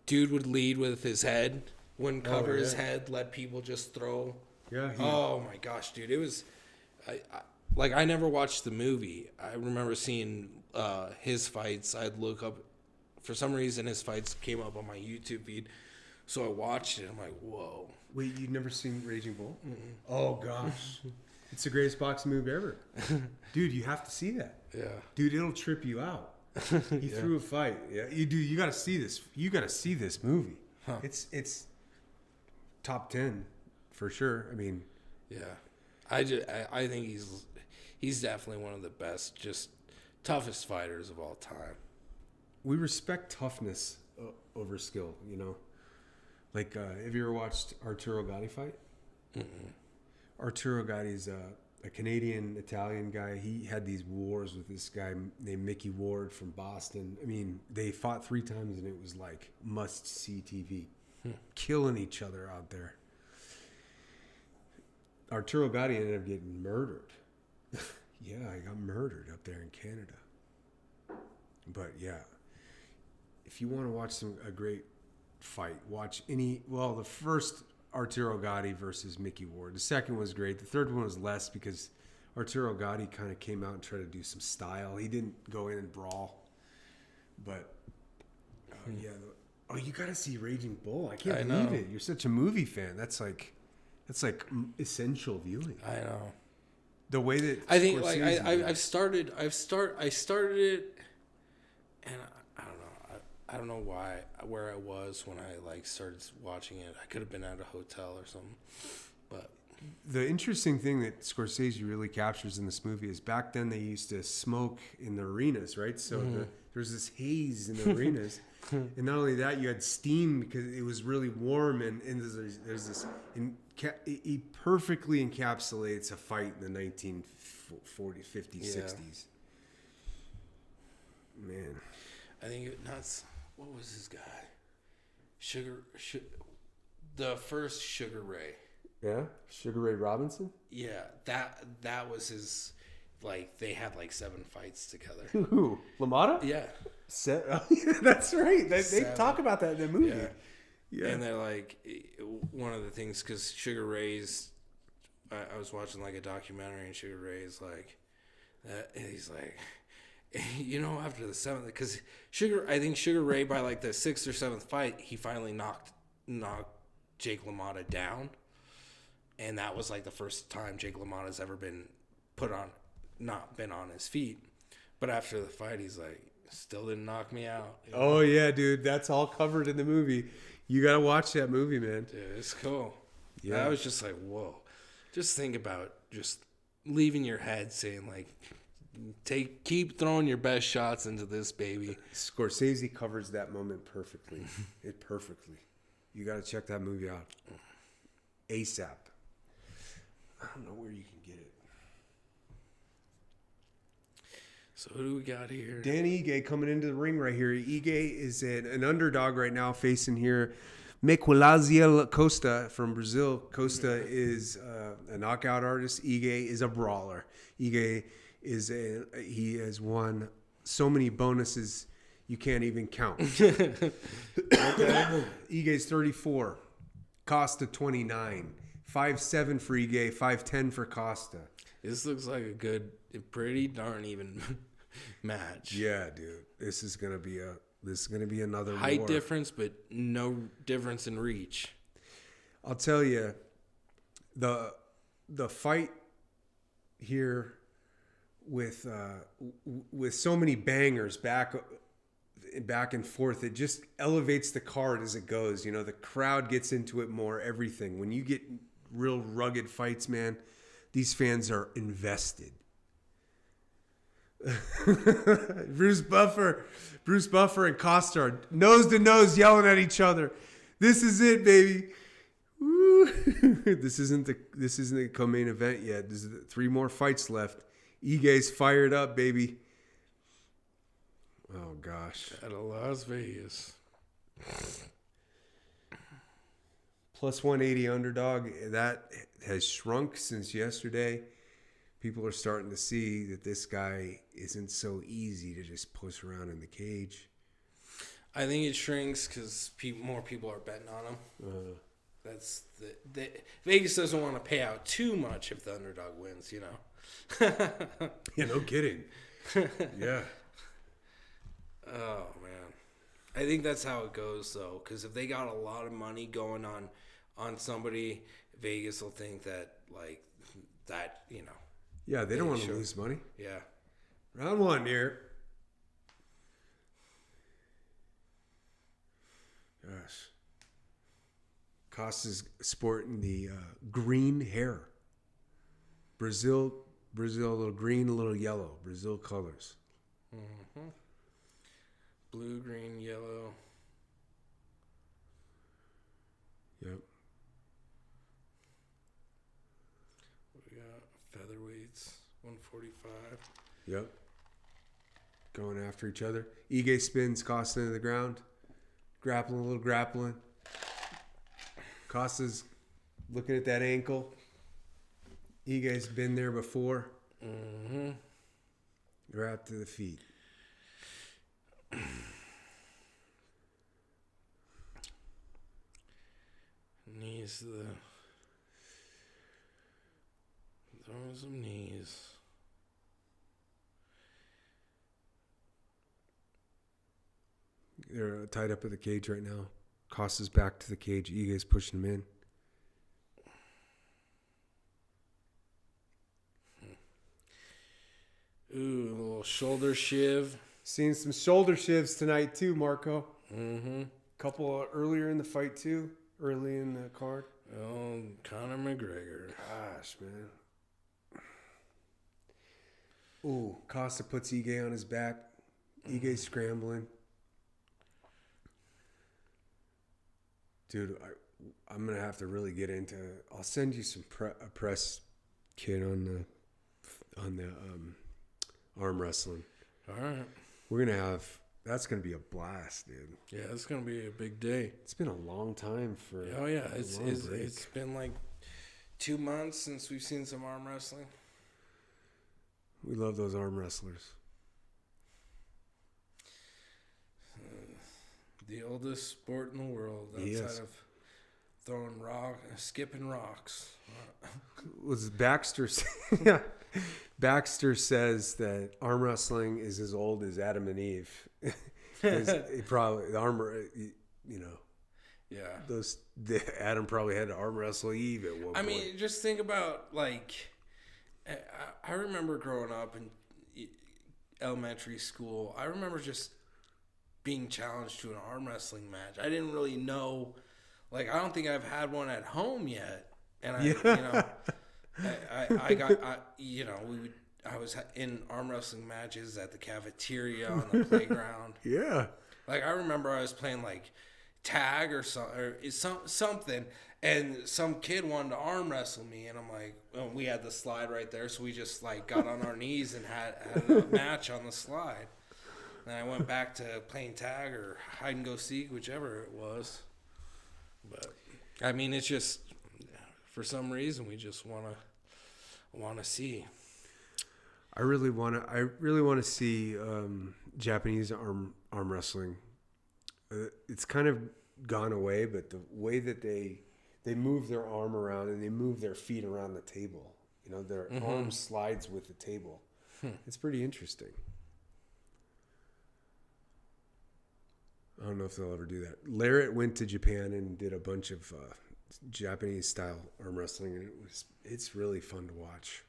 dude would lead with his head, wouldn't cover his head, let people just throw. Yeah. Oh my gosh, dude! It was, I never watched the movie. I remember seeing his fights. I'd look up, for some reason his fights came up on my YouTube feed, so I watched it. I'm like, whoa. Wait, you've never seen Raging Bull? Mm-mm. Oh gosh, it's the greatest boxing movie ever, dude. You have to see that. Yeah, dude, it'll trip you out. He threw a fight. Yeah, you got to see this. You got to see this movie. Huh. It's top 10 for sure. I mean, yeah, I think he's definitely one of the best, just toughest fighters of all time. We respect toughness over skill. You know, like have you ever watched Arturo Gatti fight? Mm-mm. Arturo Gatti's a Canadian-Italian guy. He had these wars with this guy named Mickey Ward from Boston. I mean, they fought 3 times, and it was like must-see TV. Killing each other out there. Arturo Gatti ended up getting murdered. Yeah, he got murdered up there in Canada. But, yeah. if you want to watch a great fight, watch the first Arturo Gatti versus Mickey Ward. The second was great. The third one was less because Arturo Gatti kind of came out and tried to do some style. He didn't go in and brawl. But, you got to see Raging Bull. I can't believe it. You're such a movie fan. That's like essential viewing. I know. The way that I think like I started it, and I don't know where I was when I like started watching it. I could have been at a hotel or something, but the interesting thing that Scorsese really captures in this movie is back then they used to smoke in the arenas, right? So there's this haze in the arenas, and not only that, you had steam because it was really warm, and there's this. He perfectly encapsulates a fight in the 1940s, 50s, 60s. Man, I think what was his guy? The first Sugar Ray. Yeah, Sugar Ray Robinson. Yeah, that was his. Like they had like 7 fights together. Who? LaMotta? Yeah. That's right. They talk about that in the movie. Yeah. And they're like, one of the things, because Sugar Ray's, I was watching like a documentary, and Sugar Ray's like, he's like, after the 7th, because I think Sugar Ray by like the 6th or 7th fight, he finally knocked Jake LaMotta down, and that was like the first time Jake LaMotta's ever been not been on his feet. But after the fight, he's like, still didn't knock me out. Oh yeah, dude, that's all covered in the movie. You gotta watch that movie, man. Dude, it's cool. Yeah, I was just like, whoa. Just think about just leaving your head saying like, keep throwing your best shots into this baby. Scorsese covers that moment perfectly. Perfectly. You gotta check that movie out. ASAP. I don't know where you can get it. So who do we got here? Dan Ige coming into the ring right here. Ige is an underdog right now facing here Miquelaziel Costa from Brazil. Costa is a knockout artist. Ige is a brawler. Ige he has won so many bonuses you can't even count. Okay. Ige's 34. Costa 29. 5'7" for Ige, 5'10" for Costa. This looks like a pretty darn even match. Yeah, dude. This is gonna be another height war. difference, but no difference in reach. I'll tell you, the fight here with so many bangers back and forth, it just elevates the card as it goes. The crowd gets into it more. Everything. When you get real rugged fights, man, these fans are invested. Bruce Buffer and Costa are nose to nose yelling at each other. This is it, baby. Woo. This isn't the co-main event yet. There's 3 more fights left. Ige's fired up, baby. Oh gosh. At Las Vegas. Plus 180 underdog. That has shrunk since yesterday. People are starting to see that this guy isn't so easy to just push around in the cage. I think it shrinks because more people are betting on him. That's Vegas doesn't want to pay out too much if the underdog wins, Yeah, no kidding. Yeah. Oh man, I think that's how it goes though. Because if they got a lot of money going on somebody, Vegas will think that that. Yeah, they don't want to lose money. Yeah. Round 1 here. Gosh. Costa's sporting the green hair. Brazil, a little green, a little yellow. Brazil colors. Mm-hmm. Blue, green, yellow. Yep. We got featherweights, 145. Yep. Going after each other. Ige spins Costa into the ground. Grappling, a little grappling. Costa's looking at that ankle. Ige's been there before. Mm-hmm. Right to the feet. knees. Throwing some knees. They're tied up at the cage right now. Costa's back to the cage. Ige's pushing him in. Ooh, a little shoulder shiv. Seeing some shoulder shivs tonight too, Marco. Mm-hmm. Couple earlier in the fight too. Early in the card. Oh, Conor McGregor. Gosh, man. Ooh, Costa puts Ige on his back. Ige's scrambling. Dude, I'm gonna have to really get into. I'll send you some a press kit on the arm wrestling. All right. We're gonna have. That's gonna be a blast, dude. Yeah, it's gonna be a big day. It's been a long time for. Oh yeah, it's been like 2 months since we've seen some arm wrestling. We love those arm wrestlers. The oldest sport in the world outside of throwing skipping rocks. Was Baxter? Yeah, Baxter says that arm wrestling is as old as Adam and Eve. It probably the armor, you know. Yeah, Adam probably had to arm wrestle Eve at one point. I mean, just think about like, I remember growing up in elementary school. I remember just being challenged to an arm wrestling match. I didn't really know, like, I don't think I've had one at home yet. And I was in arm wrestling matches at the cafeteria on the playground. Yeah. Like, I remember I was playing like tag or something, and some kid wanted to arm wrestle me, and I'm like, we had the slide right there, so we just like got on our knees and had a match on the slide. And I went back to playing tag or hide and go seek, whichever it was. But I mean, it's just for some reason we just want to see. I really want to see Japanese arm wrestling. It's kind of gone away, but the way that they move their arm around and they move their feet around the table, you know, their arm slides with the table. It's pretty interesting. I don't know if they'll ever do that. Leavitt went to Japan and did a bunch of Japanese style arm wrestling, and it's really fun to watch.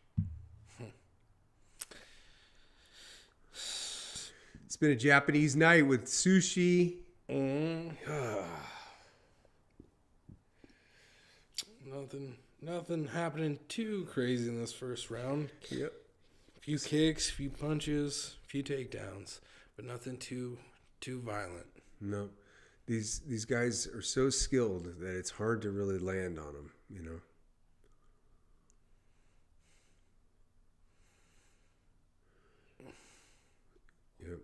It's been a Japanese night with sushi. Nothing happening too crazy in this first round. Yep. A few kicks, a few punches, a few takedowns, but nothing too violent. No, these guys are so skilled that it's hard to really land on them, you know. Yep.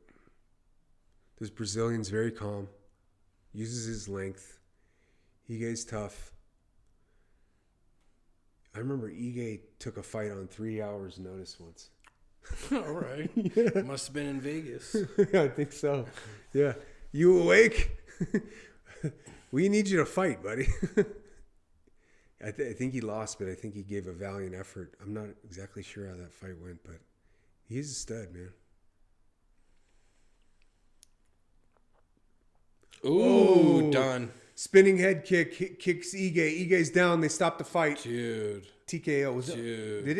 This Brazilian's very calm, uses his length. Ige's tough. I remember Ige took a fight on 3 hours notice once. All right. Yeah. Must have been in Vegas. I think so. Yeah. You awake? We need you to fight, buddy. I think he lost, but I think he gave a valiant effort. I'm not exactly sure how that fight went, but he's a stud, man. Ooh, done. Spinning head kick, kicks Ige. Ige's down. They stop the fight. Dude. TKO.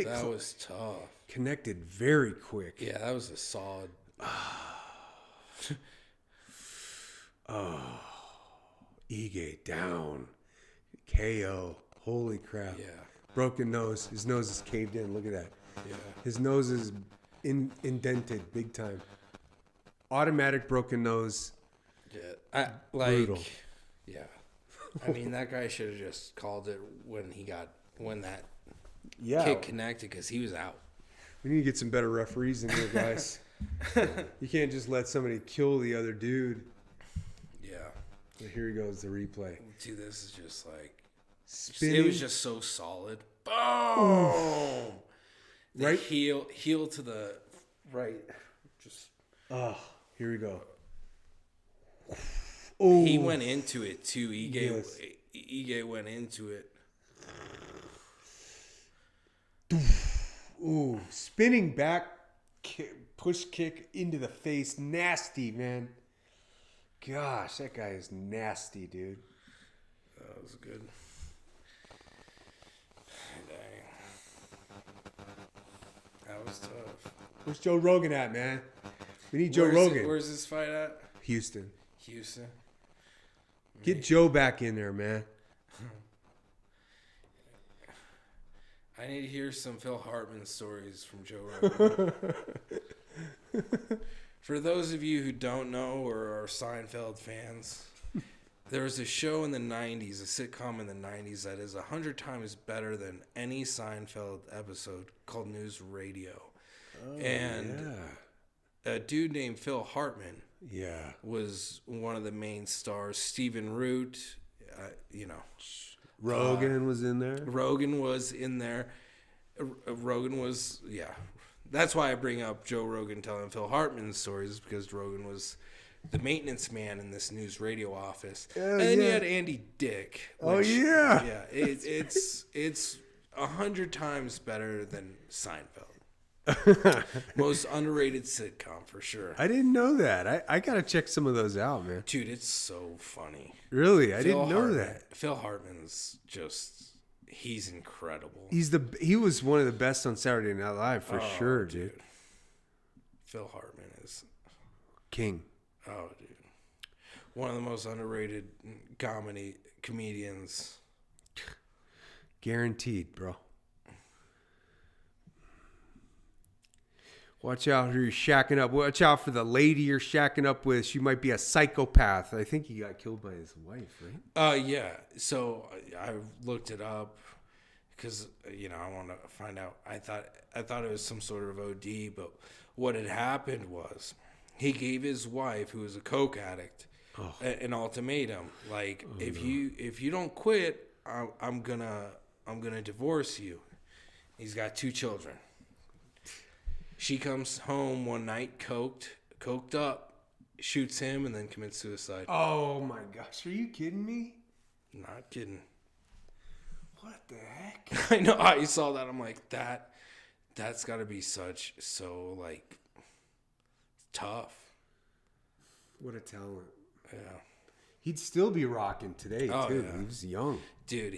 That was tough. Connected very quick. Yeah, that was a solid. Oh, Ige down. KO. Holy crap. Yeah. Broken nose. His nose is caved in. Look at that. Yeah. His nose is indented big time. Automatic broken nose. Yeah. Brutal. Yeah. I mean, that guy should have just called it when that kick connected, because he was out. We need to get some better referees in here, guys. You can't just let somebody kill the other dude. Yeah. Here he goes, the replay. Dude, this is just like... Spinning. It was just so solid. Boom! Right? Heel to the right. Just... Here we go. Oh. He went into it too. Ige, Yes. Ige went into it. Ooh, spinning back, push kick into the face. Nasty, man. Gosh, that guy is nasty, dude. That was good. Dang. That was tough. Where's Joe Rogan at, man? We need Joe Rogan. Where's this fight at? Houston. Houston. Get Joe back in there, man. I need to hear some Phil Hartman stories from Joe Rogan. For those of you who don't know or are Seinfeld fans, there was a show in the 90s, a sitcom in the 90s that is 100 times better than any Seinfeld episode called News Radio. Oh, and a dude named Phil Hartman yeah, was one of the main stars. Stephen Root, Rogan was in there. Rogan was in there. Rogan was, yeah. That's why I bring up Joe Rogan telling Phil Hartman stories, because Rogan was the maintenance man in this news radio office. And then you had Andy Dick. Which, yeah, it's 100 times better than Seinfeld. Most underrated sitcom for sure. I didn't know that. I gotta check some of those out, man. Dude, it's so funny. Really, I didn't know that. Phil Hartman's just, he's incredible. He was one of the best on Saturday Night Live for sure, dude. Phil Hartman is king. Oh, dude, one of the most underrated comedians. Guaranteed, bro. Watch out who you're shacking up. Watch out for the lady you're shacking up with. She might be a psychopath. I think he got killed by his wife, right? Yeah. So I looked it up because I want to find out. I thought it was some sort of OD, but what had happened was he gave his wife, who was a coke addict, an ultimatum. Like, if you don't quit, I'm gonna divorce you. He's got 2 children. She comes home one night, coked up, shoots him, and then commits suicide. Oh my gosh, are you kidding me? Not kidding. What the heck? I know. I saw that. I'm like, that's got to be so tough. What a talent. Yeah. He'd still be rocking today, too. Yeah. He was young. Dude,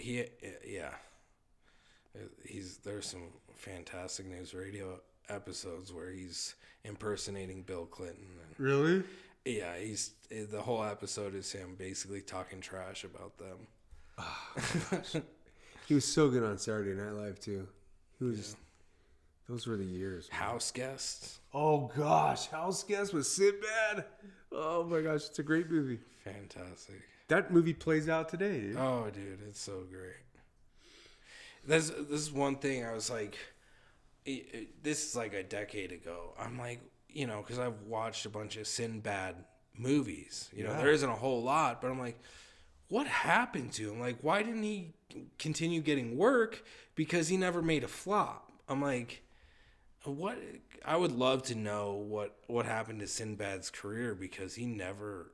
there's some fantastic news radio episodes where he's impersonating Bill Clinton. Really? Yeah, the whole episode is him basically talking trash about them. Oh, he was so good on Saturday Night Live too. He was. Those were the years. Man. House Guest. Oh gosh, House Guest was Sinbad. Oh my gosh, it's a great movie. Fantastic. That movie plays out today, dude. Oh, dude, it's so great. This is one thing I was like. This is like a decade ago. I'm like, because I've watched a bunch of Sinbad movies. There isn't a whole lot, but I'm like, what happened to him? Like, why didn't he continue getting work? Because he never made a flop. I'm like, what? I would love to know what happened to Sinbad's career, because he never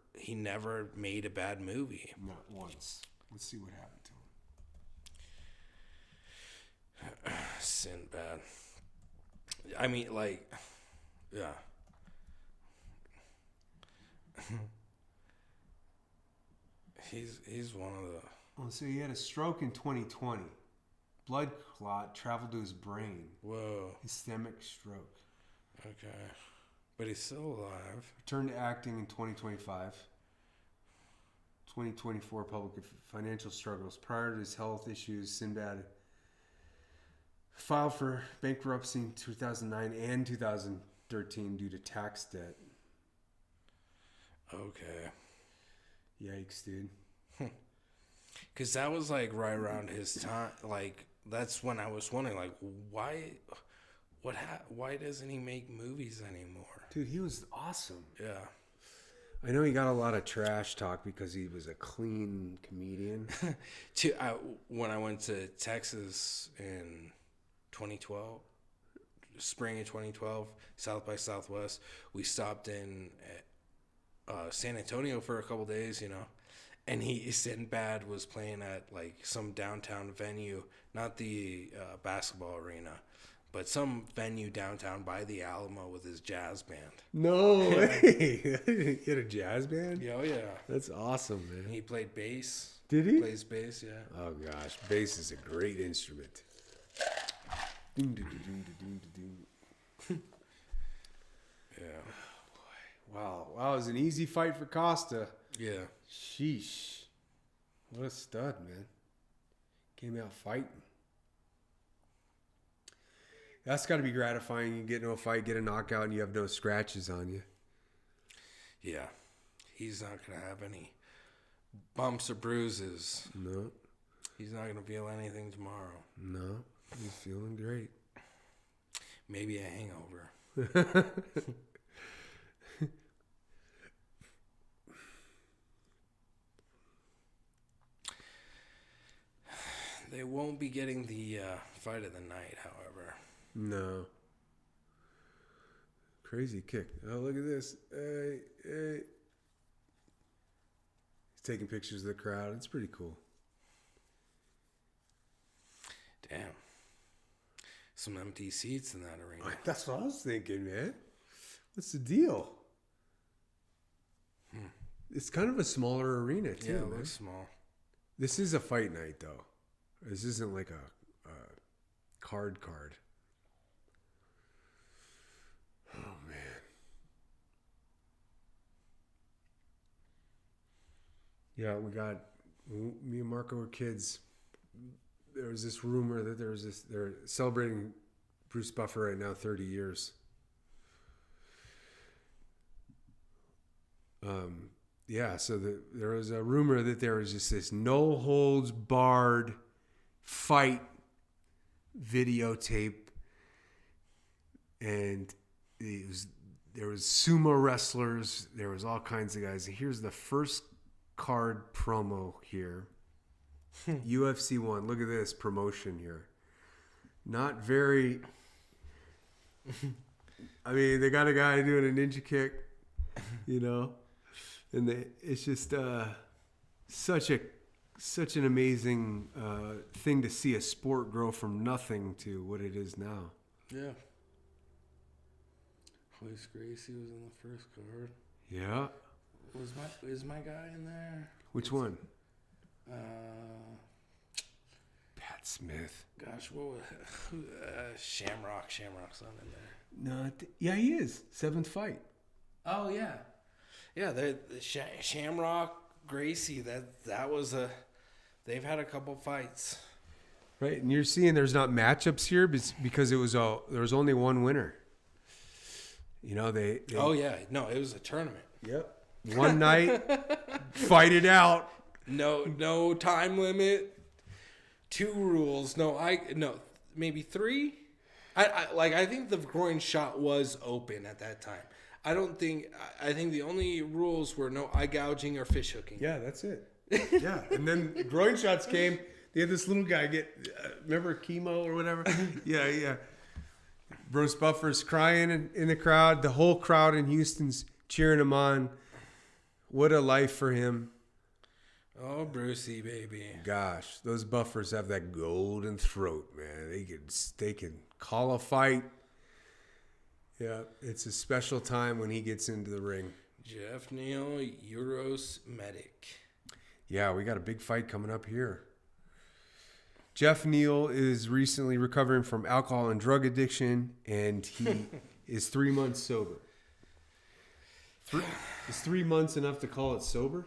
made a bad movie. Not once. Let's see what happened to him. Sinbad. I mean, like, yeah. He's one of the... Well, so he had a stroke in 2020. Blood clot traveled to his brain. Whoa. Ischemic stroke. Okay. But he's still alive. Returned to acting in 2025. 2024 public financial struggles. Prior to his health issues, Sinbad filed for bankruptcy in 2009 and 2013 due to tax debt. Okay. Yikes, dude. Because that was like right around his time. Like, that's when I was wondering, like, why doesn't he make movies anymore? Dude, he was awesome. Yeah. I know he got a lot of trash talk because he was a clean comedian. When I went to Texas in 2012, spring of 2012, South by Southwest, we stopped in at San Antonio for a couple days, And Sinbad was playing at like some downtown venue, not the basketball arena, but some venue downtown by the Alamo with his jazz band. No way. He had a jazz band? Yeah, oh yeah. That's awesome, man. He played bass. Did he? Plays bass, yeah. Oh gosh, bass is a great instrument. Yeah. Wow, it was an easy fight for Costa. Yeah. Sheesh. What a stud, man. Came out fighting. That's got to be gratifying. You get into a fight, get a knockout, and you have no scratches on you. Yeah. He's not going to have any bumps or bruises. No. He's not going to feel anything tomorrow. No. He's feeling great. Maybe a hangover. They won't be getting the fight of the night, however. No. Crazy kick. Oh, look at this. Hey. He's taking pictures of the crowd. It's pretty cool. Damn. Some empty seats in that arena. That's what I was thinking, man. What's the deal? It's kind of a smaller arena, too, Yeah, it man. looks small. This is a fight night, though. This isn't like a card. Oh, man. Yeah, me and Marco were kids. There was this rumor that they're celebrating Bruce Buffer right now, 30 years. So there was a rumor that there was just this no holds barred fight videotape, and there was sumo wrestlers, there was all kinds of guys. Here's the first card promo here. UFC 1. Look at this promotion here. Not very. I mean, they got a guy doing a ninja kick, and it's just such an amazing thing to see a sport grow from nothing to what it is now. Yeah. Royce Gracie was in the first card. Yeah. Is my guy in there? Which one? Pat Smith. Gosh, what was Shamrock? Shamrock's not in there. No, yeah, he is. 7th fight. Oh yeah, yeah. The Shamrock Gracie. That was a. They've had a couple fights. Right, and you're seeing there's not matchups here because there was only one winner. They Oh yeah, no, it was a tournament. Yep. One night, fight it out. No time limit. 2 rules. No, maybe 3. I think the groin shot was open at that time. I think the only rules were no eye gouging or fish hooking. Yeah, that's it. Yeah, and then groin shots came. They had this little guy get, remember chemo or whatever? Yeah. Bruce Buffer's crying in the crowd. The whole crowd in Houston's cheering him on. What a life for him. Oh, Brucey, baby. Gosh, those Buffers have that golden throat, man. They can call a fight. Yeah, it's a special time when he gets into the ring. Jeff Neal, Euros Medic. Yeah, we got a big fight coming up here. Jeff Neal is recently recovering from alcohol and drug addiction, and he is 3 months sober. Is 3 months enough to call it sober?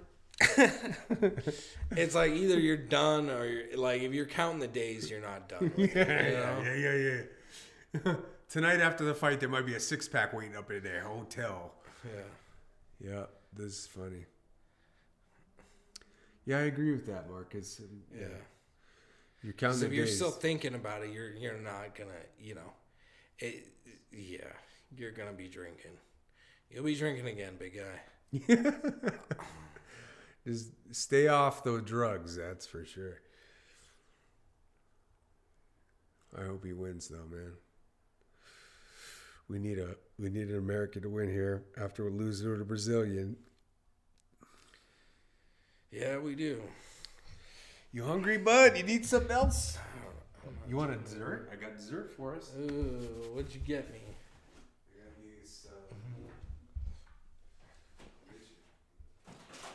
It's like either you're done or if you're counting the days, you're not done. Yeah. Tonight after the fight, there might be a 6-pack waiting up in their hotel. Yeah, this is funny. Yeah, I agree with that, Marcus. Yeah. You're counting the if days. you're still thinking about it, you're not gonna, you're gonna be drinking. You'll be drinking again, big guy. Just stay off those drugs, that's for sure. I hope he wins, though, man. We need an American to win here after we lose to the Brazilian. Yeah, we do. You hungry, bud? You need something else? You want a dessert? I got dessert for us. Ooh, what'd you get me? I got you some.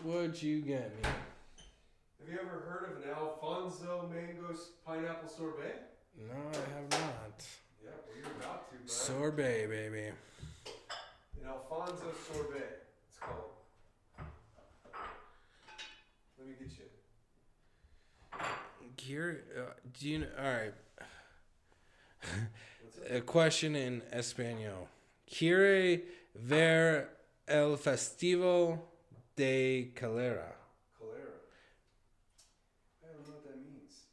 What'd you get me? Have you ever heard of an Alfonso mango pineapple sorbet? No, I have not. Yeah, well, you're about to, bud. Sorbet, baby. An Alfonso sorbet, it's called. Let me get you. Here, do you know? All right. What's A question in Espanol. Quiere ver el festival de Calera. Calera. I don't know what that means.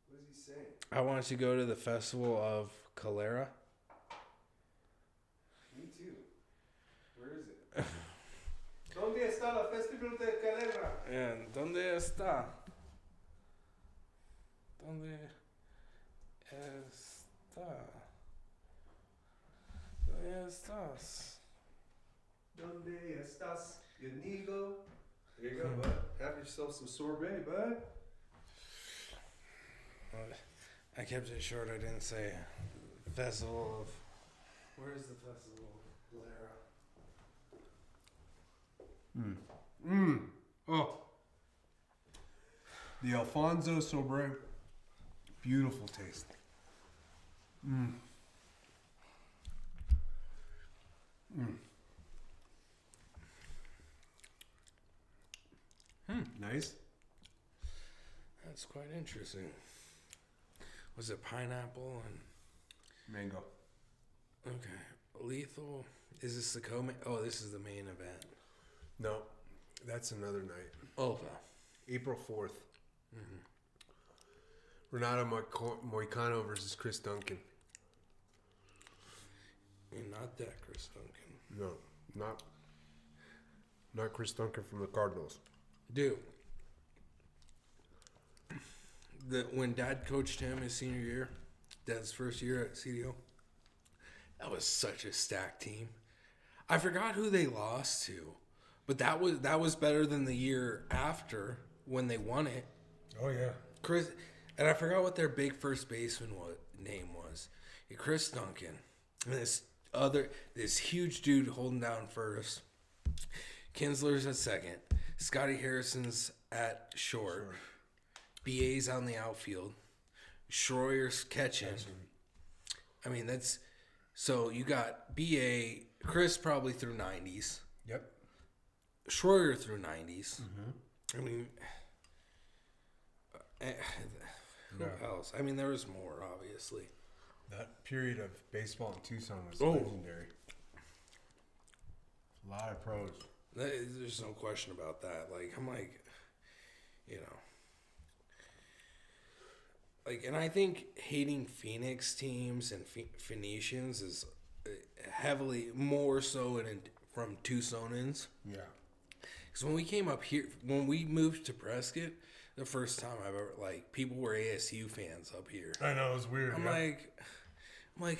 What is he saying? I want to go to the festival of Calera. Me too. Where is it? ¿Dónde está la festival de Calera? And ¿dónde está? ¿Dónde está? ¿Dónde estás? ¿Dónde estás, Inigo? There you go, bud. Have yourself some sorbet, bud. I kept it short. I didn't say festival of. Where is the festival of Calera? Oh. The Alfonso sorbet. Beautiful taste. Nice. That's quite interesting. Was it pineapple and Mango. okay? Lethal. Is this the co-main? Oh, this is the main event. No, that's another night. Okay. April 4th. Renato Moicano versus Chris Duncan. And not that Chris Duncan. No, not Chris Duncan from the Cardinals. Dude. When Dad coached him his senior year, Dad's first year at CDO, that was such a stacked team. I forgot who they lost to, but that was better than the year after when they won it. Oh yeah. Chris, and I forgot what their big first baseman name was. Chris Duncan, and this huge dude holding down first. Kinsler's at second. Scotty Harrison's at short. BA's on the outfield. Schroyer's catching. I mean, that's so you got BA. Chris probably through 90s. Yep. Schroyer through 90s. I mean, who else? I mean, there was more, obviously. That period of baseball in Tucson was Oh. legendary. A lot of pros. There's no question about that. Like, I'm like, you know. Like, and I think hating Phoenix teams and Phoenicians is heavily more so from Tucsonans. Yeah. Because when we came up here, when we moved to Prescott, the first time I've ever, like, people were ASU fans up here. I know, it was weird. I'm like,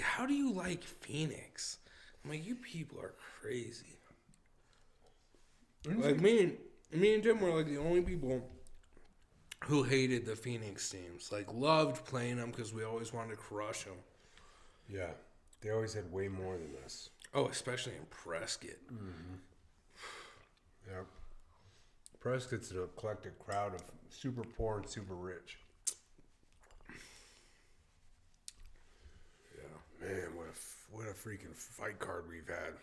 how do you like Phoenix? I'm like, you people are crazy. Like, me and Jim were, like, the only people who hated the Phoenix teams. Like, loved playing them because we always wanted to crush them. Yeah. They always had way more than us. Oh, especially in Prescott. Yeah. Prescott's an eclectic crowd of super poor and super rich. Yeah. Man, what a freaking fight card we've had.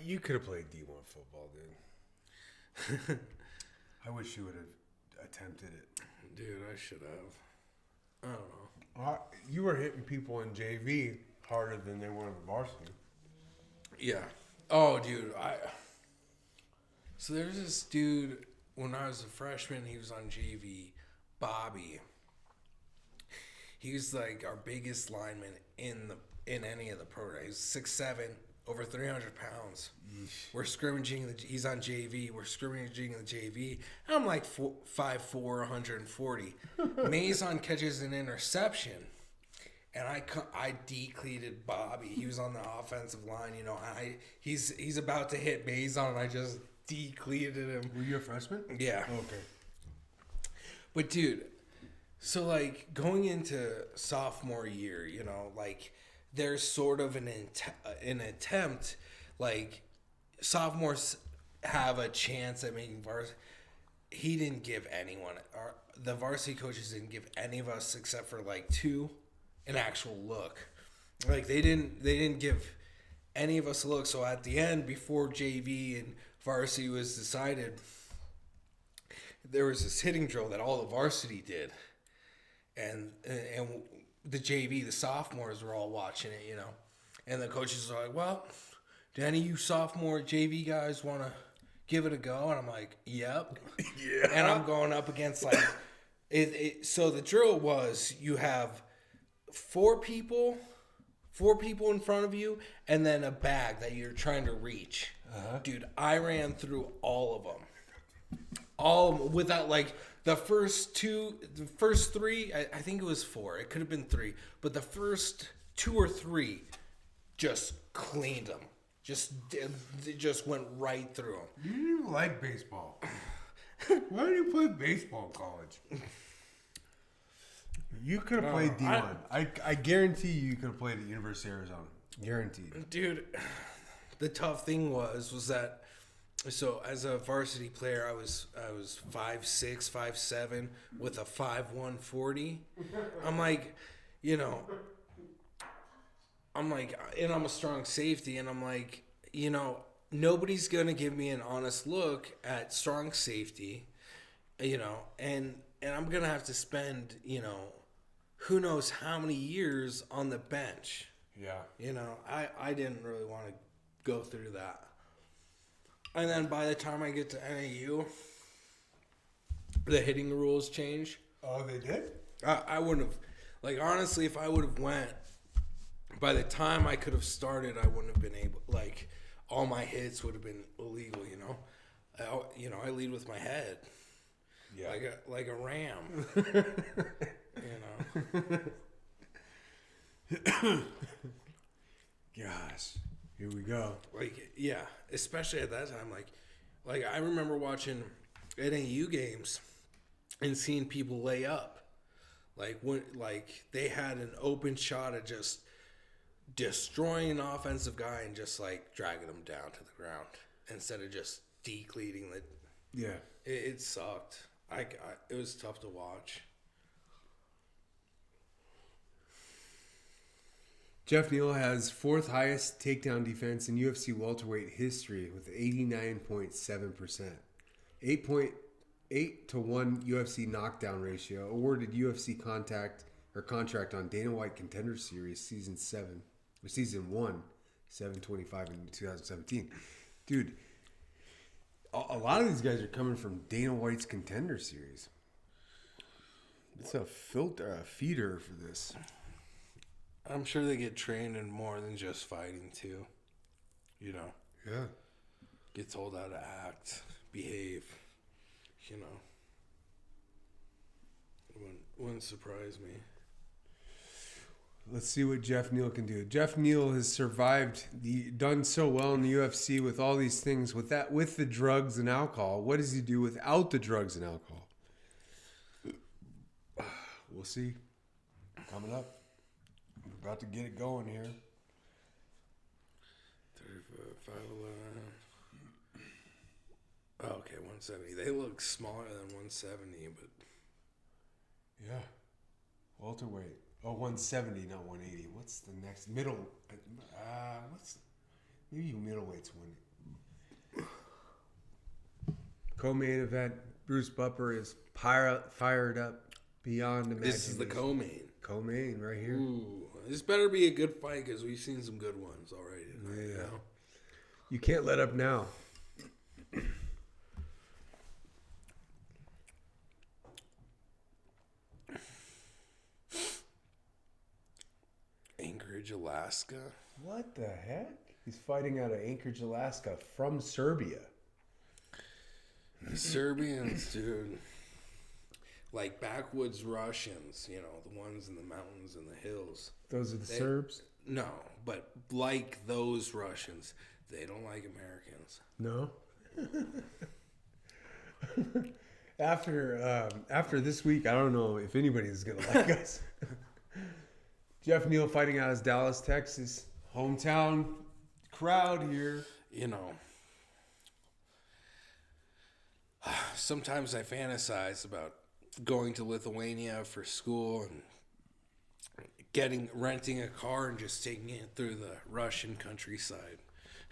You could have played D1 football, dude. I wish you would have attempted it. Dude, I should have. I don't know. You were hitting people in JV harder than they were in the varsity. Yeah. Oh, dude. So there's this dude, when I was a freshman, he was on JV, Bobby. He was like our biggest lineman in any of the programs. 6'7", over 300 pounds. Yeesh. We're scrimmaging. He's on JV. We're scrimmaging in the JV. And I'm like 5'4", 140. Mason catches an interception. and I decleated Bobby. He was on the offensive line, you know. He's about to hit Mazon, and I just decleated him. Were you a freshman? Yeah. Oh, okay. But dude, so like going into sophomore year, you know, like there's sort of an attempt, like sophomores have a chance at making varsity. He didn't give anyone, the varsity coaches didn't give any of us except for like 2 an actual look. Like they didn't give any of us a look. So at the end, before JV and varsity was decided, there was this hitting drill that all the varsity did, and the JV, the sophomores were all watching it, you know, and the coaches are like, well, do any of you sophomore JV guys want to give it a go? And I'm like, yep. Yeah. And I'm going up against like, so the drill was you have 4 people in front of you and then a bag that you're trying to reach. Uh-huh. Dude, I ran through all of them without like the first 3, I think it was 4. It could have been 3, but the first 2 or 3 just cleaned them. Just went right through them. You didn't even like baseball. Why did you play baseball in college? You could have played D1. I guarantee you could have played at University of Arizona. Guaranteed. Dude, the tough thing was that, so as a varsity player, I was 5'6", 5'7", with a 5'1", 40. I'm like, you know, and I'm a strong safety, and I'm like, you know, nobody's going to give me an honest look at strong safety, you know, and I'm going to have to spend, you know, who knows how many years on the bench. Yeah. You know, I didn't really want to go through that. And then by the time I get to NAU, the hitting rules change. Oh, they did? I wouldn't have, like, honestly, if I would have went, by the time I could have started, I wouldn't have been able, like, all my hits would have been illegal, you know? I lead with my head. Yeah. Like a ram. You know? Gosh. Here we go. Like, yeah, especially at that time. Like I remember watching NAU games and seeing people lay up. Like, when, like, they had an open shot at just destroying an offensive guy and just, like, dragging him down to the ground instead of just decleating it. Yeah. It sucked. It was tough to watch. Jeff Neal has 4th highest takedown defense in UFC welterweight history with 89.7%. 8.8 to 1 UFC knockdown ratio. Awarded UFC contract on Dana White Contender Series season 1, 7/25 in 2017. Dude, a lot of these guys are coming from Dana White's Contender Series. It's a feeder for this. I'm sure they get trained in more than just fighting, too. You know? Yeah. Get told how to act, behave, you know. Wouldn't surprise me. Let's see what Jeff Neal can do. Jeff Neal has done so well in the UFC with all these things, with the drugs and alcohol. What does he do without the drugs and alcohol? We'll see. Coming up. We're about to get it going here. 35, 5'11". Okay, 170. They look smaller than 170, but yeah, welterweight. Oh, 170, not 180. What's the next middle? Maybe middleweight's one. Co-main event. Bruce Buffer is fired up beyond imagination. this is the co-main. Co-main right here. Ooh, this better be a good fight because we've seen some good ones already tonight. Yeah. You know? You can't let up now. Anchorage, Alaska. What the heck? He's fighting out of Anchorage, Alaska from Serbia. Serbians, dude. like backwoods Russians, you know, the ones in the mountains and the hills. Those are the Serbs? No, but like those Russians, they don't like Americans. No. After this week, I don't know if anybody's gonna like us. Jeff Neal fighting out of Dallas, Texas, hometown crowd here. You know, sometimes I fantasize about going to Lithuania for school and renting a car and just taking it through the Russian countryside.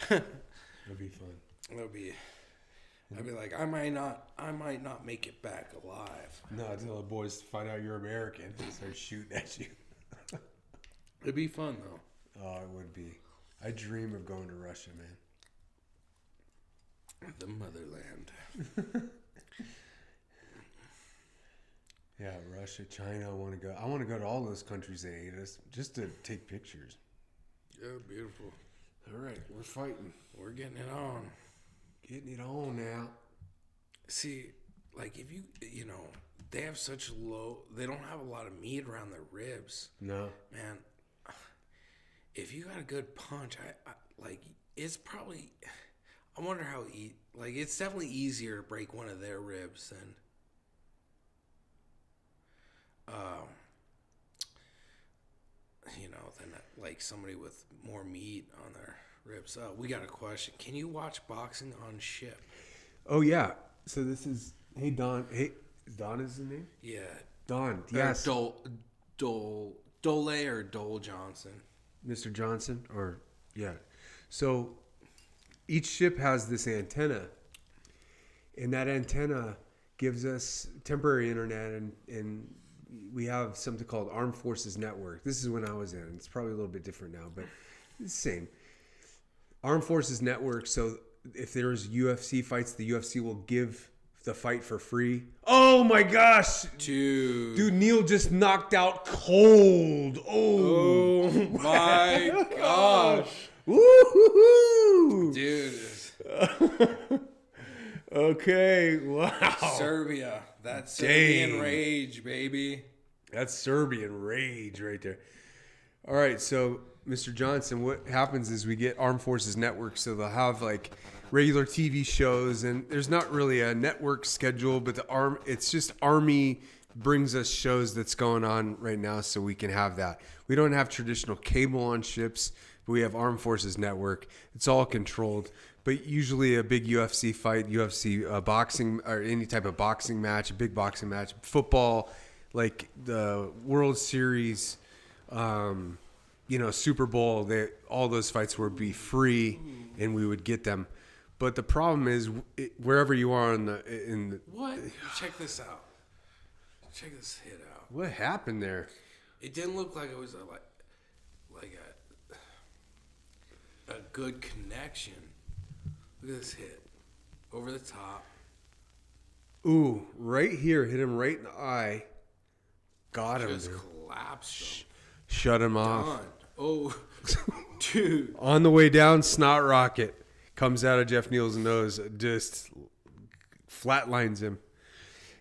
That'd be fun. I'd be like, I might not make it back alive. No, until the boys find out you're American and start shooting at you. It'd be fun though. Oh, it would be. I dream of going to Russia, man. The motherland. Yeah, Russia, China. I want to go. I want to go to all those countries they hate us just to take pictures. Yeah, beautiful. All right, we're fighting. We're getting it on. Getting it on now. See, like if you know, they have such low. They don't have a lot of meat around their ribs. No, man. If you got a good punch, I like it's probably. I wonder how like it's definitely easier to break one of their ribs than. You know, than like somebody with more meat on their ribs. We got a question. Can you watch boxing on ship? Oh yeah. So this is Don. Hey, Don is his name? Yeah. Don. Yes. Dole or Dole Johnson. Mr. Johnson or yeah. So each ship has this antenna, and that antenna gives us temporary internet, and we have something called Armed Forces Network. This is when I was in. It's probably a little bit different now, but it's the same. Armed Forces Network. So if there's UFC fights, the UFC will give the fight for free. Oh my gosh, dude! Neil just knocked out cold. Oh my gosh! Woo-hoo-hoo. Dude. Okay, wow. Serbia. That's Serbian rage, baby. That's Serbian rage right there. All right, so Mr. Johnson, what happens is we get Armed Forces Network, so they'll have like regular TV shows, and there's not really a network schedule, but it's just Army brings us shows that's going on right now, so we can have that. We don't have traditional cable on ships, but we have Armed Forces Network. It's all controlled. But usually a big UFC fight, UFC boxing, or any type of boxing match, a big boxing match, football, like the World Series, Super Bowl, all those fights would be free, and we would get them. But the problem is, wherever you are in the what? Check this out. Check this hit out. What happened there? It didn't look like it was a good connection. Look at this hit. Over the top. Ooh, right here. Hit him right in the eye. Got him. Just collapsed him. Shut him off. Done. Oh, dude. On the way down, snot rocket comes out of Jeff Neal's nose. Just flatlines him.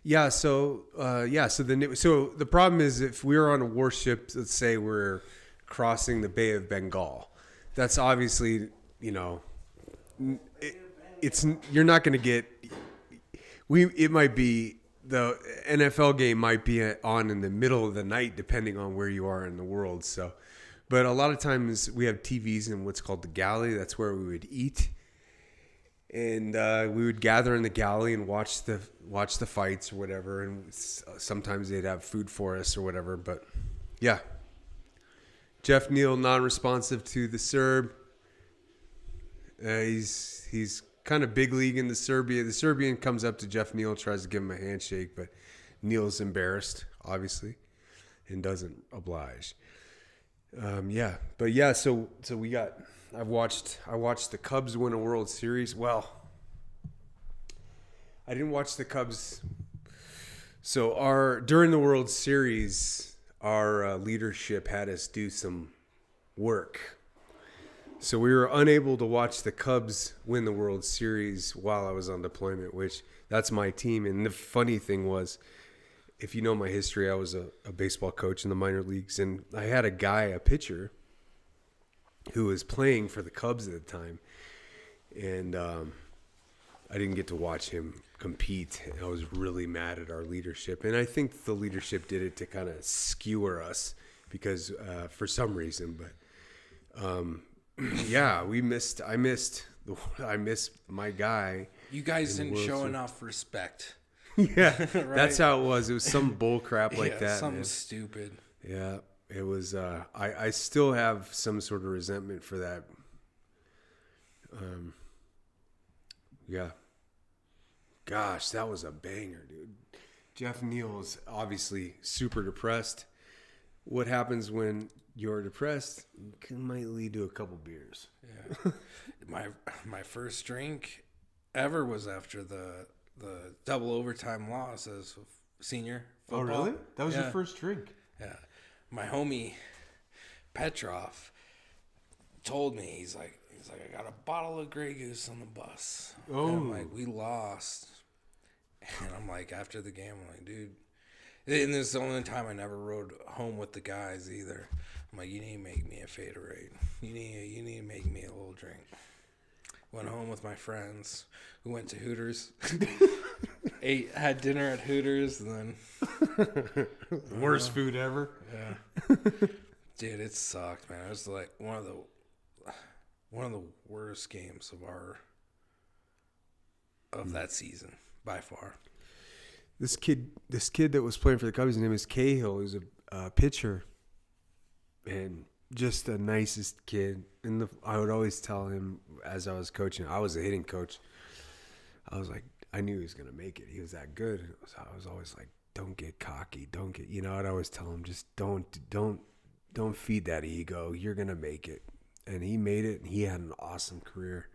Yeah, so the problem is if we're on a warship, let's say we're crossing the Bay of Bengal, that's obviously, you're not going to get. It might be the NFL game might be on in the middle of the night, depending on where you are in the world. So, but a lot of times we have TVs in what's called the galley. That's where we would eat, and we would gather in the galley and watch the fights or whatever. And sometimes they'd have food for us or whatever. But yeah, Jeff Neal non-responsive to the Serb. He's kind of big league in the Serbia. The Serbian comes up to Jeff Neal, tries to give him a handshake, but Neal's embarrassed, obviously, and doesn't oblige. So we got. I watched the Cubs win a World Series. Well, I didn't watch the Cubs. So during the World Series, our leadership had us do some work. So we were unable to watch the Cubs win the World Series while I was on deployment, which that's my team. And the funny thing was, if you know my history, I was a baseball coach in the minor leagues, and I had a pitcher, who was playing for the Cubs at the time, and I didn't get to watch him compete. I was really mad at our leadership, and I think the leadership did it to kind of skewer us because for some reason. But yeah, I missed my guy. You guys didn't show enough respect. Yeah, right? That's how it was. It was some bull crap like that. Something man. stupid. Yeah, it was. I still have some sort of resentment for that. Yeah. Gosh, that was a banger, dude. Jeff Neal is obviously super depressed. What happens when you're depressed? It might lead to a couple beers. Yeah. my first drink ever was after the double overtime loss as a senior football. Oh, really? That was your first drink? Yeah. My homie Petrov told me, he's like, I got a bottle of Grey Goose on the bus. Oh. And I'm like, we lost. And I'm like, after the game, I'm like, dude. And this is the only time I never rode home with the guys either. I'm like, you need to make me a Faderade. You need to make me a little drink. Went home with my friends. We went to Hooters. Had dinner at Hooters, and then Worst food ever. yeah. Dude, it sucked, man. It was like one of the worst games of that season by far. This kid that was playing for the Cubs, his name is Cahill. He was a pitcher, and just the nicest kid. And I would always tell him as I was coaching. I was a hitting coach. I was like, I knew he was gonna make it. He was that good. So I was always like, don't get cocky. Don't get. I'd always tell him, just don't feed that ego. You're gonna make it. And he made it, and he had an awesome career.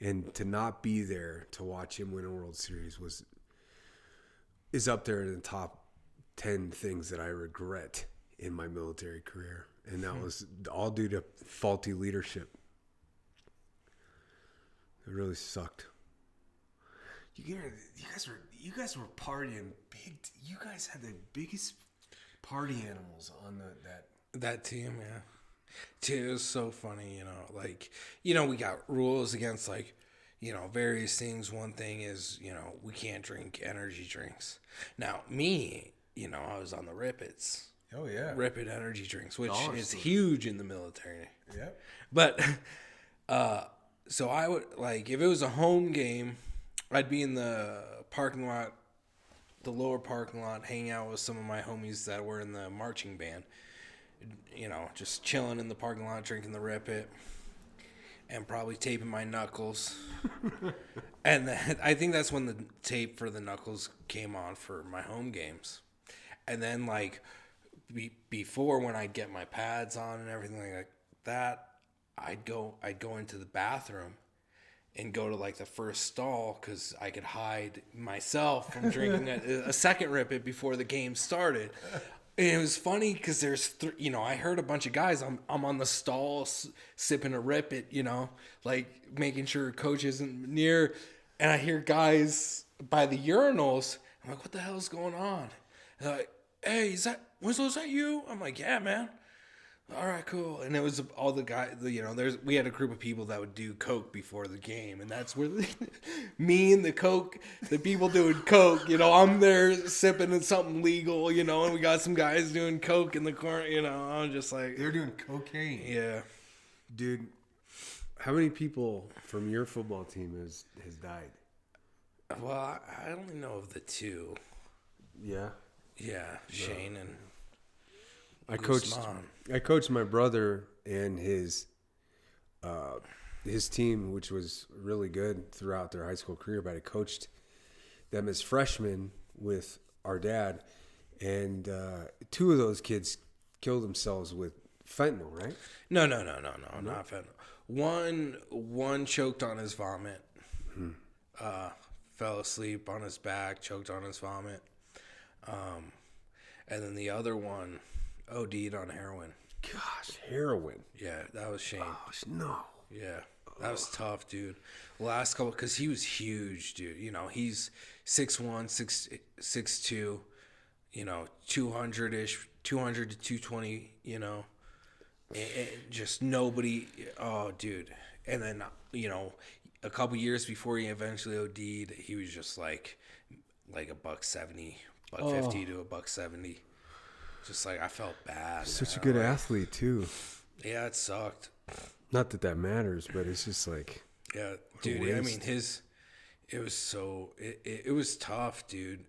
And to not be there to watch him win a World Series is up there in the top 10 things that I regret in my military career. And that was all due to faulty leadership. It really sucked. You guys were partying big. You guys had the biggest party animals on That team, yeah. Dude, it was so funny, we got rules against various things. One thing is, we can't drink energy drinks. Now, me, I was on the Rippets. Oh, yeah. Ripid energy drinks, which is huge in the military. Yeah. But, so I would, if it was a home game, I'd be in the parking lot, the lower parking lot, hanging out with some of my homies that were in the marching band. Just chilling in the parking lot, drinking the Ripit, and probably taping my knuckles. And then, I think that's when the tape for the knuckles came on for my home games. And then, before, when I'd get my pads on and everything like that, I'd go into the bathroom and go to the first stall because I could hide myself from drinking a second Ripit before the game started. And it was funny because there's, I heard a bunch of guys. I'm on the stall sipping a Ripit, making sure coach isn't near. And I hear guys by the urinals. I'm like, what the hell's going on? And they're like, hey, was that you? I'm like, yeah, man. All right, cool. And it was all the guys, we had a group of people that would do coke before the game. And that's where me and the people doing coke, I'm there sipping something legal, and we got some guys doing coke in the corner, I'm just like. They're doing cocaine. Yeah. Dude, how many people from your football team has died? Well, I only know of the two. Yeah? Yeah, Shane and I coached my brother and his team, which was really good throughout their high school career. But I coached them as freshmen with our dad, and two of those kids killed themselves with fentanyl, right? No, not fentanyl. One choked on his vomit, fell asleep on his back, choked on his vomit, and then the other one OD'd on heroin. Gosh, heroin. Yeah, that was Shane. Oh, no. Yeah, that was tough, dude. Last couple, because he was huge, dude. He's 6'1", 6'2", 200-ish, 200 to 220, and just nobody. Oh, dude. And then, a couple years before he eventually OD'd, he was just like a $170, $150 to $170. Just like, I felt bad. Such a good athlete too. Yeah, it sucked. Not that that matters, but it's just like, yeah, dude. I mean, it was tough, dude.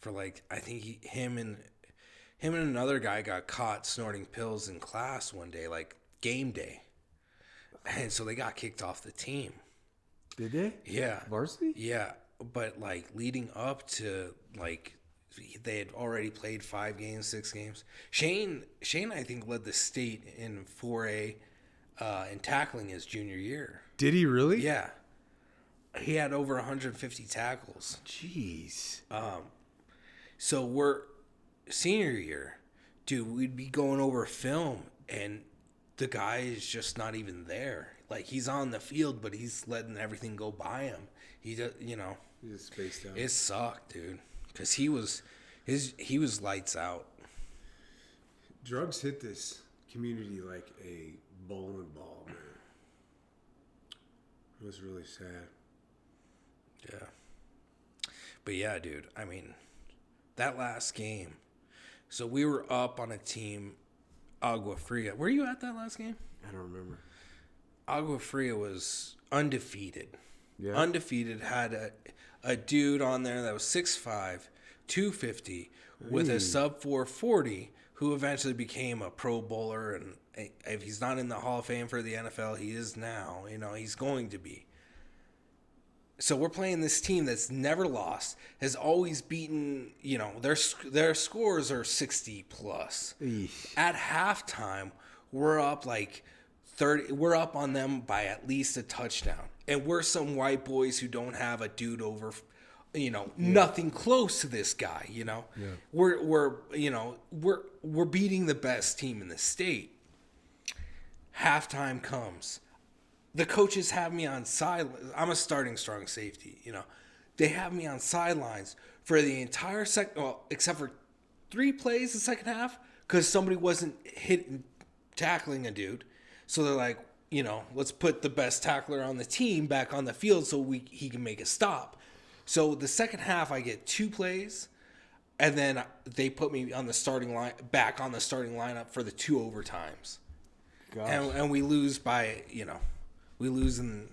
For like, I think him and another guy got caught snorting pills in class one day, like game day, and so they got kicked off the team. Did they? Yeah, varsity. Yeah, but like leading up to like, they had already played 5 games, 6 games. Shane, I think, led the state in 4A in tackling his junior year. Did he really? Yeah. He had over 150 tackles. Jeez. So we're senior year, dude, we'd be going over film and the guy is just not even there. Like, he's on the field, but he's letting everything go by him. He just, He just spaced out. it sucked, dude. Because he was lights out. Drugs hit this community like a bowling ball, man. It was really sad. Yeah. But yeah, dude, I mean, that last game. So we were up on a team, Agua Fria. Were you at that last game? I don't remember. Agua Fria was undefeated. Yeah. Undefeated, had a dude on there that was 6'5", 250, with a sub 440, who eventually became a Pro Bowler. And if he's not in the Hall of Fame for the NFL, he is now. He's going to be. So we're playing this team that's never lost, has always beaten, their scores are 60 plus. Eesh. At halftime, we're up like 30. We're up on them by at least a touchdown. And we're some white boys who don't have a dude over, nothing close to this guy, Yeah. We're beating the best team in the state. Halftime comes. The coaches have me on sidelines. I'm a starting strong safety, They have me on sidelines for the entire except for 3 plays the second half, because somebody wasn't tackling a dude. So they're like, let's put the best tackler on the team back on the field so he can make a stop. So the second half, I get 2 plays, and then they put me on the starting lineup for the 2 overtimes. Gosh. And we lose by, we lose in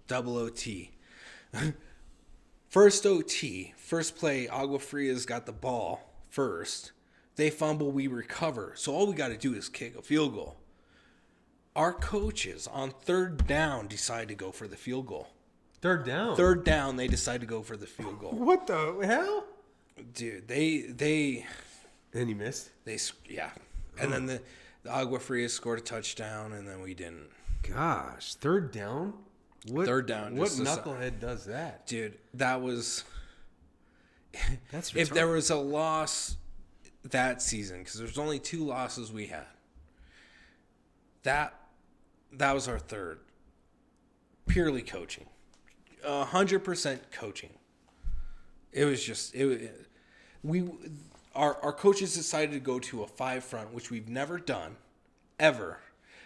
double OT. First OT, first play, Agua Fria's got the ball first. They fumble, we recover. So all we got to do is kick a field goal. Our coaches on 3rd down decide to go for the field goal. 3rd down? 3rd down, they decide to go for the field goal. What the hell? Dude, they And he missed? yeah. And then the Agua Fria scored a touchdown, and then we didn't. Gosh, 3rd down? What, 3rd down. What knucklehead does that? Dude, that was... That's if there was a loss that season, because there's only 2 losses we had, that was our 3rd. Purely coaching. 100% coaching. It was just... Our coaches decided to go to a 5 front, which we've never done, ever.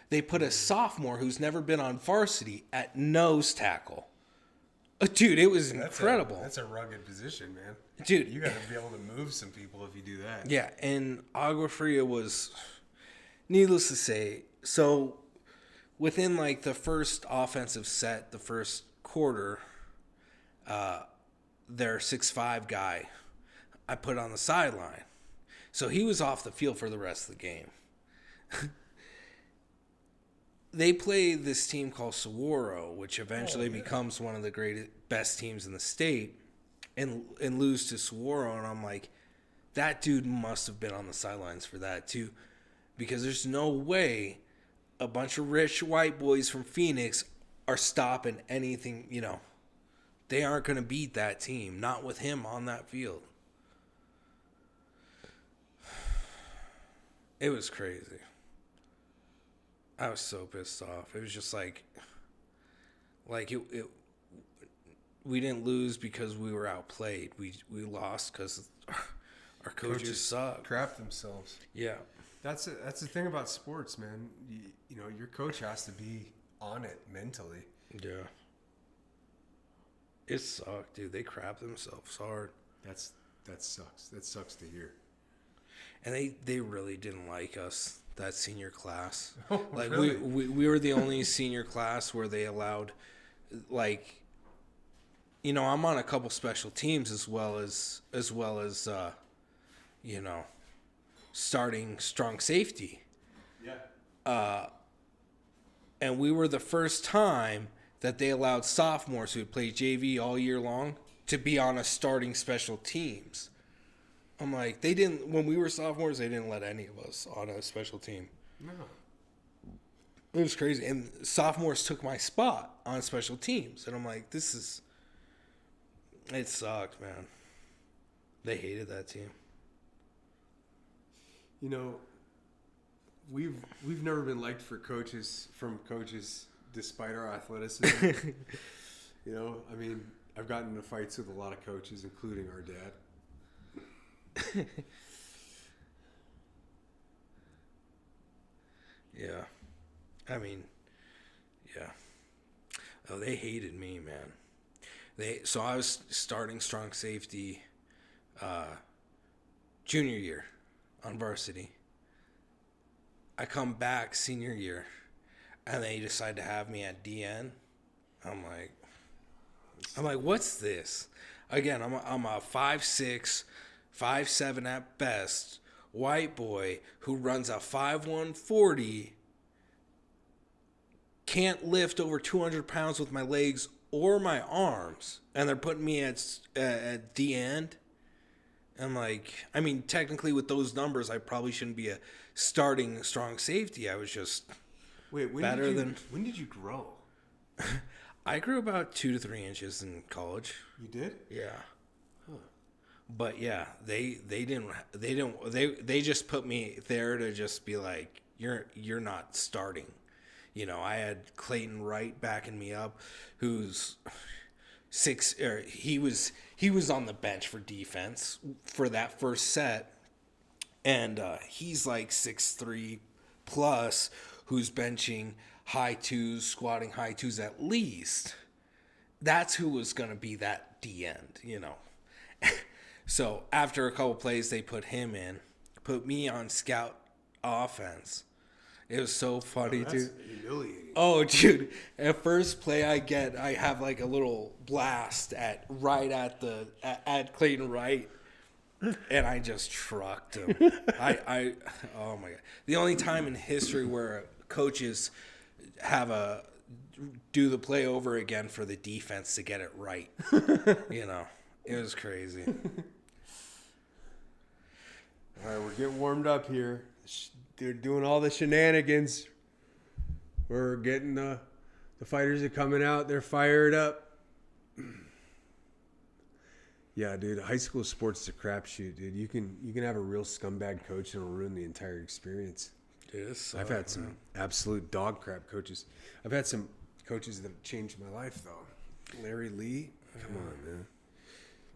They put a sophomore who's never been on varsity at nose tackle. Dude, it was incredible. That's a rugged position, man. Dude. You got to be able to move some people if you do that. Yeah, and Agua Fria was, needless to say, so within like the first offensive set, the first quarter, their 6'5" guy, I put on the sideline. So he was off the field for the rest of the game. They play this team called Soriano, which eventually becomes one of the best teams in the state, and lose to Soriano. And I'm like, that dude must have been on the sidelines for that too, because there's no way a bunch of rich white boys from Phoenix are stopping anything. They aren't going to beat that team, not with him on that field. It was crazy. I was so pissed off. It was just like lose because we were outplayed. We lost because our coaches suck. Crap themselves. Yeah. That's the thing about sports, man. You know, your coach has to be on it mentally. Yeah. It sucked, dude. They crap themselves hard. That sucks. That sucks to hear. And they really didn't like us, that senior class. Oh, like really? we were the only senior class where they allowed, like, you know, I'm on a couple special teams as well as you know, starting strong safety. Yeah. And we were the first time that they allowed sophomores who had played JV all year long to be on a starting special teams. I'm like, they didn't, when we were sophomores, they didn't let any of us on a special team. No. It was crazy. And sophomores took my spot on special teams. And I'm like, it sucked, man. They hated that team. You know, we've never been liked from coaches despite our athleticism. You know, I mean, I've gotten into fights with a lot of coaches, including our dad. Yeah. I mean, yeah. Oh, they hated me, man. So I was starting strong safety junior year on varsity. I come back senior year, and they decide to have me at DN. I'm like, what's this? Again, I'm a 5'6", 5'7" at best, white boy who runs a 5'1" 40, can't lift over 200 pounds with my legs or my arms, and they're putting me at the end. I'm like, I mean, technically with those numbers, I probably shouldn't be a starting strong safety. I was just Wait, when did you grow? I grew about 2 to 3 inches in college. You did? Yeah. Huh. But yeah, they just put me there to just be like, you're not starting. You know, I had Clayton Wright backing me up, who's he was on the bench for defense for that first set, and he's like 6'3" plus, who's benching high twos, squatting high twos at least. That's who was gonna be that D end, you know. So after a couple plays, they put him in, put me on scout offense. It was so funny, that's dude. Humiliating. Oh, dude! At first play, I have like a little blast at Clayton Wright, and I just trucked him. Oh my god! The only time in history where coaches do the play over again for the defense to get it right. You know, it was crazy. All right, we're getting warmed up here. They're doing all the shenanigans. We're getting the fighters are coming out. They're fired up. Yeah, dude. High school sports is a crapshoot, dude. You can have a real scumbag coach and it'll ruin the entire experience. Dude, I've had some absolute dog crap coaches. I've had some coaches that have changed my life, though. Larry Lee, come on, man.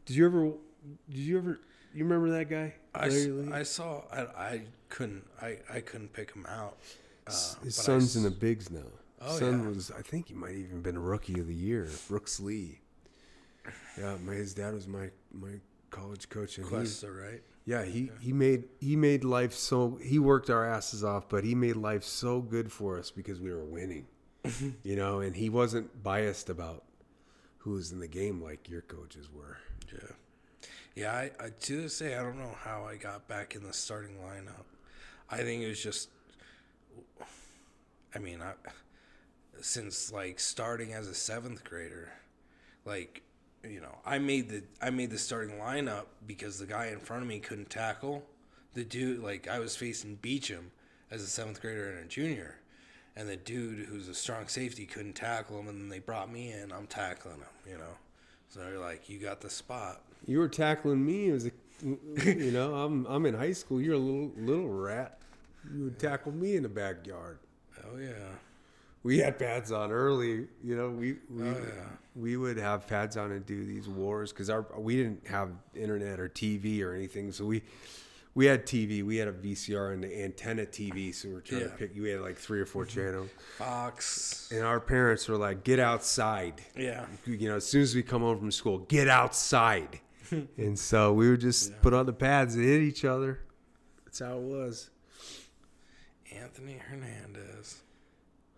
Did you ever? You remember that guy? Larry Lee? I couldn't pick him out. His son's in the bigs now. Oh, son was, I think he might have even been Rookie of the Year, Brooks Lee. Yeah, his dad was my college coach. And Questa, right? Yeah, he made life so, he worked our asses off, but he made life so good for us because we were winning. You know, and he wasn't biased about who was in the game like your coaches were. Yeah. Yeah, I to this day, I don't know how I got back in the starting lineup. I think it was just, I mean, since like starting as a 7th grader, like, you know, I made the starting lineup because the guy in front of me couldn't tackle. The dude, like, I was facing Beecham as a 7th grader and a junior, and the dude who's a strong safety couldn't tackle him, and then they brought me in. I'm tackling him, you know. So they're like, "You got the spot." You were tackling me as a, you know, I'm in high school. You're a little rat. You would tackle me in the backyard. Oh yeah. we had pads on early. You know, Oh, yeah. we would have pads on and do these wars because we didn't have internet or TV or anything. So we had TV. We had a VCR and the antenna TV. So we were trying to pick. We had like 3 or 4 channels. Fox. And our parents were like, "Get outside." Yeah. You know, as soon as we come home from school, get outside. And so we would just put on the pads and hit each other. That's how it was. Anthony Hernandez.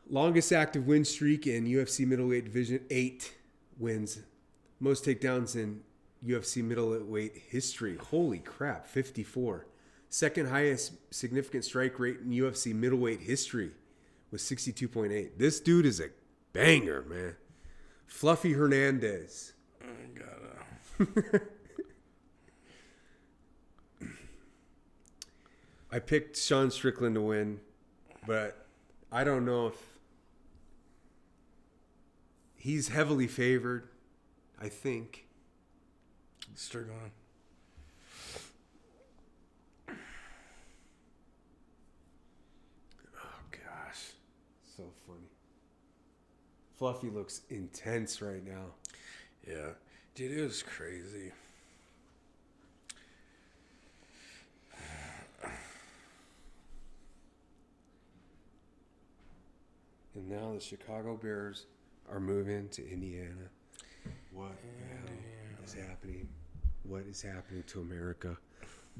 Longest active win streak in UFC middleweight division, 8 wins. Most takedowns in UFC middleweight history. Holy crap, 54. Second highest significant strike rate in UFC middleweight history was 62.8. This dude is a banger, man. Fluffy Hernandez. I gotta. I picked Sean Strickland to win, but I don't know if he's heavily favored, I think. Strickland. Oh, gosh. So funny. Fluffy looks intense right now. Yeah. Dude, it was crazy. And now the Chicago Bears are moving to Indiana. What the hell is happening? What is happening to America?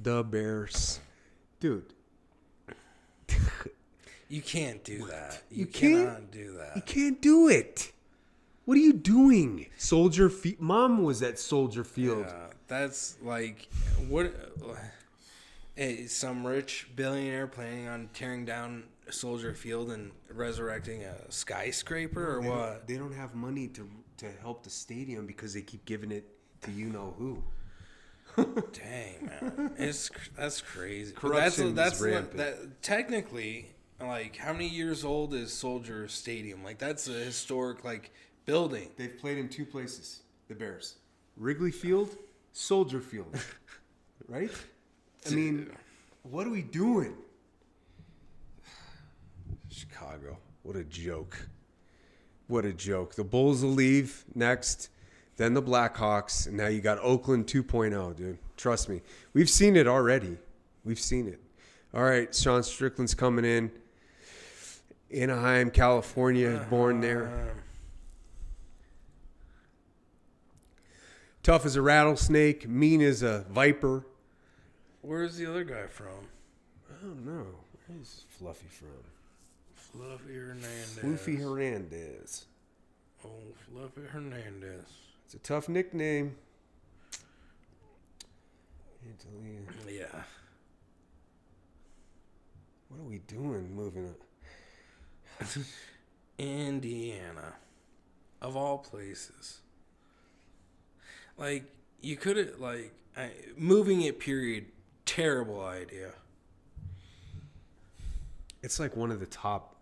The Bears. Dude. You can't do that. You cannot do You that. can't do it. What are you doing? Soldier Field. Mom was at Soldier Field. Yeah, that's like what? Some rich billionaire planning on tearing down Soldier Field and resurrecting a skyscraper, or what? They don't have money to help the stadium because they keep giving it to you know who. Dang, man, that's crazy. But Corruption that's is rampant. that technically, like, how many years old is Soldier Stadium? Like, that's a historic building. They've played in 2 places, the Bears. Wrigley Field, Soldier Field. Right? I mean, what are we doing? Chicago. What a joke. What a joke. The Bulls will leave next, then the Blackhawks, and now you got Oakland 2.0, dude. Trust me. We've seen it already. We've seen it. All right, Sean Strickland's coming in. Anaheim, California, born there. Tough as a rattlesnake, mean as a viper. Where's the other guy from? I don't know. Where's Fluffy from? Fluffy Hernandez. Fluffy Hernandez. Oh, Fluffy Hernandez. It's a tough nickname. Italy. Yeah. What are we doing moving up? Indiana. Of all places. Like, you could have, moving it, period, terrible idea. It's like one of the top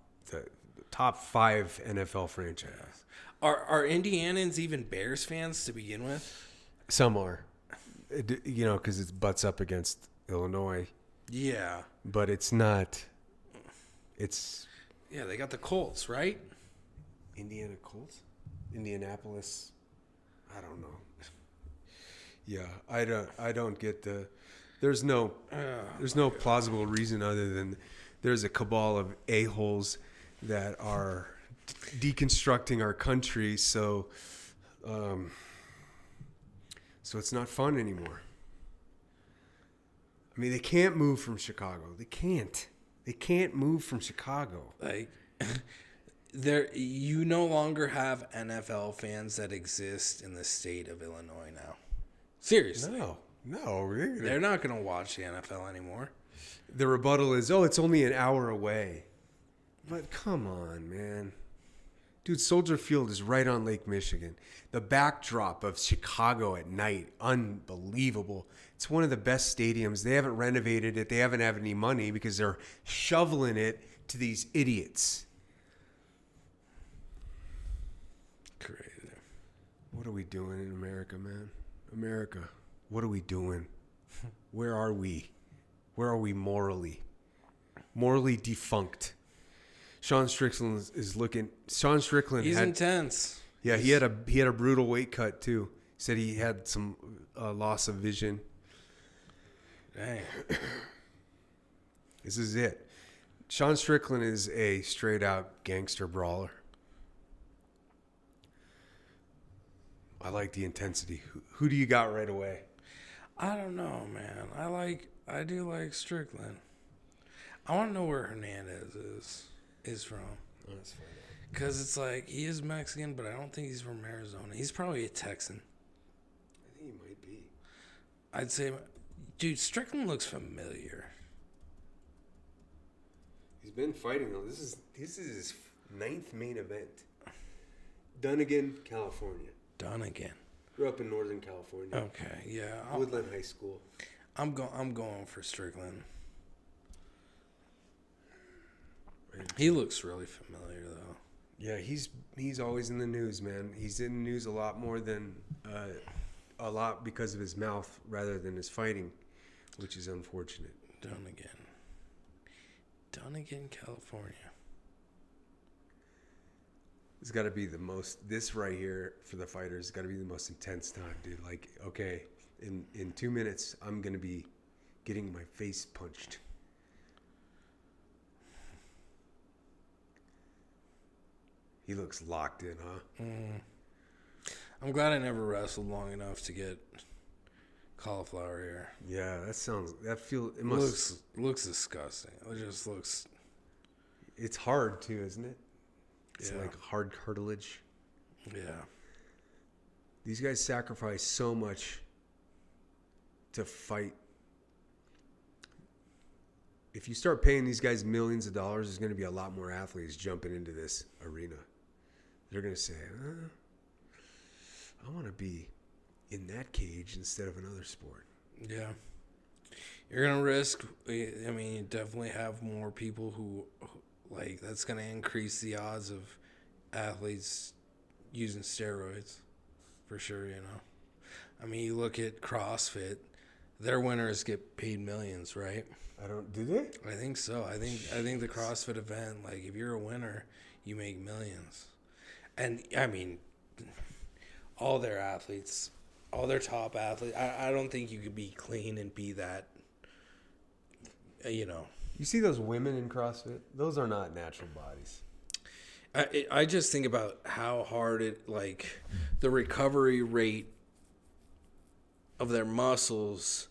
5 NFL franchises. Are Indianans even Bears fans to begin with? Some are. You know, because it butts up against Illinois. Yeah. But it's not. It's Yeah, they got the Colts, right? Indiana Colts? Indianapolis? I don't know. Yeah, I don't get the. There's no plausible reason other than there's a cabal of a-holes that are deconstructing our country, so it's not fun anymore. I mean, they can't move from Chicago. They can't move from Chicago. Like, you no longer have NFL fans that exist in the state of Illinois now. Seriously. No. They're not going to watch the NFL anymore. The rebuttal is, it's only an hour away. But come on, man. Dude, Soldier Field is right on Lake Michigan. The backdrop of Chicago at night, unbelievable. It's one of the best stadiums. They haven't renovated it. They haven't had any money because they're shoveling it to these idiots. Crazy. What are we doing in America, man? America, what are we doing? Where are we? Where are we morally? Morally defunct. Sean Strickland is looking. Sean Strickland. He's intense. Yeah, he had a brutal weight cut too. He said he had some loss of vision. Dang. This is it. Sean Strickland is a straight out gangster brawler. I like the intensity. Who do you got right away? I don't know, man. I do like Strickland. I want to know where Hernandez is from. That's fine. Because it's like, he is Mexican, but I don't think he's from Arizona. He's probably a Texan. I think he might be. I'd say, dude, Strickland looks familiar. He's been fighting. This is his 9th main event. Dunnigan, California. Dunnigan. Grew up in Northern California. Okay, yeah. Woodland High School. I'm going for Strickland. He looks really familiar, though. Yeah, he's always in the news, man. He's in the news a lot more than a lot because of his mouth rather than his fighting, which is unfortunate. Dunnigan, California. It's got to be the most. This right here for the fighters has got to be the most intense time, dude. Like, okay, in 2 minutes, I'm gonna be getting my face punched. He looks locked in, huh? I'm glad I never wrestled long enough to get cauliflower hair. Yeah, it Looks disgusting. It just looks. It's hard too, isn't it? It's Yeah. like hard cartilage. Yeah. These guys sacrifice so much to fight. If you start paying these guys millions of dollars, there's going to be a lot more athletes jumping into this arena. They're going to say, I want to be in that cage instead of another sport. Yeah. You're going to risk, I mean, you definitely have more people who like, that's going to increase the odds of athletes using steroids, for sure, you know. I mean, you look at CrossFit, their winners get paid millions, right? Do they? I think so. I think the CrossFit event, like, if you're a winner, you make millions. And, I mean, all their athletes, all their top athletes, I don't think you could be clean and be that, you know. You see those women in CrossFit? Those are not natural bodies. I just think about how hard it, like, the recovery rate of their muscles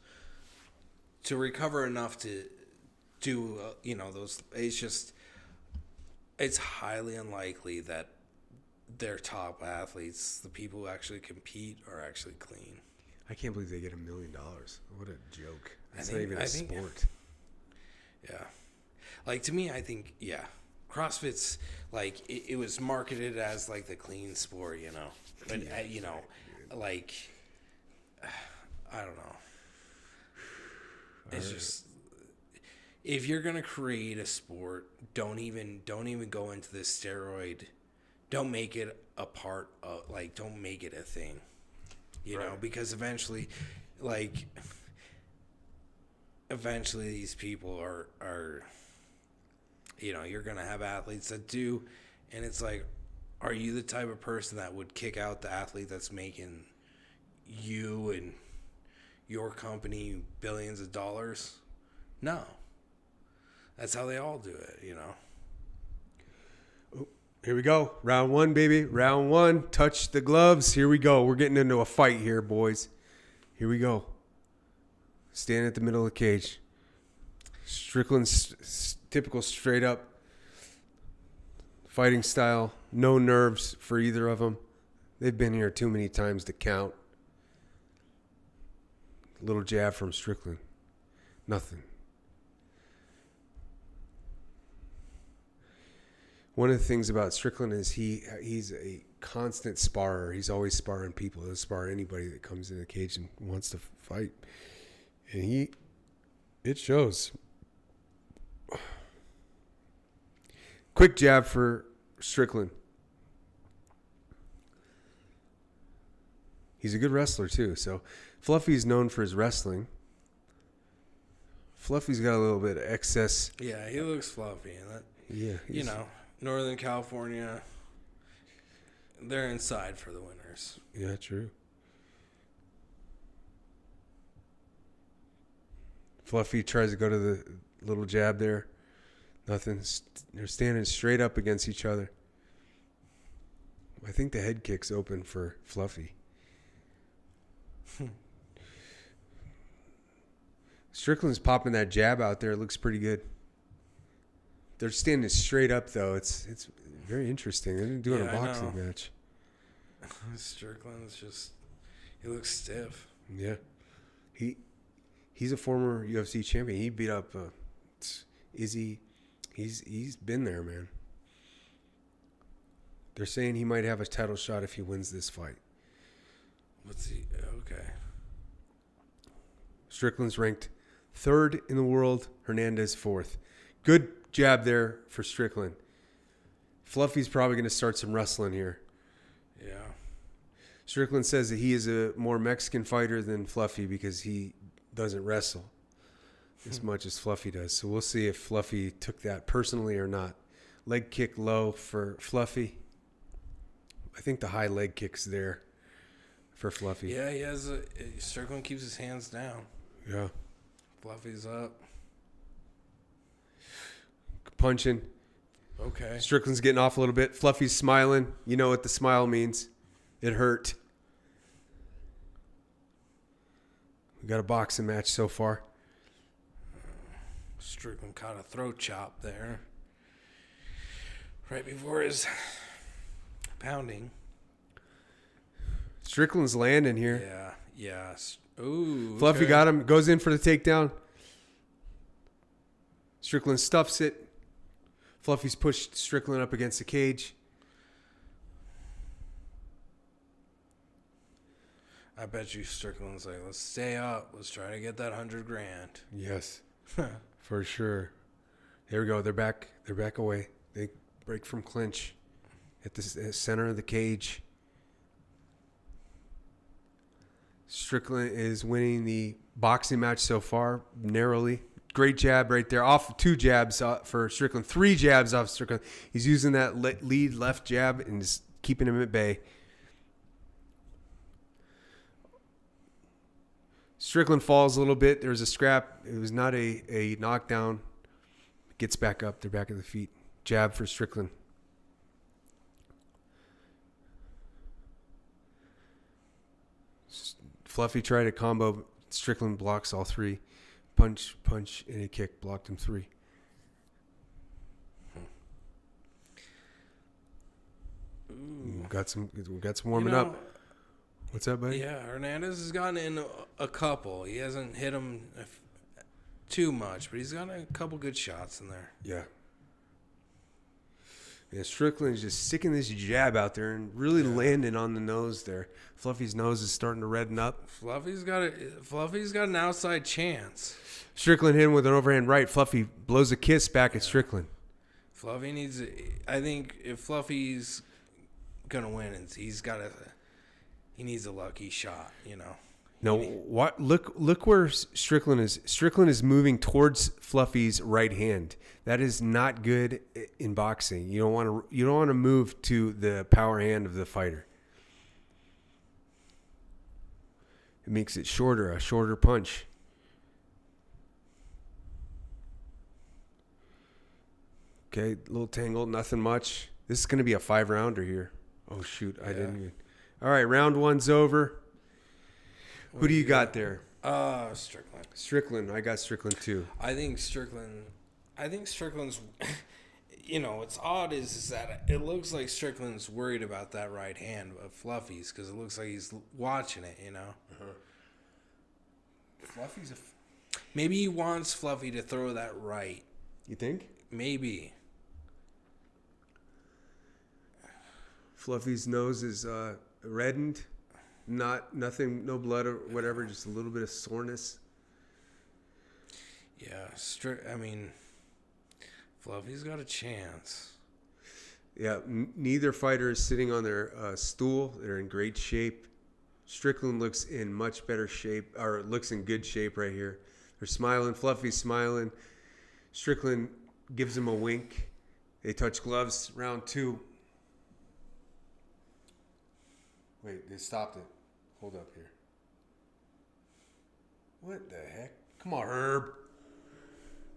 to recover enough to do, you know, those, it's highly unlikely that their top athletes, the people who actually compete, are actually clean. I can't believe they get $1 million. What a joke. It's not even a sport. Yeah. Like, to me, I think, yeah, CrossFit's, like, it was marketed as, like, the clean sport, you know. But, Yeah, you know, like, I don't know. It's just, if you're going to create a sport, don't even go into this steroid. Don't make it a part of, like, don't make it a thing, you know, because eventually these people are, you know, you're going to have athletes that do, and it's like, are you the type of person that would kick out the athlete that's making you and your company billions of dollars? No. That's how they all do it, you know. Oh, here we go. Round 1, baby. Round 1. Touch the gloves. Here we go. We're getting into a fight here, boys. Here we go. Stand at the middle of the cage. Strickland's typical straight up fighting style. No nerves for either of them. They've been here too many times to count. Little jab from Strickland. Nothing. One of the things about Strickland is he's a constant sparrer. He's always sparring people. He'll spar anybody that comes in the cage and wants to fight. And it shows. Quick jab for Strickland. He's a good wrestler too. So Fluffy's known for his wrestling. Fluffy's got a little bit of excess. Yeah, he looks fluffy. And that, Yeah. you know, Northern California, they're inside for the winners. Yeah, true. Fluffy tries to go to the little jab there. Nothing. They're standing straight up against each other. I think the head kick's open for Fluffy. Strickland's popping that jab out there. It looks pretty good. They're standing straight up, though. It's very interesting. They're doing a boxing match. Strickland's just... He looks stiff. Yeah. He's a former UFC champion. He beat up Izzy. He's been there, man. They're saying he might have a title shot if he wins this fight. What's he? Okay. Strickland's ranked 3rd in the world. Hernandez 4th. Good jab there for Strickland. Fluffy's probably going to start some wrestling here. Yeah. Strickland says that he is a more Mexican fighter than Fluffy because he doesn't wrestle as much as Fluffy does. So we'll see if Fluffy took that personally or not. Leg kick low for Fluffy. I think the high leg kick's there for Fluffy. Yeah, he has Strickland keeps his hands down. Yeah. Fluffy's up. Punching. Okay. Strickland's getting off a little bit. Fluffy's smiling. You know what the smile means. It hurt. We got a boxing match so far. Strickland caught a throat chop there. Right before his pounding. Strickland's landing here. Yeah. Yes. Ooh. Fluffy okay. got him. Goes in for the takedown. Strickland stuffs it. Fluffy's pushed Strickland up against the cage. I bet you Strickland's like, let's stay up. Let's try to get that $100,000. Yes, for sure. Here we go. They're back. They're back away. They break from clinch at the center of the cage. Strickland is winning the boxing match so far, narrowly. Great jab right there. Off 2 jabs for Strickland. 3 jabs off Strickland. He's using that lead left jab and just keeping him at bay. Strickland falls a little bit. There's a scrap. It was not a knockdown. Gets back up. They're back at the feet. Jab for Strickland. Fluffy tried a combo. Strickland blocks all 3. Punch, and a kick. Blocked him 3. Ooh. Got some warming up. What's up, buddy? Yeah, Hernandez has gotten in a couple. He hasn't hit him too much, but he's got a couple good shots in there. Yeah. Yeah, Strickland's just sticking this jab out there and really landing on the nose there. Fluffy's nose is starting to redden up. Fluffy's got an outside chance. Strickland hit him with an overhand right. Fluffy blows a kiss back at Strickland. Fluffy needs. I think if Fluffy's gonna win, he needs a lucky shot. You know. No, what? Look where Strickland is. Strickland is moving towards Fluffy's right hand. That is not good in boxing. You don't want to move to the power hand of the fighter. It makes it a shorter punch. Okay, a little tangled, nothing much. This is going to be a 5-rounder here. Oh shoot, I didn't even. All right, round 1's over. Who do you got there? Strickland. Strickland. I got Strickland too. I think Strickland's. You know, what's odd is that it looks like Strickland's worried about that right hand of Fluffy's because it looks like he's watching it. You know. Fluffy's Maybe he wants Fluffy to throw that right. You think? Maybe. Fluffy's nose is reddened. Nothing, no blood or whatever, just a little bit of soreness. Yeah, Fluffy's got a chance. Yeah, neither fighter is sitting on their stool. They're in great shape. Strickland looks in much better shape, or looks in good shape right here. They're smiling. Fluffy's smiling. Strickland gives him a wink They touch gloves. Round 2. Wait, they stopped it. Hold up here. What the heck? Come on, Herb.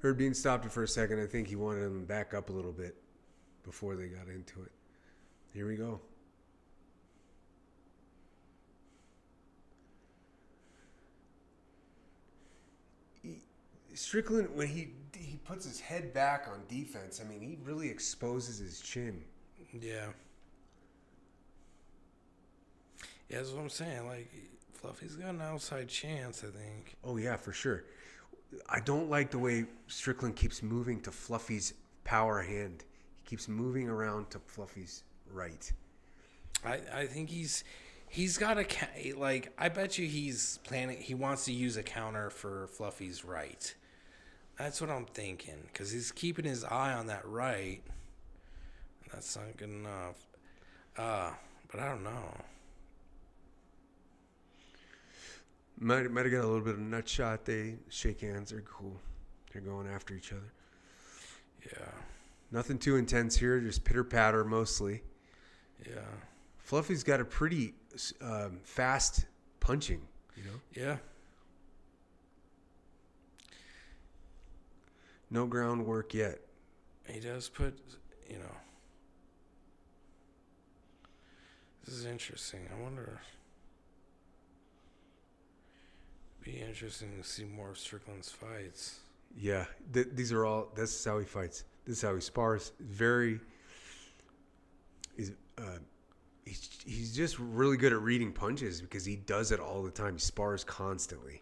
Herb Dean stopped it for a second. I think he wanted him to back up a little bit before they got into it. Here we go. Strickland, when he puts his head back on defense, I mean, he really exposes his chin. Yeah. Yeah, that's what I'm saying. Like, Fluffy's got an outside chance, I think. Oh, yeah, for sure. I don't like the way Strickland keeps moving to Fluffy's power hand. He keeps moving around to Fluffy's right. I think he's got a, like, I bet you he's planning, he wants to use a counter for Fluffy's right. That's what I'm thinking, because he's keeping his eye on that right. That's not good enough. But I don't know. Might have got a little bit of a nut shot. They shake hands. They're cool. They're going after each other. Yeah. Nothing too intense here. Just pitter patter mostly. Yeah. Fluffy's got a pretty fast punching. You know. Yeah. No groundwork yet. He does put, you know. This is interesting. I wonder. Be interesting to see more of Strickland's fights. Yeah, these are all. This is how he fights. This is how he spars. He's just really good at reading punches because he does it all the time. He spars constantly.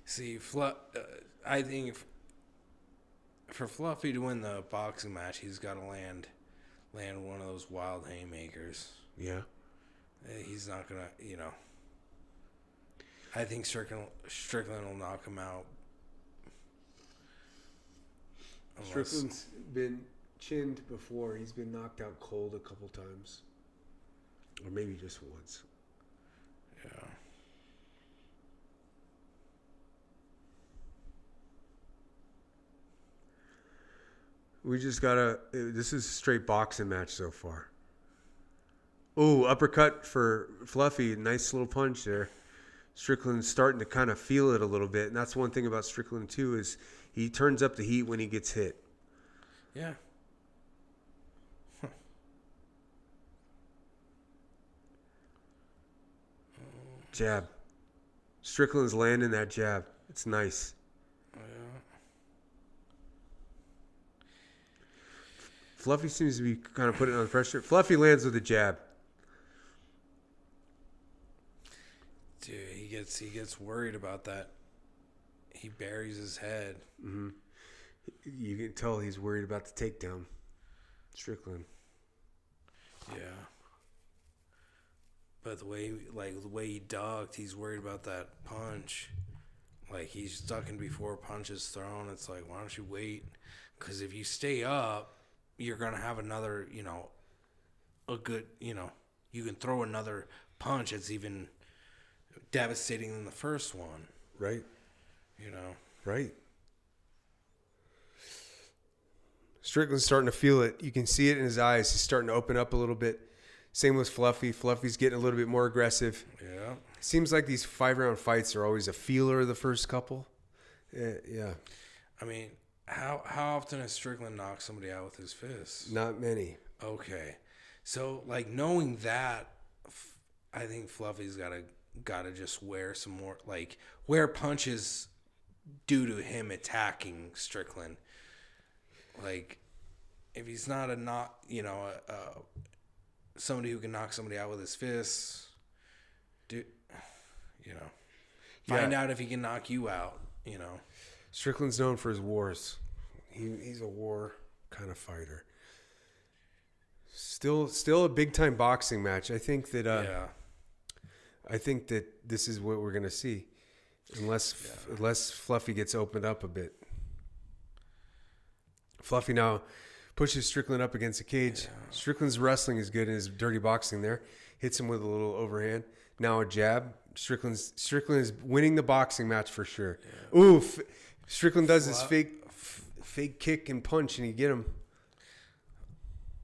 See, I think for Fluffy to win the boxing match, he's got to land one of those wild haymakers. Yeah. He's not going to, you know. I think Strickland will knock him out. Strickland's been chinned before. He's been knocked out cold a couple times. Or maybe just once. Yeah. We just got this is a straight boxing match so far. Oh, uppercut for Fluffy. Nice little punch there. Strickland's starting to kind of feel it a little bit. And that's one thing about Strickland, too, is he turns up the heat when he gets hit. Yeah. Huh. Jab. Strickland's landing that jab. It's nice. Yeah. Fluffy seems to be kind of putting on pressure. Fluffy lands with a jab. Dude, he gets worried about that. He buries his head. Mm-hmm. You can tell he's worried about the takedown. Strickland. Yeah. But the way he ducked, he's worried about that punch. Like, he's ducking before a punch is thrown. It's like, why don't you wait? Because if you stay up, you're going to have another, you know, a good, you know, you can throw another punch that's even devastating than the first one. Right. You know. Right. Strickland's starting to feel it. You can see it in his eyes. He's starting to open up a little bit. Same with Fluffy. Fluffy's getting a little bit more aggressive. Yeah. Seems like these 5-round fights are always a feeler the first couple. Yeah. I mean, how often has Strickland knocked somebody out with his fists? Not many. Okay. So, like, knowing that, I think Fluffy's gotta just wear some more, like, wear punches due to him attacking Strickland. Like, if he's not somebody who can knock somebody out with his fists, find out if he can knock you out, you know. Strickland's known for his wars. He's a war kind of fighter. Still a big time boxing match. I think that I think that this is what we're gonna see, unless Fluffy gets opened up a bit. Fluffy now pushes Strickland up against the cage. Yeah. Strickland's wrestling is good in his dirty boxing there. Hits him with a little overhand. Now a jab. Strickland is winning the boxing match for sure. Yeah. Ooh, Strickland does his fake kick and punch, and he get him.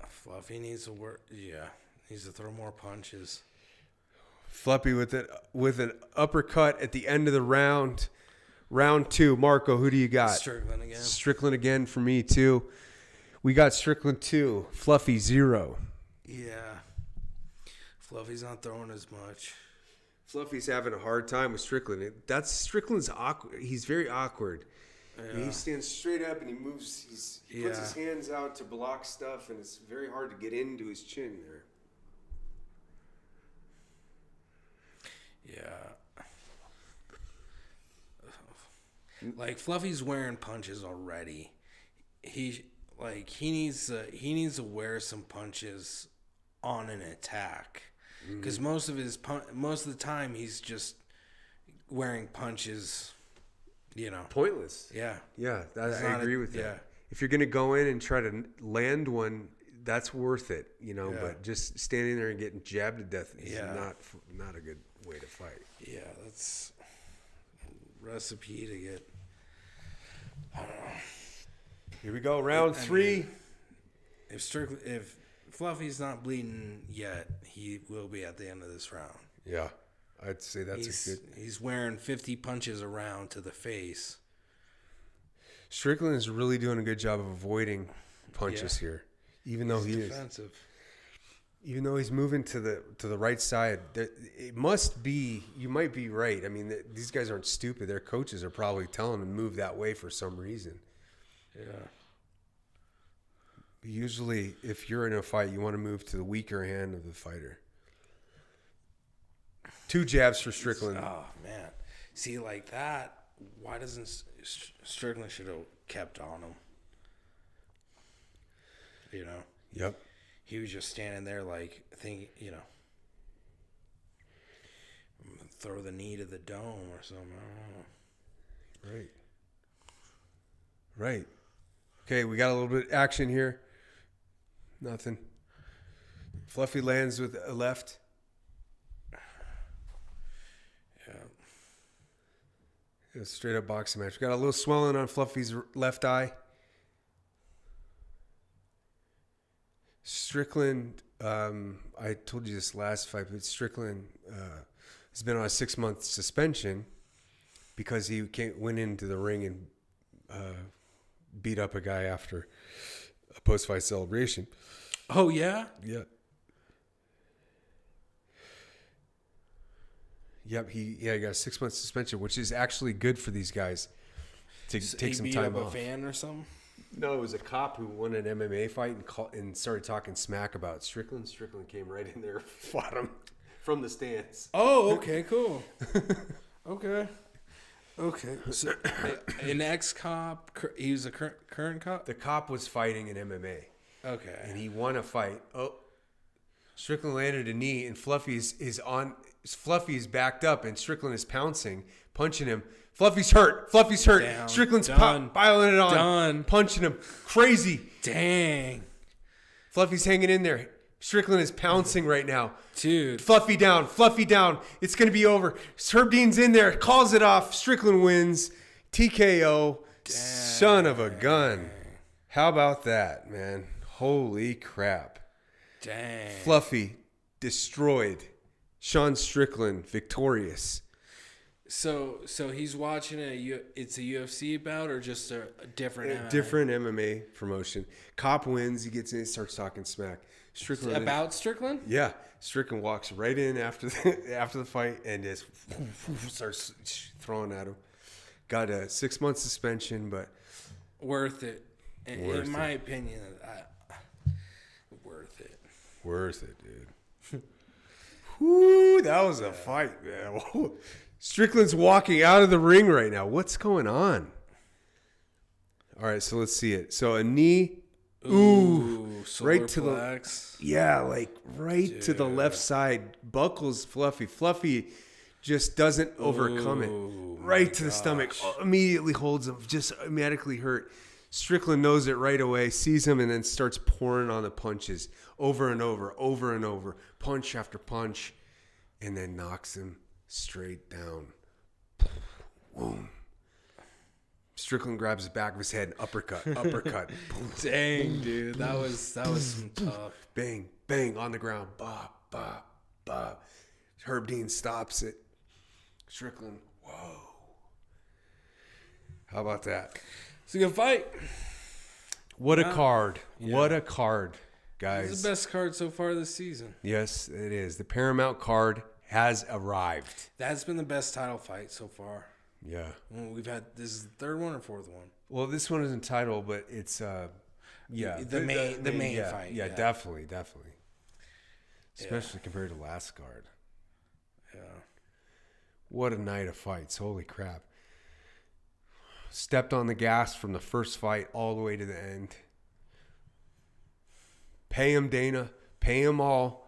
Fluffy needs to work. Yeah, needs to throw more punches. Fluffy with an uppercut at the end of the round. Round 2. Marco, who do you got? Strickland again. Strickland again for me too. We got Strickland 2, Fluffy 0. Yeah. Fluffy's not throwing as much. Fluffy's having a hard time with Strickland. Strickland's awkward. He's very awkward. Yeah. He stands straight up and he moves. He puts his hands out to block stuff, and it's very hard to get into his chin there. Yeah. Like Fluffy's wearing punches already. He needs to wear some punches on an attack, because most of the time he's just wearing punches, pointless. Yeah, I agree with that. Yeah. If you're gonna go in and try to land one, that's worth it, But just standing there and getting jabbed to death is not a good way to fight. Yeah, that's a recipe to get. I don't know. Here we go, round 3. If Fluffy's not bleeding yet, he will be at the end of this round. Yeah, I'd say He's wearing 50 punches around to the face. Strickland is really doing a good job of avoiding punches here, even though he's defensive. Even though he's moving to the right side. It must be. You might be right. I mean, these guys aren't stupid. Their coaches are probably telling them to move that way for some reason. Yeah. Usually, if you're in a fight, you want to move to the weaker hand of the fighter. 2 jabs for Strickland. Oh, man. See, like that, why doesn't Strickland should have kept on him? Yep. He was just standing there thinking, throw the knee to the dome or something. I don't know. Right. Okay, we got a little bit of action here. Nothing. Fluffy lands with a left. Yeah. Straight up boxing match. We got a little swelling on Fluffy's left eye. Strickland, I told you this last fight, but Strickland has been on a 6-month suspension because he went into the ring and beat up a guy after a post-fight celebration. Oh, yeah? Yeah. Yep, he got a 6-month suspension, which is actually good for these guys to take some time off. He beat up a fan or something? No, it was a cop who won an MMA fight and started talking smack about Strickland. Strickland came right in there, fought him from the stands. Oh, okay, cool. Okay. So, an ex-cop, he was a current cop? The cop was fighting in MMA. Okay. And he won a fight. Oh, Strickland landed a knee, and Fluffy is backed up, and Strickland is pouncing, punching him. Fluffy's hurt. Down. Strickland's piling it on. Done. Punching him. Crazy. Dang. Fluffy's hanging in there. Strickland is pouncing right now. Dude. Fluffy down. It's going to be over. Herb Dean's in there. Calls it off. Strickland wins. TKO. Dang. Son of a gun. How about that, man? Holy crap. Dang. Fluffy destroyed. Sean Strickland victorious. So he's watching it's a UFC bout or just a different MMA? Different MMA promotion. Cop wins. He gets in. Starts talking smack. Strickland about Strickland? Yeah. Strickland walks right in after the fight and just starts throwing at him. Got a 6-month suspension, but worth it. In my opinion, worth it. Worth it, dude. Whoo, that was a fight, man. Strickland's walking out of the ring right now. What's going on? All right, so let's see it. So a knee, right to plex. Right to the left side. Buckles Fluffy. Fluffy just doesn't overcome it. Right to the stomach. Immediately holds him. Just automatically hurt. Strickland knows it right away, sees him, and then starts pouring on the punches over and over. Punch after punch. and then knocks him straight down. Boom. Strickland grabs the back of his head, uppercut. Boom. Dang, dude, that was some tough. Bang, bang on the ground. Bop, bop, bop. Herb Dean stops it. Strickland, whoa. How about that? It's a good fight. What a card. Yeah. What a card, guys. It's the best card so far this season. Yes, it is. The Paramount card has arrived. That's been the best title fight so far. Yeah. We've had, this is the third one or fourth one? Well, this one isn't title, but it's The main fight. Yeah, definitely. Especially compared to last card. Yeah. What a night of fights. Holy crap. Stepped on the gas from the first fight all the way to the end. Pay him, Dana. Pay him all.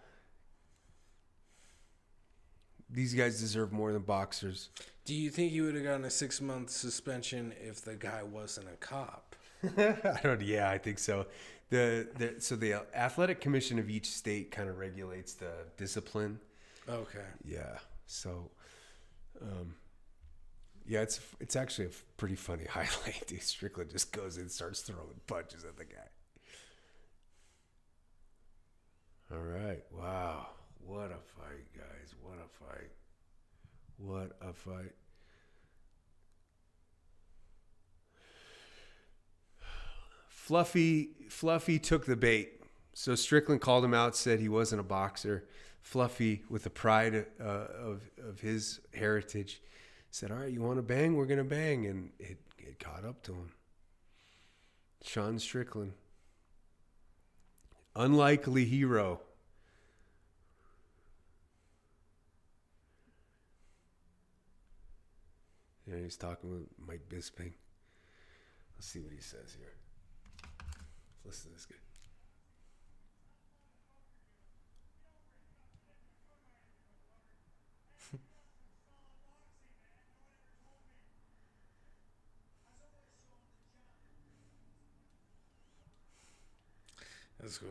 These guys deserve more than boxers. Do you think he would have gotten a 6-month suspension if the guy wasn't a cop? I think so. So the athletic commission of each state kind of regulates the discipline. Okay. Yeah. So, it's actually a pretty funny highlight. Dude, Strickland just goes in and starts throwing punches at the guy. All right. Wow. What a fight, guys. What a fight. What a fight. Fluffy took the bait. So Strickland called him out, said he wasn't a boxer. Fluffy, with the pride of his heritage, said, all right, you want to bang? We're going to bang. And it caught up to him. Sean Strickland. Unlikely hero. Yeah, he's talking with Mike Bisping. Let's see what he says here. Listen to this guy. That's cool.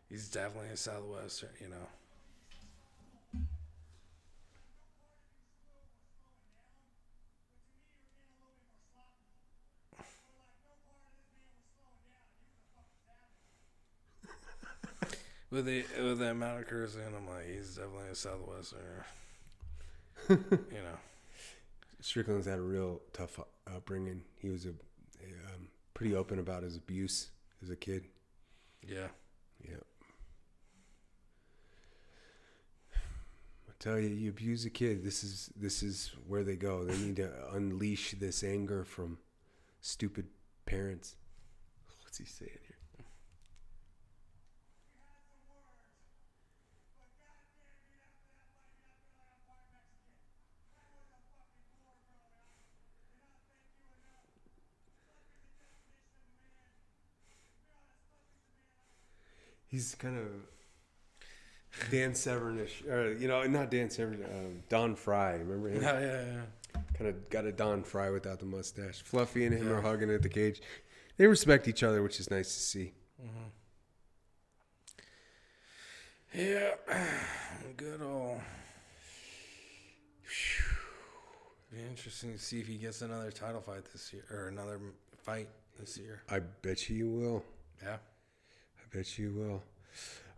He's definitely a Southwestern, you know. With the amount of cursing, I'm like, he's definitely a Southwesterner. You know. Strickland's had a real tough upbringing. He was pretty open about his abuse as a kid. Yeah. Yeah. I tell you, you abuse a kid, this is where they go. They need to unleash this anger from stupid parents. What's he saying here? He's kind of Dan Severn-ish, not Dan Severn, Don Fry. Remember him? Yeah. Kind of got a Don Fry without the mustache. Fluffy and him are hugging at the cage. They respect each other, which is nice to see. Mm-hmm. Yeah, good old. Be interesting to see if he gets another title fight this year, or another fight this year. I bet you will. Yeah. I bet you will.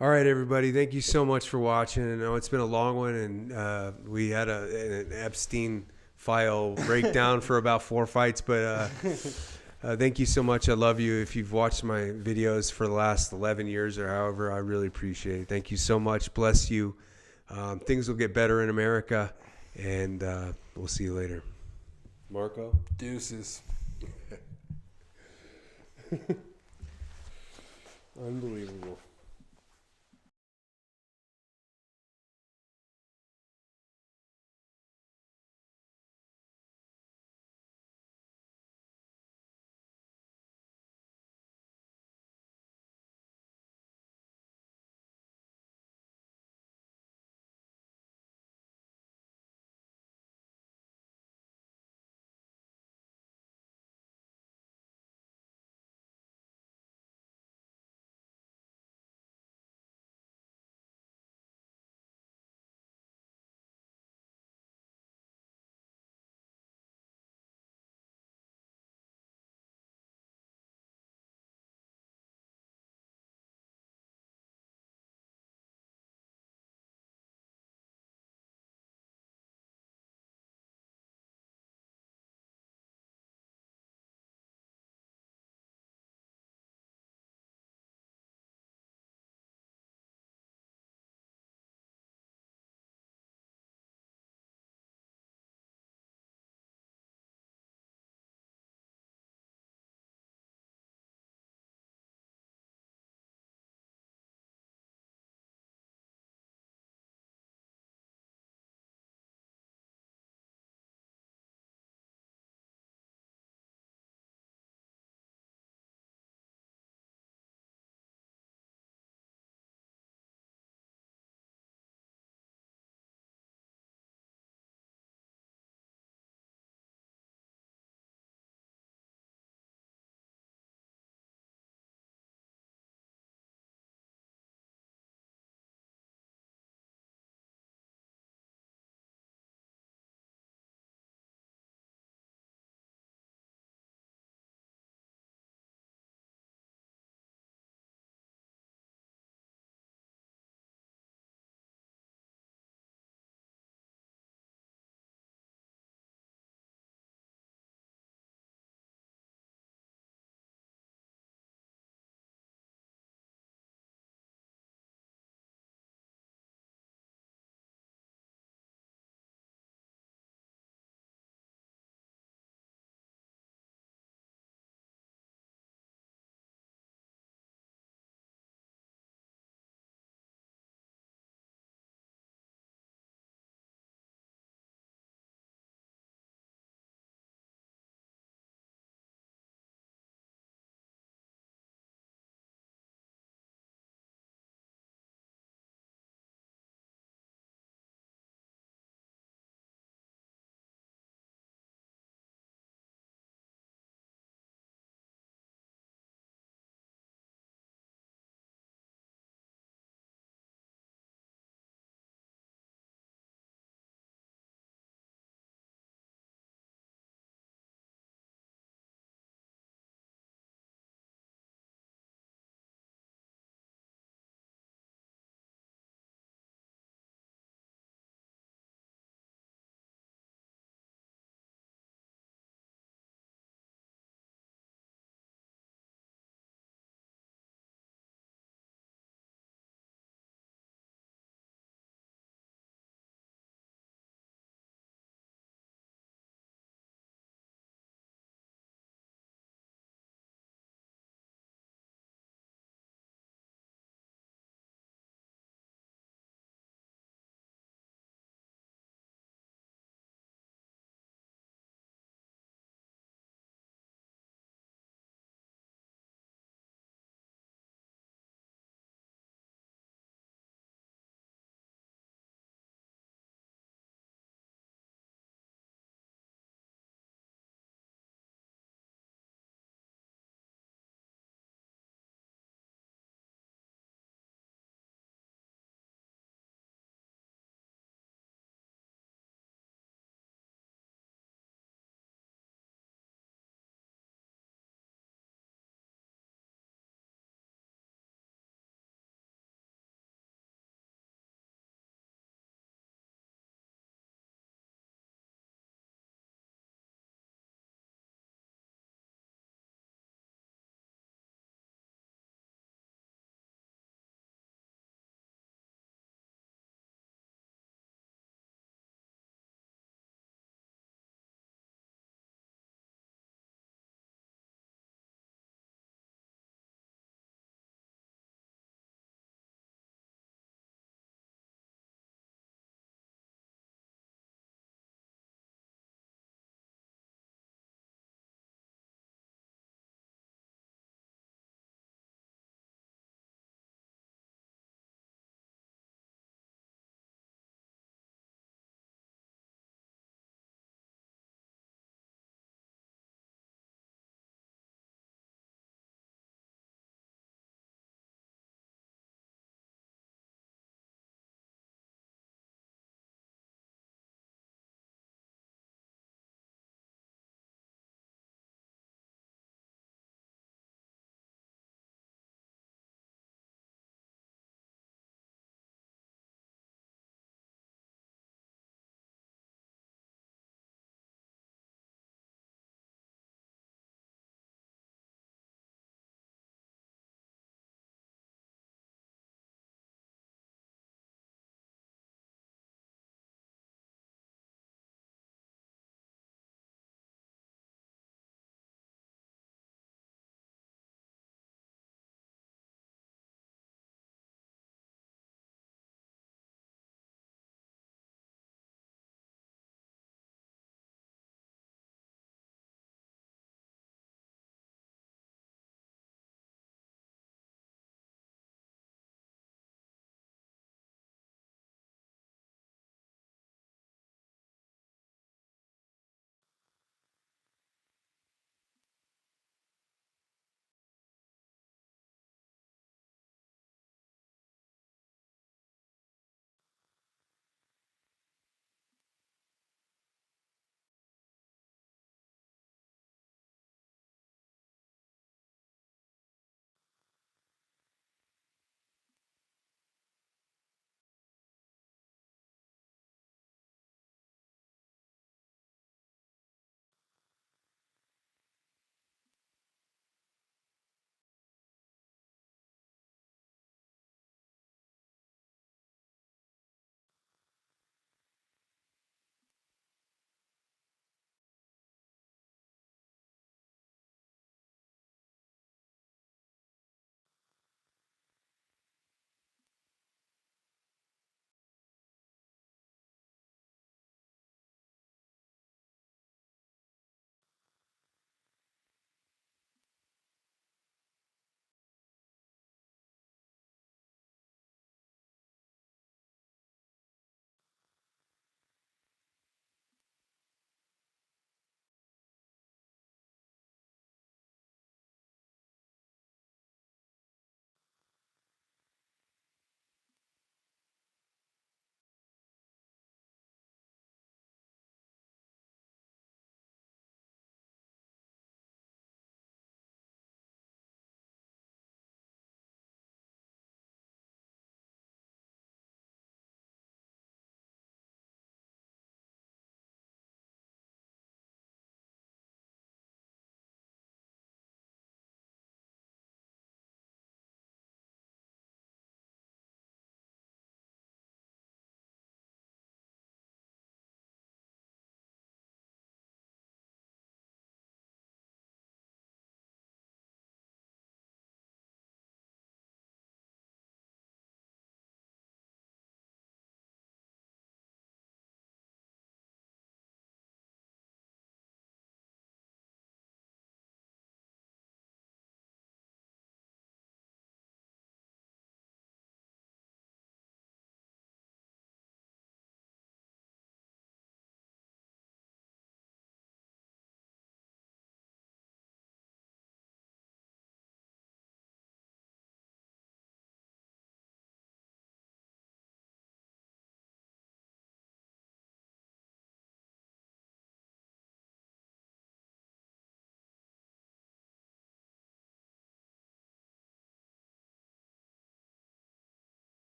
All right, everybody. Thank you so much for watching. I know it's been a long one, and we had an Epstein file breakdown for about 4 fights, but thank you so much. I love you. If you've watched my videos for the last 11 years or however, I really appreciate it. Thank you so much. Bless you. Things will get better in America, and we'll see you later. Marco? Deuces. Unbelievable.